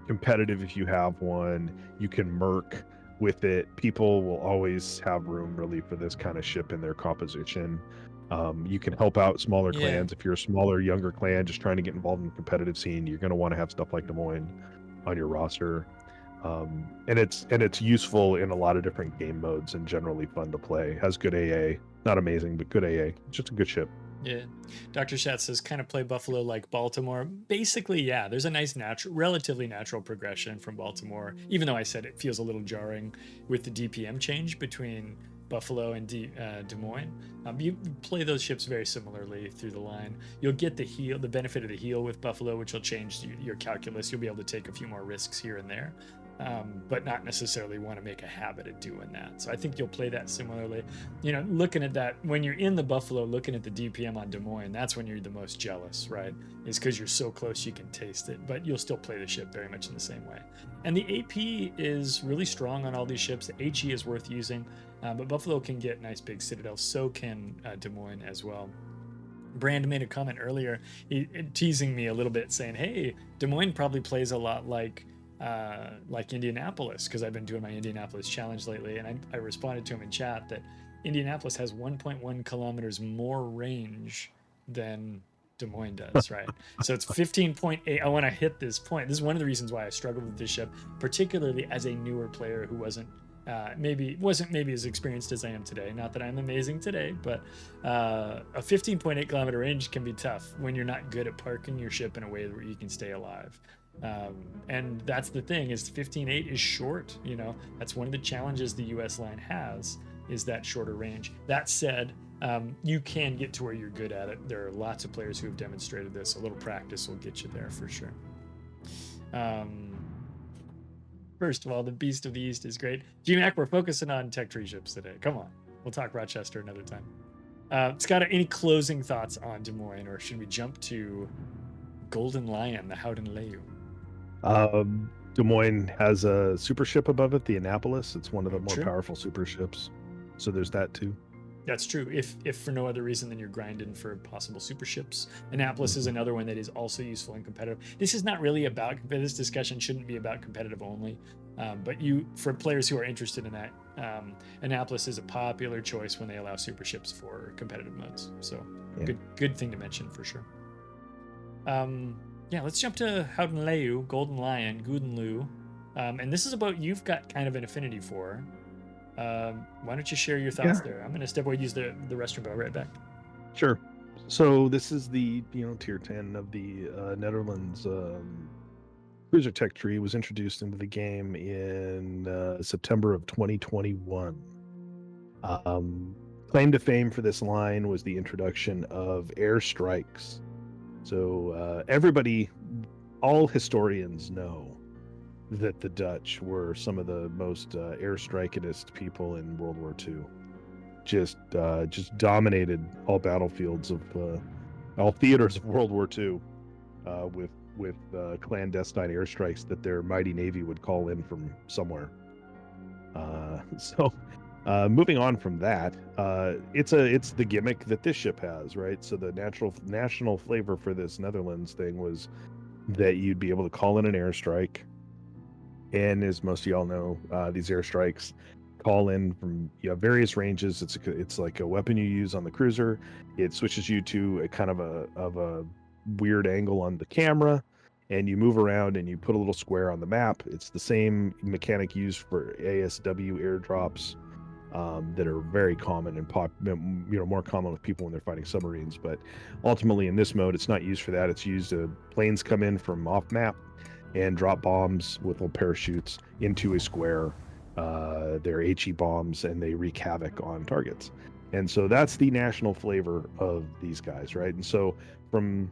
competitive if you have one. You can merc with it. People will always have room really for this kind of ship in their composition. You can help out smaller clans. If you're a smaller, younger clan just trying to get involved in the competitive scene, you're going to want to have stuff like Des Moines on your roster. And it's useful in a lot of different game modes and generally fun to play. Has good AA, not amazing, but good AA. It's just a good ship. Yeah. Dr. Shat says kind of play Buffalo like Baltimore. Basically, yeah, there's a nice relatively natural progression from Baltimore, even though I said it feels a little jarring with the DPM change between Buffalo and Des Moines. You play those ships very similarly through the line. You'll get the benefit of the heal with Buffalo, which will change your calculus. You'll be able to take a few more risks here and there. But not necessarily want to make a habit of doing that. So I think you'll play that similarly. Looking at that, when you're in the Buffalo, looking at the DPM on Des Moines, that's when you're the most jealous, right? Is because you're so close you can taste it, but you'll still play the ship very much in the same way. And the AP is really strong on all these ships. The HE is worth using, but Buffalo can get nice big citadels. So can Des Moines as well. Brand made a comment earlier, teasing me a little bit, saying, "Hey, Des Moines probably plays a lot like Indianapolis," because I've been doing my Indianapolis challenge lately, and I responded to him in chat that Indianapolis has 1.1 kilometers more range than Des Moines does, right? So it's 15.8. I want to hit this point. This is one of the reasons why I struggled with this ship, particularly as a newer player who wasn't maybe as experienced as I am today. Not that I'm amazing today, but a 15.8 kilometer range can be tough when you're not good at parking your ship in a way where you can stay alive. And that's the thing, is 15.8 is short. That's one of the challenges the US line has, is that shorter range. That said, you can get to where you're good at it. There are lots of players who have demonstrated this. A little practice will get you there for sure. First of all, the Beast of the East is great. GMAC, we're focusing on tech tree ships today. Come on, we'll talk Rochester another time. Skada, any closing thoughts on Des Moines, or should we jump to Golden Lion, the Howden Leeuw? Des Moines has a super ship above it, the Annapolis. It's one of the more True. powerful super ships, so there's that too. That's true. If for no other reason than you're grinding for possible super ships. Annapolis is another one that is also useful and competitive. This is not really about, this discussion shouldn't be about competitive only, but for players who are interested in that, Annapolis is a popular choice when they allow super ships for competitive modes. So good thing to mention for sure. Let's jump to Howden Leeuw, Golden Lion, Gouden Leeuw. And this is about you've got kind of an affinity for. Why don't you share your thoughts there? I'm going to step away, use the restroom, but I'll be right back. Sure. So this is the tier 10 of the Netherlands cruiser tech tree. Was introduced into the game in September of 2021. Claim to fame for this line was the introduction of airstrikes. So all historians know that the Dutch were some of the most airstrikeist people in World War II. Just dominated all battlefields of all theaters of World War II with clandestine airstrikes that their mighty navy would call in from somewhere. Moving on from that, it's the gimmick that this ship has, right? So the national flavor for this Netherlands thing was that you'd be able to call in an airstrike, And as most of y'all know, these airstrikes call in from various ranges. It's like a weapon you use on the cruiser. It switches you to a kind of a weird angle on the camera, and you move around and you put a little square on the map. It's the same mechanic used for ASW airdrops that are very common and more common with people when they're fighting submarines. But ultimately, in this mode, it's not used for that. It's used planes come in from off map and drop bombs with little parachutes into a square. They're HE bombs, and they wreak havoc on targets. And so that's the national flavor of these guys, right? And so from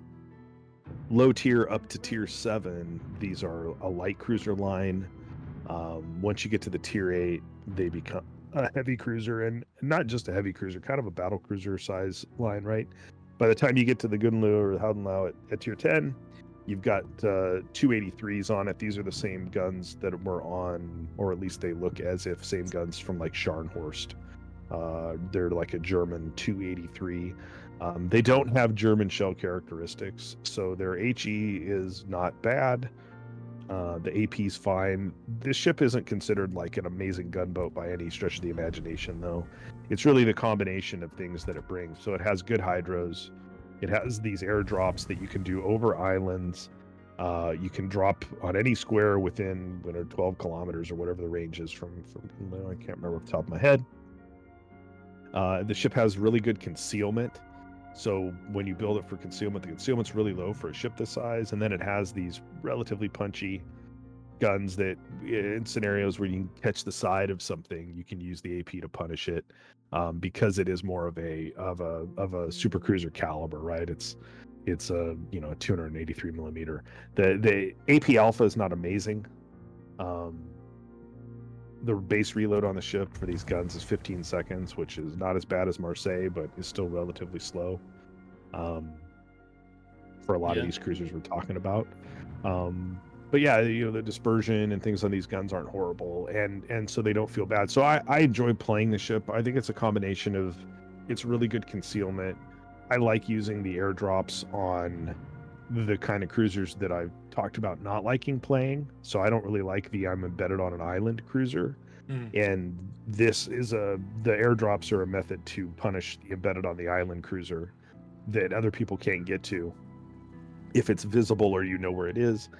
low tier up to tier 7, these are a light cruiser line. Once you get to the tier 8, they become a heavy cruiser, and not just a heavy cruiser, kind of a battle cruiser size line, right? By the time you get to the Gouden or the Houdenlau at tier 10, you've got 283s on it. These are the same guns that were on, or at least they look as if same guns from like Scharnhorst. They're like a German 283. They don't have German shell characteristics, so their HE is not bad. The AP's fine. This ship isn't considered like an amazing gunboat by any stretch of the imagination, though. It's really the combination of things that it brings. So it has good hydros. It has these airdrops that you can do over islands. You can drop on any square within 12 kilometers or whatever the range is from I can't remember off the top of my head. The ship has really good concealment. So when you build it for concealment, the concealment's really low for a ship this size. And then it has these relatively punchy guns that in scenarios where you can catch the side of something, you can use the AP to punish it, because it is more of a super cruiser caliber, right? It's a 283 millimeter. The AP alpha is not amazing. The base reload on the ship for these guns is 15 seconds, which is not as bad as Marseille, but is still relatively slow for a lot of these cruisers we're talking about. But yeah, the dispersion and things on these guns aren't horrible, and so they don't feel bad. So I enjoy playing the ship. I think it's a combination of it's really good concealment. I like using the airdrops on the kind of cruisers that I've talked about not liking playing. So I don't really like I'm embedded on an island cruiser. And this is the airdrops are a method to punish the embedded on the island cruiser that other people can't get to. If it's visible or where it is,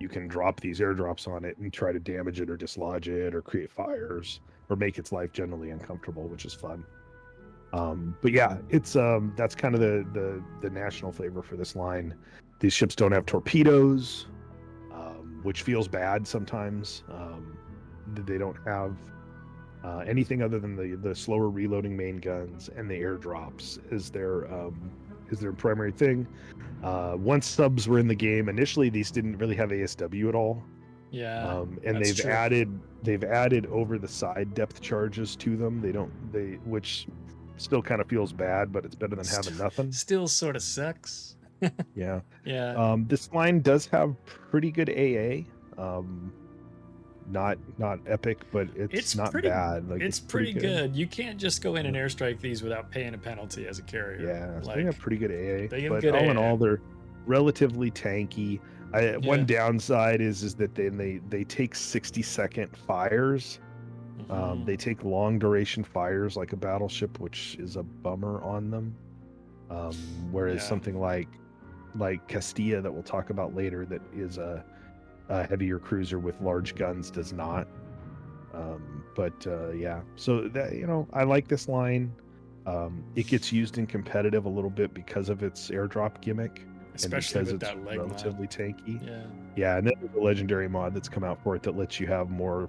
you can drop these airdrops on it and try to damage it or dislodge it or create fires or make its life generally uncomfortable, which is fun. But yeah, it's that's kind of the national flavor for this line. These ships don't have torpedoes, which feels bad sometimes. They don't have anything other than the slower reloading main guns and the airdrops is their primary thing. Once subs were in the game, initially these didn't really have ASW at all. Yeah, and they've added over the side depth charges to them. Which still kind of feels bad, but it's better than having nothing. Still sort of sucks. Yeah. This line does have pretty good AA. Not epic, but it's not bad. Like it's pretty good. You can't just go in and airstrike these without paying a penalty as a carrier. Yeah, they have pretty good AA. But all in all, they're relatively tanky. One downside is that they take 60-second fires. They take long duration fires like a battleship, which is a bummer on them. Whereas something like Castilla that we'll talk about later, that is a heavier cruiser with large guns, does not. So that I like this line. It gets used in competitive a little bit because of its airdrop gimmick, especially and because with it's that leg relatively mod. tanky. Yeah, and then there's a legendary mod that's come out for it that lets you have more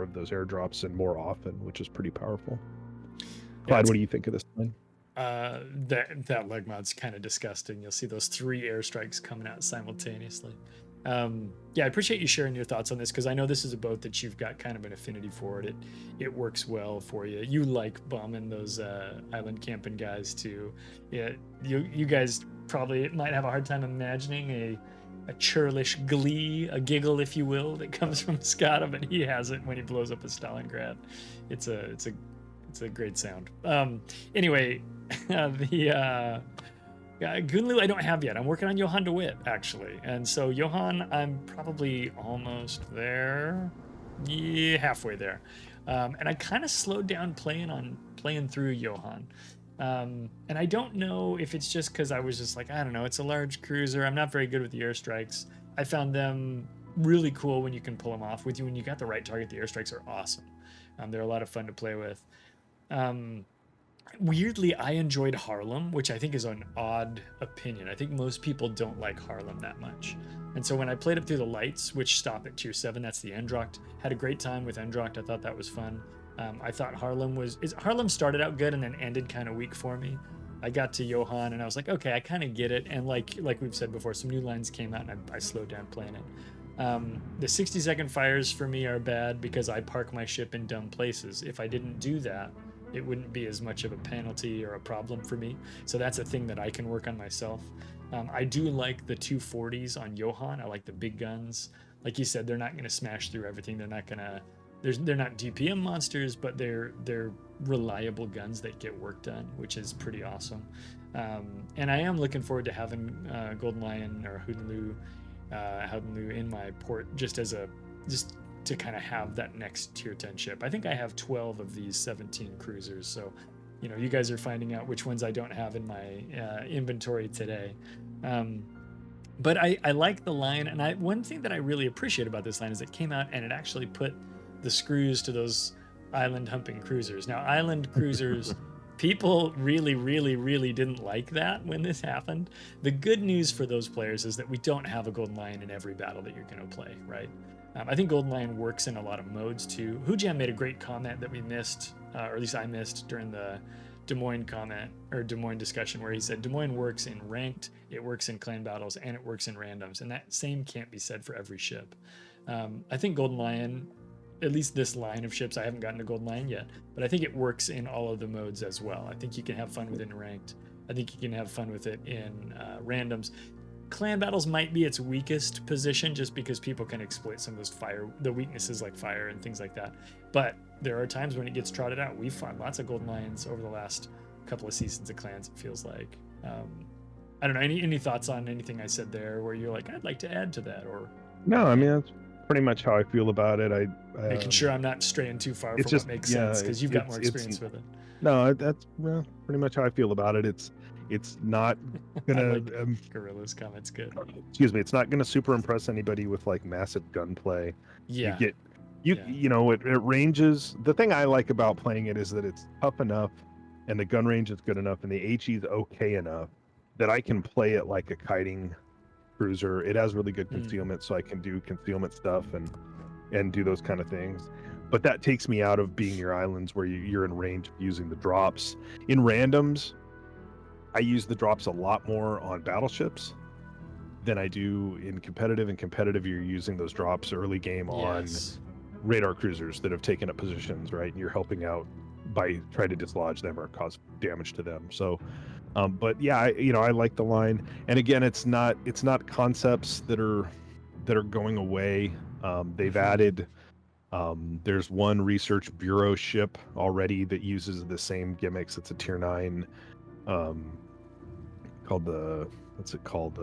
of those airdrops and more often, which is pretty powerful. Clyde, what do you think of this line? That leg mod's kind of disgusting. You'll see those 3 airstrikes coming out simultaneously. I appreciate you sharing your thoughts on this, because I know this is a boat that you've got kind of an affinity for. It works well for you. You like bombing those island camping guys too. Yeah, you guys probably might have a hard time imagining a churlish glee, a giggle, if you will, that comes from Skada, but he has it when he blows up a Stalingrad. It's a great sound. Anyway, the Gunlu I don't have yet. I'm working on Johan de Witt, actually. And so Johan, I'm probably almost there. halfway there. And I kind of slowed down playing through Johann. And I don't know if it's just because I was just like, I don't know, it's a large cruiser. I'm not very good with the airstrikes. I found them really cool when you can pull them off with you. When you got the right target, the airstrikes are awesome. They're a lot of fun to play with. Weirdly, I enjoyed Harlem, which I think is an odd opinion. I think most people don't like Harlem that much. And so when I played it through the lights, which stop at tier 7, that's the Endrocht, had a great time with Endrocht. I thought that was fun. I thought Harlem started out good and then ended kind of weak for me. I got to Johann and I was like, okay, I kind of get it. And like we've said before, some new lines came out and I slowed down playing it. The 60-second fires for me are bad because I park my ship in dumb places. If I didn't do that, it wouldn't be as much of a penalty or a problem for me. So that's a thing that I can work on myself. I do like the 240s on Johann. I like the big guns. Like you said, they're not going to smash through everything. They're not DPM monsters, but they're reliable guns that get work done, which is pretty awesome. And I am looking forward to having Golden Lion or Houdenloo in my port just to kind of have that next tier 10 ship. I think I have 12 of these 17 cruisers, so you guys are finding out which ones I don't have in my inventory today. But I like the line, and one thing that I really appreciate about this line is it came out and it actually put the screws to those island humping cruisers. Now, island cruisers, people really, really, really didn't like that when this happened. The good news for those players is that we don't have a Golden Lion in every battle that you're going to play, right? I think Golden Lion works in a lot of modes too. Hujam made a great comment that we missed, or at least I missed during the Des Moines comment or Des Moines discussion, where he said Des Moines works in ranked, it works in clan battles, and it works in randoms. And that same can't be said for every ship. I think Golden Lion, at least this line of ships, I haven't gotten to Golden Lion yet, but I think it works in all of the modes as well. I think you can have fun with it in ranked. I think you can have fun with it in randoms. Clan battles might be its weakest position just because people can exploit some of those the weaknesses like fire and things like that. But there are times when it gets trotted out. We've fought lots of Golden Lions over the last couple of seasons of clans, it feels like. I don't know, any thoughts on anything I said there where you're like, I'd like to add to that? Or no, I mean, that's pretty much how I feel about it. Making sure I'm not straying too far from what makes sense, because you've got more experience with it. No, that's pretty much how I feel about it. It's not gonna like Gorilla's comments good. Excuse me, it's not gonna super impress anybody with like massive gunplay. Yeah. It ranges. The thing I like about playing it is that it's tough enough and the gun range is good enough and the HE is okay enough that I can play it like a kiting cruiser. It has really good concealment, so I can do concealment stuff and do those kind of things. But that takes me out of being your islands where you're in range of using the drops. In randoms, I use the drops a lot more on battleships than I do in competitive. In competitive, you're using those drops early game on radar cruisers that have taken up positions, right? And you're helping out by trying to dislodge them or cause damage to them. So, but yeah, I like the line. And again, it's not concepts that are going away. They've added. There's one research bureau ship already that uses the same gimmicks. It's a tier 9. What's it called?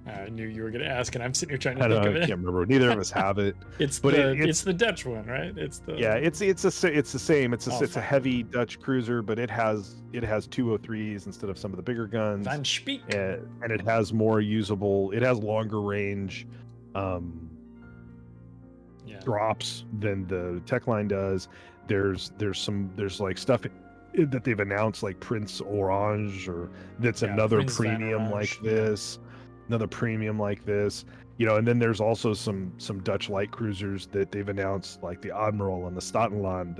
I knew you were going to ask, and I'm sitting here trying to think of it. I can't remember. Neither of us have it. It's the Dutch one, right? It's the same. It's a heavy Dutch cruiser, but it has 203s instead of some of the bigger guns. Van Speek. And it has more usable. It has longer range drops than the tech line does. There's like stuff that they've announced, like Prince Orange, or that's another Prince premium like this, and then there's also some Dutch light cruisers that they've announced, like the Admiral and the Stadtland,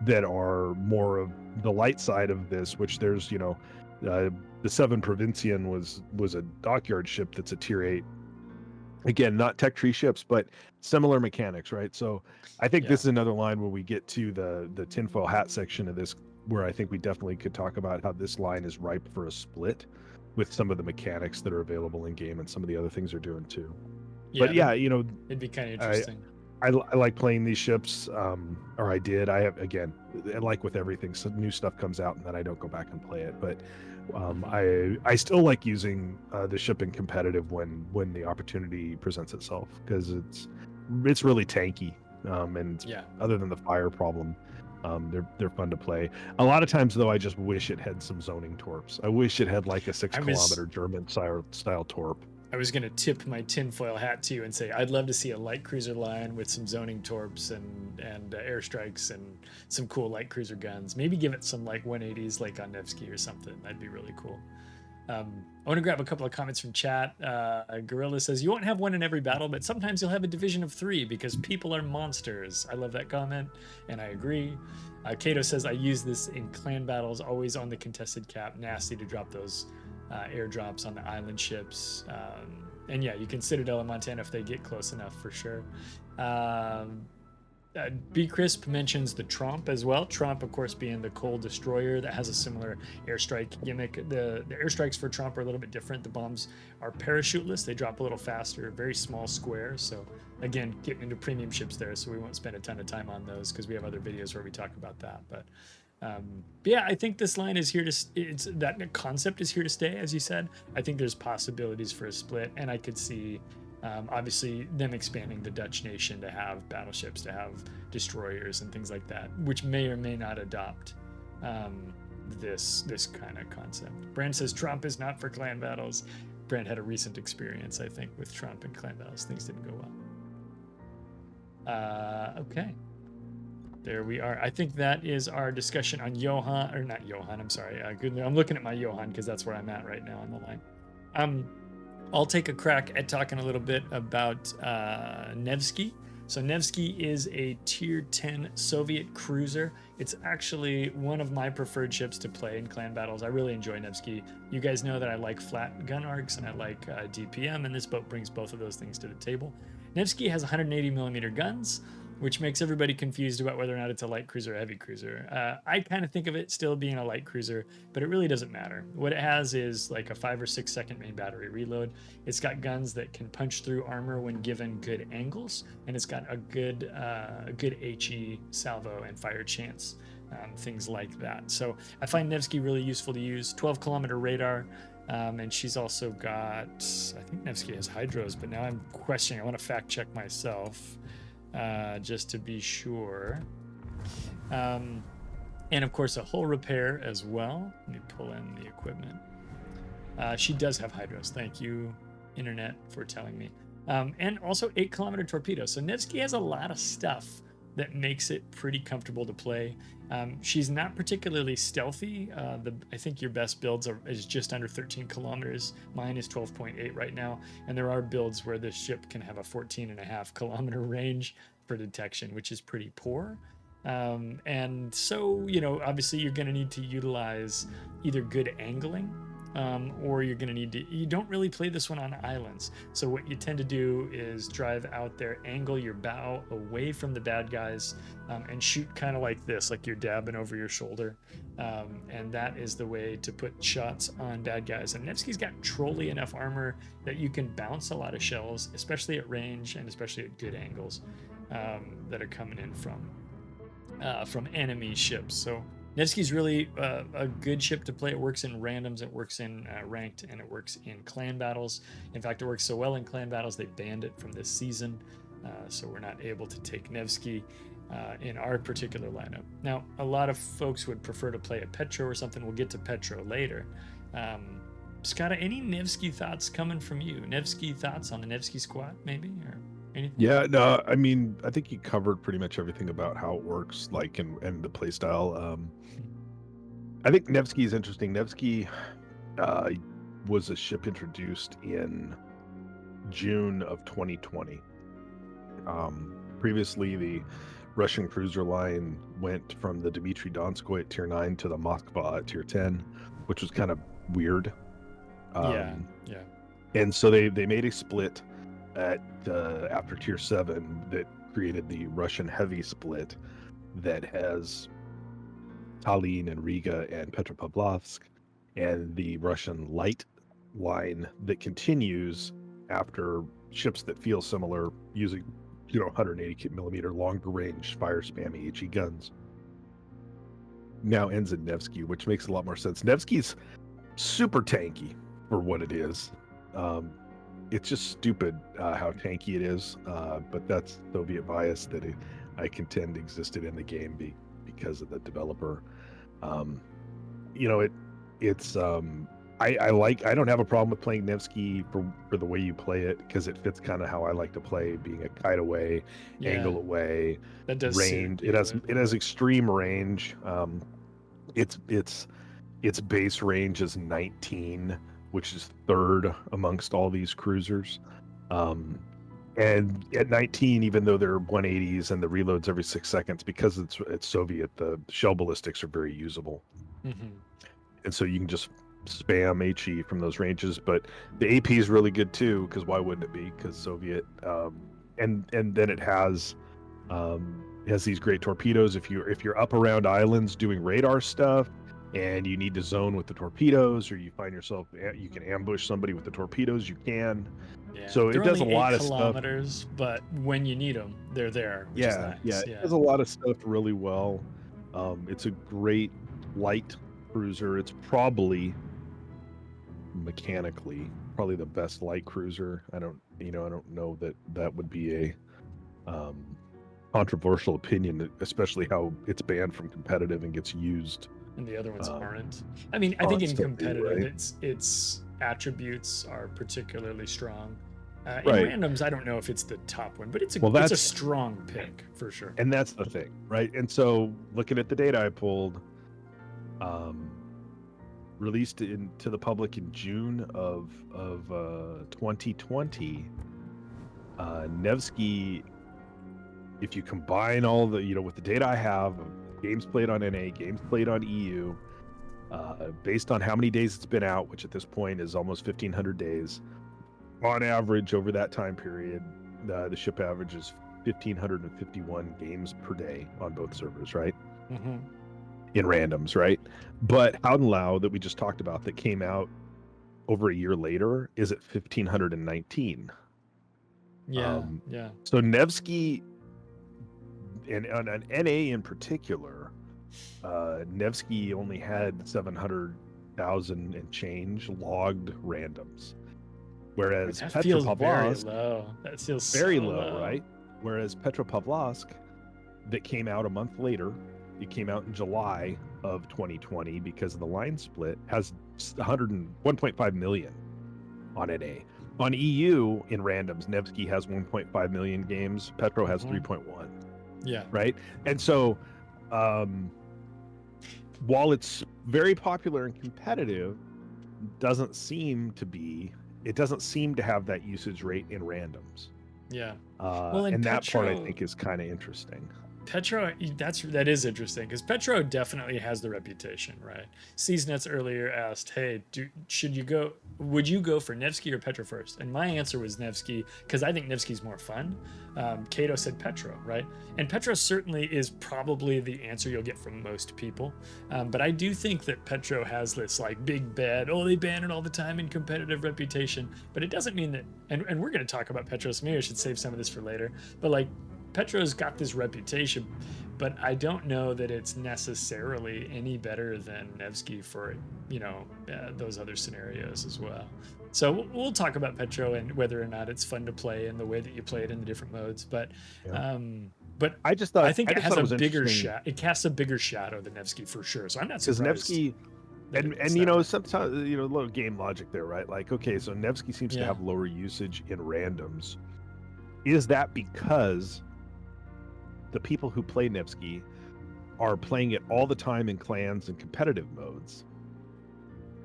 that are more of the light side of this, which there's the 7 Provincian was a dockyard ship that's a tier 8. Again, not tech tree ships, but similar mechanics, right? So I think this is another line where we get to the tinfoil hat section of this, where I think we definitely could talk about how this line is ripe for a split with some of the mechanics that are available in game and some of the other things they're doing too. But it'd be kind of interesting. I like playing these ships, or I did. I have, again, like with everything, some new stuff comes out and then I don't go back and play it. But I still like using the ship in competitive when the opportunity presents itself, because it's really tanky. And Yeah. other than the fire problem, they're fun to play. A lot of times, though, I just wish it had some zoning torps. I wish it had like a 6-kilometer German style torp. I was going to tip my tinfoil hat to you and say I'd love to see a light cruiser line with some zoning torps and airstrikes and some cool light cruiser guns. Maybe give it some like 180s like on Nevsky or something. That'd be really cool. I want to grab a couple of comments from chat. Gorilla says, you won't have one in every battle, but sometimes you'll have a division of 3 because people are monsters. I love that comment, and I agree. Kato says, I use this in clan battles, always on the contested cap. Nasty to drop those airdrops on the island ships. And yeah, you can Citadel and Montana if they get close enough for sure. B Crisp mentions the Tromp as well. Tromp, of course, being the coal destroyer that has a similar airstrike gimmick. The airstrikes for Tromp are a little bit different. The bombs are parachuteless. They drop a little faster, very small square. So again, getting into premium ships there. So we won't spend a ton of time on those because we have other videos where we talk about that. But yeah, I think this line is here to. It's that concept is here to stay, as you said. I think there's possibilities for a split, and I could see. Obviously, them expanding the Dutch nation to have battleships, to have destroyers and things like that, which may or may not adopt this kind of concept. Brand says Trump is not for clan battles. Brand had a recent experience, I think, with Trump and clan battles. Things didn't go well. Okay, there we are. I think that is our discussion on Johan, or not Johan. I'm sorry. I'm looking at my Johan because that's where I'm at right now on the line. I'll take a crack at talking a little bit about Nevsky. So Nevsky is a tier 10 Soviet cruiser. It's actually one of my preferred ships to play in clan battles. I really enjoy Nevsky. You guys know that I like flat gun arcs and I like DPM, and this boat brings both of those things to the table. Nevsky has 180 millimeter guns, which makes everybody confused about whether or not it's a light cruiser or heavy cruiser. I kind of think of it still being a light cruiser, but it really doesn't matter. What it has is like a 5 or 6 second main battery reload. It's got guns that can punch through armor when given good angles, and it's got a good HE salvo and fire chance, things like that. So I find Nevsky really useful to use. 12-kilometer radar. And she's also got, I think Nevsky has hydros, but now I'm questioning. I want to fact check myself. Just to be sure. And of course a hull repair as well. Let me pull in the equipment. She does have hydros. Thank you, internet, for telling me. And also 8-kilometer torpedoes. So Nevsky has a lot of stuff that makes it pretty comfortable to play. She's not particularly stealthy. I think your best builds is just under 13 kilometers. Mine is 12.8 right now. And there are builds where this ship can have a 14.5-kilometer range for detection, which is pretty poor. And so, obviously you're going to need to utilize either good angling, or you're going to need to, you don't really play this one on islands. So what you tend to do is drive out there, angle your bow away from the bad guys, and shoot kind of like this, like you're dabbing over your shoulder. And that is the way to put shots on bad guys. And Nevsky's got trolley enough armor that you can bounce a lot of shells, especially at range and especially at good angles that are coming in from enemy ships. So Nevsky's really a good ship to play. It works in randoms, it works in ranked, and it works in clan battles. In fact, it works so well in clan battles, they banned it from this season. So we're not able to take Nevsky in our particular lineup. Now, a lot of folks would prefer to play a Petro or something. We'll get to Petro later. Skada, any Nevsky thoughts coming from you? Nevsky thoughts on the Nevsky squad, maybe? Or anything? Yeah, no, I mean, I think you covered pretty much everything about how it works, like, and the playstyle. I think Nevsky is interesting. Nevsky was a ship introduced in June of 2020. Previously, the Russian cruiser line went from the Dmitry Donskoy at tier 9 to the Moskva at tier 10, which was kind of weird. Yeah. And so they made a split at after tier 7 that created the Russian heavy split that has Tallinn and Riga and Petropavlovsk, and the Russian light line that continues after ships that feel similar using 180 millimeter longer range fire spammy HE guns. Now ends in Nevsky, which makes a lot more sense. Nevsky's super tanky for what it is. it's just stupid how tanky it is. But that's Soviet bias that I contend existed in the game because of the developer. You know, it's I don't have a problem with playing Nevsky for the way you play it, because it fits kind of how I like to play, being a kite away, angle away, that does range. It has extreme range. Its base range is 19, which is third amongst all these cruisers. And at 19, even though they're 180s and the reloads every 6 seconds, because it's Soviet, the shell ballistics are very usable. And so you can just spam HE from those ranges. But the AP is really good too, because why wouldn't it be? Because Soviet. And then it has these great torpedoes. If you're up around islands doing radar stuff, and you need to zone with the torpedoes, or you find yourself, you can ambush somebody with the torpedoes, you can. Yeah. So it does a lot of kilometers, stuff. But when you need them, they're there. Which is nice. It does a lot of stuff really well. It's a great light cruiser. It's probably mechanically the best light cruiser. I don't know that would be a controversial opinion, especially how it's banned from competitive and gets used. And the other ones aren't. I mean, I think in competitive, its attributes are particularly strong. In randoms, I don't know if it's the top one, but it's a strong pick for sure. And that's the thing, right? And so, looking at the data I pulled, released to the public in June of 2020, Nevsky, if you combine all the, with the data I have, games played on NA, games played on EU, based on how many days it's been out, which at this point is almost 1,500 days, on average over that time period, the ship average is 1,551 games per day on both servers, right? In randoms, right? But Howdenlau, that we just talked about, that came out over a year later, is at 1,519. So Nevsky, and on an NA in particular, Nevsky only had 700,000 and change logged randoms, whereas that feels very Petropavlovsk, low. That feels very so low, right? Whereas Petropavlovsk, that came out a month later, it came out in July of 2020 because of the line split, has 101.5 million on NA. On EU in randoms, Nevsky has 1.5 million games. Petro has 3.1. Yeah. Right. And so, while it's very popular and competitive, it doesn't seem to have that usage rate in randoms. Yeah. And that part I think is kind of interesting. Petro, that is interesting, because Petro definitely has the reputation, right? Seasnets earlier asked, hey, would you go for Nevsky or Petro first? And my answer was Nevsky, because I think Nevsky's more fun. Kato said Petro, right? And Petro certainly is probably the answer you'll get from most people. But I do think that Petro has this like big bad, they ban it all the time in competitive reputation. But it doesn't mean that, and we're going to talk about Petro, so maybe I should save some of this for later. But like, Petro's got this reputation, but I don't know that it's necessarily any better than Nevsky for, those other scenarios as well. So we'll talk about Petro and whether or not it's fun to play and the way that you play it in the different modes. But I think it has a bigger shadow. It casts a bigger shadow than Nevsky for sure. So I'm not surprised. Because Nevsky, and sometimes a little game logic there, right? Like, okay, so Nevsky seems to have lower usage in randoms. Is that because the people who play Nevsky are playing it all the time in clans and competitive modes,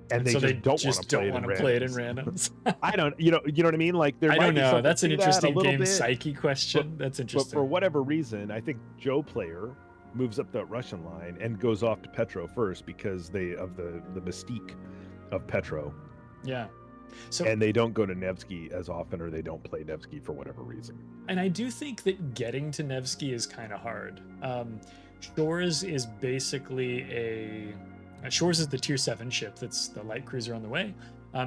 and they just don't want to play it in randoms? I don't, you know what I mean? Like, there. I don't know. That's an interesting game psyche question. That's interesting. But for whatever reason, I think Joe player moves up that Russian line and goes off to Petro first because of the mystique of Petro. Yeah. So, and they don't go to Nevsky as often, or they don't play Nevsky for whatever reason. And I do think that getting to Nevsky is kind of hard. Shores is basically Shores is the tier 7 ship that's the light cruiser on the way.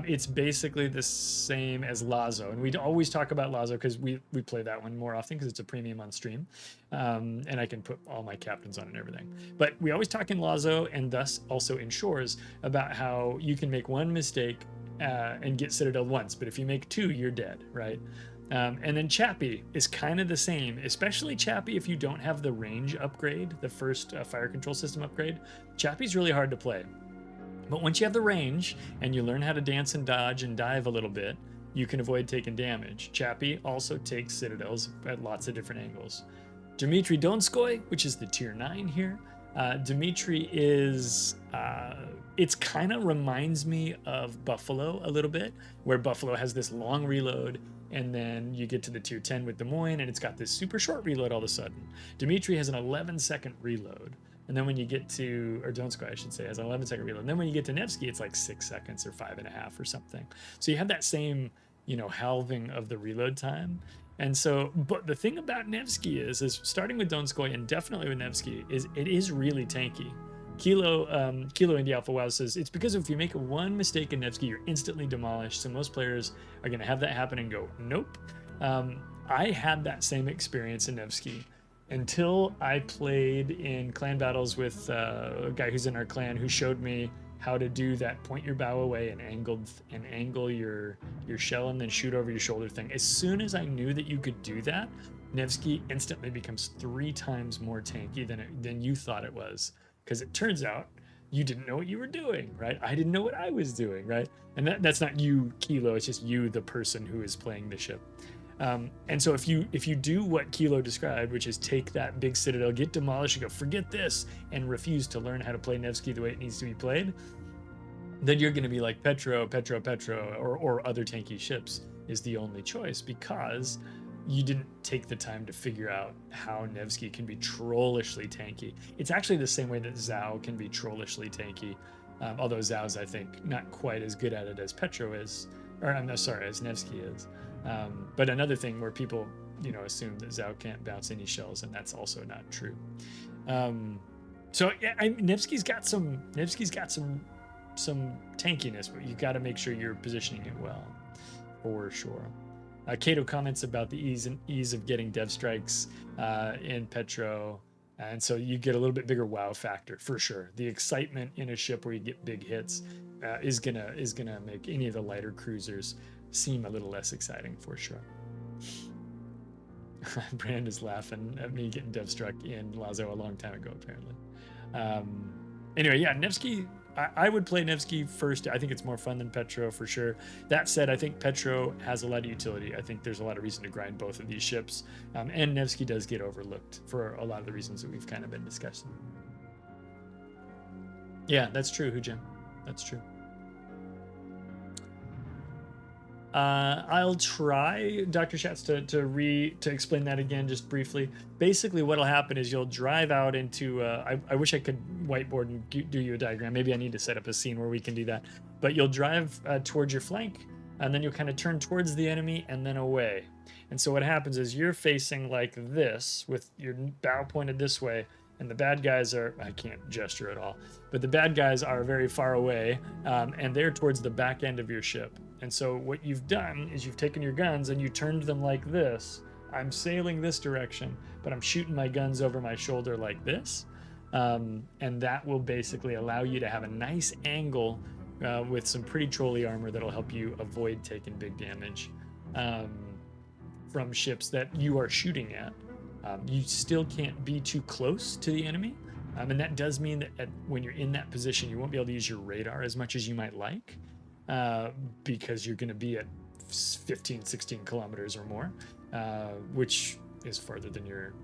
It's basically the same as Lazo, and we'd always talk about Lazo because we play that one more often because it's a premium on stream, and I can put all my captains on and everything. But we always talk in Lazo and thus also in Shores about how you can make one mistake and get Citadel once, but if you make two, you're dead, right? And then Chappie is kind of the same, especially Chappie if you don't have the range upgrade, the first fire control system upgrade. Chappie's really hard to play. But once you have the range and you learn how to dance and dodge and dive a little bit, you can avoid taking damage. Chappie also takes citadels at lots of different angles. Dmitry Donskoy, which is the tier 9 here. Dmitry is, it's kind of reminds me of Buffalo a little bit, where Buffalo has this long reload, and then you get to the tier 10 with the Moines, and it's got this super short reload all of a sudden. Dmitry has an 11-second reload. And then when you get to, or Donskoy, I should say, has an 11-second reload. And then when you get to Nevsky, it's like 6 seconds or 5.5 or something. So you have that same, halving of the reload time. And so, but the thing about Nevsky is starting with Donskoy and definitely with Nevsky, is it is really tanky. Kilo India Alpha Wow says, it's because if you make one mistake in Nevsky, you're instantly demolished. So most players are going to have that happen and go, nope. I had that same experience in Nevsky until I played in clan battles with a guy who's in our clan who showed me how to do that point your bow away and angle your shell and then shoot over your shoulder thing. As soon as I knew that you could do that, Nevsky instantly becomes 3 times more tanky than you thought it was. Because it turns out you didn't know what you were doing, right? I didn't know what I was doing, right? And that's not you, Kilo, it's just you, the person who is playing the ship. And so if you do what Kilo described, which is take that big citadel, get demolished, and go, forget this, and refuse to learn how to play Nevsky the way it needs to be played, then you're going to be like Petro, or other tanky ships is the only choice, because you didn't take the time to figure out how Nevsky can be trollishly tanky. It's actually the same way that Zhao can be trollishly tanky, although Zhao's, I think, not quite as good at it as Petro is, or I'm sorry, as Nevsky is. But another thing where people, assume that Zhao can't bounce any shells, and that's also not true. So yeah, Nevsky's got some tankiness, but you got to make sure you're positioning it well, for sure. Kato comments about the ease of getting dev strikes in Petro, and so you get a little bit bigger wow factor for sure. The excitement in a ship where you get big hits is gonna make any of the lighter cruisers seem a little less exciting for sure. Brand is laughing at me getting dev struck in Lazo a long time ago, apparently. Anyway, yeah, Nevsky, I would play Nevsky first. I think it's more fun than Petro for sure. That said, I think Petro has a lot of utility. I think there's a lot of reason to grind both of these ships. And Nevsky does get overlooked for a lot of the reasons that we've kind of been discussing. Yeah, that's true, Hujin. That's true. I'll try, Dr. Schatz, to explain that again just briefly. Basically, what'll happen is you'll drive out into, I wish I could whiteboard and do you a diagram. Maybe I need to set up a scene where we can do that. But you'll drive towards your flank, and then you'll kind of turn towards the enemy and then away. And so what happens is you're facing like this with your bow pointed this way, and the bad guys are, I can't gesture at all, but the bad guys are very far away, and they're towards the back end of your ship. And so what you've done is you've taken your guns and you turned them like this. I'm sailing this direction, but I'm shooting my guns over my shoulder like this. And that will basically allow you to have a nice angle with some pretty trolley armor that'll help you avoid taking big damage from ships that you are shooting at. You still can't be too close to the enemy. And that does mean that when you're in that position, you won't be able to use your radar as much as you might like. Because you're going to be at 15, 16 kilometers or more, which is farther than your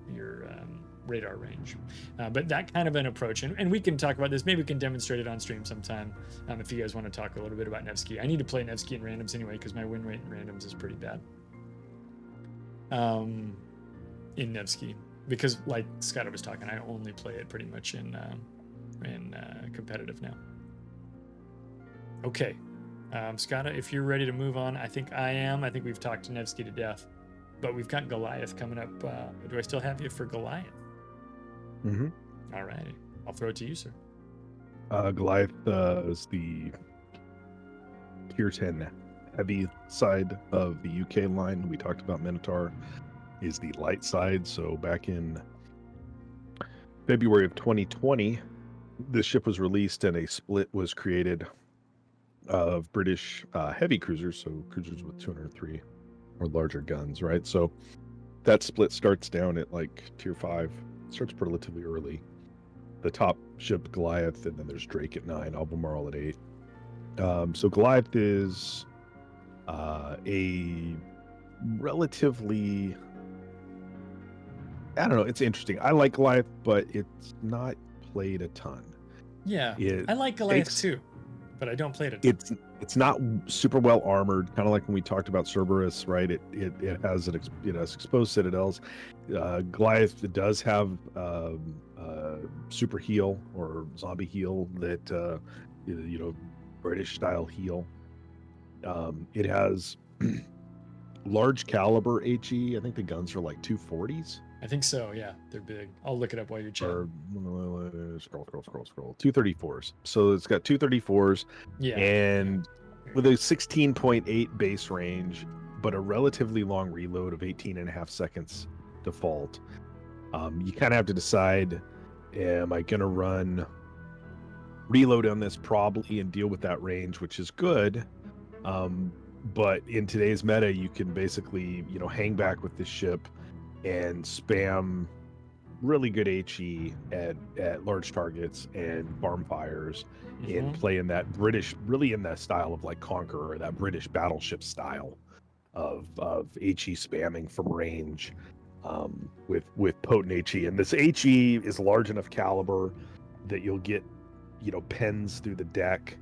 radar range. But that kind of an approach, and we can talk about this. Maybe we can demonstrate it on stream sometime if you guys want to talk a little bit about Nevsky. I need to play Nevsky in randoms anyway because my win rate in randoms is pretty bad in Nevsky. Because like Skada was talking, I only play it pretty much in competitive now. Okay. Skada, if you're ready to move on, I think I am. I think we've talked to Nevsky to death, but we've got Goliath coming up. Do I still have you for Goliath? Mm-hmm. All right. I'll throw it to you, sir. Goliath is the tier 10 heavy side of the UK line. We talked about Minotaur is the light side. So back in February of 2020, the ship was released and a split was created of British heavy cruisers, so cruisers with 203 or larger guns, right? So that split starts down at like tier 5, starts relatively early. The top ship, Goliath, and then there's Drake at 9, Albemarle at 8. So Goliath is a relatively, I don't know, it's interesting. I like Goliath, but it's not played a ton. Yeah, It I like Goliath too, but I don't play it. It's not super well armored, kind of like when we talked about Cerberus, right? It has exposed citadels. Goliath does have super heal or zombie heal that British style heal. It has large caliber HE. I think the guns are like 240s. I think so. Yeah, they're big. I'll look it up while you're chatting. Scroll. 234s. So it's got 234s. Yeah. And with a 16.8 base range, but a relatively long reload of 18.5 seconds default. You kind of have to decide, am I going to run reload on this probably and deal with that range, which is good. But in today's meta, you can basically, hang back with this ship and spam really good HE at large targets and farm fires and play in that British, really in that style of like Conqueror, that British battleship style of HE spamming from range with potent HE. And this HE is large enough caliber that you'll get, pens through the deck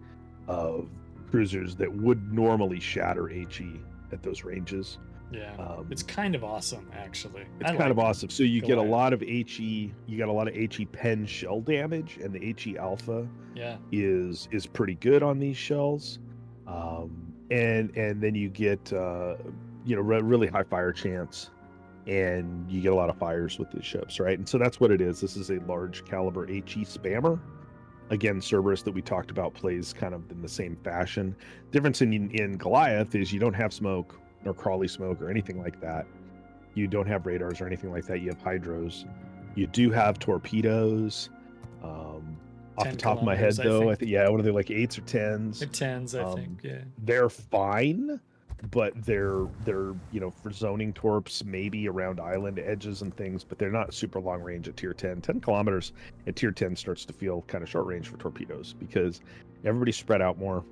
of cruisers that would normally shatter HE at those ranges. Yeah, it's kind of awesome, actually. It's kind of awesome. So you get a lot of HE. You got a lot of HE pen shell damage, and the HE alpha is pretty good on these shells. And then you get really high fire chance, and you get a lot of fires with these ships, right? And so that's what it is. This is a large caliber HE spammer. Again, Cerberus that we talked about plays kind of in the same fashion. Difference in Goliath is you don't have smoke or crawly smoke or anything like that. You don't have radars or anything like that. You have hydros. You do have torpedoes. Off the top of my head, though, I think what are they, like 8s or 10s? They're 10s, I think. Yeah, they're fine, but they're for zoning torps, maybe around island edges and things, but they're not super long range at tier 10. 10 kilometers at tier 10 starts to feel kind of short range for torpedoes because everybody's spread out more.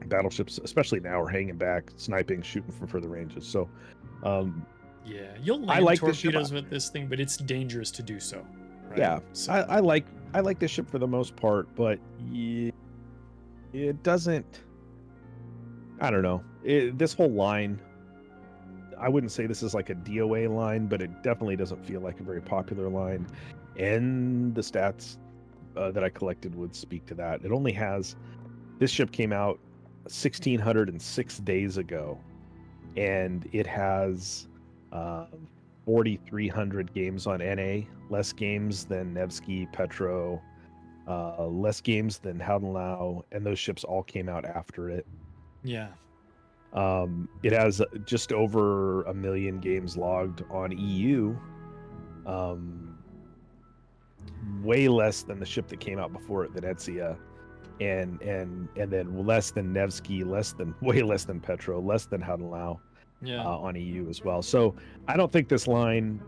Battleships, especially now, are hanging back, sniping, shooting from further ranges. So you'll land torpedoes with this thing, but it's dangerous to do so, right? Yeah, so I like this ship for the most part, but it doesn't, I don't know, this whole line, I wouldn't say this is like a DOA line, but it definitely doesn't feel like a very popular line, and the stats that I collected would speak to that. It only has, this ship came out 1,606 days ago, and it has 4,300 games on NA, less games than Nevsky, Petro, less games than Houdenlau, and those ships all came out after it. Yeah. It has just over 1 million games logged on EU, way less than the ship that came out before it, the Venzia. And then less than Nevsky, way less than Petro, less than Houdenlau on EU as well. So I don't think this line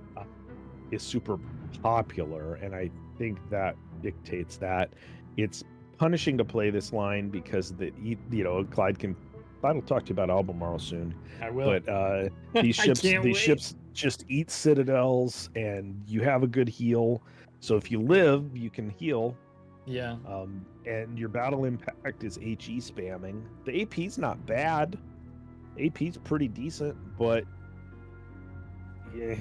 is super popular, and I think that dictates that it's punishing to play this line because Clyde will talk to you about Albemarle soon. I will. But these ships just eat citadels, and you have a good heal. So if you live, you can heal. Yeah. And your battle impact is HE spamming. The AP's not bad. AP's pretty decent, but yeah,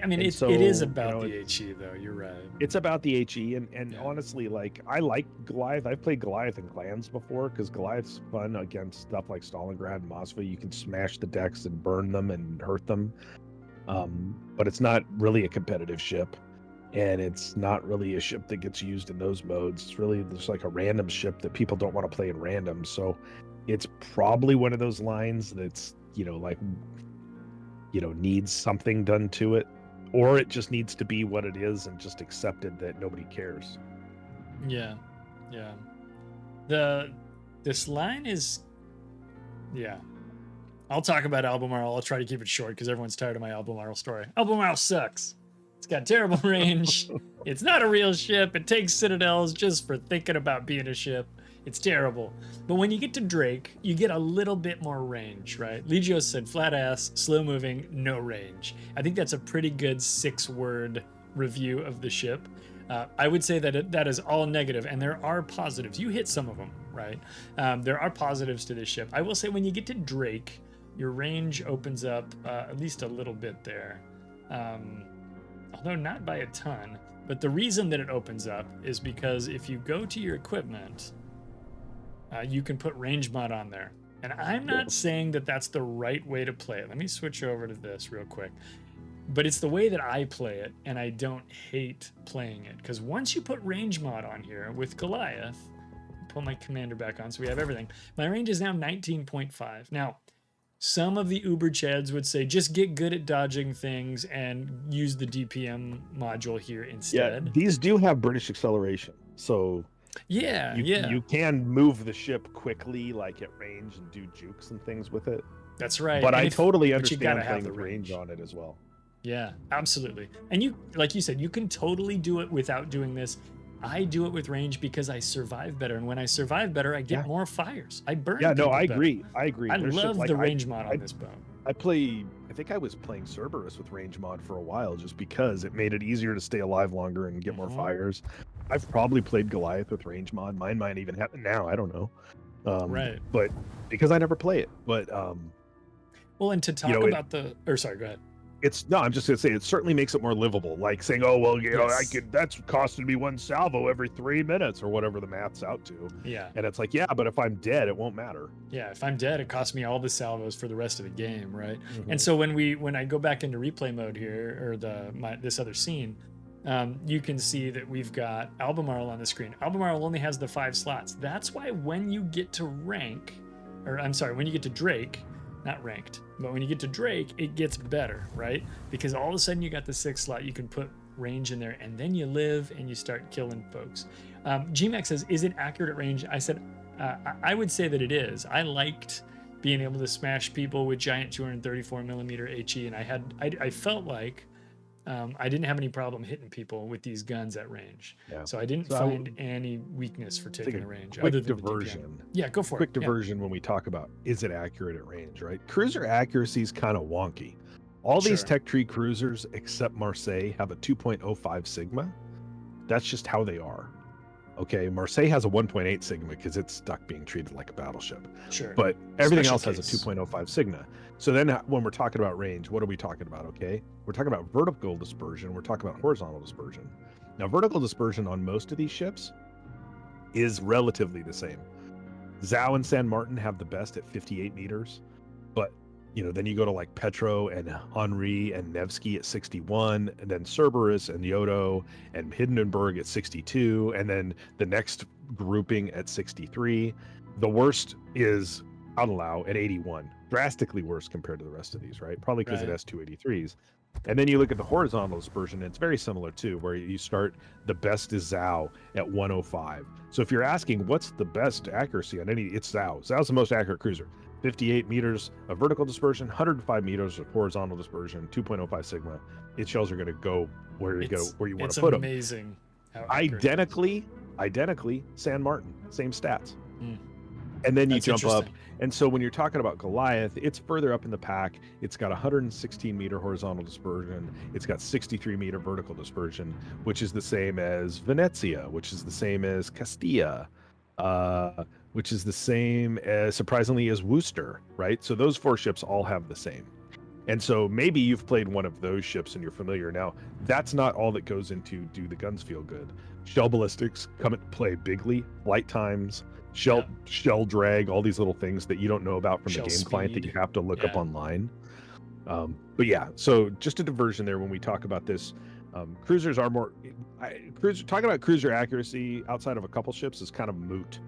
I mean, it is about the HE, though. You're right. It's about the HE, and honestly, like, I like Goliath. I've played Goliath in clans before because Goliath's fun against stuff like Stalingrad and Moscow. You can smash the decks and burn them and hurt them, but it's not really a competitive ship. and it's not really a ship that gets used in those modes. It's really just like a random ship that people don't want to play in random. So it's probably one of those lines that's, needs something done to it, or it just needs to be what it is and just accepted that nobody cares. Yeah. This line is, I'll talk about Albemarle. I'll try to keep it short because everyone's tired of my Albemarle story. Albemarle sucks. It's got terrible range. It's not a real ship. It takes citadels just for thinking about being a ship. It's terrible. But when you get to Drake, you get a little bit more range, right? Legio said flat ass, slow moving, no range. I think that's a pretty good 6-word review of the ship. I would say that that is all negative, and there are positives. You hit some of them, right? There are positives to this ship. I will say when you get to Drake, your range opens up at least a little bit there. Although not by a ton. But the reason that it opens up is because if you go to your equipment, you can put range mod on there. And I'm not saying that that's the right way to play it. Let me switch over to this real quick. But it's the way that I play it, and I don't hate playing it. Because once you put range mod on here with Goliath, pull my commander back on so we have everything. My range is now 19.5. Now, some of the Uber Chads would say just get good at dodging things and use the DPM module here instead. Yeah, these do have British acceleration. So you can move the ship quickly, like at range, and do jukes and things with it. That's right. But I totally understand playing the range on it as well. Yeah, absolutely. And you, like you said, you can totally do it without doing this. I do it with range because I survive better, and when I survive better, I get more fires. I burn. Yeah, no, I better. agree. I agree. I love the range mod on this boat. I think I was playing Cerberus with range mod for a while just because it made it easier to stay alive longer and get more fires. I've probably played Goliath with range mod. Mine might even happen now. I don't know. Right. But because I never play it. But well, and to talk about sorry, go ahead. I'm just gonna say it certainly makes it more livable. Like saying, oh well, that's costing me 1 salvo every 3 minutes or whatever the math's out to. Yeah. And it's like, yeah, but if I'm dead, it won't matter. Yeah, if I'm dead, it costs me all the salvos for the rest of the game, right? Mm-hmm. And so when I go back into replay mode here, or this other scene, you can see that we've got Albemarle on the screen. Albemarle only has the 5 slots. That's why when you get to when you get to Drake, not ranked, but when you get to Drake, it gets better, right? Because all of a sudden you got the 6th slot, you can put range in there, and then you live and you start killing folks. GMAX says, is it accurate at range? I said, I would say that it is. I liked being able to smash people with giant 234 millimeter HE, and I felt like I didn't have any problem hitting people with these guns at range. Yeah. So I didn't find any weakness for taking the range. Quick diversion. Yeah, go for it. Quick diversion when we talk about, is it accurate at range, right? Cruiser accuracy is kind of wonky. All these tech tree cruisers, except Marseille, have a 2.05 sigma. That's just how they are. Okay, Marseille has a 1.8 sigma because it's stuck being treated like a battleship. Sure. But everything else has a 2.05 sigma. So then when we're talking about range, what are we talking about, okay? We're talking about vertical dispersion. We're talking about horizontal dispersion. Now, vertical dispersion on most of these ships is relatively the same. Zhao and San Martin have the best at 58 meters. But, then you go to like Petro and Henri and Nevsky at 61, and then Cerberus and Yodo and Hindenburg at 62, and then the next grouping at 63. The worst is Outlaw at 81. Drastically worse compared to the rest of these, right? Probably because it has 283s. And then you look at the horizontal dispersion, and it's very similar too, where you start, the best is Zhao at 105. So if you're asking what's the best accuracy on it's Zhao. Zhao's the most accurate cruiser. 58 meters of vertical dispersion, 105 meters of horizontal dispersion, 2.05 sigma. Its shells are going to go where you want to put them. It's amazing. Identically, San Martin, same stats. And then you jump up. And so when you're talking about Goliath, it's further up in the pack. It's got 116 meter horizontal dispersion. It's got 63 meter vertical dispersion, which is the same as Venzia, which is the same as Castilla, which is the same as, surprisingly, as Worcester, right? So those 4 ships all have the same. And so maybe you've played one of those ships and you're familiar. Now, that's not all that goes into do the guns feel good. Shell ballistics come into play bigly, flight times, shell drag, all these little things that you don't know about from the game client that you have to look up online. But yeah, so just a diversion there when we talk about this. Cruisers are more. Talking about cruiser accuracy outside of a couple ships is kind of moot.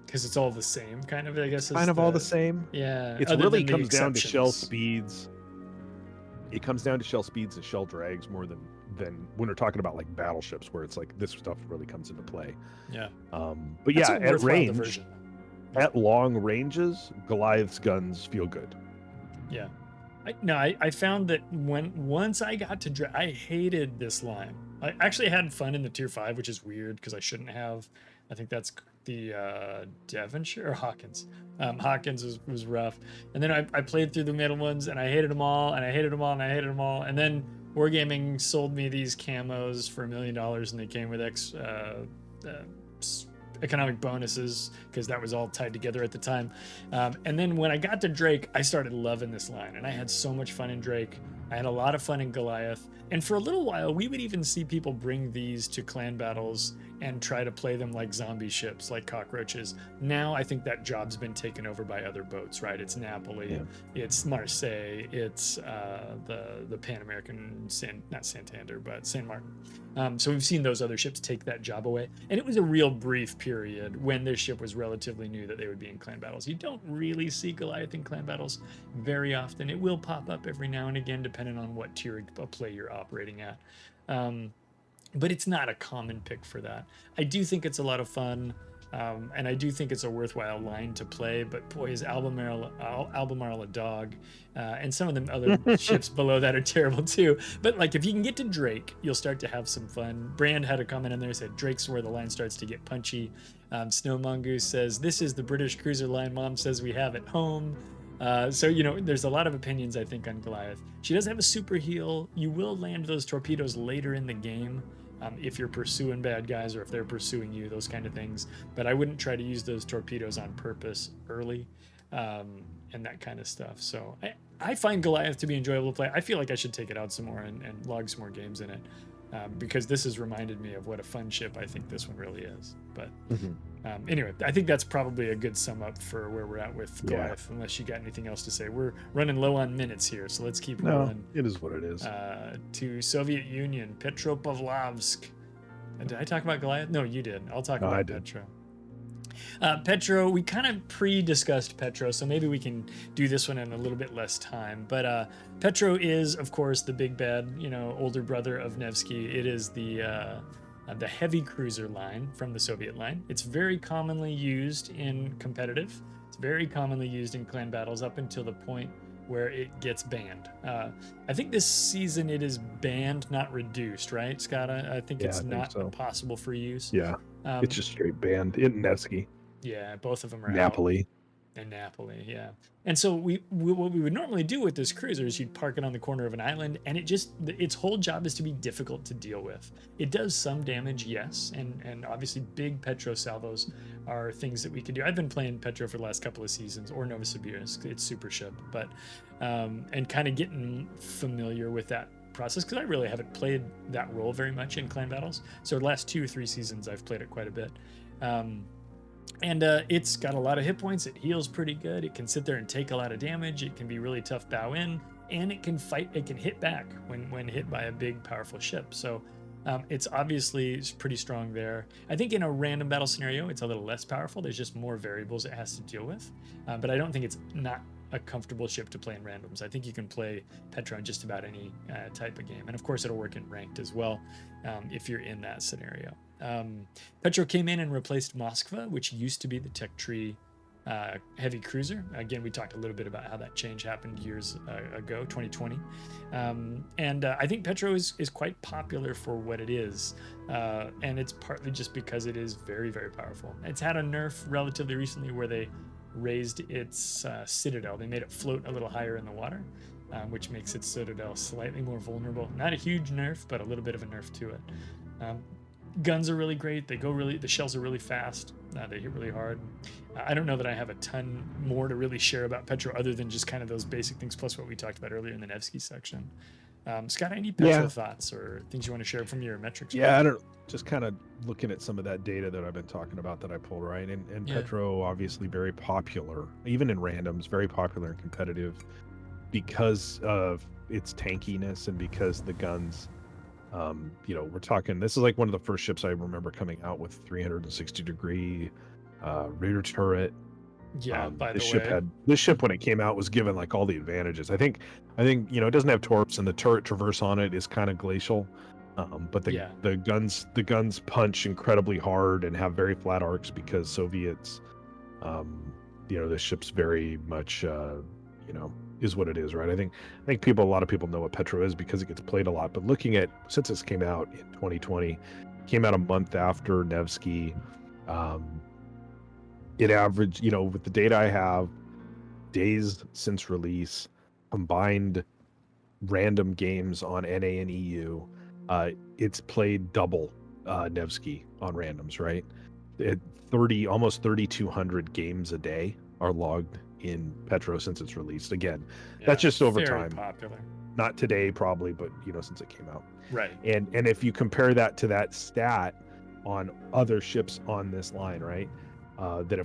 Because it's all the same, kind of. I guess. Kind of all the same. Yeah. It other really than the comes down to shell exceptions. speeds. It comes down to shell speeds and shell drags more than when we're talking about like battleships, where it's like this stuff really comes into play. Yeah. But That's yeah, a at worthwhile range, diversion. at long ranges, Goliath's guns feel good. Yeah. I found that once I got to I hated this line. I actually had fun in the tier 5, which is weird because I shouldn't have. I think that's the Devonshire or Hawkins. Hawkins was rough. And then I played through the middle ones and I hated them all and I hated them all and I hated them all. And then Wargaming sold me these camos for $1 million and they came with economic bonuses because that was all tied together at the time. And then when I got to Drake, I started loving this line and I had so much fun in Drake. I had a lot of fun in Goliath. And for a little while, we would even see people bring these to clan battles and try to play them like zombie ships, like cockroaches. Now I think that job's been taken over by other boats, right? It's Napoli, it's Marseille, it's the Pan American, not Santander, but San Martin. So we've seen those other ships take that job away. And it was a real brief period when this ship was relatively new that they would be in clan battles. You don't really see Goliath in clan battles very often. It will pop up every now and again, depending on what tier of play you're operating at. But it's not a common pick for that. I do think it's a lot of fun, and I do think it's a worthwhile line to play, but boy, is Albemarle a dog, and some of the other ships below that are terrible too. But like, if you can get to Drake, you'll start to have some fun. Brand had a comment in there, said Drake's where the line starts to get punchy. Snow Mongoose says, this is the British cruiser line Mom says we have at home. So, you know, there's a lot of opinions, I think, on Goliath. She does have a super heal. You will land those torpedoes later in the game if you're pursuing bad guys or if they're pursuing you, those kind of things. But I wouldn't try to use those torpedoes on purpose early and that kind of stuff. So I find Goliath to be enjoyable to play. I feel like I should take it out some more and log some more games in it because this has reminded me of what a fun ship I think this one really is. But anyway, I think that's probably a good sum up for where we're at with Goliath, unless you got anything else to say. We're running low on minutes here, so let's keep going. It is what it is. To Soviet Union, Petropavlovsk. Did I talk about Goliath? No, you did. I'll talk about Petro. Petro, we kind of pre-discussed Petro, so maybe we can do this one in a little bit less time. But Petro is, of course, the big bad, you know, older brother of Nevsky. It is the heavy cruiser line from the Soviet line. It's very commonly used in competitive. It's very commonly used in clan battles up until the point where it gets banned. I think this season it is banned, not reduced, right, Skada? I think it's not possible for use. Yeah, it's just straight banned in Nevsky. Yeah, both of them are Napoli. out. And Napoli, yeah. And so what we would normally do with this cruiser is you'd park it on the corner of an island, and its whole job is to be difficult to deal with. It does some damage, yes, and obviously big Petro salvos are things that we can do. I've been playing Petro for the last couple of seasons, or Novosibirsk, it's super ship, but and kind of getting familiar with that process because I really haven't played that role very much in clan battles. So the last 2 or 3 seasons I've played it quite a bit. And it's got a lot of hit points. It heals pretty good. It can sit there and take a lot of damage. It can be really tough bow in, and it can fight. It can hit back when hit by a big, powerful ship. So it's obviously pretty strong there. I think in a random battle scenario, it's a little less powerful. There's just more variables it has to deal with. But I don't think it's not a comfortable ship to play in randoms. I think you can play Petro in just about any type of game. And of course, it'll work in ranked as well if you're in that scenario. Petro came in and replaced Moskva, which used to be the Tech Tree heavy cruiser. Again, we talked a little bit about how that change happened years ago, 2020. And I think Petro is quite popular for what it is. And it's partly just because it is very, very powerful. It's had a nerf relatively recently where they raised its citadel. They made it float a little higher in the water, which makes its citadel slightly more vulnerable. Not a huge nerf, but a little bit of a nerf to it. Guns are really great. The shells are really fast. They hit really hard. I don't know that I have a ton more to really share about Petro other than just kind of those basic things plus what we talked about earlier in the Nevsky section. Scott, any Petro thoughts or things you want to share from your metrics? Yeah, I don't. Just kind of looking at some of that data that I've been talking about that I pulled, right? And Petro obviously very popular, even in randoms, very popular and competitive because of its tankiness and because the guns We're talking, this is like one of the first ships I remember coming out with 360-degree radar turret. Yeah, by This the ship way. this ship when it came out was given like all the advantages. I think it doesn't have torps, and the turret traverse on it is kind of glacial. But Yeah. the guns punch incredibly hard and have very flat arcs because Soviets, this ship's very much is what it is, right? I think a lot of people know what Petro is because it gets played a lot. But looking at, since this came out in 2020, came out a month after Nevsky, it averaged, with the data I have, days since release, combined random games on NA and EU, it's played double Nevsky on randoms, right? Almost 3,200 games a day are logged in Petro since it's released. Again, that's just over very time. popular. Not today, probably, but since it came out. Right. And if you compare that to that stat on other ships on this line, right, that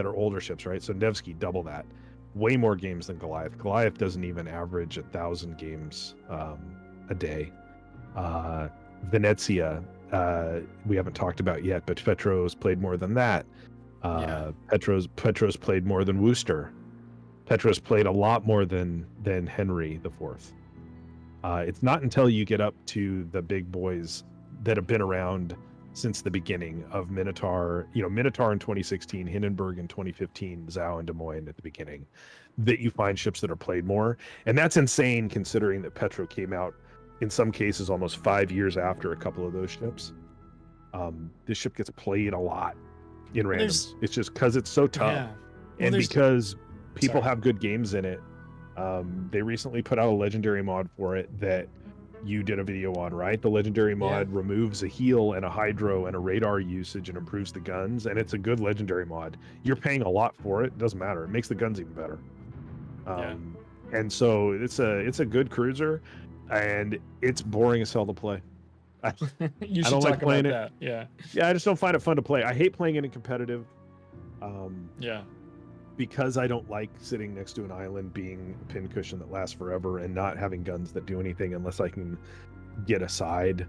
are older ships, right? So Nevsky, double that, way more games than Goliath. Goliath doesn't even average 1,000 games a day. Venzia, we haven't talked about yet, but Petro's played more than that. Petro's played more than Worcester. Petro's played a lot more than Henri the Fourth. It's not until you get up to the big boys that have been around since the beginning of Minotaur, Minotaur in 2016, Hindenburg in 2015, Zhao and Des Moines at the beginning, that you find ships that are played more. And that's insane considering that Petro came out in some cases almost 5 years after a couple of those ships. This ship gets played a lot in randoms. It's just because it's so tough. Yeah. And because people have good games in it. They recently put out a legendary mod for it that you did a video on, right? The legendary mod removes a heal and a hydro and a radar usage and improves the guns, and it's a good legendary mod. You're paying a lot for it. Doesn't matter. It makes the guns even better. And so it's a good cruiser, and it's boring as hell to play. You should talk about that. Yeah, I just don't find it fun to play. I hate playing it in competitive. Because I don't like sitting next to an island being a pincushion that lasts forever and not having guns that do anything unless I can get a side.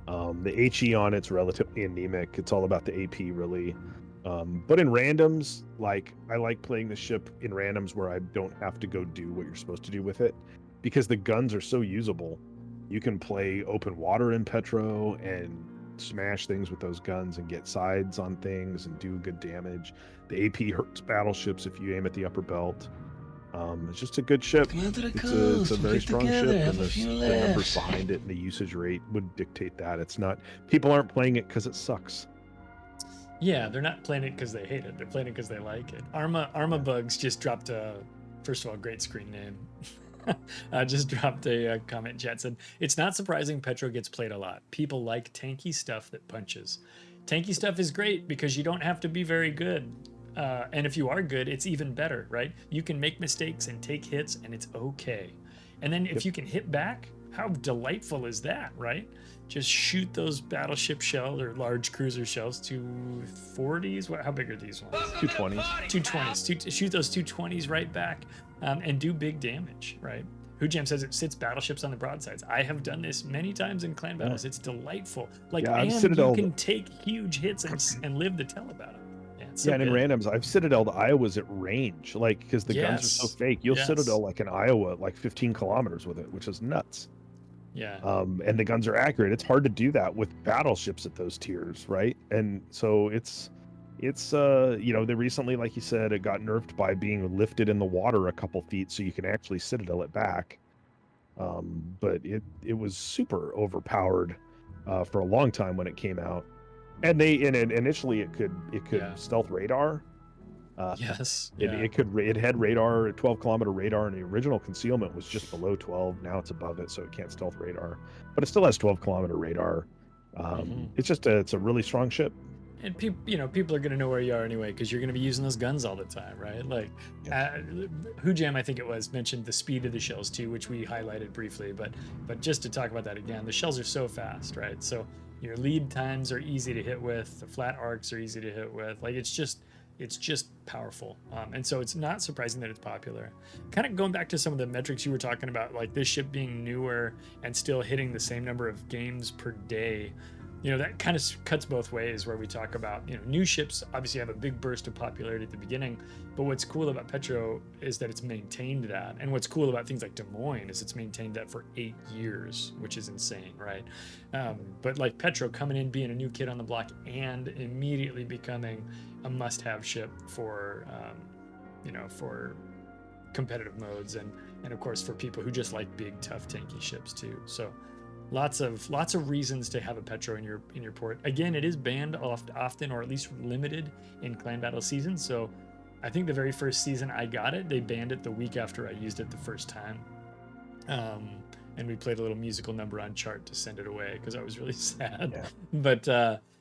The HE on it's relatively anemic. It's all about the AP really. But in randoms, I like playing the ship in randoms where I don't have to go do what you're supposed to do with it because the guns are so usable. You can play open water in Petro and smash things with those guns and get sides on things and do good damage. The AP hurts battleships if you aim at the upper belt. It's just a good ship. It's a very strong ship, and the numbers behind it and the usage rate would dictate that. It's not, people aren't playing it because it sucks. Yeah, they're not playing it because they hate it. They're playing it because they like it. Arma Bugs just dropped first of all, great screen name. Just dropped a comment in chat, said, it's not surprising Petro gets played a lot. People like tanky stuff that punches. Tanky stuff is great because you don't have to be very good. And if you are good, it's even better, right? You can make mistakes and take hits and it's okay. And then if you can hit back, how delightful is that, right? Just shoot those battleship shells or large cruiser shells, 240s. How big are these ones? 220s. 220s. Shoot those 220s right back and do big damage, right? Hujam says it sits battleships on the broadsides. I have done this many times in clan battles. It's delightful. And you can take huge hits and live to tell about it. And in randoms, I've citadeled Iowas at range, because the guns are so fake. You'll citadel in Iowa 15 kilometers with it, which is nuts. Yeah. And the guns are accurate. It's hard to do that with battleships at those tiers, right? And so it's they recently, like you said, it got nerfed by being lifted in the water a couple feet, so you can actually citadel it back. But it was super overpowered for a long time when it came out. And initially it could stealth radar. It had radar, 12-kilometer radar, and the original concealment was just below 12. Now it's above it, so it can't stealth radar, but it still has 12-kilometer radar. It's a really strong ship. And people are going to know where you are anyway because you're going to be using those guns all the time, right? Hujam, I think it was, mentioned the speed of the shells too, which we highlighted briefly. But just to talk about that again, the shells are so fast, right? So your lead times are easy to hit with. The flat arcs are easy to hit with. It's just powerful. And so it's not surprising that it's popular. Kind of going back to some of the metrics you were talking about, like this ship being newer and still hitting the same number of games per day. That kind of cuts both ways, where we talk about, new ships obviously have a big burst of popularity at the beginning, but what's cool about Petro is that it's maintained that. And what's cool about things like Des Moines is it's maintained that for 8 years, which is insane, right? But like Petro coming in, being a new kid on the block and immediately becoming a must-have ship for, for competitive modes and of course for people who just like big, tough, tanky ships too. So lots of reasons to have a Petro in your port. Again, it is banned often, or at least limited in clan battle seasons. So I think the very first season I got it, they banned it the week after I used it the first time. And we played a little musical number on chart to send it away because I was really sad. Yeah. But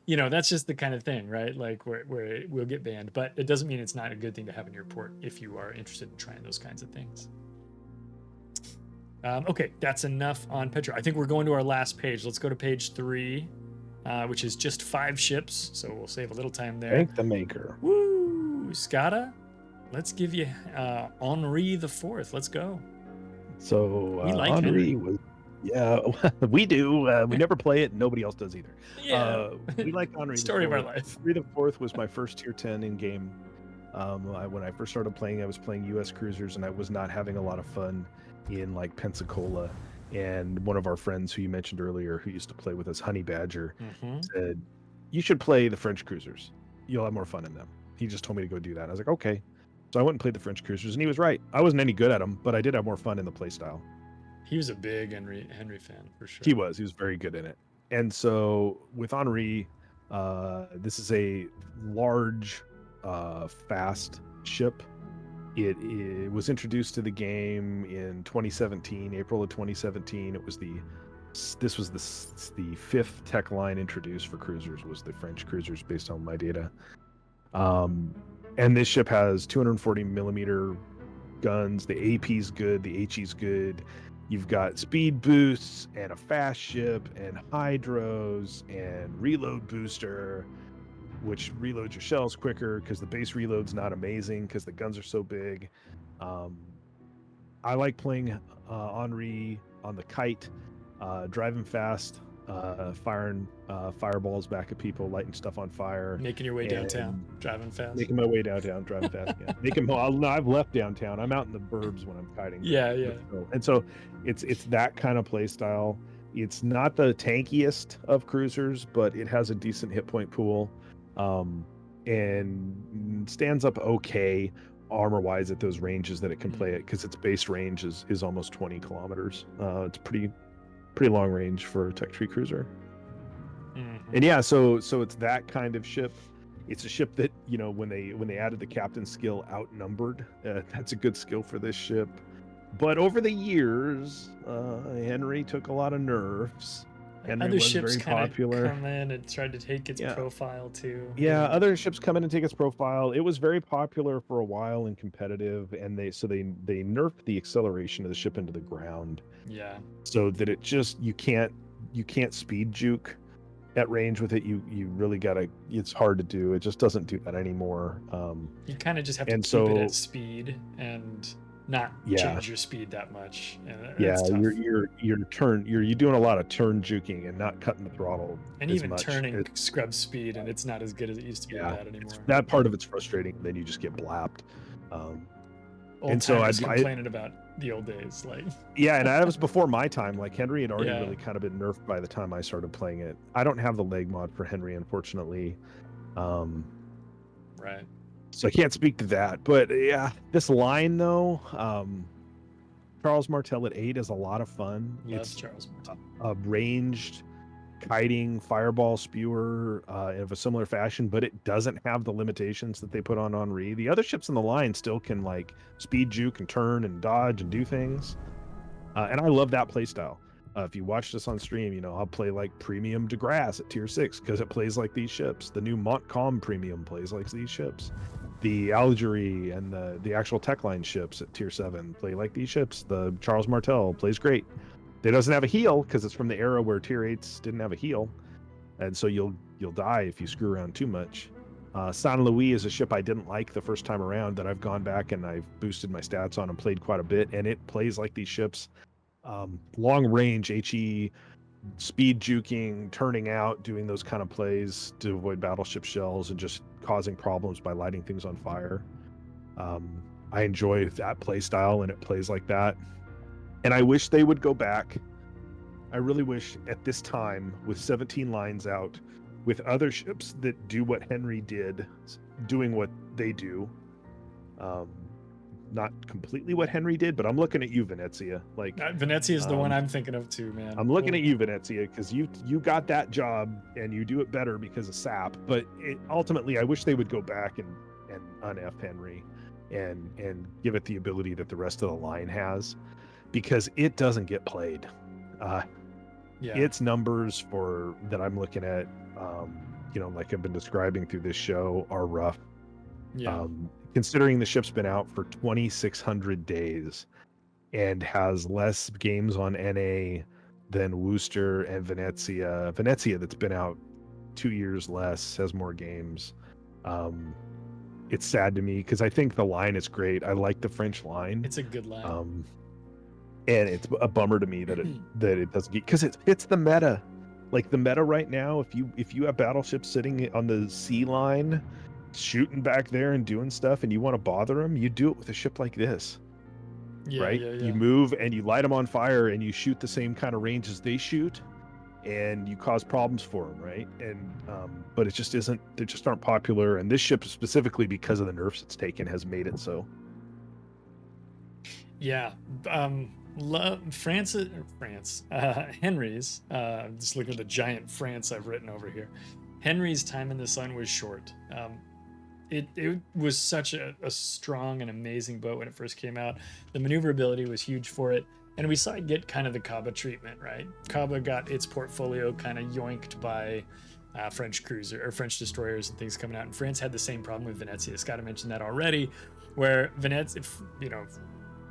that's just the kind of thing, right? Like where it will get banned, but it doesn't mean it's not a good thing to have in your port if you are interested in trying those kinds of things. Okay, that's enough on Petro. I think we're going to our last page. Let's go to page 3, which is just 5 ships. So we'll save a little time there. Thank the maker. Woo! Skada, let's give you Henri the Fourth. Let's go. So like Henri was, yeah, we do. We never play it. Nobody else does either. Yeah. We like Henri. Story of our life. Henri the Fourth was my first tier 10 in game. When I first started playing, I was playing U.S. cruisers, and I was not having a lot of fun in like Pensacola. And one of our friends who you mentioned earlier, who used to play with us, Honey Badger, said, "You should play the French cruisers. You'll have more fun in them." He just told me to go do that. I was like, okay. So I went and played the French cruisers, and he was right. I wasn't any good at them, but I did have more fun in the play style. He was a big Henri fan for sure. He was very good in it. And so with Henri, this is a large, fast ship. It was introduced to the game in 2017, April of 2017. This was the 5th tech line introduced for cruisers, was the French cruisers based on my data. And this ship has 240 millimeter guns. The AP's good, the HE's good. You've got speed boosts and a fast ship and hydros and reload booster, which reloads your shells quicker because the base reload's not amazing because the guns are so big. I like playing Henri on the kite, driving fast, firing fireballs back at people, lighting stuff on fire. Making your way downtown, driving fast. Making my way downtown, driving fast. Yeah. I've left downtown. I'm out in the burbs when I'm kiting. Yeah. And so it's that kind of play style. It's not the tankiest of cruisers, but it has a decent hit point pool. And stands up okay armor wise at those ranges that it can play at, because its base range is almost 20 kilometers. It's pretty long range for a tech tree cruiser. And yeah, so it's that kind of ship. It's a ship that, when they added the captain's skill, outnumbered. That's a good skill for this ship. But over the years, Henri took a lot of nerfs. Henri other was very popular. Come in and tried to take its profile too. Yeah, other ships come in and take its profile. It was very popular for a while and competitive, and they nerfed the acceleration of the ship into the ground. Yeah. So that it just you can't speed juke at range with it. You really gotta. It's hard to do. It just doesn't do that anymore. You kind of just have to keep it at speed and not change your speed that much. You're doing a lot of turn juking and not cutting the throttle. And even turning scrubs speed, and it's not as good as it used to be with that anymore. That part of it's frustrating. Then you just get blapped. And so I was complaining about the old days, like. Yeah, and that was before my time. Like Henri had already really kind of been nerfed by the time I started playing it. I don't have the leg mod for Henri, unfortunately. Right. So I can't speak to that, but yeah, this line though, Charles Martel at 8 is a lot of fun. It's Charles Martel. A ranged kiting fireball spewer of a similar fashion, but it doesn't have the limitations that they put on Henri. The other ships in the line still can like speed juke and turn and dodge and do things, and I love that play style. If you watch this on stream, I'll play like Premium DeGrasse at tier 6 because it plays like these ships. The new Montcalm Premium plays like these ships. The Algerie and the actual Techline ships at tier 7 play like these ships. The Charles Martel plays great. It doesn't have a heal because it's from the era where tier 8s didn't have a heal, and so you'll die if you screw around too much. San Luis is a ship I didn't like the first time around that I've gone back and I've boosted my stats on and played quite a bit, and it plays like these ships. Long range, HE, speed juking, turning out, doing those kind of plays to avoid battleship shells and just causing problems by lighting things on fire. I enjoy that play style, and it plays like that. And I wish they would go back. I really wish at this time, with 17 lines out, with other ships that do what Henri did, doing what they do. Not completely what Henri did, but I'm looking at you, Venzia. Like Venzia is the one I'm thinking of too, man. I'm looking at you, Venzia, because you got that job and you do it better because of SAP. But ultimately, I wish they would go back and un-F Henri and give it the ability that the rest of the line has, because it doesn't get played. Its numbers that I'm looking at, like I've been describing through this show, are rough. Considering the ship's been out for 2,600 days and has less games on NA than Worcester and Venzia. Venzia, that's been out 2 years less, has more games. It's sad to me because I think the line is great. I like the French line. It's a good line. And it's a bummer to me that it doesn't get, because it's the meta. Like the meta right now, if you have battleships sitting on the sea line, shooting back there and doing stuff, and you want to bother them, you do it with a ship like this. Right? You move and you light them on fire and you shoot the same kind of range as they shoot, and you cause problems for them, right? And but it just isn't. They just aren't popular. And this ship, specifically because of the nerfs it's taken, has made it so. Yeah. Henri's, just look at the giant France I've written over here. Henri's time in the sun was short. It was such a strong and amazing boat when it first came out. The maneuverability was huge for it, and we saw it get kind of the Caba treatment, right? Caba got its portfolio kind of yoinked by French cruiser or French destroyers and things coming out, and France had the same problem with Venzia. Skada mentioned that already, where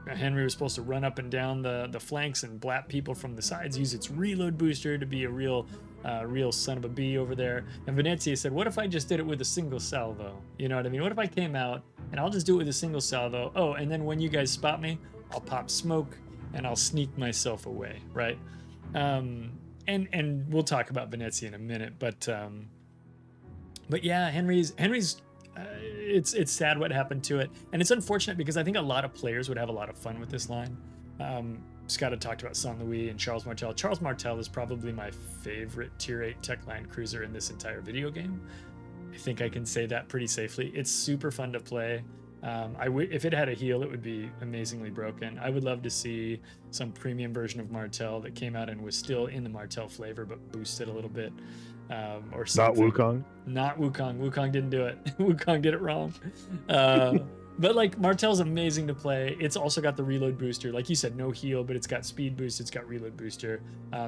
Henri was supposed to run up and down the flanks and blap people from the sides, use its reload booster to be a real son of a bee over there. And Venzia said, what if I just did it with a single salvo? You know what I mean? What if I came out and I'll just do it with a single salvo? Oh, and then when you guys spot me, I'll pop smoke and I'll sneak myself away, right? And we'll talk about Venzia in a minute, but yeah, Henri's it's sad what happened to it, and it's unfortunate because I think a lot of players would have a lot of fun with this line. Skada talked about San Luis and Charles Martel. Charles Martel is probably my favorite tier 8 tech line cruiser in this entire video game. I think I can say that pretty safely. It's super fun to play. If it had a heel, it would be amazingly broken. I would love to see some premium version of Martel that came out and was still in the Martel flavor but boosted a little bit, or something. Not Wukong? Not Wukong. Wukong didn't do it. Wukong did it wrong. But like, Martel's amazing to play. It's also got the reload booster. Like you said, no heal, but it's got speed boost. It's got reload booster.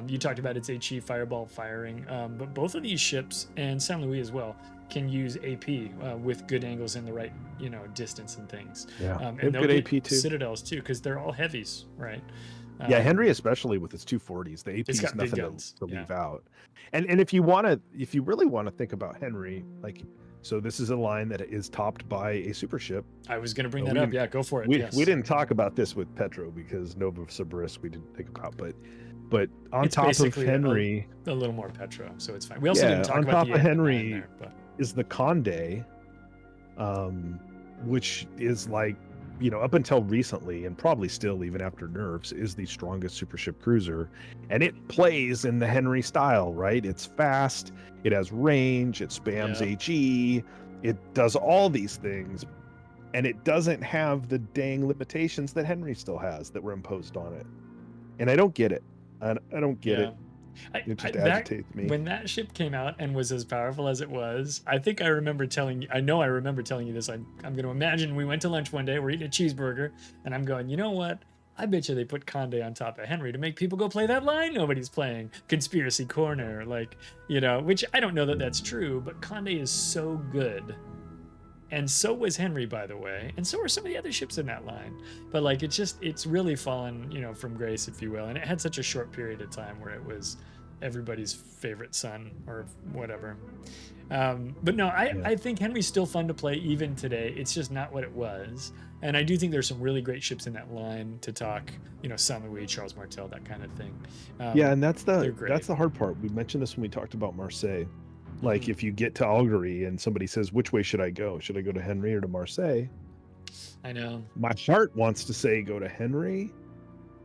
You talked about its HE fireball firing. But both of these ships, and San Luis as well, can use AP with good angles and the right, distance and things. Yeah, and they'll good get AP too. Citadels too, because they're all heavies, right? Yeah, Henri especially with its 240s, the AP is nothing to leave out. And if you really want to think about Henri, like, so this is a line that is topped by a super ship. I was going to bring that up. Yeah, go for it. We didn't talk about this with Petro because Nova Cerberus we didn't think about, but on it's top of Henri, a little more Petro, so it's fine. We also didn't talk about on top of Henri there, but is the Conde, which is like, up until recently, and probably still even after nerfs, is the strongest super ship cruiser, and it plays in the Henri style, right? It's fast, it has range, it spams HE, it does all these things, and it doesn't have the dang limitations that Henri still has that were imposed on it. And I don't get it. I don't get it. It just agitates me. When that ship came out and was as powerful as it was, I remember telling you this. I'm going to imagine we went to lunch one day, we're eating a cheeseburger, and I'm going, you know what? I bet you they put Conde on top of Henri to make people go play that line nobody's playing. Conspiracy corner, which I don't know that that's true, but Conde is so good. And so was Henri, by the way, and so were some of the other ships in that line. But it's really fallen, from grace, if you will. And it had such a short period of time where it was everybody's favorite son or whatever. But no, I think Henry's still fun to play even today. It's just not what it was. And I do think there's some really great ships in that line to talk, Saint Louis, Charles Martel, that kind of thing. Yeah, and that's the hard part. We mentioned this when we talked about Marseille. Like if you get to Algerie and somebody says, which way should I go? Should I go to Henri or to Marseille? I know. My heart wants to say go to Henri.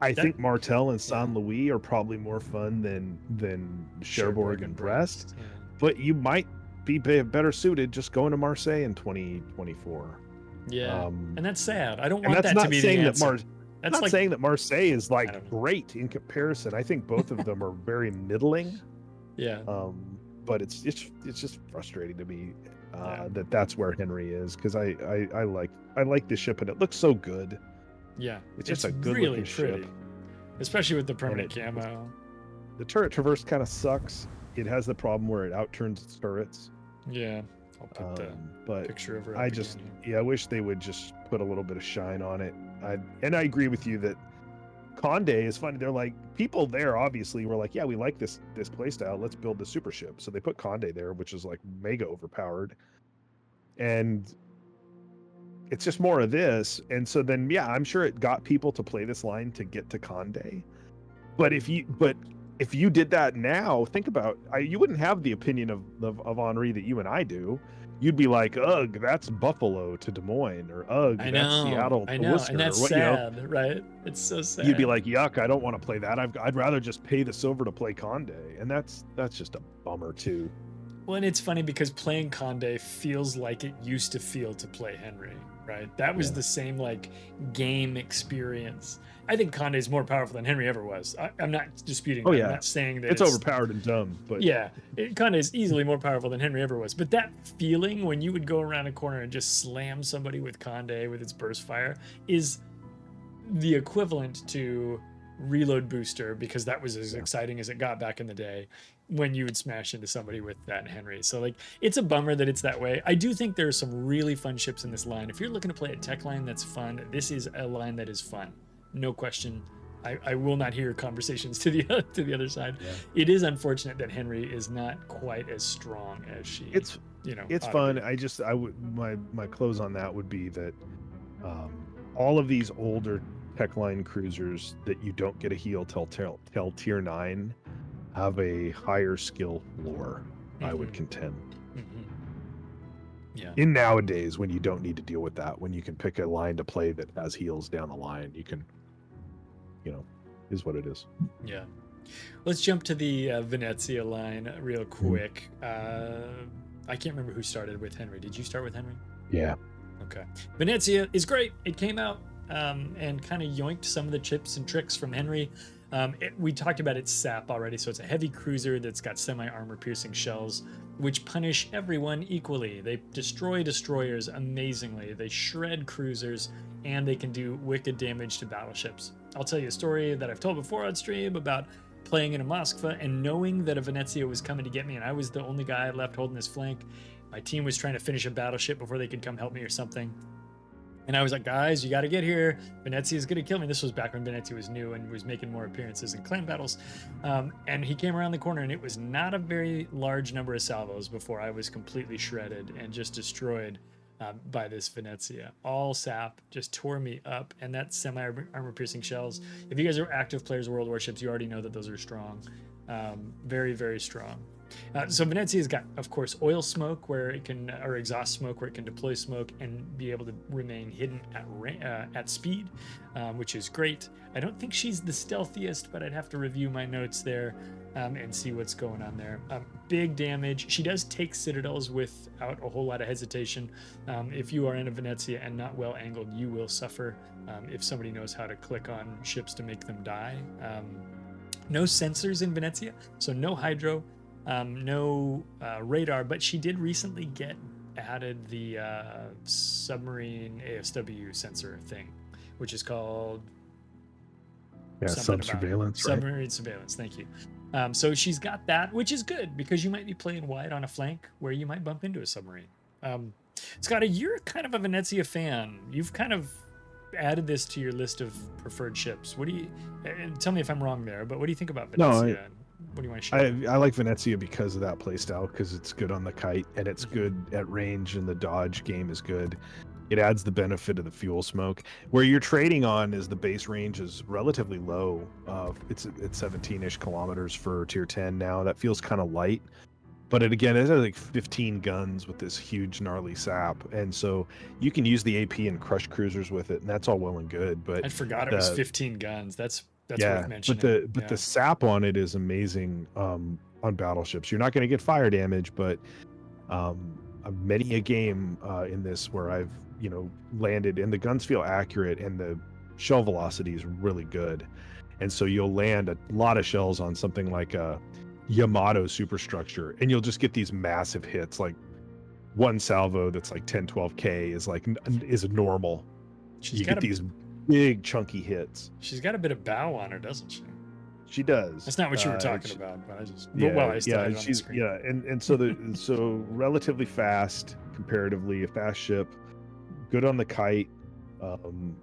I think Martel and Saint Louis are probably more fun than Cherbourg and Brest. Yeah. But you might be better suited just going to Marseille in 2024. Yeah, and that's sad. I don't want that to be the answer. That's not saying that Marseille is like great in comparison. I think both of them are very middling. Yeah. But it's just frustrating to me that's where Henri is, because I like this ship and it looks so good. Yeah, it's just a good really looking pretty, ship, especially with the permanent camo. The turret traverse kind of sucks. It has the problem where it outturns its turrets. Yeah, I'll put the picture of her. I wish they would just put a little bit of shine on it. I agree with you that Conde is funny. They're like, people there obviously were like, yeah, we like this playstyle. Let's build the super ship. So they put Conde there, which is like mega overpowered. And it's just more of this. And so then, yeah, I'm sure it got people to play this line to get to Conde. But if you did that now, think about, you wouldn't have the opinion of Henri that you and I do. You'd be like, ugh, that's Buffalo to Des Moines, or ugh, that's Seattle to Worcester. And that's sad, right? It's so sad. You'd be like, yuck, I don't want to play that. I'd rather just pay the silver to play Conde. And that's just a bummer too. Well, and it's funny because playing Conde feels like it used to feel to play Henri, right? That was the same like game experience. I think Conde is more powerful than Henri ever was. I'm not disputing that. I'm not saying that it's overpowered and dumb, but Conde is easily more powerful than Henri ever was. But that feeling when you would go around a corner and just slam somebody with Conde with its burst fire is the equivalent to reload booster, because that was as exciting as it got back in the day when you would smash into somebody with that Henri. So like, it's a bummer that it's that way. I do think there are some really fun ships in this line. If you're looking to play a tech line that's fun, this is a line that is fun. No question. I will not hear conversations to the other side. Yeah. It is unfortunate that Henri is not quite as strong as she. It's fun. My close on that would be that all of these older tech line cruisers that you don't get a heal till tier 9 have a higher skill floor. I would contend. Yeah. In nowadays, when you don't need to deal with that, when you can pick a line to play that has heals down the line, you can, is what it is. Yeah. Let's jump to the Venzia line real quick. I can't remember who started with Henri. Did you start with Henri? Yeah. Okay. Venzia is great. It came out and kind of yoinked some of the chips and tricks from Henri. We talked about its sap already, so it's a heavy cruiser that's got semi-armor piercing shells, which punish everyone equally. They destroy destroyers amazingly, they shred cruisers, and they can do wicked damage to battleships. I'll tell you a story that I've told before on stream about playing in a Moskva and knowing that a Venzia was coming to get me, and I was the only guy left holding his flank. My team was trying to finish a battleship before they could come help me or something. And I was like, guys, you got to get here. Venzia is going to kill me. This was back when Venzia was new and was making more appearances in clan battles. And he came around the corner, and it was not a very large number of salvos before I was completely shredded and just destroyed by this Venzia. All sap, just tore me up. And that semi-armor piercing shells, if you guys are active players of World of Warships, you already know that those are strong. Very, very strong. So Venzia's got, of course, oil smoke where it can, or exhaust smoke where it can deploy smoke and be able to remain hidden at speed, which is great. I don't think she's the stealthiest, but I'd have to review my notes there and see what's going on there. Big damage. She does take citadels without a whole lot of hesitation. If you are in a Venzia and not well angled, you will suffer if somebody knows how to click on ships to make them die. No sensors in Venzia, so no hydro. No radar, but she did recently get added the submarine ASW sensor thing, which is called sub-surveillance, submarine surveillance. Thank you. So she's got that, which is good because you might be playing wide on a flank where you might bump into a submarine. Scott, you're kind of a Venzia fan. You've kind of added this to your list of preferred ships. What do you tell me if I'm wrong there? But what do you think about Venzia? What do you want to share? I like Venzia because of that playstyle, because it's good on the kite and it's good at range, and the dodge game is good. It adds the benefit of the fuel smoke. Where you're trading on is the base range is relatively low. It's 17-ish kilometers for tier 10 now. That feels kind of light. But it has like 15 guns with this huge gnarly sap, and so you can use the AP and crush cruisers with it, and that's all well and good. But I forgot it was 15 guns. That's yeah, worth mentioning. but the sap on it is amazing on battleships. You're not going to get fire damage, but many a game in this where I've landed, and the guns feel accurate, and the shell velocity is really good, and so you'll land a lot of shells on something like a Yamato superstructure, and you'll just get these massive hits. Like one salvo that's like 10-12k is normal. You get these big chunky hits. She's got a bit of bow on her, doesn't she? She does. That's not what you were talking about, but I just and so relatively fast comparatively, a fast ship, good on the kite, on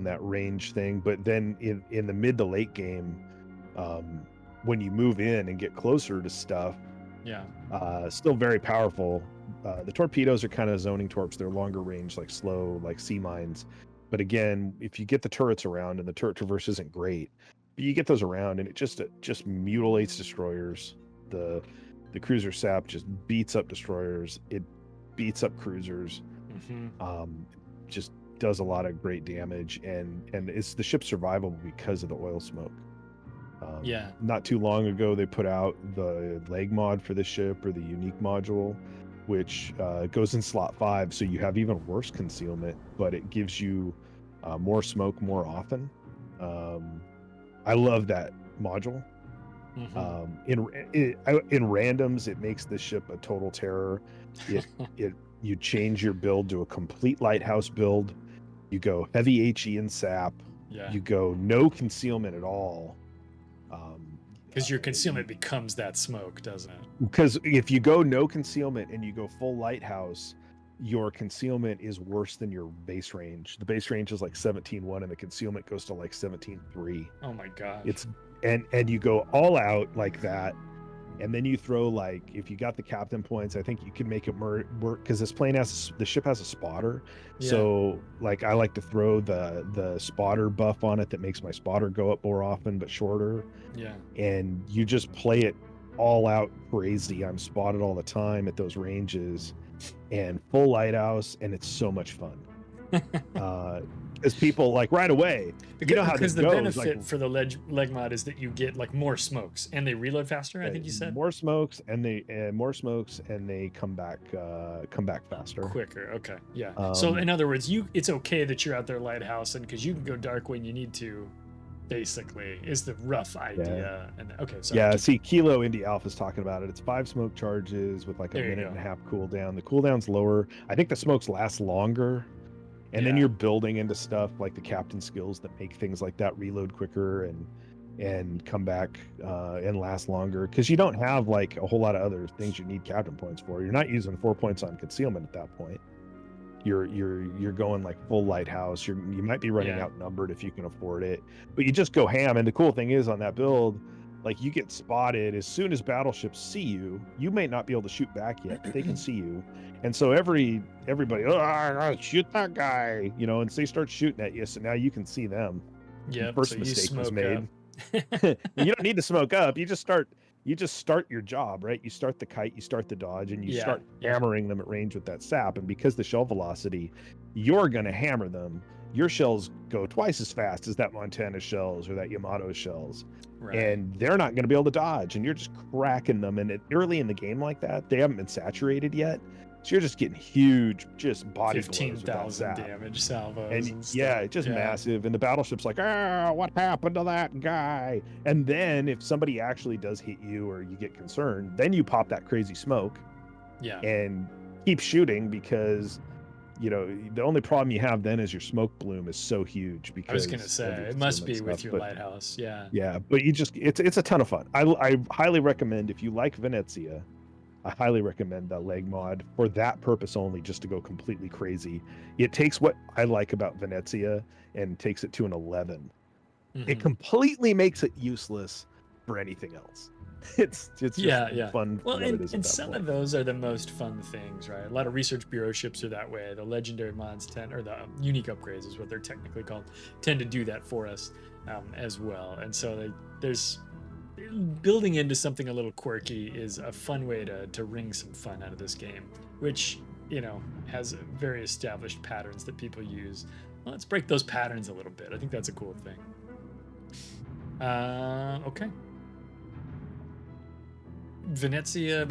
that range thing. But then in the mid to late game, when you move in and get closer to stuff, still very powerful. The torpedoes are kind of zoning torps. They're longer range, like slow, like sea mines. But again, if you get the turrets around, and the turret traverse isn't great, but you get those around, and it just mutilates destroyers. The cruiser sap just beats up destroyers. It beats up cruisers. Just does a lot of great damage, and it's the ship's survivable because of the oil smoke. Not too long ago, they put out the leg mod for the ship, or the unique module, which goes in slot 5, so you have even worse concealment, but it gives you more smoke more often. I love that module. In randoms, it makes the ship a total terror. You change your build to a complete lighthouse build. You go heavy HE and sap. You go no concealment at all. Because your concealment becomes that smoke, doesn't it? Because if you go no concealment and you go full lighthouse, your concealment is worse than your base range. The base range is like 17.1, and the concealment goes to like 17.3. Oh my god! And you go all out like that, and then you throw, like, if you got the captain points, I think you can make it work, because the ship has a spotter. So like I like to throw the spotter buff on it that makes my spotter go up more often but shorter. And you just play it all out crazy. I'm spotted all the time at those ranges, and full lighthouse, and it's so much fun. Because people, like, right away, because the benefit for the leg mod is that you get like more smokes, and they reload faster. I think you said more smokes, and they come back faster, quicker. Okay, so in other words, it's okay that you're out there lighthouse, and because you can go dark when you need to, basically, is the rough idea. And see, Kilo Indy Alpha's talking about it. It's 5 smoke charges with like a minute and a half cooldown. The cooldown's lower. I think the smokes last longer. And then you're building into stuff like the captain skills that make things like that reload quicker and come back and last longer, because you don't have like a whole lot of other things you need captain points for. You're not using 4 points on concealment at that point. You're going like full lighthouse. You might be running outnumbered if you can afford it, but you just go ham. And the cool thing is, on that build, like, you get spotted as soon as battleships see you. You may not be able to shoot back yet, but they can see you. And so everybody, shoot that guy, and so they start shooting at you. So now you can see them. First mistake was made. You don't need to smoke up. You just start your job, right? You start the kite, you start the dodge, and you start hammering them at range with that sap. And because the shell velocity, you're going to hammer them. Your shells go twice as fast as that Montana shells or that Yamato shells. And they're not going to be able to dodge, and you're just cracking them. And early in the game like that, they haven't been saturated yet. So you're just getting huge, just body 15,000 damage salvos. And it's just massive. And the battleship's like, what happened to that guy? And then if somebody actually does hit you, or you get concerned, then you pop that crazy smoke. And keep shooting, because the only problem you have then is your smoke bloom is so huge. Because I was gonna say it must be with your lighthouse. But it's a ton of fun. I highly recommend, if you like Venzia, I highly recommend the leg mod for that purpose only, just to go completely crazy. It takes what I like about Venzia and takes it to an 11. It completely makes it useless for anything else. It's just fun. Well, what it is at and that some point. of those are the most fun things, right? A lot of research bureau ships are that way. The legendary mods tend, or the unique upgrades is what they're technically called, tend to do that for us as well. And so there's building into something a little quirky is a fun way to wring some fun out of this game, which, you know, has very established patterns that people use. Well, let's break those patterns a little bit. I think that's a cool thing. Okay. Venzia,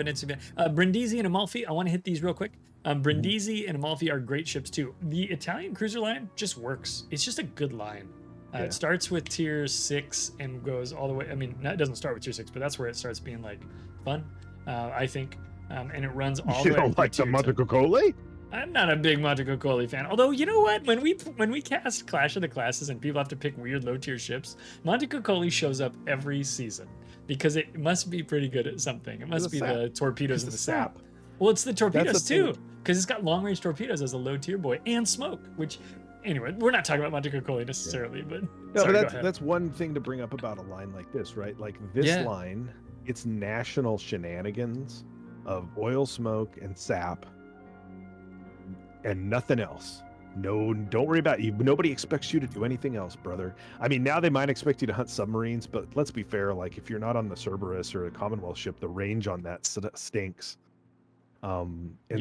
Brindisi and Amalfi. I want to hit these real quick. Brindisi and Amalfi are great ships too. The Italian cruiser line just works. It's just a good line. It starts with tier 6 and goes all the way. I mean, it doesn't start with tier 6, but that's where it starts being like fun, I think. And it runs all the way. You don't like the Montecocoli? I'm not a big Montecocoli fan. Although, you know what? When we cast Clash of the Classes and people have to pick weird low tier ships, Montecocoli shows up every season because it must be pretty good at something. It must be the torpedoes and the sap. Well, it's the torpedoes too, because it's got long range torpedoes as a low tier boy and smoke. Which, anyway, we're not talking about Montecocoli necessarily, but no, sorry, but that's one thing to bring up about a line like this, right? Like this line, it's national shenanigans of oil, smoke, and sap. And nothing else. No, don't worry about it. Nobody expects you to do anything else, brother. I mean, now they might expect you to hunt submarines, but let's be fair. Like, if you're not on the Cerberus or a Commonwealth ship, the range on that stinks.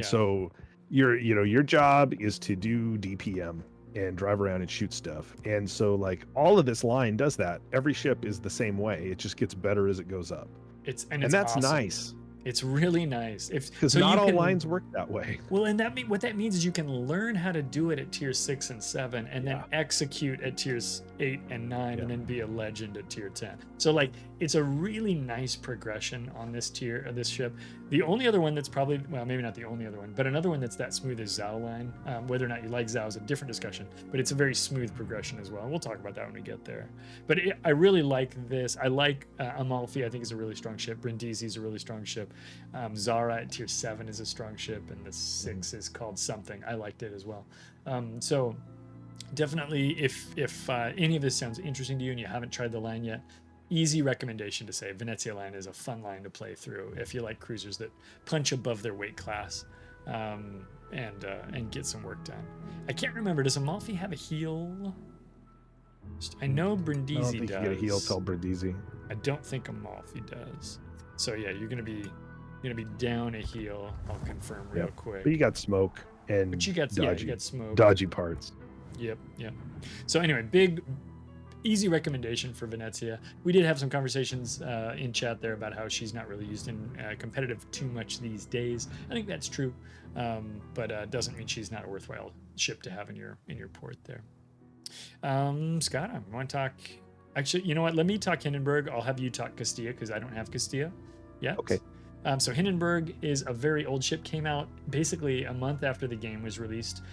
So your job is to do DPM and drive around and shoot stuff. And so, like, all of this line does that. Every ship is the same way. It just gets better as it goes up. And that's awesome. Nice. It's really nice. Because not all lines work that way. Well, and what that means is you can learn how to do it at tier 6 and 7 and then execute at tiers 8 and 9 and then be a legend at tier 10. So like it's a really nice progression on this tier of this ship. The only other one that's probably, well, maybe not the only other one, but another one that's that smooth is Zhao line. Whether or not you like Zhao is a different discussion, but it's a very smooth progression as well. We'll talk about that when we get there. But I really like this. I like Amalfi, I think is a really strong ship. Brindisi is a really strong ship. Zara at tier 7 is a strong ship, and the 6 is called something. I liked it as well. So definitely, if any of this sounds interesting to you and you haven't tried the line yet, easy recommendation to say Venzia line is a fun line to play through if you like cruisers that punch above their weight class and get some work done. I can't remember, does Amalfi have a heel? I know Brindisi does. I don't think you get a heel till Brindisi. I don't think Amalfi does. So yeah, you're gonna be down a heel. I'll confirm real quick. But you got smoke and you got smoke, dodgy parts. Yep. So anyway, big easy recommendation for Venzia. We did have some conversations in chat there about how she's not really used in competitive too much these days. I think that's true, but doesn't mean she's not a worthwhile ship to have in your port there. Skada, I want to talk. Actually, you know what? Let me talk Hindenburg. I'll have you talk Castilla because I don't have Castilla yet. Okay. So Hindenburg is a very old ship. Came out basically a month after the game was released.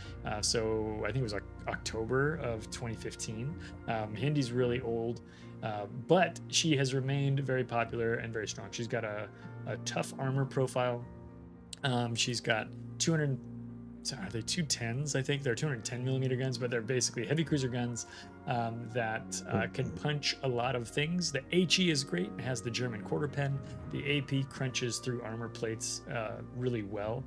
So I think it was like October of 2015. Hindi's really old, but she has remained very popular and very strong. She's got a tough armor profile. She's got 200. Are they 210s? I think they're 210 millimeter guns, but they're basically heavy cruiser guns that can punch a lot of things. The HE is great. It has the German quarter pen. The AP crunches through armor plates really well.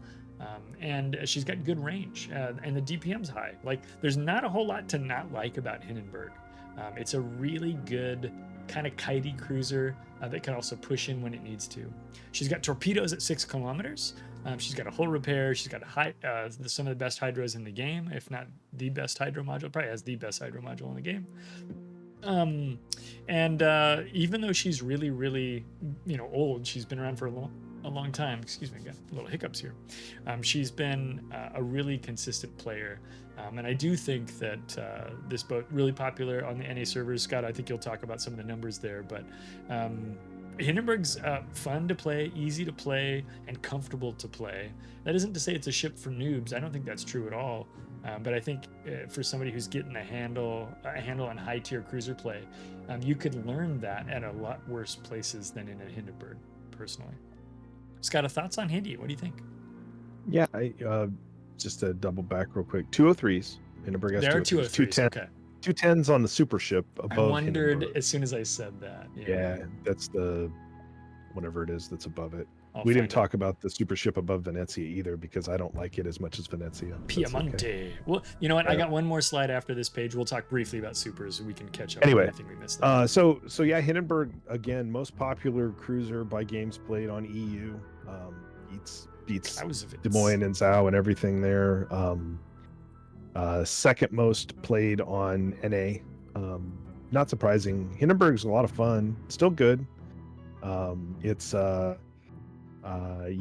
And she's got good range and the DPM's high. Like there's not a whole lot to not like about Hindenburg. It's a really good kind of kitey cruiser that can also push in when it needs to. She's got torpedoes at 6 kilometers. She's got a hull repair. She's got some of the best hydros in the game, if not the best hydro module. Probably has the best hydro module in the game. Even though she's really, really, old, she's been around for a long time. Excuse me, got little hiccups here. She's been a really consistent player. And I do think that this boat really popular on the NA servers. Scott, I think you'll talk about some of the numbers there, but Hindenburg's fun to play, easy to play, and comfortable to play. That isn't to say it's a ship for noobs. I don't think that's true at all. But I think for somebody who's getting a handle on high tier cruiser play, you could learn that at a lot worse places than in a Hindenburg, personally. Scott, thoughts on Hindi? What do you think? Yeah, just to double back real quick. 203s. Hindenburg has there are 203s. 210. Okay. two tens on the super ship I above wondered Hindenburg. as soon as I said that. Yeah, that's the whatever it is that's above it. I'll We didn't find it. talk about the super ship above Venezia either because I don't like it as much as Venezia. That's okay. Piemonte. Well, you know what? I Yeah. got one more slide after this page. We'll talk briefly about supers. We can catch up Anyway, on anything we missed. There. So yeah, Hindenburg again, most popular cruiser by games played on EU. Beats Des Moines and Zao and everything there. Second most played on NA. Not surprising. Hindenburg's a lot of fun. Still good. You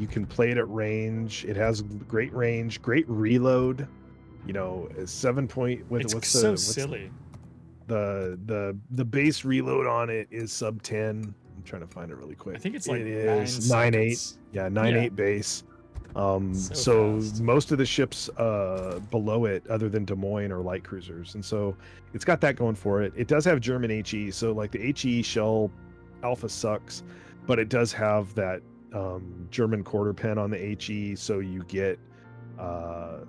can play it at range. It has great range, great reload. You know, 7 point. Silly. The base reload on it is sub 10. I'm trying to find it really quick. I think it's like it is 9.8. Yeah, 9.8 base. So most of the ships below it, other than Des Moines, are light cruisers, and so it's got that going for it. It does have German HE, so like the HE shell alpha sucks, but it does have that German quarter pen on the HE, so you get a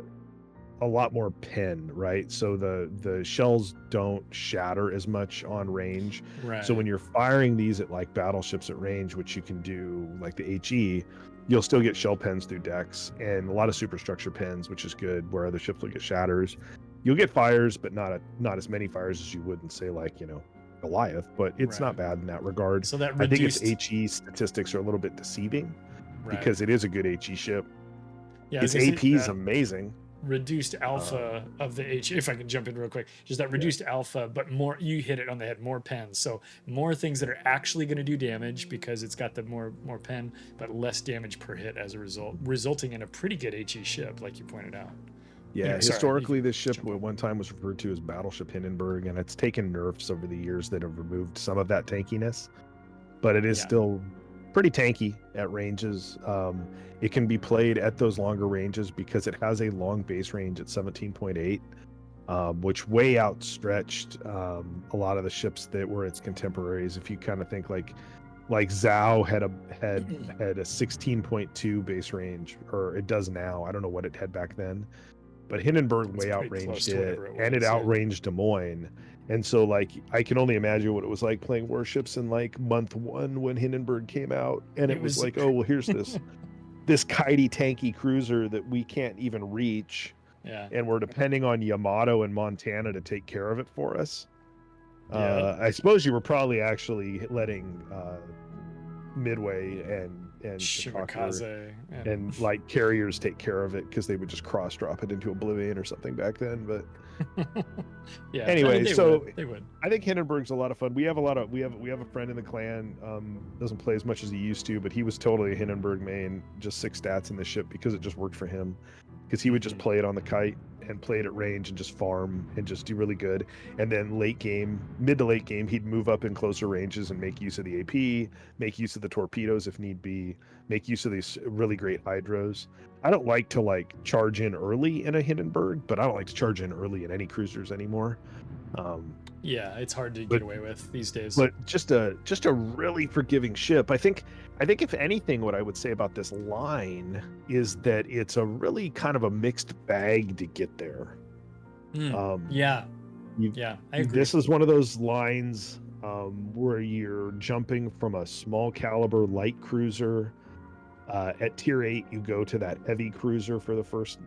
lot more pen, right? So the shells don't shatter as much on range. Right. So when you're firing these at like battleships at range, which you can do like the HE, you'll still get shell pens through decks and a lot of superstructure pens, which is good, where other ships will get shatters. You'll get fires, but not as many fires as you would in, say, like, you know, Goliath, but it's not bad in that regard. So that I think its HE statistics are a little bit deceiving because it is a good HE ship. Yeah, its AP is amazing. Reduced alpha of the H, if I can jump in real quick, just that reduced alpha, but more, you hit it on the head, more pens. So more things that are actually going to do damage because it's got the more pen, but less damage per hit as a result, resulting in a pretty good HE ship, like you pointed out. Yeah, anyway, historically, this ship at one time was referred to as Battleship Hindenburg, and it's taken nerfs over the years that have removed some of that tankiness, but it is still pretty tanky at ranges. It can be played at those longer ranges because it has a long base range at 17.8, which way outstretched a lot of the ships that were its contemporaries. If you kind of think like Zao had a 16.2 base range, or it does now. I don't know what it had back then, but Hindenburg way outranged it, and it outranged Des Moines. And so, like, I can only imagine what it was like playing warships in like month 1 when Hindenburg came out, and it was like, oh well, here's this kitey tanky cruiser that we can't even reach, and we're depending on Yamato and Montana to take care of it for us. I suppose you were probably actually letting Midway and Shimakaze and like carriers take care of it because they would just cross drop it into oblivion or something back then. But anyway, they would. I think Hindenburg's a lot of fun. We have a friend in the clan, doesn't play as much as he used to, but he was totally a Hindenburg main, just 6 stats in the ship because it just worked for him, because he would just play it on the kite and play it at range and just farm and just do really good. And then mid to late game, he'd move up in closer ranges and make use of the AP, make use of the torpedoes if need be, make use of these really great hydros. I don't like to like charge in early in a Hindenburg, but I don't like to charge in early in any cruisers anymore. It's hard to get away with these days. But just a really forgiving ship. I think if anything, what I would say about this line is that it's a really kind of a mixed bag to get there. I agree. This is one of those lines where you're jumping from a small caliber light cruiser. At tier 8, you go to that heavy cruiser for the first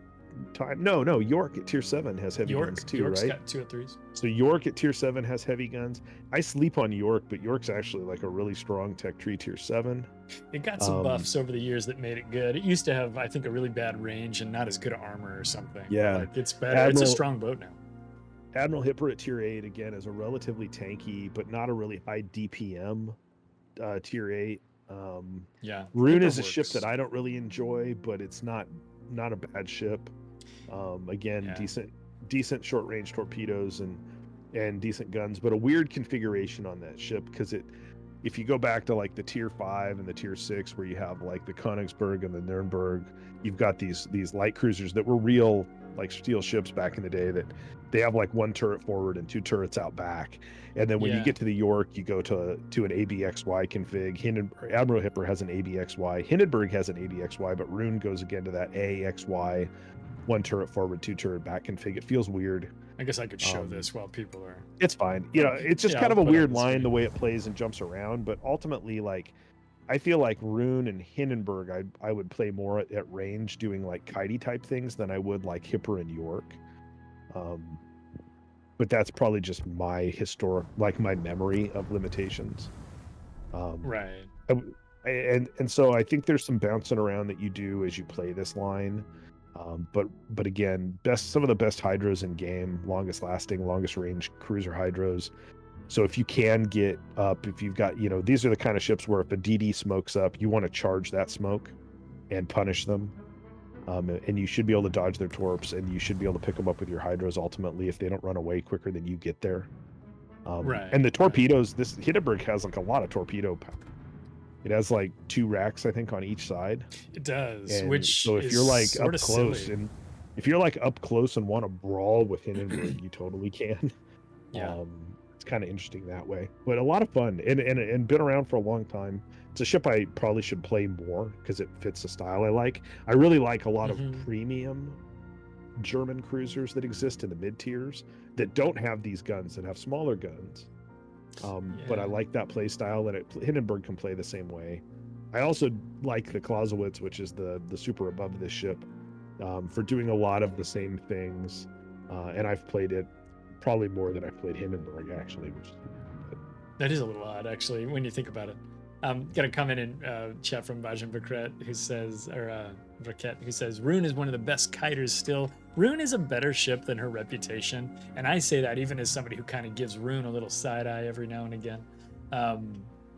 time. No, York at tier 7 has heavy guns too, York's right? Got 2 or 3s. So York at tier 7 has heavy guns. I sleep on York, but York's actually like a really strong tech tree tier 7. It got some buffs over the years that made it good. It used to have, I think, a really bad range and not as good armor or something. Yeah, like, it's better. It's a strong boat now. Admiral Hipper at tier 8 again is a relatively tanky, but not a really high DPM tier 8. Rune is a ship that I don't really enjoy, but it's not a bad ship. Decent short range torpedoes and decent guns, but a weird configuration on that ship because if you go back to like the tier 5 and the tier 6 where you have like the Königsberg and the Nürnberg, you've got these light cruisers that were real like steel ships back in the day that they have like 1 turret forward and 2 turrets out back. And then when you get to the York, you go to an ABXY config. Admiral Hipper has an ABXY. Hindenburg has an ABXY, but Rune goes again to that AXY, 1 turret forward, 2 turret back config. It feels weird. I guess I could show this while people are. It's fine. You know, it's just Yeah, kind I'll of a put it on weird the line screen. the way it plays and jumps around, but ultimately, like, I feel like Rune and Hindenburg, I would play more at range doing like kitey type things than I would like Hipper and York. But that's probably just my like my memory of limitations. Right. And so I think there's some bouncing around that you do as you play this line. But again, some of the best hydros in game, longest lasting, longest range cruiser hydros. So if you can get up, if you've got, you know, these are the kind of ships where if a DD smokes up, you want to charge that smoke and punish them. And you should be able to dodge their torps, and you should be able to pick them up with your hydros ultimately if they don't run away quicker than you get there. Right. And the torpedoes, this Hindenburg has like a lot of torpedo power. It has like 2 racks, I think, on each side. It does. And which so if is you're like up sorta close silly. and if you're like up close and want to brawl with Hindenburg, you totally can. Yeah. It's kind of interesting that way, but a lot of fun and been around for a long time. It's a ship I probably should play more because it fits the style I like. I really like a lot of premium German cruisers that exist in the mid tiers that don't have these guns, that have smaller guns. But I like that play style, and Hindenburg can play the same way. I also like the Clausewitz, which is the super above this ship, for doing a lot of the same things. And I've played it probably more than I've played Hindenburg, actually. That is a little odd, actually, when you think about it. Got a comment in chat from Bajan Vakret who says, Raquette, who says, Rune is one of the best kiters still. Rune is a better ship than her reputation. And I say that even as somebody who kind of gives Rune a little side eye every now and again.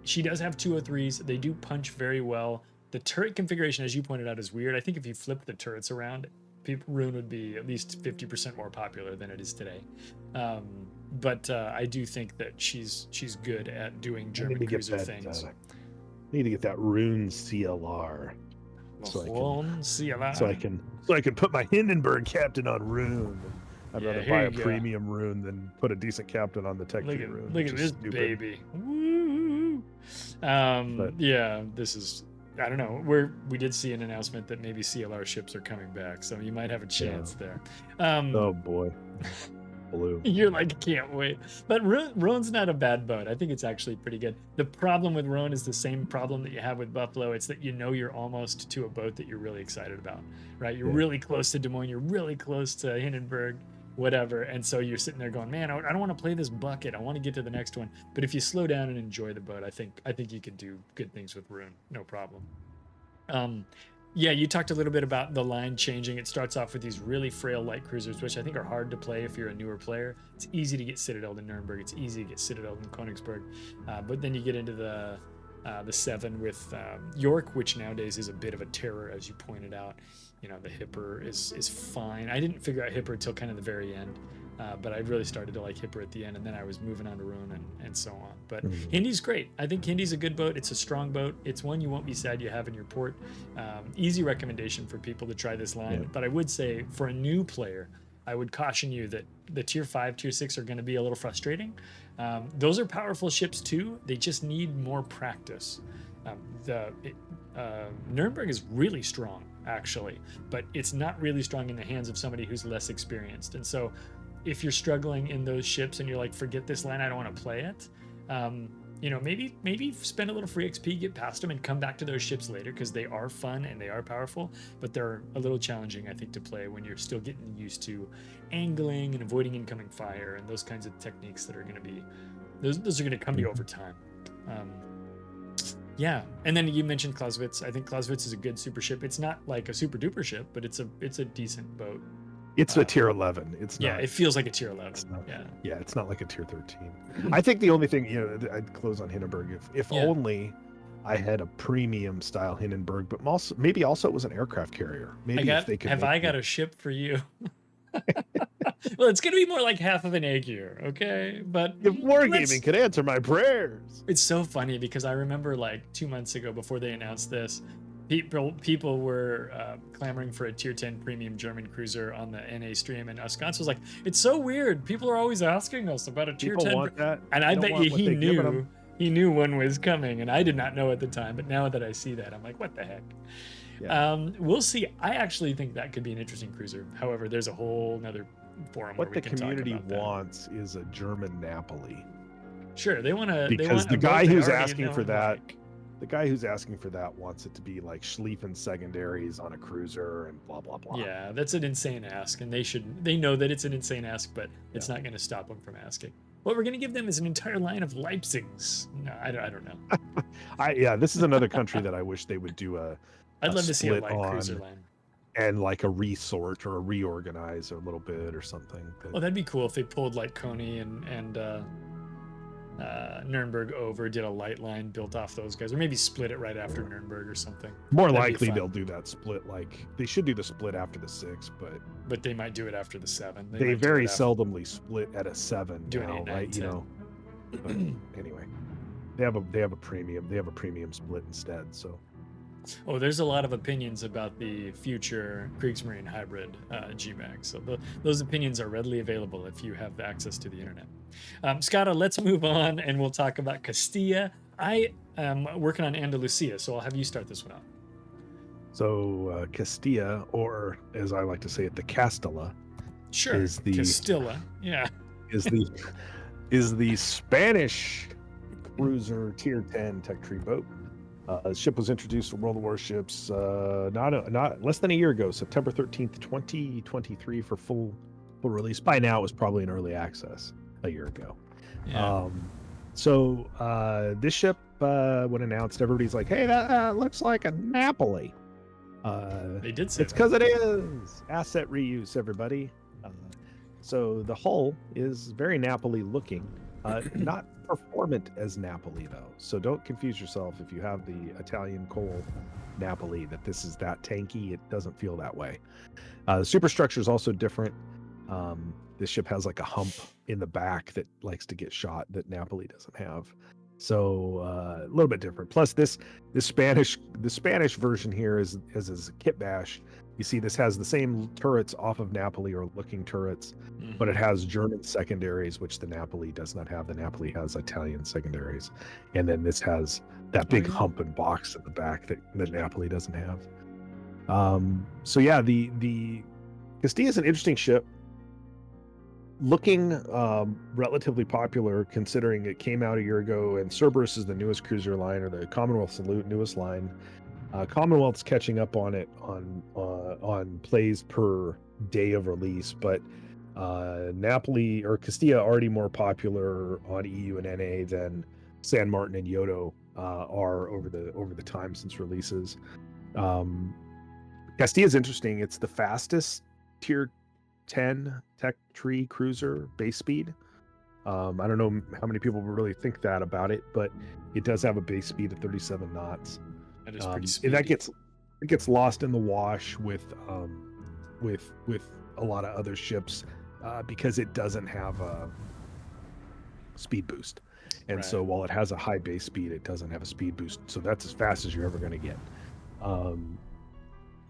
She does have 203s. They do punch very well. The turret configuration, as you pointed out, is weird. I think if you flip the turrets around, Rune would be at least 50% more popular than it is today. But I do think that she's good at doing German cruiser things. I need to get that Rune CLR. So I can put my Hindenburg captain on Rune. I'd rather buy a premium Rune than put a decent captain on the Tech 3 Rune. Look at this baby. Woo! Yeah, this is, I don't know. We did see an announcement that maybe CLR ships are coming back, so you might have a chance there. Oh boy. Blue. You're like, can't wait. But Roan's not a bad boat. I think it's actually pretty good. The problem with Roan is the same problem that you have with Buffalo. It's that you know you're almost to a boat that you're really excited about, right? You're really close to Des Moines. You're really close to Hindenburg, whatever. And so you're sitting there going, man, I don't want to play this bucket. I want to get to the next one. But if you slow down and enjoy the boat, I think you could do good things with Roan. No problem. Yeah, you talked a little bit about the line changing. It starts off with these really frail light cruisers, which I think are hard to play if you're a newer player. It's easy to get Citadel in Nuremberg. It's easy to get Citadel in Königsberg. But then you get into the 7 with York, which nowadays is a bit of a terror, as you pointed out. You know, the Hipper is fine. I didn't figure out Hipper until kind of the very end. But I really started to like Hipper at the end, and then I was moving on to Rune and so on. But Hindi's great. I think Hindi's a good boat. It's a strong boat. It's one you won't be sad you have in your port. Easy recommendation for people to try this line. But I would say for a new player, I would caution you that the tier 5, tier 6 are going to be a little frustrating. Those are powerful ships too. They just need more practice. Nuremberg is really strong, actually, but it's not really strong in the hands of somebody who's less experienced. And so if you're struggling in those ships and you're like, forget this line, I don't want to play it, you know, maybe spend a little free XP, get past them, and come back to those ships later, because they are fun and they are powerful, but they're a little challenging, I think, to play when you're still getting used to angling and avoiding incoming fire and those kinds of techniques that are going to be, those are going to come to you over time. Yeah, and then you mentioned Clausewitz. I think Clausewitz is a good super ship. It's not like a super duper ship, but it's a decent boat. It's a tier 11. It's not. Yeah, it feels like a tier 11. It's not, yeah, it's not like a tier 13. I think the only thing, you know, I'd close on Hindenburg if only I had a premium style Hindenburg, but maybe also it was an aircraft carrier. Maybe if they could. I got a ship for you? Well, it's going to be more like half of an egg here, okay? But if Wargaming could answer my prayers. It's so funny because I remember like 2 months ago, before they announced this, people were clamoring for a tier 10 premium German cruiser on the NA stream, and Wisconsin was like, it's so weird. People are always asking us about a tier 10. Want that. And I bet you he knew one was coming, and I did not know at the time. But now that I see that, I'm like, what the heck? Yeah. We'll see. I actually think that could be an interesting cruiser. However, there's a whole nother forum What where the we can talk community about that. wants is a German Napoli. Sure, they want to. Because the guy who's asking for that, like. the guy who's asking for that wants it to be like Schlieffen secondaries on a cruiser and blah blah blah. Yeah, that's an insane ask, and they know that it's an insane ask, but it's not going to stop them from asking. What we're going to give them is an entire line of Leipzigs. No, I don't know. This is another country that I wish they would do I'd a love to see a split light cruiser on line. and like a resort or a reorganize a little bit or something. Well, that'd be cool if they pulled like Coney and Nuremberg over, did a light line built off those guys, or maybe split it right after Nuremberg or something. More That'd be likely fun. they'll do that split. Like they should do the split after the 6, But they might do it after the 7. they might do very it after- seldomly split at a 7 Do an now, 8, 9, right? 10. You know. But anyway, they have a premium. They have a premium split instead. So Oh, there's a lot of opinions about the future Kriegsmarine hybrid GMAG. So those opinions are readily available if you have access to the internet. Skada, let's move on and we'll talk about Castilla. I am working on Andalusia, so I'll have you start this one out. So Castilla, or as I like to say it, the Castilla, Sure. is the Castilla. Yeah. is the Spanish cruiser tier 10 tech tree boat. The ship was introduced to World of Warships not less than a year ago, September 13th, 2023, for full release. By now, it was probably in early access a year ago. Yeah. This ship, when announced, everybody's like, "Hey, that looks like a Napoli." They did say It's that. because it is asset reuse, everybody. So the hull is very Napoli looking, not performant as Napoli though. So don't confuse yourself if you have the Italian coal Napoli that this is that tanky. It doesn't feel that way. The superstructure is also different. This ship has like a hump in the back that likes to get shot that Napoli doesn't have. So a little bit different. Plus the Spanish version here is a kit bash. You see this has the same turrets off of Napoli or looking turrets, but it has German secondaries, which the Napoli does not have. The Napoli has Italian secondaries. And then this has that big hump and box at the back that the Napoli doesn't have. The Castilla is an interesting ship. Looking relatively popular considering it came out a year ago, and Cerberus is the newest cruiser line, or the Commonwealth's the newest line. Commonwealth's catching up on it on plays per day of release, but Napoli or Castilla already more popular on EU and NA than San Martin and Yodo are over the time since releases. Castilla is interesting. It's the fastest tier 10 tech tree cruiser base speed. I don't know how many people really think that about it, but it does have a base speed of 37 knots. That is pretty speedy. And it gets lost in the wash with a lot of other ships because it doesn't have a speed boost. And Right. so while it has a high base speed, it doesn't have a speed boost. So that's as fast as you're ever going to get.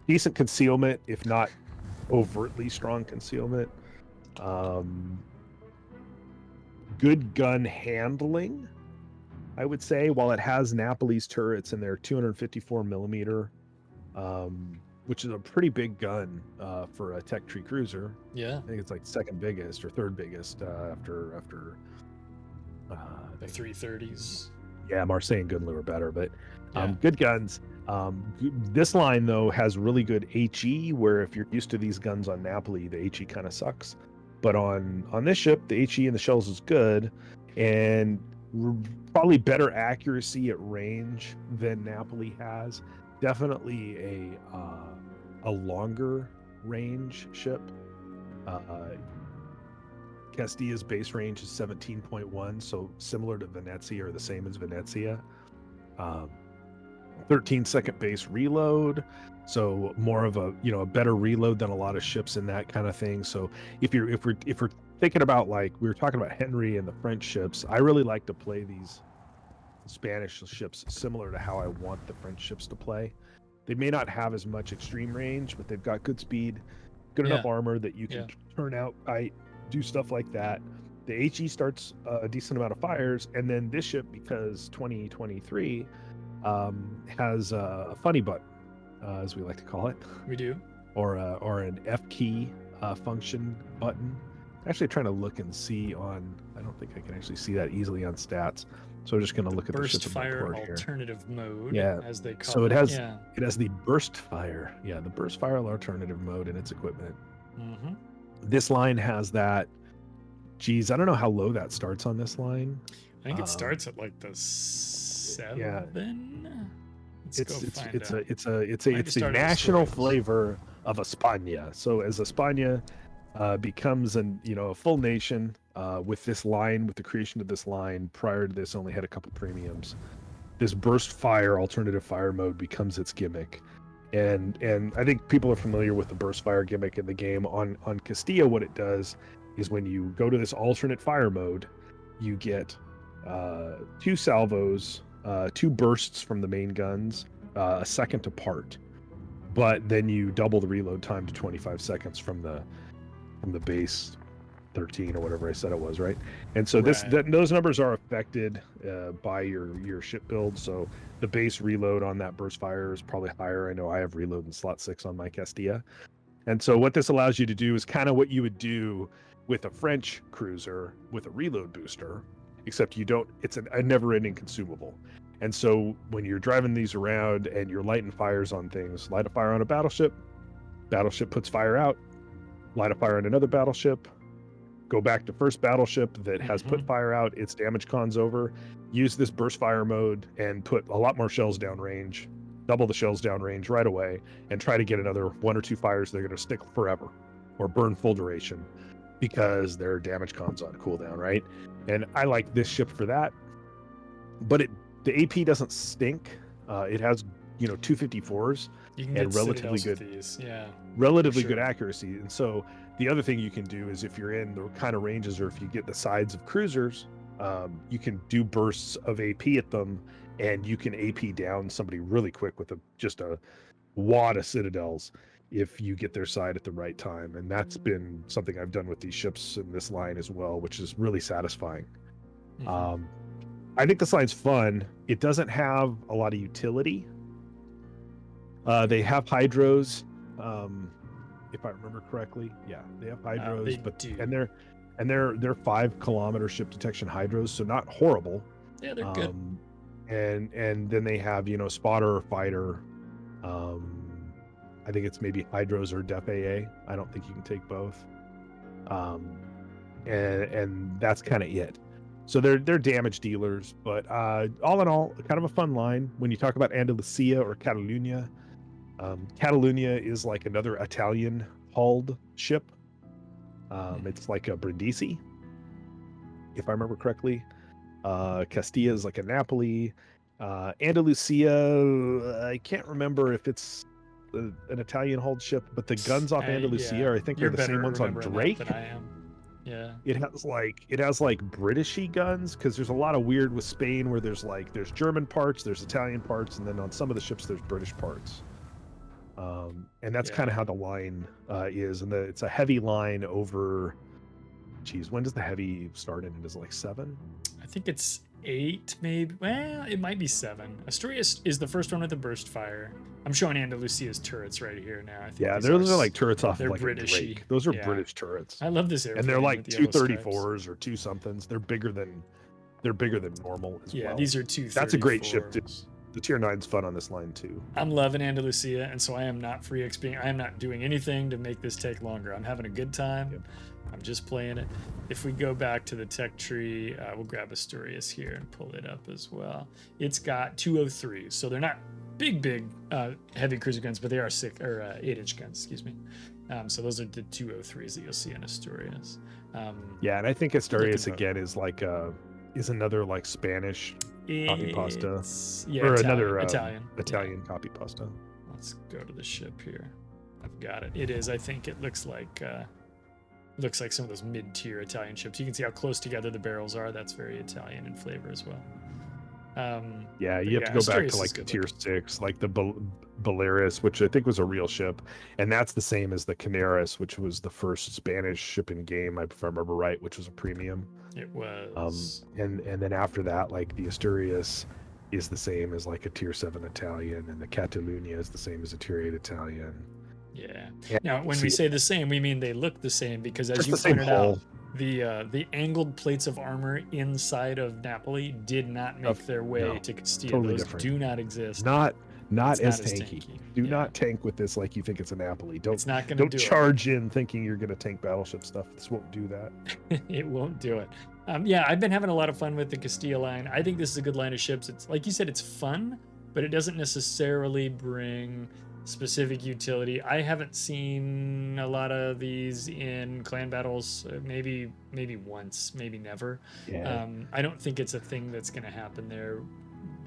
Decent concealment, if not overtly strong concealment. Good gun handling, I would say. While it has Napoli's turrets and they're 254 millimeter, which is a pretty big gun for a tech tree cruiser. Yeah. I think it's like second biggest or third biggest after The 330s. yeah, Marseille and Gouden are better, but Yeah. good guns. This line though has really good HE, where if you're used to these guns on Napoli, the HE kind of sucks. But on this ship, the HE and the shells is good, and probably better accuracy at range than Napoli has. Definitely a longer range ship. Castilla's base range is 17.1, so similar to Venezia or the same as Venezia. 13-second base reload, so more of a better reload than a lot of ships in that kind of thing. So if we're thinking about, like we were talking about Henri and the French ships, I really like to play these Spanish ships similar to how I want the French ships to play. They may not have as much extreme range, but they've got good speed, good enough armor that you can turn out tight, do stuff like that. The HE starts a decent amount of fires, and then this ship, because 2023 has a funny button, as we like to call it, We do. or an F key function button. Actually trying to look and see on, I don't think I can actually see that easily on stats. So I'm just going to look at the burst ship in my fire port here. alternative mode, Yeah. as they call So it. it has Yeah. it has the burst fire. Yeah, the burst fire alternative mode in its equipment. Mm-hmm. This line has that. Geez, I don't know how low that starts on this line. I think it starts at like the 7. yeah. Let's go find out. It's Might be the starting with national stories. flavor of España. So as España becomes a full nation with this line, with the creation of this line, prior to this only had a couple premiums. This burst fire alternative fire mode becomes its gimmick. And I think people are familiar with the burst fire gimmick in the game. On Castilla, what it does is when you go to this alternate fire mode, you get 2 salvos, 2 bursts from the main guns, a second apart, but then you double the reload time to 25 seconds from the base 13 or whatever I said it was, right? And so those numbers are affected by your ship build. So the base reload on that burst fire is probably higher. I know I have reload in slot 6 on my Castilla. And so what this allows you to do is kind of what you would do with a French cruiser with a reload booster, except it's a never-ending consumable. And so when you're driving these around and you're lighting fires on things, light a fire on a battleship puts fire out, light a fire on another battleship, go back to first battleship that has put fire out, its damage con's over, use this burst fire mode and put a lot more shells downrange, double the shells downrange right away, and try to get another 1 or 2 fires that are going to stick forever or burn full duration because their damage con's on cooldown, right? And I like this ship for that. But the AP doesn't stink. It has 254s You can and get relatively citadels good, with these. Yeah. relatively for good sure. accuracy. And so the other thing you can do is if you're in the kind of ranges, or if you get the sides of cruisers, you can do bursts of AP at them, and you can AP down somebody really quick with just a wad of citadels if you get their side at the right time. And that's been something I've done with these ships in this line as well, which is really satisfying. Mhm. I think this line's fun. It doesn't have a lot of utility. They have hydros, if I remember correctly. Yeah, they have hydros, They but do. and they're 5-kilometer ship detection hydros, so not horrible. Yeah, they're good. And then they have spotter or fighter. I think it's maybe hydros or def AA. I don't think you can take both. And that's kind of it. So they're damage dealers, but all in all, kind of a fun line. When you talk about Andalusia or Catalunya, Catalunya is like another Italian hulled ship. It's like a Brindisi, if I remember correctly. Castilla is like a Napoli. Andalusia, I can't remember if it's an Italian hulled ship, but the guns off Andalusia, yeah. I think, You're are the same better ones on remembering that Drake. than I am. Yeah. It has like Britishy guns, because there's a lot of weird with Spain where there's German parts, there's Italian parts, and then on some of the ships there's British parts. And that's kind of how the line is, and it's a heavy line over. Geez, when does the heavy start in? Is it like 7? I think it's 8, maybe. Well, it might be 7. Asturias is the first one with the burst fire. I'm showing Andalusia's turrets right here now. I think Yeah, these those are like turrets off they're of like a Britishy. Drake. Those are Yeah. British turrets, I love this airplane. and they're like with the yellow stripes. 234s or 2 somethings. They're bigger than normal as well. Yeah, these are 234s. That's a great ship. The tier 9's fun on this line too. I'm loving Andalusia, and so I am not free XP. I am not doing anything to make this take longer. I'm having a good time. Yep. I'm just playing it. If we go back to the tech tree, we'll grab Asturias here and pull it up as well. It's got 203s, so they're not big heavy cruiser guns, but they are 8-inch guns, excuse me. So those are the 203s that you'll see in Asturias. Yeah, and I think Asturias Looking again is another like Spanish copy pasta, yeah, or Italian, another Italian. copy pasta. Let's go to the ship here. I've got it. It is. I think it looks like some of those mid-tier Italian ships. You can see how close together the barrels are. That's very Italian in flavor as well. Yeah, you have to go back Asturias to is like good tier looking. 6, like the Balearis, which I think was a real ship, and that's the same as the Canaris, which was the first Spanish ship in game, if I remember right, which was a premium. It was. And then after that, like the Asturias is the same as like a tier 7 Italian, and the Catalunya is the same as a tier 8 Italian. Yeah. Yeah, Now, when we say the same, we mean they look the same because, as just you the same pointed out, hull. the angled plates of armor inside of Napoli did not make their way No, to Castilla. totally Those different. do not exist. Not It's as not as tanky. tanky. Do Yeah. not tank with this like you think it's a Napoli. Don't It's not going to do charge in thinking you're going to tank battleship stuff. This won't do that. it. It won't do it. Yeah, I've been having a lot of fun with the Castilla line. I think this is a good line of ships. It's like you said, it's fun, but it doesn't necessarily bring specific utility. I haven't seen a lot of these in clan battles. Maybe once, maybe never. Yeah. I don't think it's a thing that's going to happen there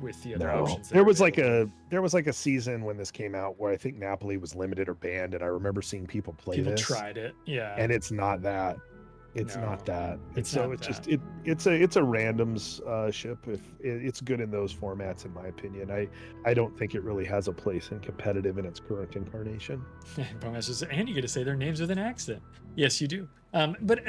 with the other No. options. There was like a season when this came out where I think Napoli was limited or banned, and I remember seeing people play people this. tried it. Yeah. And it's not that. It's No, not that. it's so not it's just that. it's a randoms ship. If it's good in those formats, in my opinion. I don't think it really has a place in competitive in its current incarnation. And you get to say their names with an accent. Yes, you do. But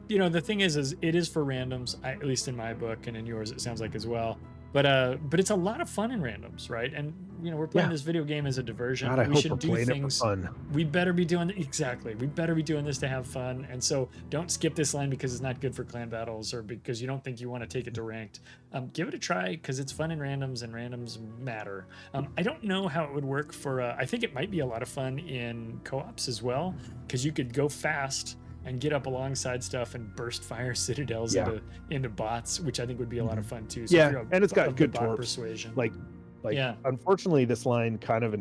the thing is it is for randoms. At least in my book, and in yours, it sounds like as well. But it's a lot of fun in randoms, right? And we're playing this video game as a diversion. God, I we hope should we're do playing things. it for fun. We better be doing exactly. We better be doing this to have fun. And so don't skip this line because it's not good for clan battles or because you don't think you want to take it to ranked. Give it a try because it's fun in randoms and randoms matter. I don't know how it would work for. I think it might be a lot of fun in co-ops as well because you could go fast and get up alongside stuff and burst fire citadels into bots, which I think would be a lot of fun too. So and it's got good bot torps. persuasion. Like unfortunately, this line kind of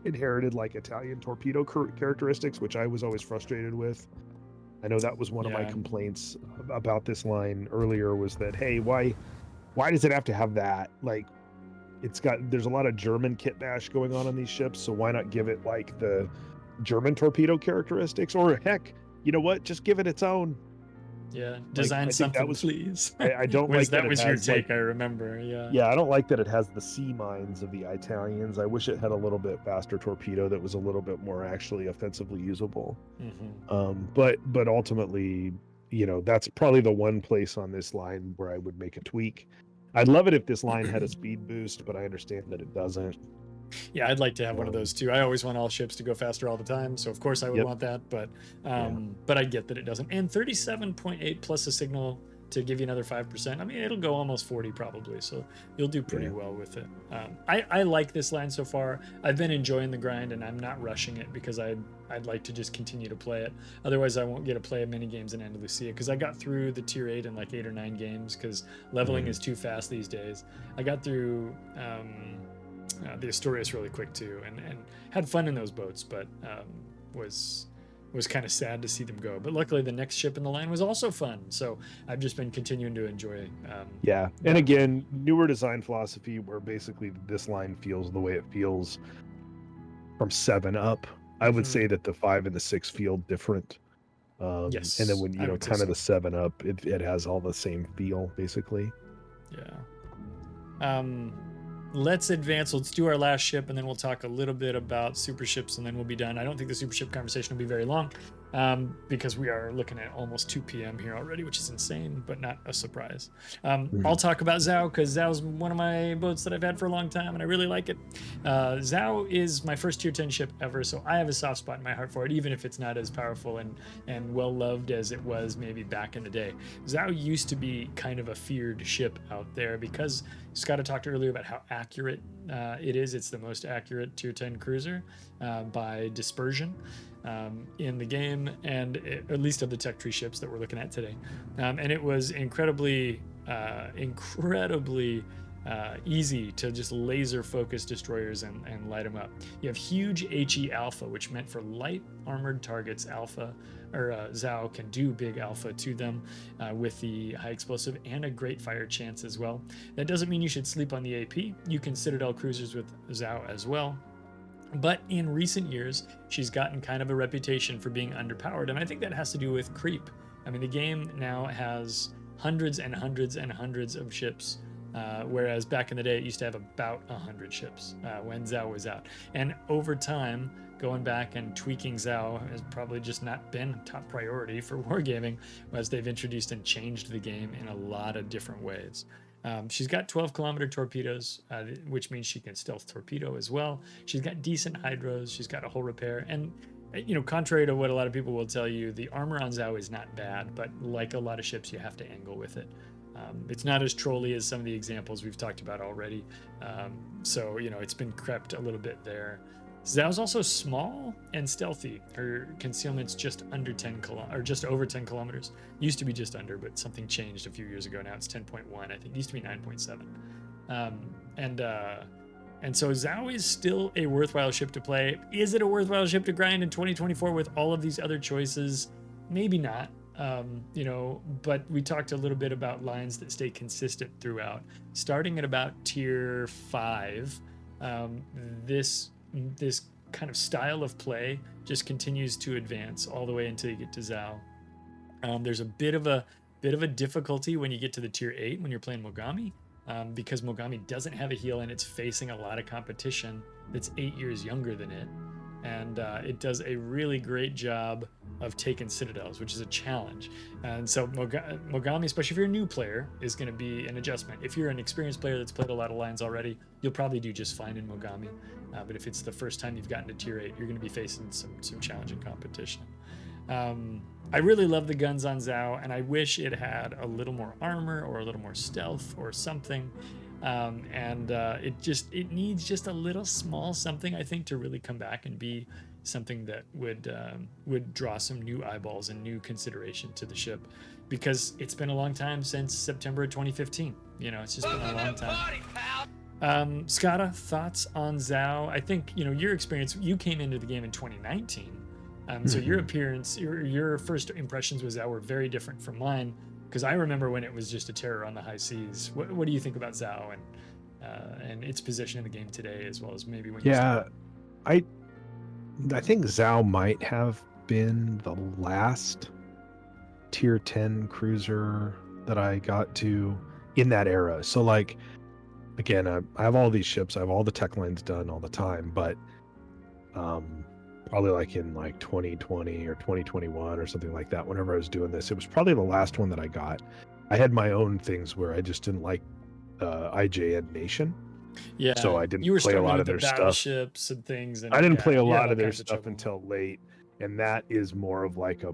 inherited like Italian torpedo characteristics, which I was always frustrated with. I know that was one of my complaints about this line earlier was that, hey, why does it have to have that? Like, there's a lot of German kit bash going on these ships, so why not give it like the German torpedo characteristics, or heck, you know what? Just give it its own. Yeah, design something, please. I don't like that was your take. Like, I remember. Yeah. Yeah, I don't like that it has the sea mines of the Italians. I wish it had a little bit faster torpedo that was a little bit more actually offensively usable. Mm-hmm. But ultimately, that's probably the one place on this line where I would make a tweak. I'd love it if this line had a speed boost, but I understand that it doesn't. Yeah, I'd like to have one of those too. I always want all ships to go faster all the time, so of course I would want that. But I get that it doesn't. And 37.8 plus a signal to give you another 5%. I mean, it'll go almost 40 probably, so you'll do pretty well with it. I like this line so far. I've been enjoying the grind, and I'm not rushing it because I'd like to just continue to play it. Otherwise, I won't get to play many games in Andalusia because I got through the tier 8 in like 8 or 9 games because leveling is too fast these days. I got through the Asturias really quick too, and had fun in those boats, but was kind of sad to see them go. But luckily, the next ship in the line was also fun, so I've just been continuing to enjoy. And again, newer design philosophy where basically this line feels the way it feels from 7 up. I would say that the 5 and the 6 feel different. Yes, and then when kind of the 7 up, it has all the same feel basically. Yeah. Let's advance. Let's do our last ship, and then we'll talk a little bit about super ships, and then we'll be done. I don't think the super ship conversation will be very long because we are looking at almost 2 p.m. here already, which is insane, but not a surprise. I'll talk about Zhao because Zhao's one of my boats that I've had for a long time, and I really like it. Zhao is my first tier 10 ship ever, so I have a soft spot in my heart for it, even if it's not as powerful and well-loved as it was maybe back in the day. Zhao used to be kind of a feared ship out there because Skada talked earlier about how accurate it is. It's the most accurate tier 10 cruiser by dispersion in the game, and at least of the tech tree ships that we're looking at today. And it was incredibly easy to just laser focus destroyers and light them up. You have huge HE alpha, which meant for light armored targets, Zhao can do big alpha to them with the high explosive and a great fire chance as well. That doesn't mean you should sleep on the AP. You can Citadel cruisers with Zhao as well. But in recent years, she's gotten kind of a reputation for being underpowered, and I think that has to do with creep. I mean, the game now has hundreds and hundreds and hundreds of ships, whereas back in the day, it used to have about 100 ships when Zhao was out. And over time, going back and tweaking Zhao has probably just not been top priority for wargaming as they've introduced and changed the game in a lot of different ways. She's got 12-kilometer torpedoes, which means she can stealth torpedo as well. She's got decent hydros. She's got a hull repair. And, contrary to what a lot of people will tell you, the armor on Zhao is not bad, but like a lot of ships, you have to angle with it. It's not as trolly as some of the examples we've talked about already. So, it's been crept a little bit there. Zhao's also small and stealthy. Her concealment's just under 10 or just over 10 kilometers. Used to be just under, but something changed a few years ago. Now it's 10.1. I think it used to be 9.7. And so Zhao is still a worthwhile ship to play. Is it a worthwhile ship to grind in 2024 with all of these other choices? Maybe not. But we talked a little bit about lines that stay consistent throughout. Starting at about tier 5, this kind of style of play just continues to advance all the way until you get to Zhao. There's a bit of a difficulty when you get to the tier 8 when you're playing Mogami, because Mogami doesn't have a heal and it's facing a lot of competition that's 8 years younger than it, and it does a really great job of taking citadels, which is a challenge. And so Mogami, especially if you're a new player, is going to be an adjustment. If you're an experienced player that's played a lot of lines already, you'll probably do just fine in Mogami. But if it's the first time you've gotten to tier 8, you're going to be facing some challenging competition. I really love the guns on Zhao, and I wish it had a little more armor or a little more stealth or something. It needs just a little small something, I think, to really come back and be something that would draw some new eyeballs and new consideration to the ship, because it's been a long time since September of 2015. It's just been a long time. Skada, thoughts on Zhao? I think your experience. You came into the game in 2019, so your appearance, your first impressions with Zhao were very different from mine, because I remember when it was just a terror on the high seas. What do you think about Zhao and its position in the game today, as well as maybe when? I think Zhao might have been the last tier 10 cruiser that I got to in that era. So like, again, I have all these ships, I have all the tech lines done all the time, but probably like in like 2020 or 2021 or something like that, whenever I was doing this, it was probably the last one that I got. I had my own things where I just didn't like IJN Nation. Yeah, so I didn't play a lot of their battleships and things. And I didn't play a lot of their stuff until late, and that is more of like a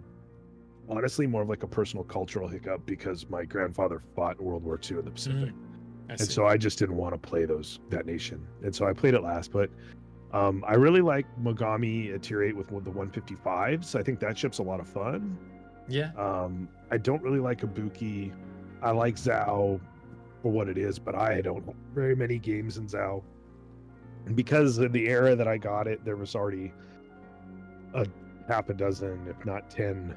personal cultural hiccup, because my grandfather fought in World War II in the Pacific, and so I just didn't want to play that nation, and so I played it last. But I really like Mogami at tier 8 with the 155s. I think that ship's a lot of fun. Yeah. I don't really like Ibuki. I like Zhao for what it is, but I don't have very many games in Zhao. And because of the era that I got it, there was already a half a dozen, if not 10,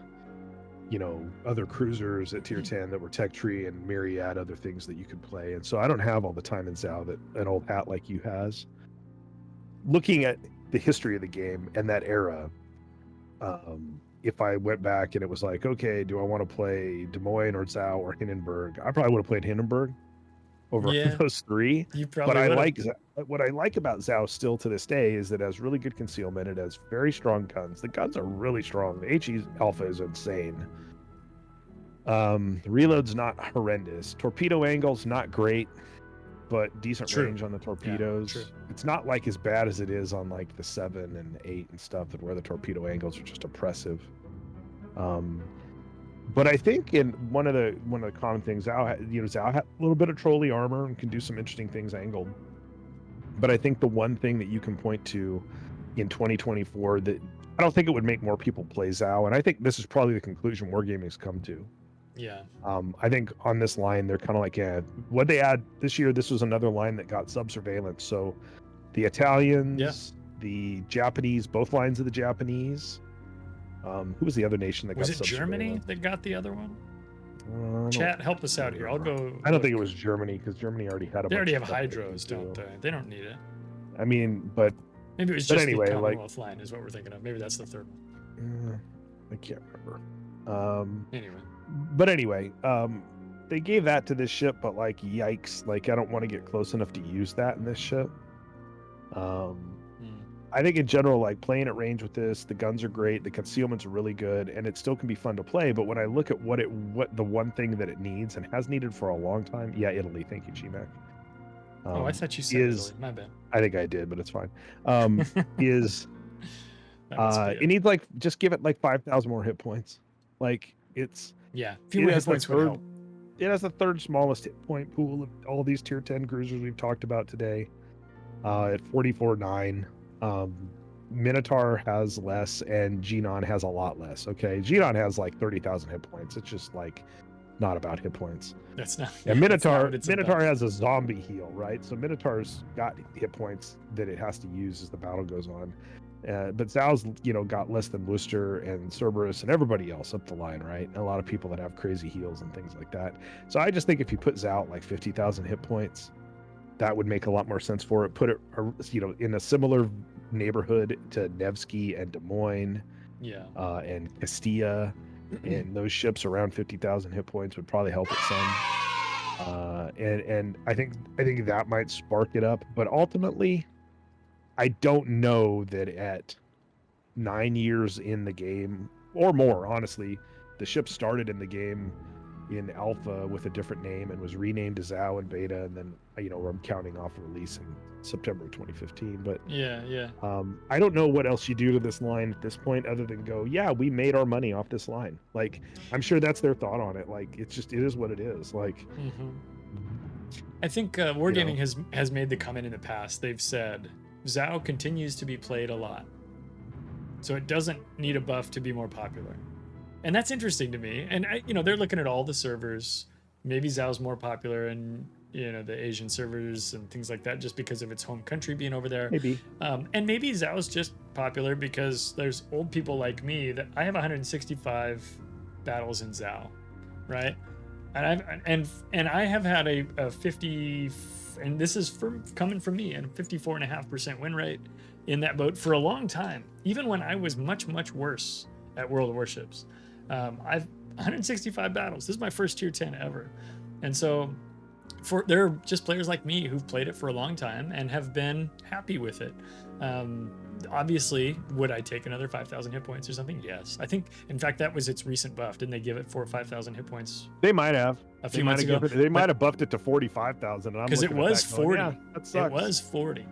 other cruisers at tier 10 that were tech tree and myriad other things that you could play. And so I don't have all the time in Zhao that an old hat like you has. Looking at the history of the game and that era, if I went back and it was like, okay, do I want to play Des Moines or Zhao or Hindenburg? I probably would have played Hindenburg over those three. You probably what I like about Zhao still to this day is that it has really good concealment. It has very strong guns. The guns are really strong. The HE Alpha is insane. The reload's not horrendous. Torpedo angle's not great, but decent range on the torpedoes. Yeah, it's not like as bad as it is on like the 7 and 8 and stuff, that where the torpedo angles are just oppressive. But I think in one of the common things, Zhao had a little bit of trolley armor and can do some interesting things angled. But I think the one thing that you can point to in 2024 that I don't think it would make more people play Zhao, and I think this is probably the conclusion Wargaming's come to. Yeah. I think on this line they're kind of like, what they add this year, this was another line that got sub-surveillance. So the Italians, the Japanese, both lines of the Japanese. Who was the other nation that got sub-surveillance? Was it Germany that got the other one? Chat, help us out here. I'll go. I don't think it was Germany, because Germany already had a bunch. They already have hydros, don't they? They don't need it. I mean, but maybe it was just the Commonwealth line is what we're thinking of. Maybe that's the third one. I can't remember. Anyway, they gave that to this ship, but like, yikes! Like, I don't want to get close enough to use that in this ship. I think in general, like playing at range with this, the guns are great, the concealments are really good, and it still can be fun to play. But when I look at what the one thing that it needs and has needed for a long time, yeah, Italy. Thank you, GMAC. I thought you said Italy. My bad. I think I did, but it's fine. Is That must be it needs like just give it like 5,000 more hit points. Like it's a few more hit points would help. It has the third smallest hit point pool of all these tier 10 cruisers we've talked about today. At 44.9. Minotaur has less and Jinan has a lot less. Okay, Jinan has like 30,000 hit points. It's just like not about hit points. That's not. And Minotaur Minotaur has a zombie heal, right? So Minotaur's got hit points that it has to use as the battle goes on. But Zhao's, got less than Worcester and Cerberus and everybody else up the line, right? And a lot of people that have crazy heals and things like that. So I just think if you put Zhao at like 50,000 hit points, that would make a lot more sense for it. Put it, in a similar neighborhood to Nevsky and Des Moines, and Castilla, and those ships around 50,000 hit points would probably help it some. And I think that might spark it up. But ultimately, I don't know that at 9 years in the game or more, honestly, the ship started in the game in alpha with a different name and was renamed to Zhao in beta, and then I'm counting off a release in September of 2015. But I don't know what else you do to this line at this point other than go, yeah, we made our money off this line. Like, I'm sure that's their thought on it. Like, it is what it is. Like, I think Wargaming has made the comment in the past. They've said Zhao continues to be played a lot, so it doesn't need a buff to be more popular. And that's interesting to me. And they're looking at all the servers. Maybe Zhao's more popular in the Asian servers and things like that, just because of its home country being over there. Maybe. And maybe Zhao's just popular because there's old people like me that I have 165 battles in Zhao, right? And I have had a 50, and this is coming from me, and 54.5% win rate in that boat for a long time, even when I was much, much worse at World of Warships. I've 165 battles. This is my first tier 10 ever. And so there are just players like me who've played it for a long time and have been happy with it. Obviously, would I take another 5,000 hit points or something? Yes. I think, in fact, that was its recent buff. Didn't they give it 4,000 or 5,000 hit points? They might have. A few months ago. They might have buffed it to 45,000. Because it was 40. That sucks. It was 40.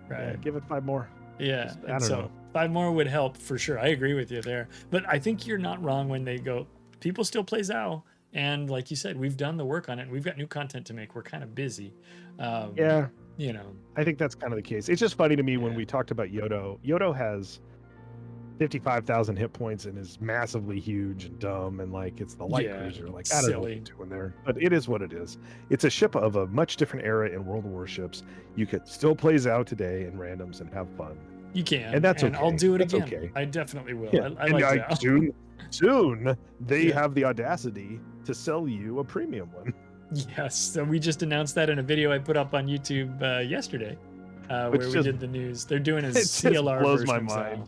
Right. Yeah, give it 5 more. Yeah. I don't know. 5 more would help for sure. I agree with you there. But I think you're not wrong when they go, people still play Zhao. And like you said, we've done the work on it. We've got new content to make. We're kind of busy. I think that's kind of the case. It's just funny to me when we talked about Yodo. Yodo has 55,000 hit points and is massively huge and dumb, and like it's the light cruiser. Like, I don't know what you're doing there, but it is what it is. It's a ship of a much different era in World of Warships. You could still play Zhao today in randoms and have fun. You can, and that's okay. I'll do it that's again. Okay. I definitely will. Yeah. I like Zhao. Soon they have the audacity to sell you a premium one. Yes, so we just announced that in a video I put up on YouTube yesterday, where we did the news. They're doing a CLR version of Zhao.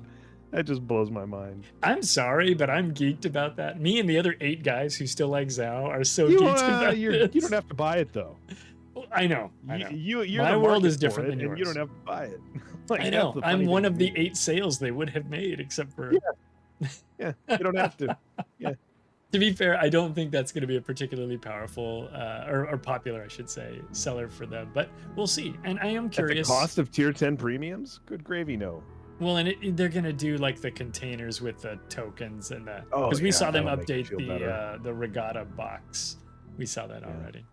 That just blows my mind. I'm sorry, but I'm geeked about that. Me and the other 8 guys who still like Zhao are so geeked about this. You don't have to buy it though. Well, I know. My world is different than yours. And you don't have to buy it. Like, I know. I'm one of the 8 sales they would have made, except for. Yeah, you don't have to. Yeah. To be fair, I don't think that's going to be a particularly powerful or popular, I should say, seller for them. But we'll see. And I am curious. At the cost of tier 10 premiums? Good gravy, no. Well, and they're going to do like the containers with the tokens and the because we saw them update the regatta box. We saw that already.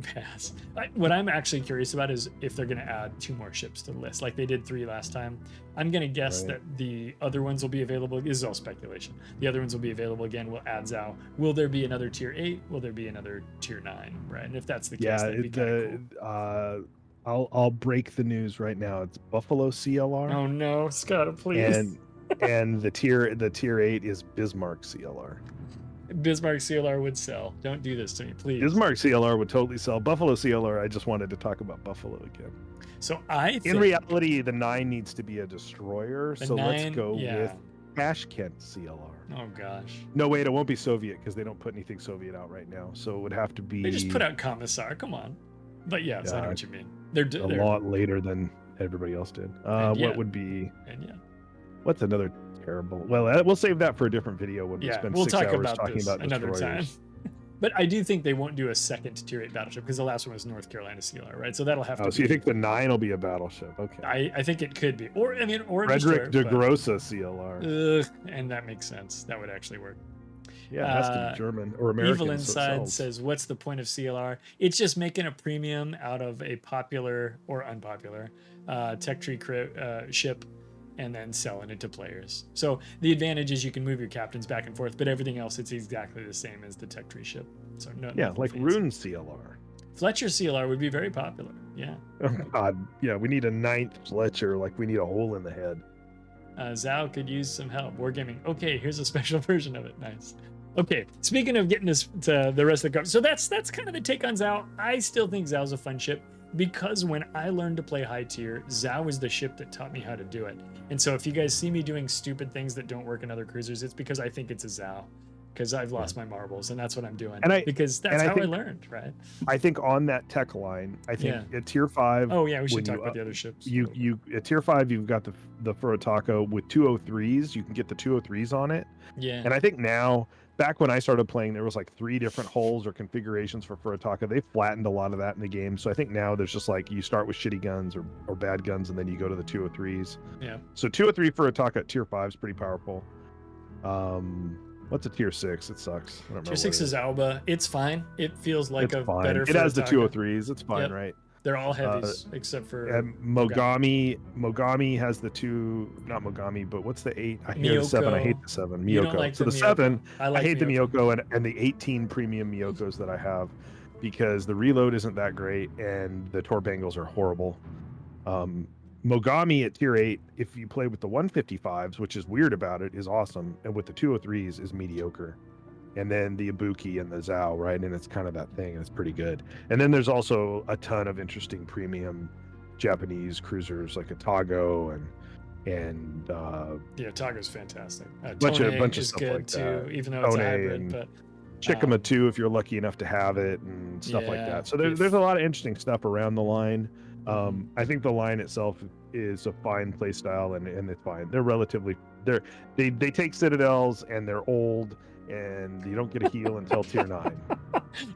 Pass. What I'm actually curious about is if they're going to add 2 more ships to the list, like they did 3 last time. I'm going to guess that the other ones will be available. This is all speculation. The other ones will be available again. We'll add Zhao. Will there be another tier 8? Will there be another tier 9? Right. And if that's the case, that'd be kind of cool. I'll break the news right now. It's Buffalo CLR. Oh no, Skada, please. And the tier 8 is Bismarck CLR. Bismarck CLR would sell. Don't do this to me, please. Bismarck CLR would totally sell. Buffalo CLR, I just wanted to talk about Buffalo again. So I think in reality, the 9 needs to be a destroyer. So let's go with Tashkent CLR. Oh gosh. No, wait, it won't be Soviet because they don't put anything Soviet out right now. So it would have to be. They just put out Commissar. Come on. But yes, I know what you mean. They're a lot later than everybody else did. And yeah. What would be? And yeah. What's another terrible? Well, we'll save that for a different video when we spend we'll 6 talk hours about talking this about another destroyers. time. But I do think they won't do a second Tier 8 battleship because the last one was North Carolina CLR, right? So that'll have to. So you think the 9 will be a battleship? Okay. I think it could be, or I mean, or Frederick de destroyer, Grossa CLR. and that makes sense. That would actually work. Yeah, it has to be German or American. Evil so it Inside sells. says, "What's the point of CLR? It's just making a premium out of a popular or unpopular tech tree ship, and then selling it to players. So the advantage is you can move your captains back and forth, but everything else it's exactly the same as the tech tree ship. So no, Yeah, nothing like fancy. Rune CLR. Fletcher CLR would be very popular. Yeah. Oh God, yeah, we need a 9th Fletcher. Like we need a hole in the head. Zhao could use some help. Wargaming. Okay, here's a special version of it. Nice. Okay, speaking of getting us to the rest of the cards, so that's kind of the take on Zhao. I still think Zhao's a fun ship because when I learned to play high tier, Zhao was the ship that taught me how to do it. And so if you guys see me doing stupid things that don't work in other cruisers, it's because I think it's a Zhao. Because I've lost my marbles, and that's what I'm doing. Because that's how I learned, right? I think on that tech line, I think at tier 5. Oh yeah, we should when talk you about the other ships. You at tier 5, you've got the Furutaka with 203s. You can get the 203s on it. Yeah. And I think now, back when I started playing, there was like 3 different hulls or configurations for Furutaka. They flattened a lot of that in the game. So I think now there's just like you start with shitty guns or bad guns, and then you go to the 203s. Yeah. So 203 Furutaka at tier 5 is pretty powerful. What's a tier 6? It sucks. I don't Tier 6 is Alba. It's fine. It feels like it's a fine. better. It has the Furutaka. 203s. It's fine, right? They're all heavies except for Mogami has the 2, not Mogami, but what's the 8? I hear the 7. I hate the 7. You don't Miyoko. like So the the Miyoko. 7, I hate the Miyoko and the 18 premium Miyokos that I have because the reload isn't that great and the torp angles are horrible. Mogami at tier 8, if you play with the 155s, which is weird about it, is awesome, and with the 203s is mediocre. And then the Ibuki and the Zhao, right? And it's kind of that thing. It's pretty good. And then there's also a ton of interesting premium Japanese cruisers like a Tago and yeah, Tago's fantastic. bunch Tone of is stuff good like too, that. even though it's Tone hybrid. and But Chikama too, if you're lucky enough to have it and stuff like Yeah, that. So there's a lot of interesting stuff around the line. I think the line itself is a fine play style and it's fine. They're relatively they take citadels and they're old and you don't get a heal until tier 9.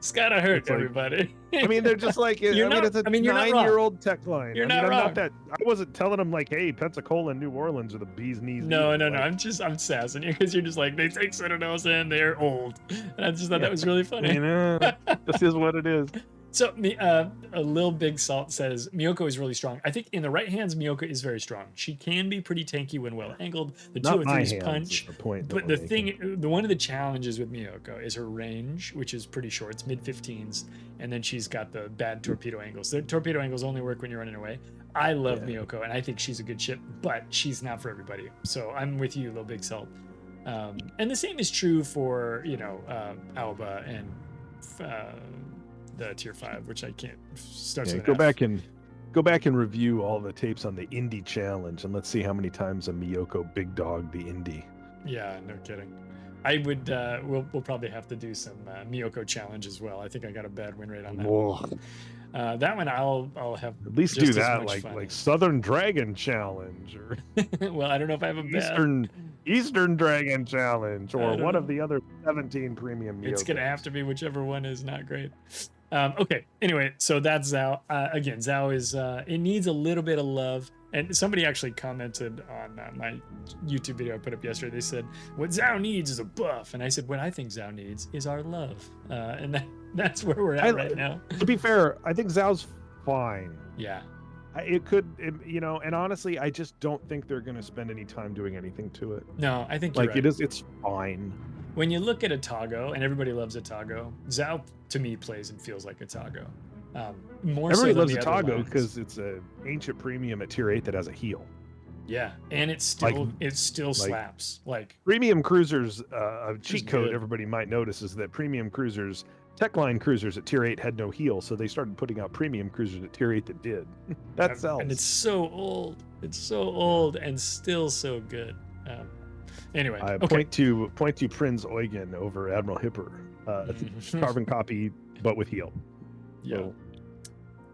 Skada hurt It's like- everybody. I mean, they're just like it's a you're not 9-year-old tech line. You're I not mean, wrong. I'm not that. I wasn't telling them like, hey, Pensacola and New Orleans are the bee's knees. No. Like, I'm sassing you because you're just like they take citadels and they're old, and I just thought that was really funny. You know, this is what it is. So, a little Big Salt says Miyoko is really strong. I think in the right hands, Miyoko is very strong. She can be pretty tanky when well angled. The Not my 203s hands punch. is the point. But one of the challenges with Miyoko is her range, which is pretty short. It's mid-15s, and then she's got the bad torpedo angles. The torpedo angles only work when you're running away. I love Miyoko, and I think she's a good ship, but she's not for everybody. So I'm with you, Little Big Salt. And the same is true for Alba and the tier 5, which I can't start. Go back and review all the tapes on the Indy Challenge, and let's see how many times a Miyoko big dog the Indy. Yeah, no kidding. I would. We'll probably have to do some Miyoko challenge as well. I think I got a bad win rate on that. Whoa. That one I'll have At least just do as that, much fun like in. Southern Dragon Challenge or Well, I don't know if I have a bad. Eastern Dragon Challenge I or don't one know. of the other 17 premium. It's gonna Miyokos. have to be whichever one is not great. Okay. Anyway, so that's Zhao. Again, Zhao is. It needs a little bit of love. And somebody actually commented on my YouTube video I put up yesterday. They said, what Zhao needs is a buff. And I said, what I think Zhao needs is our love. And that's where we're at right now. To be fair, I think Zhao's fine. Yeah. And honestly, I just don't think they're going to spend any time doing anything to it. No, I think you're Like right. it's fine. When you look at a Tago, and everybody loves a Tago, Zhao to me plays and feels like a Tago. More Everybody so loves than a the other Tago lines. because it's an ancient premium at tier 8 that has a heal. Yeah, and it still slaps. Like Premium cruisers, a cheat code good. everybody might notice is that premium cruisers, tech line cruisers at tier 8 had no heal, so they started putting out premium cruisers at tier 8 that did. That sells. And it's so old. It's so old and still so good. Anyway, point to Prinz Eugen over Admiral Hipper. Carbon copy, but with heal. Yeah. So,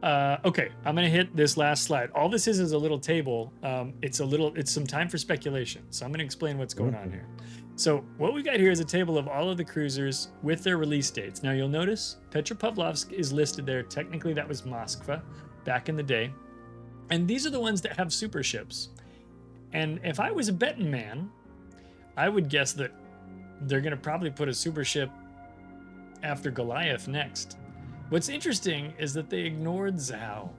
Okay, I'm gonna hit this last slide. All this is a little table. It's some time for speculation. So I'm gonna explain what's going on here. So what we've got here is a table of all of the cruisers with their release dates. Now you'll notice Petropavlovsk is listed there. Technically that was Moskva back in the day. And these are the ones that have super ships. And if I was a betting man, I would guess that they're gonna probably put a super ship after Goliath next. What's interesting is that they ignored Zhao.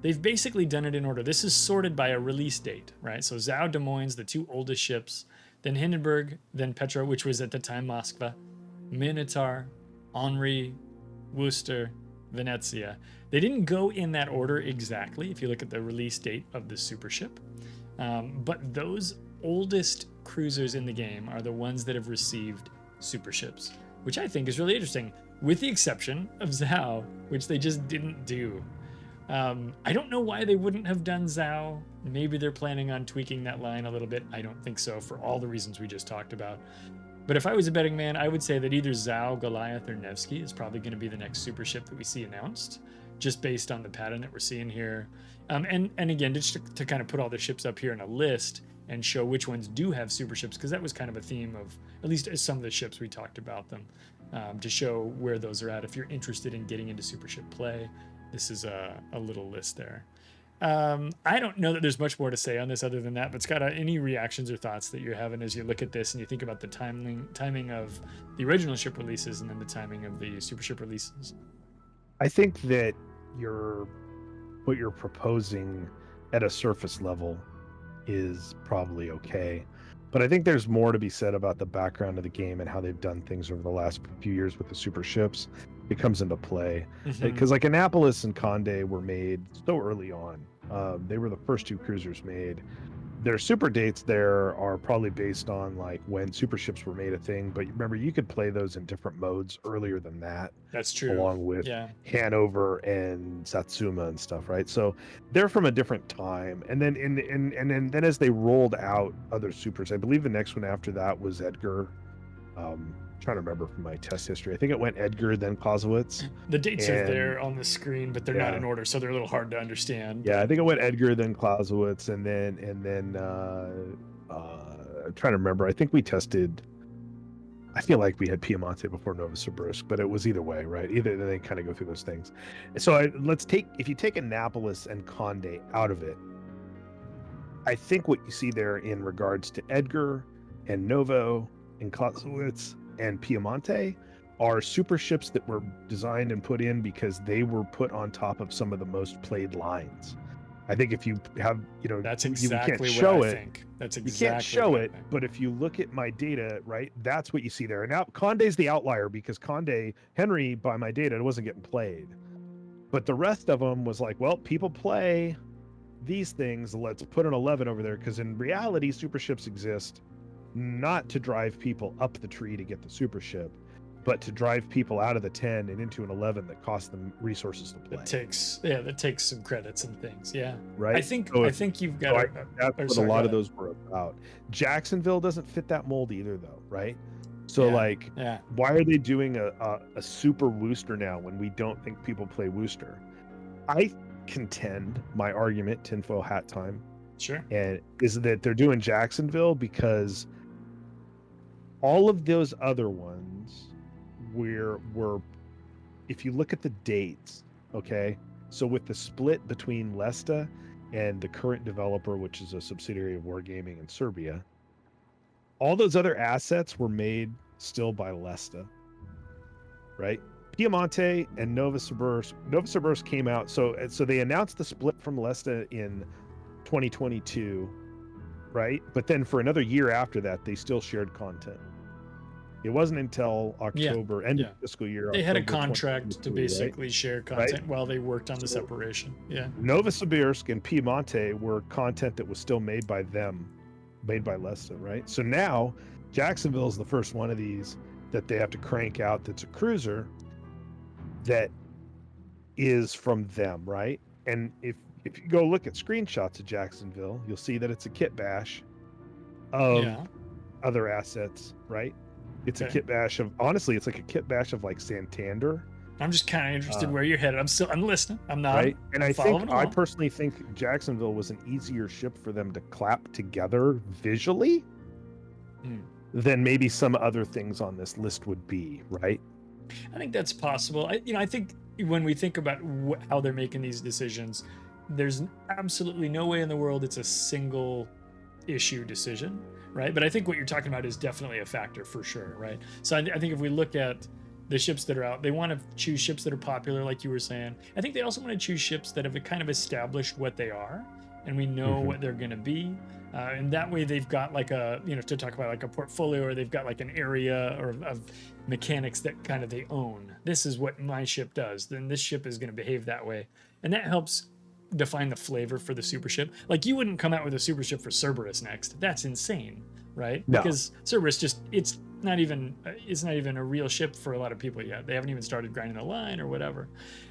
They've basically done it in order. This is sorted by a release date, right? So Zhao, Des Moines, the two oldest ships, then Hindenburg, then Petra, which was at the time Moskva, Minotaur, Henri, Worcester, Venzia. They didn't go in that order exactly if you look at the release date of the super ship. But those oldest cruisers in the game are the ones that have received super ships, which I think is really interesting, with the exception of Zhao, which they just didn't do. I don't know why they wouldn't have done Zhao. Maybe they're planning on tweaking that line a little bit. I don't think so, for all the reasons we just talked about. But if I was a betting man, I would say that either Zhao, Goliath, or Nevsky is probably going to be the next super ship that we see announced, just based on the pattern that we're seeing here. And again, just to kind of put all the ships up here in a list and show which ones do have super ships, because that was kind of a theme of at least some of the ships we talked about them, to show where those are at. If you're interested in getting into super ship play, this is a little list there. I don't know that there's much more to say on this other than that, but Skada, any reactions or thoughts that you're having as you look at this and you think about the timing of the original ship releases and then the timing of the super ship releases? I think that what you're proposing at a surface level is probably okay, but I think there's more to be said about the background of the game and how they've done things over the last few years with the super ships. It comes into play because like Annapolis and Conde were made so early on. They were the first two cruisers made. Their super dates there are probably based on like when super ships were made a thing, but remember you could play those in different modes earlier than that. That's true. Along with Hanover and Satsuma and stuff, right? So they're from a different time. And then as they rolled out other supers, I believe the next one after that was Edgar. Trying to remember from my test history. I think it went Edgar, then Clausewitz. The dates are there on the screen, but they're not in order, so they're a little hard to understand. Yeah, I think it went Edgar, then Clausewitz, and then I'm trying to remember. I think we tested. I feel like we had Piemonte before Novosibirsk, but it was either way, right? Either they kind of go through those things. So if you take Annapolis and Conde out of it, I think what you see there in regards to Edgar and Novo and Clausewitz and Piemonte are super ships that were designed and put in because they were put on top of some of the most played lines. I think if you have, that's exactly you can't show what I it. Think. That's exactly you can't show what it, but if you look at my data, right, that's what you see there. And now Conde's the outlier because Henri, by my data, it wasn't getting played. But the rest of them was like, well, people play these things. Let's put an 11 over there because in reality, super ships exist not to drive people up the tree to get the super ship, but to drive people out of the 10 and into an 11 that costs them resources to play. That takes some credits and things. Yeah. Right. I think you've got that's what a lot of those were about. Jacksonville doesn't fit that mold either though, right? So why are they doing a super Worcester now when we don't think people play Worcester? I contend my argument, tinfoil hat time. Sure. And is that they're doing Jacksonville because all of those other ones were if you look at the dates, okay, so with the split between Lesta and the current developer, which is a subsidiary of Wargaming in Serbia, all those other assets were made still by Lesta, right? Piemonte and Novosibirsk came out, so they announced the split from Lesta in 2022, right? But then for another year after that, they still shared content. It wasn't until October, end of fiscal year. They had a contract to basically share content while they worked on the separation. Yeah. Novosibirsk and Piemonte were content that was still made by them, made by Lesta, right? So now Jacksonville is the first one of these that they have to crank out that's a cruiser that is from them, right? And if you go look at screenshots of Jacksonville, you'll see that it's a kit bash of other assets, right? It's a kit bash of, honestly, it's like a kit bash of like Santander I'm just kind of interested where you're headed. I'm listening. I'm not right. And I following personally think Jacksonville was an easier ship for them to clap together visually than maybe some other things on this list would be, right? I think that's possible. I think when we think about how they're making these decisions, there's absolutely no way in the world it's a single issue decision, right? But I think what you're talking about is definitely a factor for sure, right? So I think if we look at the ships that are out, they want to choose ships that are popular, like you were saying. I think they also want to choose ships that have kind of established what they are, and we know what they're going to be. And that way they've got like a, to talk about like a portfolio, or they've got like an area or of mechanics that kind of they own. This is what my ship does. Then this ship is going to behave that way. And that helps define the flavor for the super ship. Like you wouldn't come out with a super ship for Cerberus next. That's insane, right? No. Because Cerberus it's not even a real ship for a lot of people yet. They haven't even started grinding a line or whatever.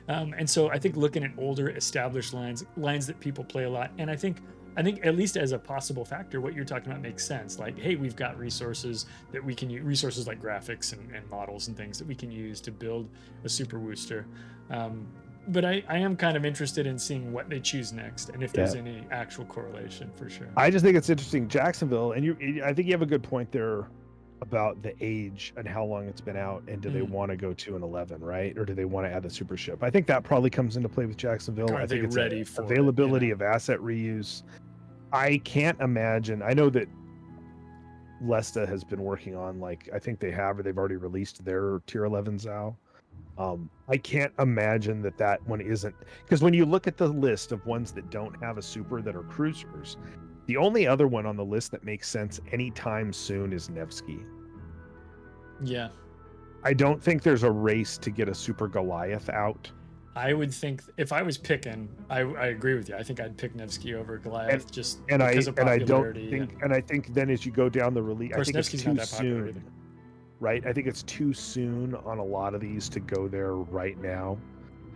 And so I think looking at older established lines that people play a lot, and I think at least as a possible factor, what you're talking about makes sense. Like, hey, we've got resources that we can use, resources like graphics and models and things that we can use to build a super Worcester. But I am kind of interested in seeing what they choose next, and if there's any actual correlation, for sure. I just think it's interesting, Jacksonville, and I think you have a good point there about the age and how long it's been out, and do they want to go to an 11, right? Or do they want to add the super ship? I think that probably comes into play with Jacksonville. Are I think they it's ready for availability of asset reuse. I can't imagine. I know that Lesta has been working on, like, I think they have, or they've already released their tier 11 Zao. I can't imagine that one isn't, because when you look at the list of ones that don't have a super that are cruisers, the only other one on the list that makes sense anytime soon is Nevsky. Yeah. I don't think there's a race to get a super Goliath out. I would think if I was picking, I agree with you. I think I'd pick Nevsky over Goliath and because of popularity. I think then as you go down the release, I think Nevsky's it's not too that popular soon. Right? I think it's too soon on a lot of these to go there right now.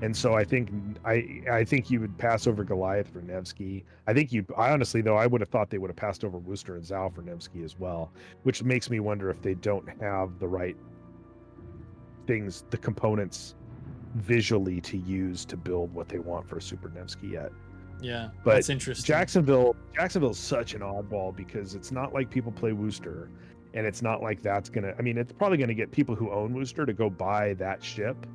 And so I think you would pass over Goliath for Nevsky. I honestly, though, I would have thought they would have passed over Worcester and Zao for Nevsky as well, which makes me wonder if they don't have the right things, the components visually to use to build what they want for a Super Nevsky yet. Yeah, but that's interesting. Jacksonville's such an oddball because it's not like people play Worcester, and it's not like that's gonna. I mean, it's probably gonna get people who own Worcester to go buy that ship.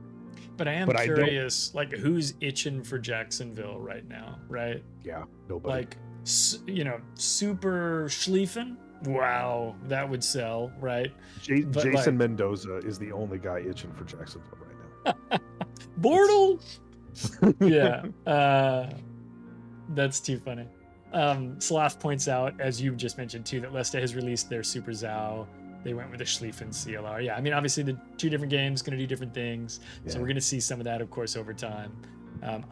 But I am curious, like, who's itching for Jacksonville right now, right? Yeah, nobody. Like, super Schlieffen? Wow, that would sell, right? Jason Mendoza is the only guy itching for Jacksonville right now. Bortle? Yeah, that's too funny. Slav points out, as you just mentioned too, that Lesta has released their Super Zao. They went with a Schlieffen CLR. Yeah, I mean, obviously the two different games going to do different things. Yeah. So we're going to see some of that, of course, over time.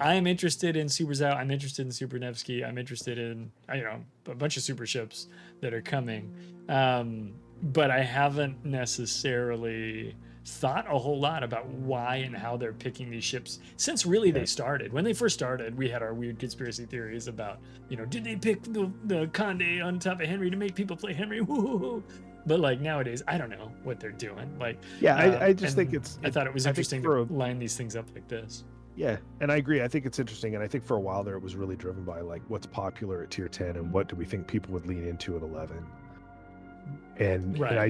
I am interested in Super Zao. I'm interested in Super Nevsky. I'm interested in, a bunch of super ships that are coming. But I haven't necessarily thought a whole lot about why and how they're picking these ships since really they started. When they first started, we had our weird conspiracy theories about, did they pick the Conde on top of Henri to make people play Henri? Woo-hoo-hoo. But like nowadays, I don't know what they're doing. Like, I just think I thought it was interesting to line these things up like this. Yeah, and I agree. I think it's interesting, and I think for a while there, it was really driven by like what's popular at tier 10 and what do we think people would lean into at 11. And I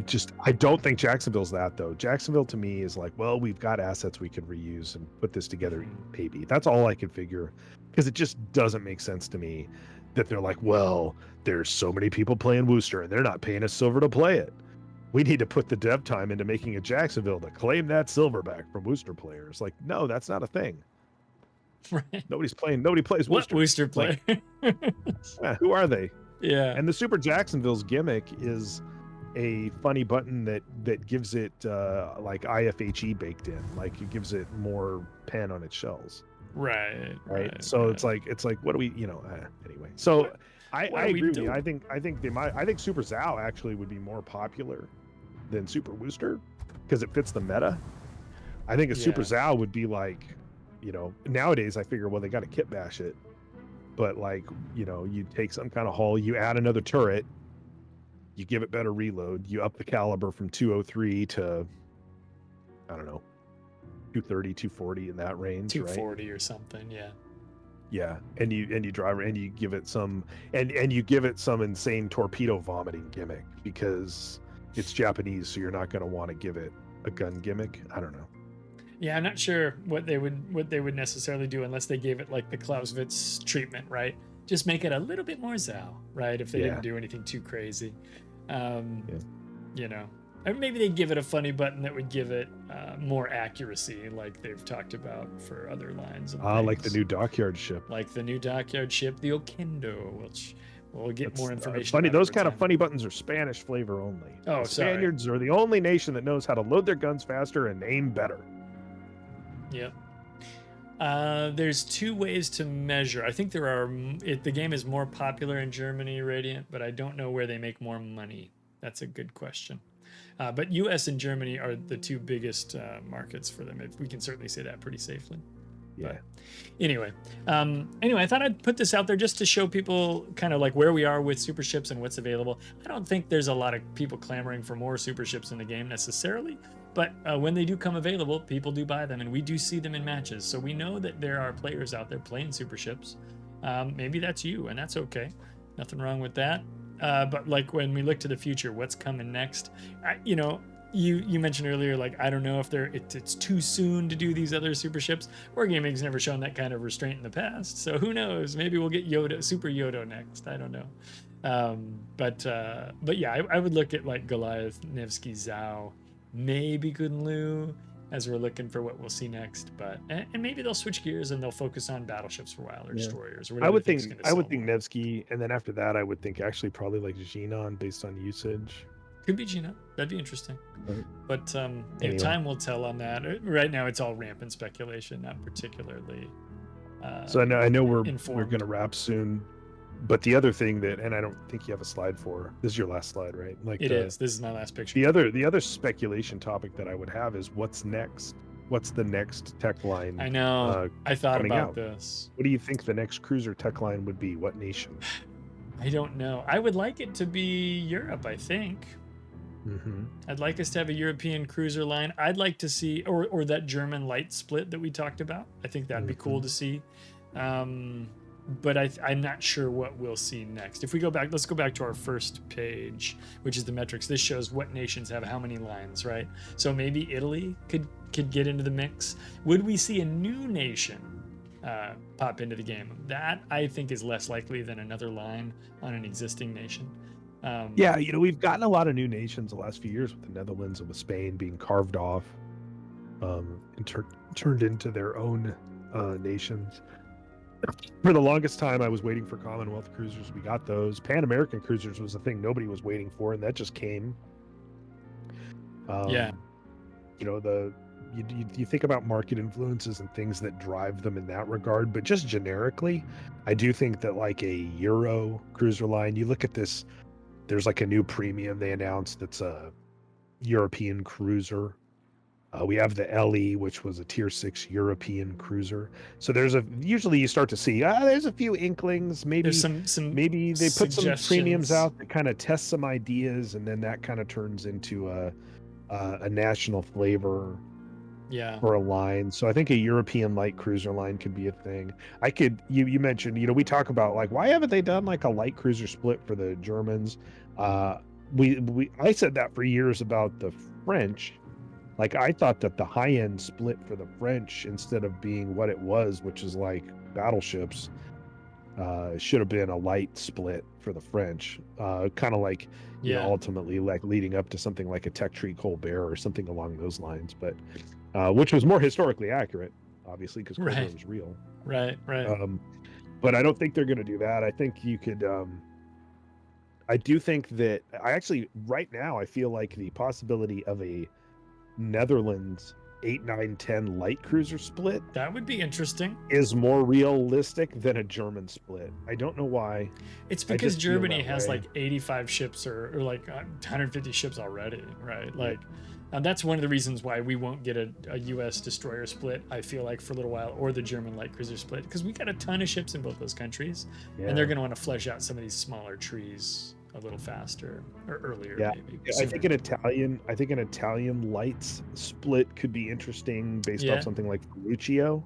don't think Jacksonville's that though. Jacksonville to me is like, well, we've got assets we could reuse and put this together. Maybe that's all I can figure, because it just doesn't make sense to me that they're like, well, there's so many people playing Worcester and they're not paying us silver to play it. We need to put the dev time into making a Jacksonville to claim that silver back from Worcester players. Like, no, that's not a thing. Right. Nobody plays Worcester. What Worcester play? Who are they? Yeah. And the Super Jacksonville's gimmick is a funny button that gives it like IFHE baked in, like it gives it more pen on its shells. Right. So it's like what do we anyway. So I agree with you. I think Super Zao actually would be more popular than Super Worcester because it fits the meta. I think a Super Zao would be like, nowadays I figure, well, they got to kit bash it, but like, you take some kind of hull, you add another turret, you give it better reload, you up the caliber from 203 to, I don't know, 230, 240 in that range, 240 or something. Yeah. Yeah, and you drive and you give it some and you give it some insane torpedo vomiting gimmick because it's Japanese, so you're not going to want to give it a gun gimmick. I don't know. Yeah, I'm not sure what they would necessarily do unless they gave it like the Clausewitz treatment, right? Just make it a little bit more Zao, right? If they didn't do anything too crazy, you know, or maybe they give it a funny button that would give it more accuracy, like they've talked about for other lines. Like the new dockyard ship, the Okendo, which we'll get more information. Funny, about those over kind of time. funny buttons are Spanish flavor only. Oh, the Spaniards are the only nation that knows how to load their guns faster and aim better. Yep. There's two ways to measure. I think there are. The game is more popular in Germany, Radiant, but I don't know where they make more money. That's a good question. But U.S. and Germany are the two biggest markets for them. We can certainly say that pretty safely. Yeah. But anyway, I thought I'd put this out there just to show people kind of like where we are with super ships and what's available. I don't think there's a lot of people clamoring for more super ships in the game necessarily, but when they do come available, people do buy them, and we do see them in matches. So we know that there are players out there playing super ships. Maybe that's you, and that's okay. Nothing wrong with that. But like when we look to the future, what's coming next? You mentioned earlier, like, I don't know if it's too soon to do these other super ships. Wargaming's never shown that kind of restraint in the past, so who knows? Maybe we'll get Yodo, Super Yodo next. I don't know. But yeah, I would look at like Goliath, Nevsky, Zao, maybe Leeuw, as we're looking for what we'll see next. But and maybe they'll switch gears and they'll focus on battleships for a while, or destroyers, or whatever. I would think Nevsky, and then after that, I would think actually probably like Jinan based on usage. Could be Jinan. That'd be interesting. Right. But Anyway. time will tell on that. Right now, it's all rampant speculation, not particularly. So I know we're informed. going to wrap soon. But the other thing that, and I don't think you have a slide for, this is your last slide, right? Like It is. This is my last picture. The other speculation topic that I would have is what's next? What's the next tech line? I know. I thought coming about out? this. What do you think the next cruiser tech line would be? What nation? I don't know. I would like it to be Europe, I think. Mm-hmm. I'd like us to have a European cruiser line. I'd like to see, or that German light split that we talked about. I think that'd be cool to see. But I'm not sure what we'll see next. If we go back, let's go back to our first page, which is the metrics. This shows what nations have how many lines, right? So maybe Italy could get into the mix. Would we see a new nation pop into the game? That I think is less likely than another line on an existing nation. Yeah, we've gotten a lot of new nations the last few years with the Netherlands and with Spain being carved off and turned into their own nations. For the longest time, I was waiting for Commonwealth cruisers. We got those. Pan American cruisers was a thing nobody was waiting for, and that just came. Yeah. You think about market influences and things that drive them in that regard, but just generically, I do think that like a Euro cruiser line, you look at this, there's like a new premium they announced that's a European cruiser. We have the LE, which was a tier 6 European cruiser. So usually you start to see, there's a few inklings. Maybe maybe they put some premiums out that kind of test some ideas, and then that kind of turns into a national flavor for a line. So I think a European light cruiser line could be a thing. You mentioned, we talk about like, why haven't they done like a light cruiser split for the Germans? I said that for years about the French. Like, I thought that the high-end split for the French, instead of being what it was, which is like battleships, should have been a light split for the French. Kind of like, ultimately, like leading up to something like a Tech Tree Colbert or something along those lines. But which was more historically accurate, obviously, because Colbert was real. Right. But I don't think they're going to do that. I think you could. I do think that right now, I feel like the possibility of a Netherlands 8, 9, 10 light cruiser split, that would be interesting, is more realistic than a German split. I don't know why. It's because Germany has like 85 ships or like 150 ships already, right? Like that's one of the reasons why we won't get a US destroyer split, I feel like, for a little while, or the German light cruiser split, because we got a ton of ships in both those countries, and they're going to want to flesh out some of these smaller trees a little faster or earlier, Yeah, maybe. I think an Italian lights split could be interesting based Yeah. off something like Ferruccio.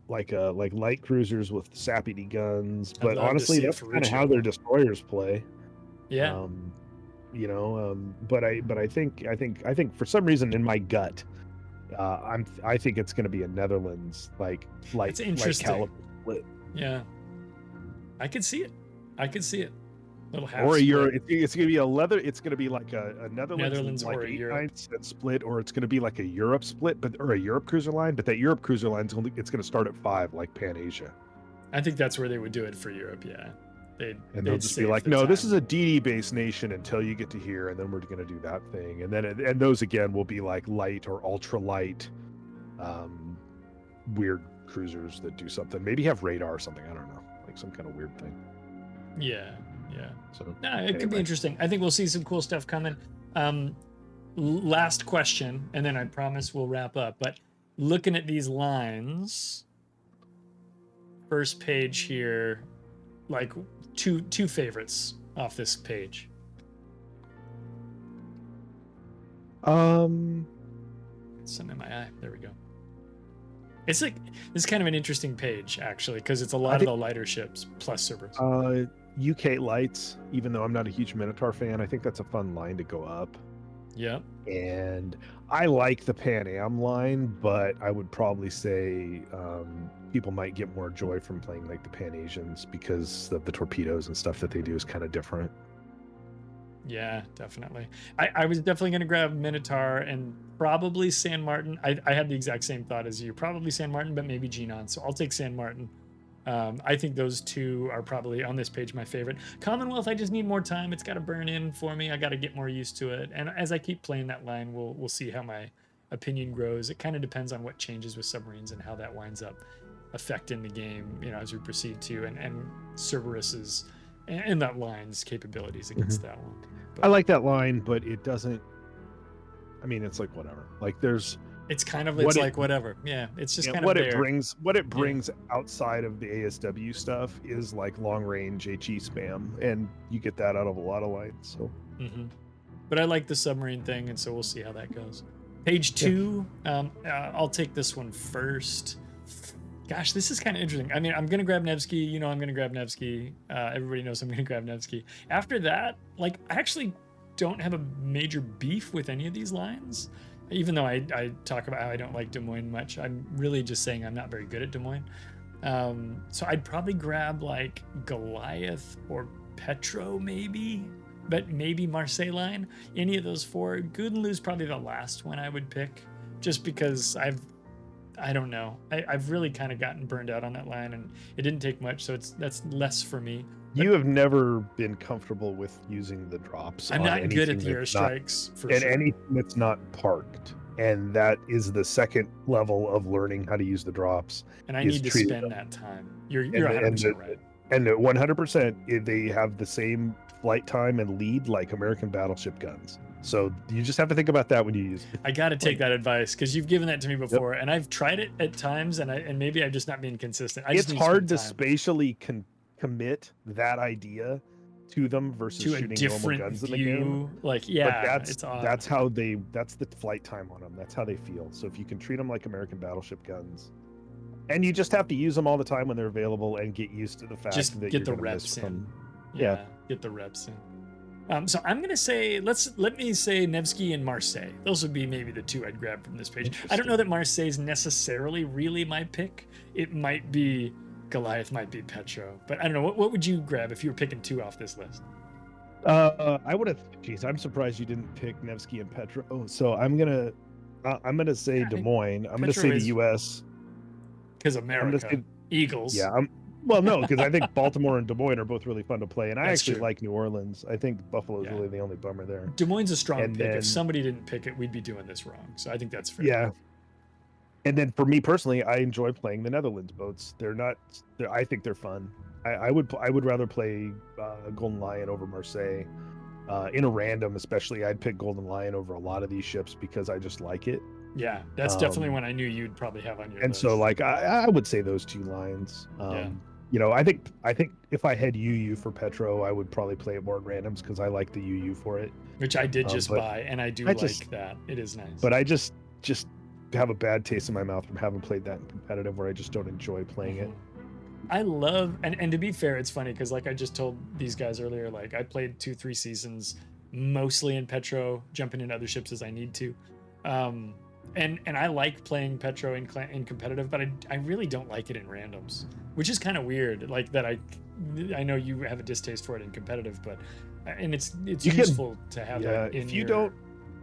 Like light cruisers with Sapidi guns, I'd but love to honestly, see a that's kind of how Ferruccio their one. destroyers play. Yeah. But I think for some reason in my gut, I think it's going to be a Netherlands like It's interesting. caliber split. Yeah. I could see it. Little half Or a split. Euro, it's going to be a leather. It's going to be like a Netherlands like or a Europe. 8/9 split, or it's going to be like a Europe split, or a Europe cruiser line. But that Europe cruiser line's it's going to start at 5, like Pan Asia. I think that's where they would do it for Europe. Yeah. They'll just be like, no, this is a DD based nation until you get to here, and then we're going to do that thing, and those again will be like light or ultra light, weird cruisers that do something. Maybe have radar or something. I don't know, like some kind of weird thing. Yeah. So No, it could be interesting. I think we'll see some cool stuff coming. Last question, and then I promise we'll wrap up. But looking at these lines, first page here, like two favorites off this page. Um, Something in my eye. There we go. It's like this is kind of an interesting page actually, because it's a lot of the lighter ships plus Cerberus. UK lights, even though I'm not a huge Minotaur fan, I think that's a fun line to go up. Yep. And I like the Pan Am line, but I would probably say people might get more joy from playing like the Pan Asians because of the torpedoes and stuff that they do is kind of different. Yeah, definitely. I was definitely going to grab Minotaur and probably San Martin. I had the exact same thought as you. Probably San Martin, but maybe Jinan. So I'll take San Martin. I think those two are probably on this page my favorite. Commonwealth, I just need more time. It's got to burn in for me. I got to get more used to it. And as I keep playing that line, we'll see how my opinion grows. It kind of depends on what changes with submarines and how that winds up affecting the game, as we proceed to, and Cerberus's and that line's capabilities against that one. But I like that line, but it doesn't. I mean, it's like whatever. Like it's kind of whatever. Yeah, it's just kind of what there. it brings outside of the ASW stuff is like long range HE spam, and you get that out of a lot of lines. So, but I like the submarine thing, and so we'll see how that goes. Page 2. I'll take this one first. Gosh, this is kind of interesting. I mean, I'm gonna grab Nevsky. I'm gonna grab Nevsky. Everybody knows I'm gonna grab Nevsky. After that, like, I actually don't have a major beef with any of these lines. Even though I talk about how I don't like Des Moines much, I'm really just saying I'm not very good at Des Moines. So I'd probably grab like Goliath or Petro maybe, but maybe Marseille line. Any of those 4. Gouden's probably the last one I would pick, just because I don't know. I've really kind of gotten burned out on that line, and it didn't take much, so that's less for me. You have never been comfortable with using the drops. I'm not good at the airstrikes for sure. Anything that's not parked. And that is the second level of learning how to use the drops. And I need to spend that time. You're 100% right. And 100%, they have the same flight time and lead like American battleship guns. So you just have to think about that when you use it. I got to take that advice because you've given that to me before, and I've tried it at times, and maybe I'm just not being consistent. It's hard to spatially commit that idea to them versus to shooting normal guns in the game. Like, yeah, but it's odd. That's the flight time on them. That's how they feel. So if you can treat them like American battleship guns, and you just have to use them all the time when they're available and get used to the fact that get the reps in. Yeah, get the reps in. So I'm gonna say let me say Nevsky and Marseille. Those would be maybe the 2 I'd grab from this page. I don't know that Marseille is necessarily really my pick. It might be Goliath, might be Petro, but I don't know. What would you grab if you were picking 2 off this list? I would have. Geez, I'm surprised you didn't pick Nevsky and Petro. So I'm gonna say Des Moines. I'm gonna say the U.S. because America, Eagles. Yeah, well, no, because I think Baltimore and Des Moines are both really fun to play, and I actually like New Orleans. I think Buffalo's really the only bummer there. Des Moines is a strong pick. If somebody didn't pick it, we'd be doing this wrong. So I think that's fair. Yeah. And then for me personally, I enjoy playing the Netherlands boats. I think they're fun. I would rather play Golden Lion over Marseille. In a random, especially, I'd pick Golden Lion over a lot of these ships because I just like it. Yeah, that's definitely one I knew you'd probably have on your list. And so, like, I would say those 2 lines. I think if I had UU for Petro, I would probably play it more in randoms because I like the UU for it. Which I did just but buy, and I do I like just- that. It is nice. But I just have a bad taste in my mouth from having played that in competitive, where I just don't enjoy playing it. I love, and to be fair, it's funny because like I just told these guys earlier, like I played 2-3 seasons mostly in Petro, jumping in other ships as I need to. And I like playing Petro in competitive, but I really don't like it in randoms, which is kind of weird. Like that I know you have a distaste for it in competitive, but and it's useful to have that in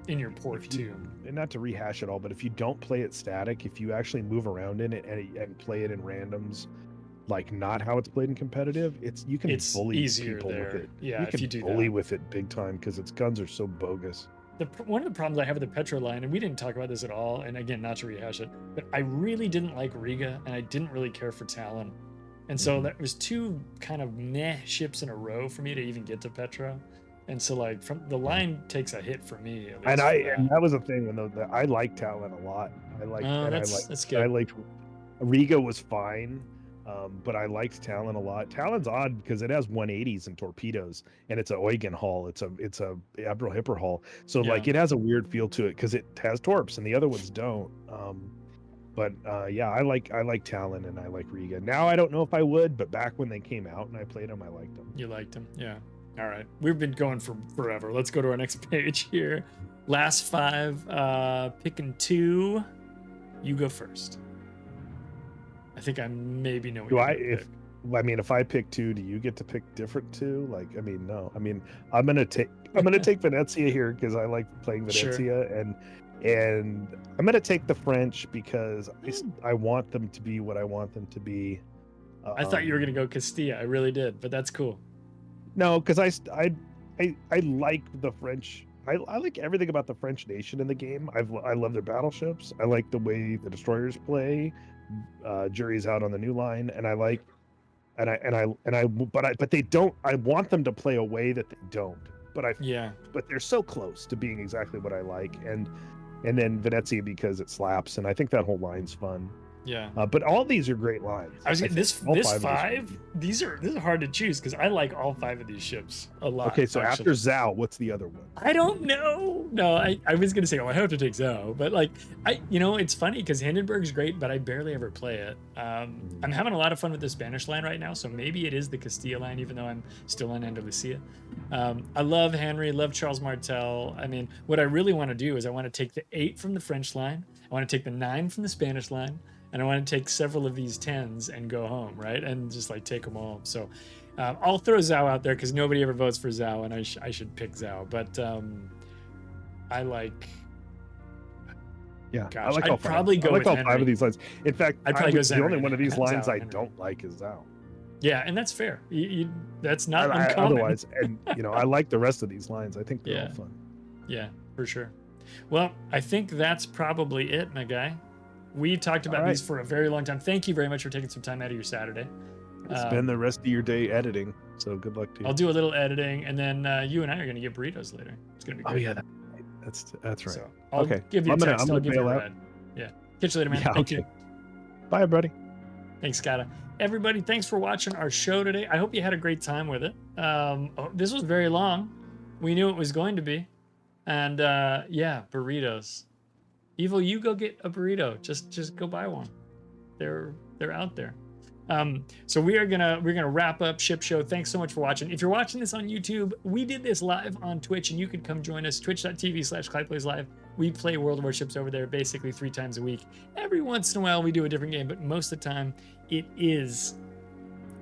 in your port too. And not to rehash it all, but if you don't play it static, if you actually move around in it and play it in randoms, like not how it's played in competitive, you can bully easier people there. with it. Yeah, you if can you do bully that. with it big time because its guns are so bogus. One of the problems I have with the Petro line, and we didn't talk about this at all, and again, not to rehash it, but I really didn't like Riga, and I didn't really care for Talon. And so that was two kind of meh ships in a row for me to even get to Petro. And so like from the line takes a hit for me. At least And that was the thing when I liked Talon a lot. That's good. I liked Riga was fine. But I liked Talon a lot. Talon's odd because it has 180s and torpedoes, and it's a Eugen hull. It's a Admiral Hipper hull. So like it has a weird feel to it because it has torps and the other ones don't. But I like Talon and I like Riga. Now I don't know if I would, but back when they came out and I played them, I liked them. You liked them, yeah. All right, we've been going for forever. Let's go to our next page here. Last 5, picking 2. You go first. I think I maybe know what if I pick 2, do you get to pick different 2? Like, I mean, no. I mean, I'm gonna take Venzia here because I like playing Venzia, and I'm gonna take the French because I want them to be what I want them to be. I thought you were gonna go Castilla. I really did, but that's cool. No, because I like the French. I like everything about the French nation in the game. I love their battleships. I like the way the destroyers play. Jury's out on the new line, and I like, but they don't. I want them to play a way that they don't. But they're so close to being exactly what I like, and then Venezia because it slaps, and I think that whole line's fun. Yeah. But all these are great lines. I was this 5. These are hard to choose because I like all 5 of these ships a lot. Okay, so actually. after Zhao, what's the other one? I don't know. No, I was gonna say, I have to take Zhao, but like it's funny because Hindenburg's great, but I barely ever play it. I'm having a lot of fun with the Spanish line right now, so maybe it is the Castilla line, even though I'm still in Andalusia. I love Henri, love Charles Martel. I mean, what I really want to do is I want to take the 8 from the French line, I want to take the 9 from the Spanish line, and I want to take several of these 10s and go home, right? And just like take them all. So I'll throw Zhao out there because nobody ever votes for Zhao, and I should pick Zhao. But I like. Yeah, gosh, I like I'd probably go with all Henri. 5 of these lines. In fact, I'd probably go the only Henri. one of these lines Zhao, I Henri. don't like is Zhao. Yeah, and that's fair. That's not uncommon. Otherwise, and I like the rest of these lines. I think they're all fun. Yeah, for sure. Well, I think that's probably it, my guy. We talked about these for a very long time. Thank you very much for taking some time out of your Saturday. Spend the rest of your day editing. So good luck to you. I'll do a little editing, and then you and I are going to get burritos later. It's going to be great. Oh yeah, that's right. So I'll give you a text. I'll give you a ride. Yeah. Catch you later, man. Thank you. Bye, everybody. Thanks, Skada. Everybody, thanks for watching our show today. I hope you had a great time with it. This was very long. We knew it was going to be. And burritos. Evil, you go get a burrito. Just go buy one. They're out there. So we're gonna wrap up Ship Show. Thanks so much for watching. If you're watching this on YouTube, we did this live on Twitch, and you could come join us. Twitch.tv/ClydePlaysLive. We play World of Warships over there basically 3 times a week. Every once in a while we do a different game, but most of the time it is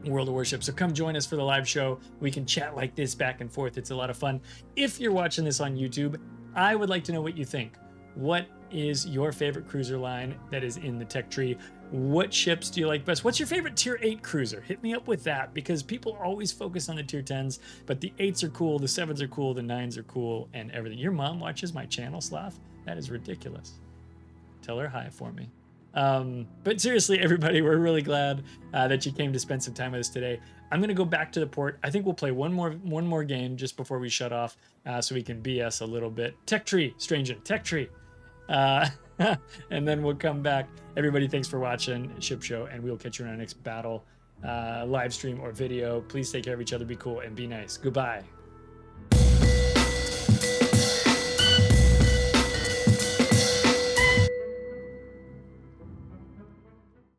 World of Warships. So come join us for the live show. We can chat like this back and forth. It's a lot of fun. If you're watching this on YouTube, I would like to know what you think. What is your favorite cruiser line that is in the tech tree? What ships do you like best? What's your favorite tier 8 cruiser? Hit me up with that, because people always focus on the tier 10s, but the 8s are cool, the 7s are cool, the 9s are cool, and everything. Your mom watches my channel, Slav? That is ridiculous. Tell her hi for me. But seriously, everybody, we're really glad that you came to spend some time with us today. I'm going to go back to the port. I think we'll play one more game just before we shut off, so we can BS a little bit. Tech tree, Strangen, tech tree. And then we'll come back. Everybody, thanks for watching Ship Show, and we'll catch you in our next battle. live stream or video. Please take care of each other, be cool, and be nice. Goodbye.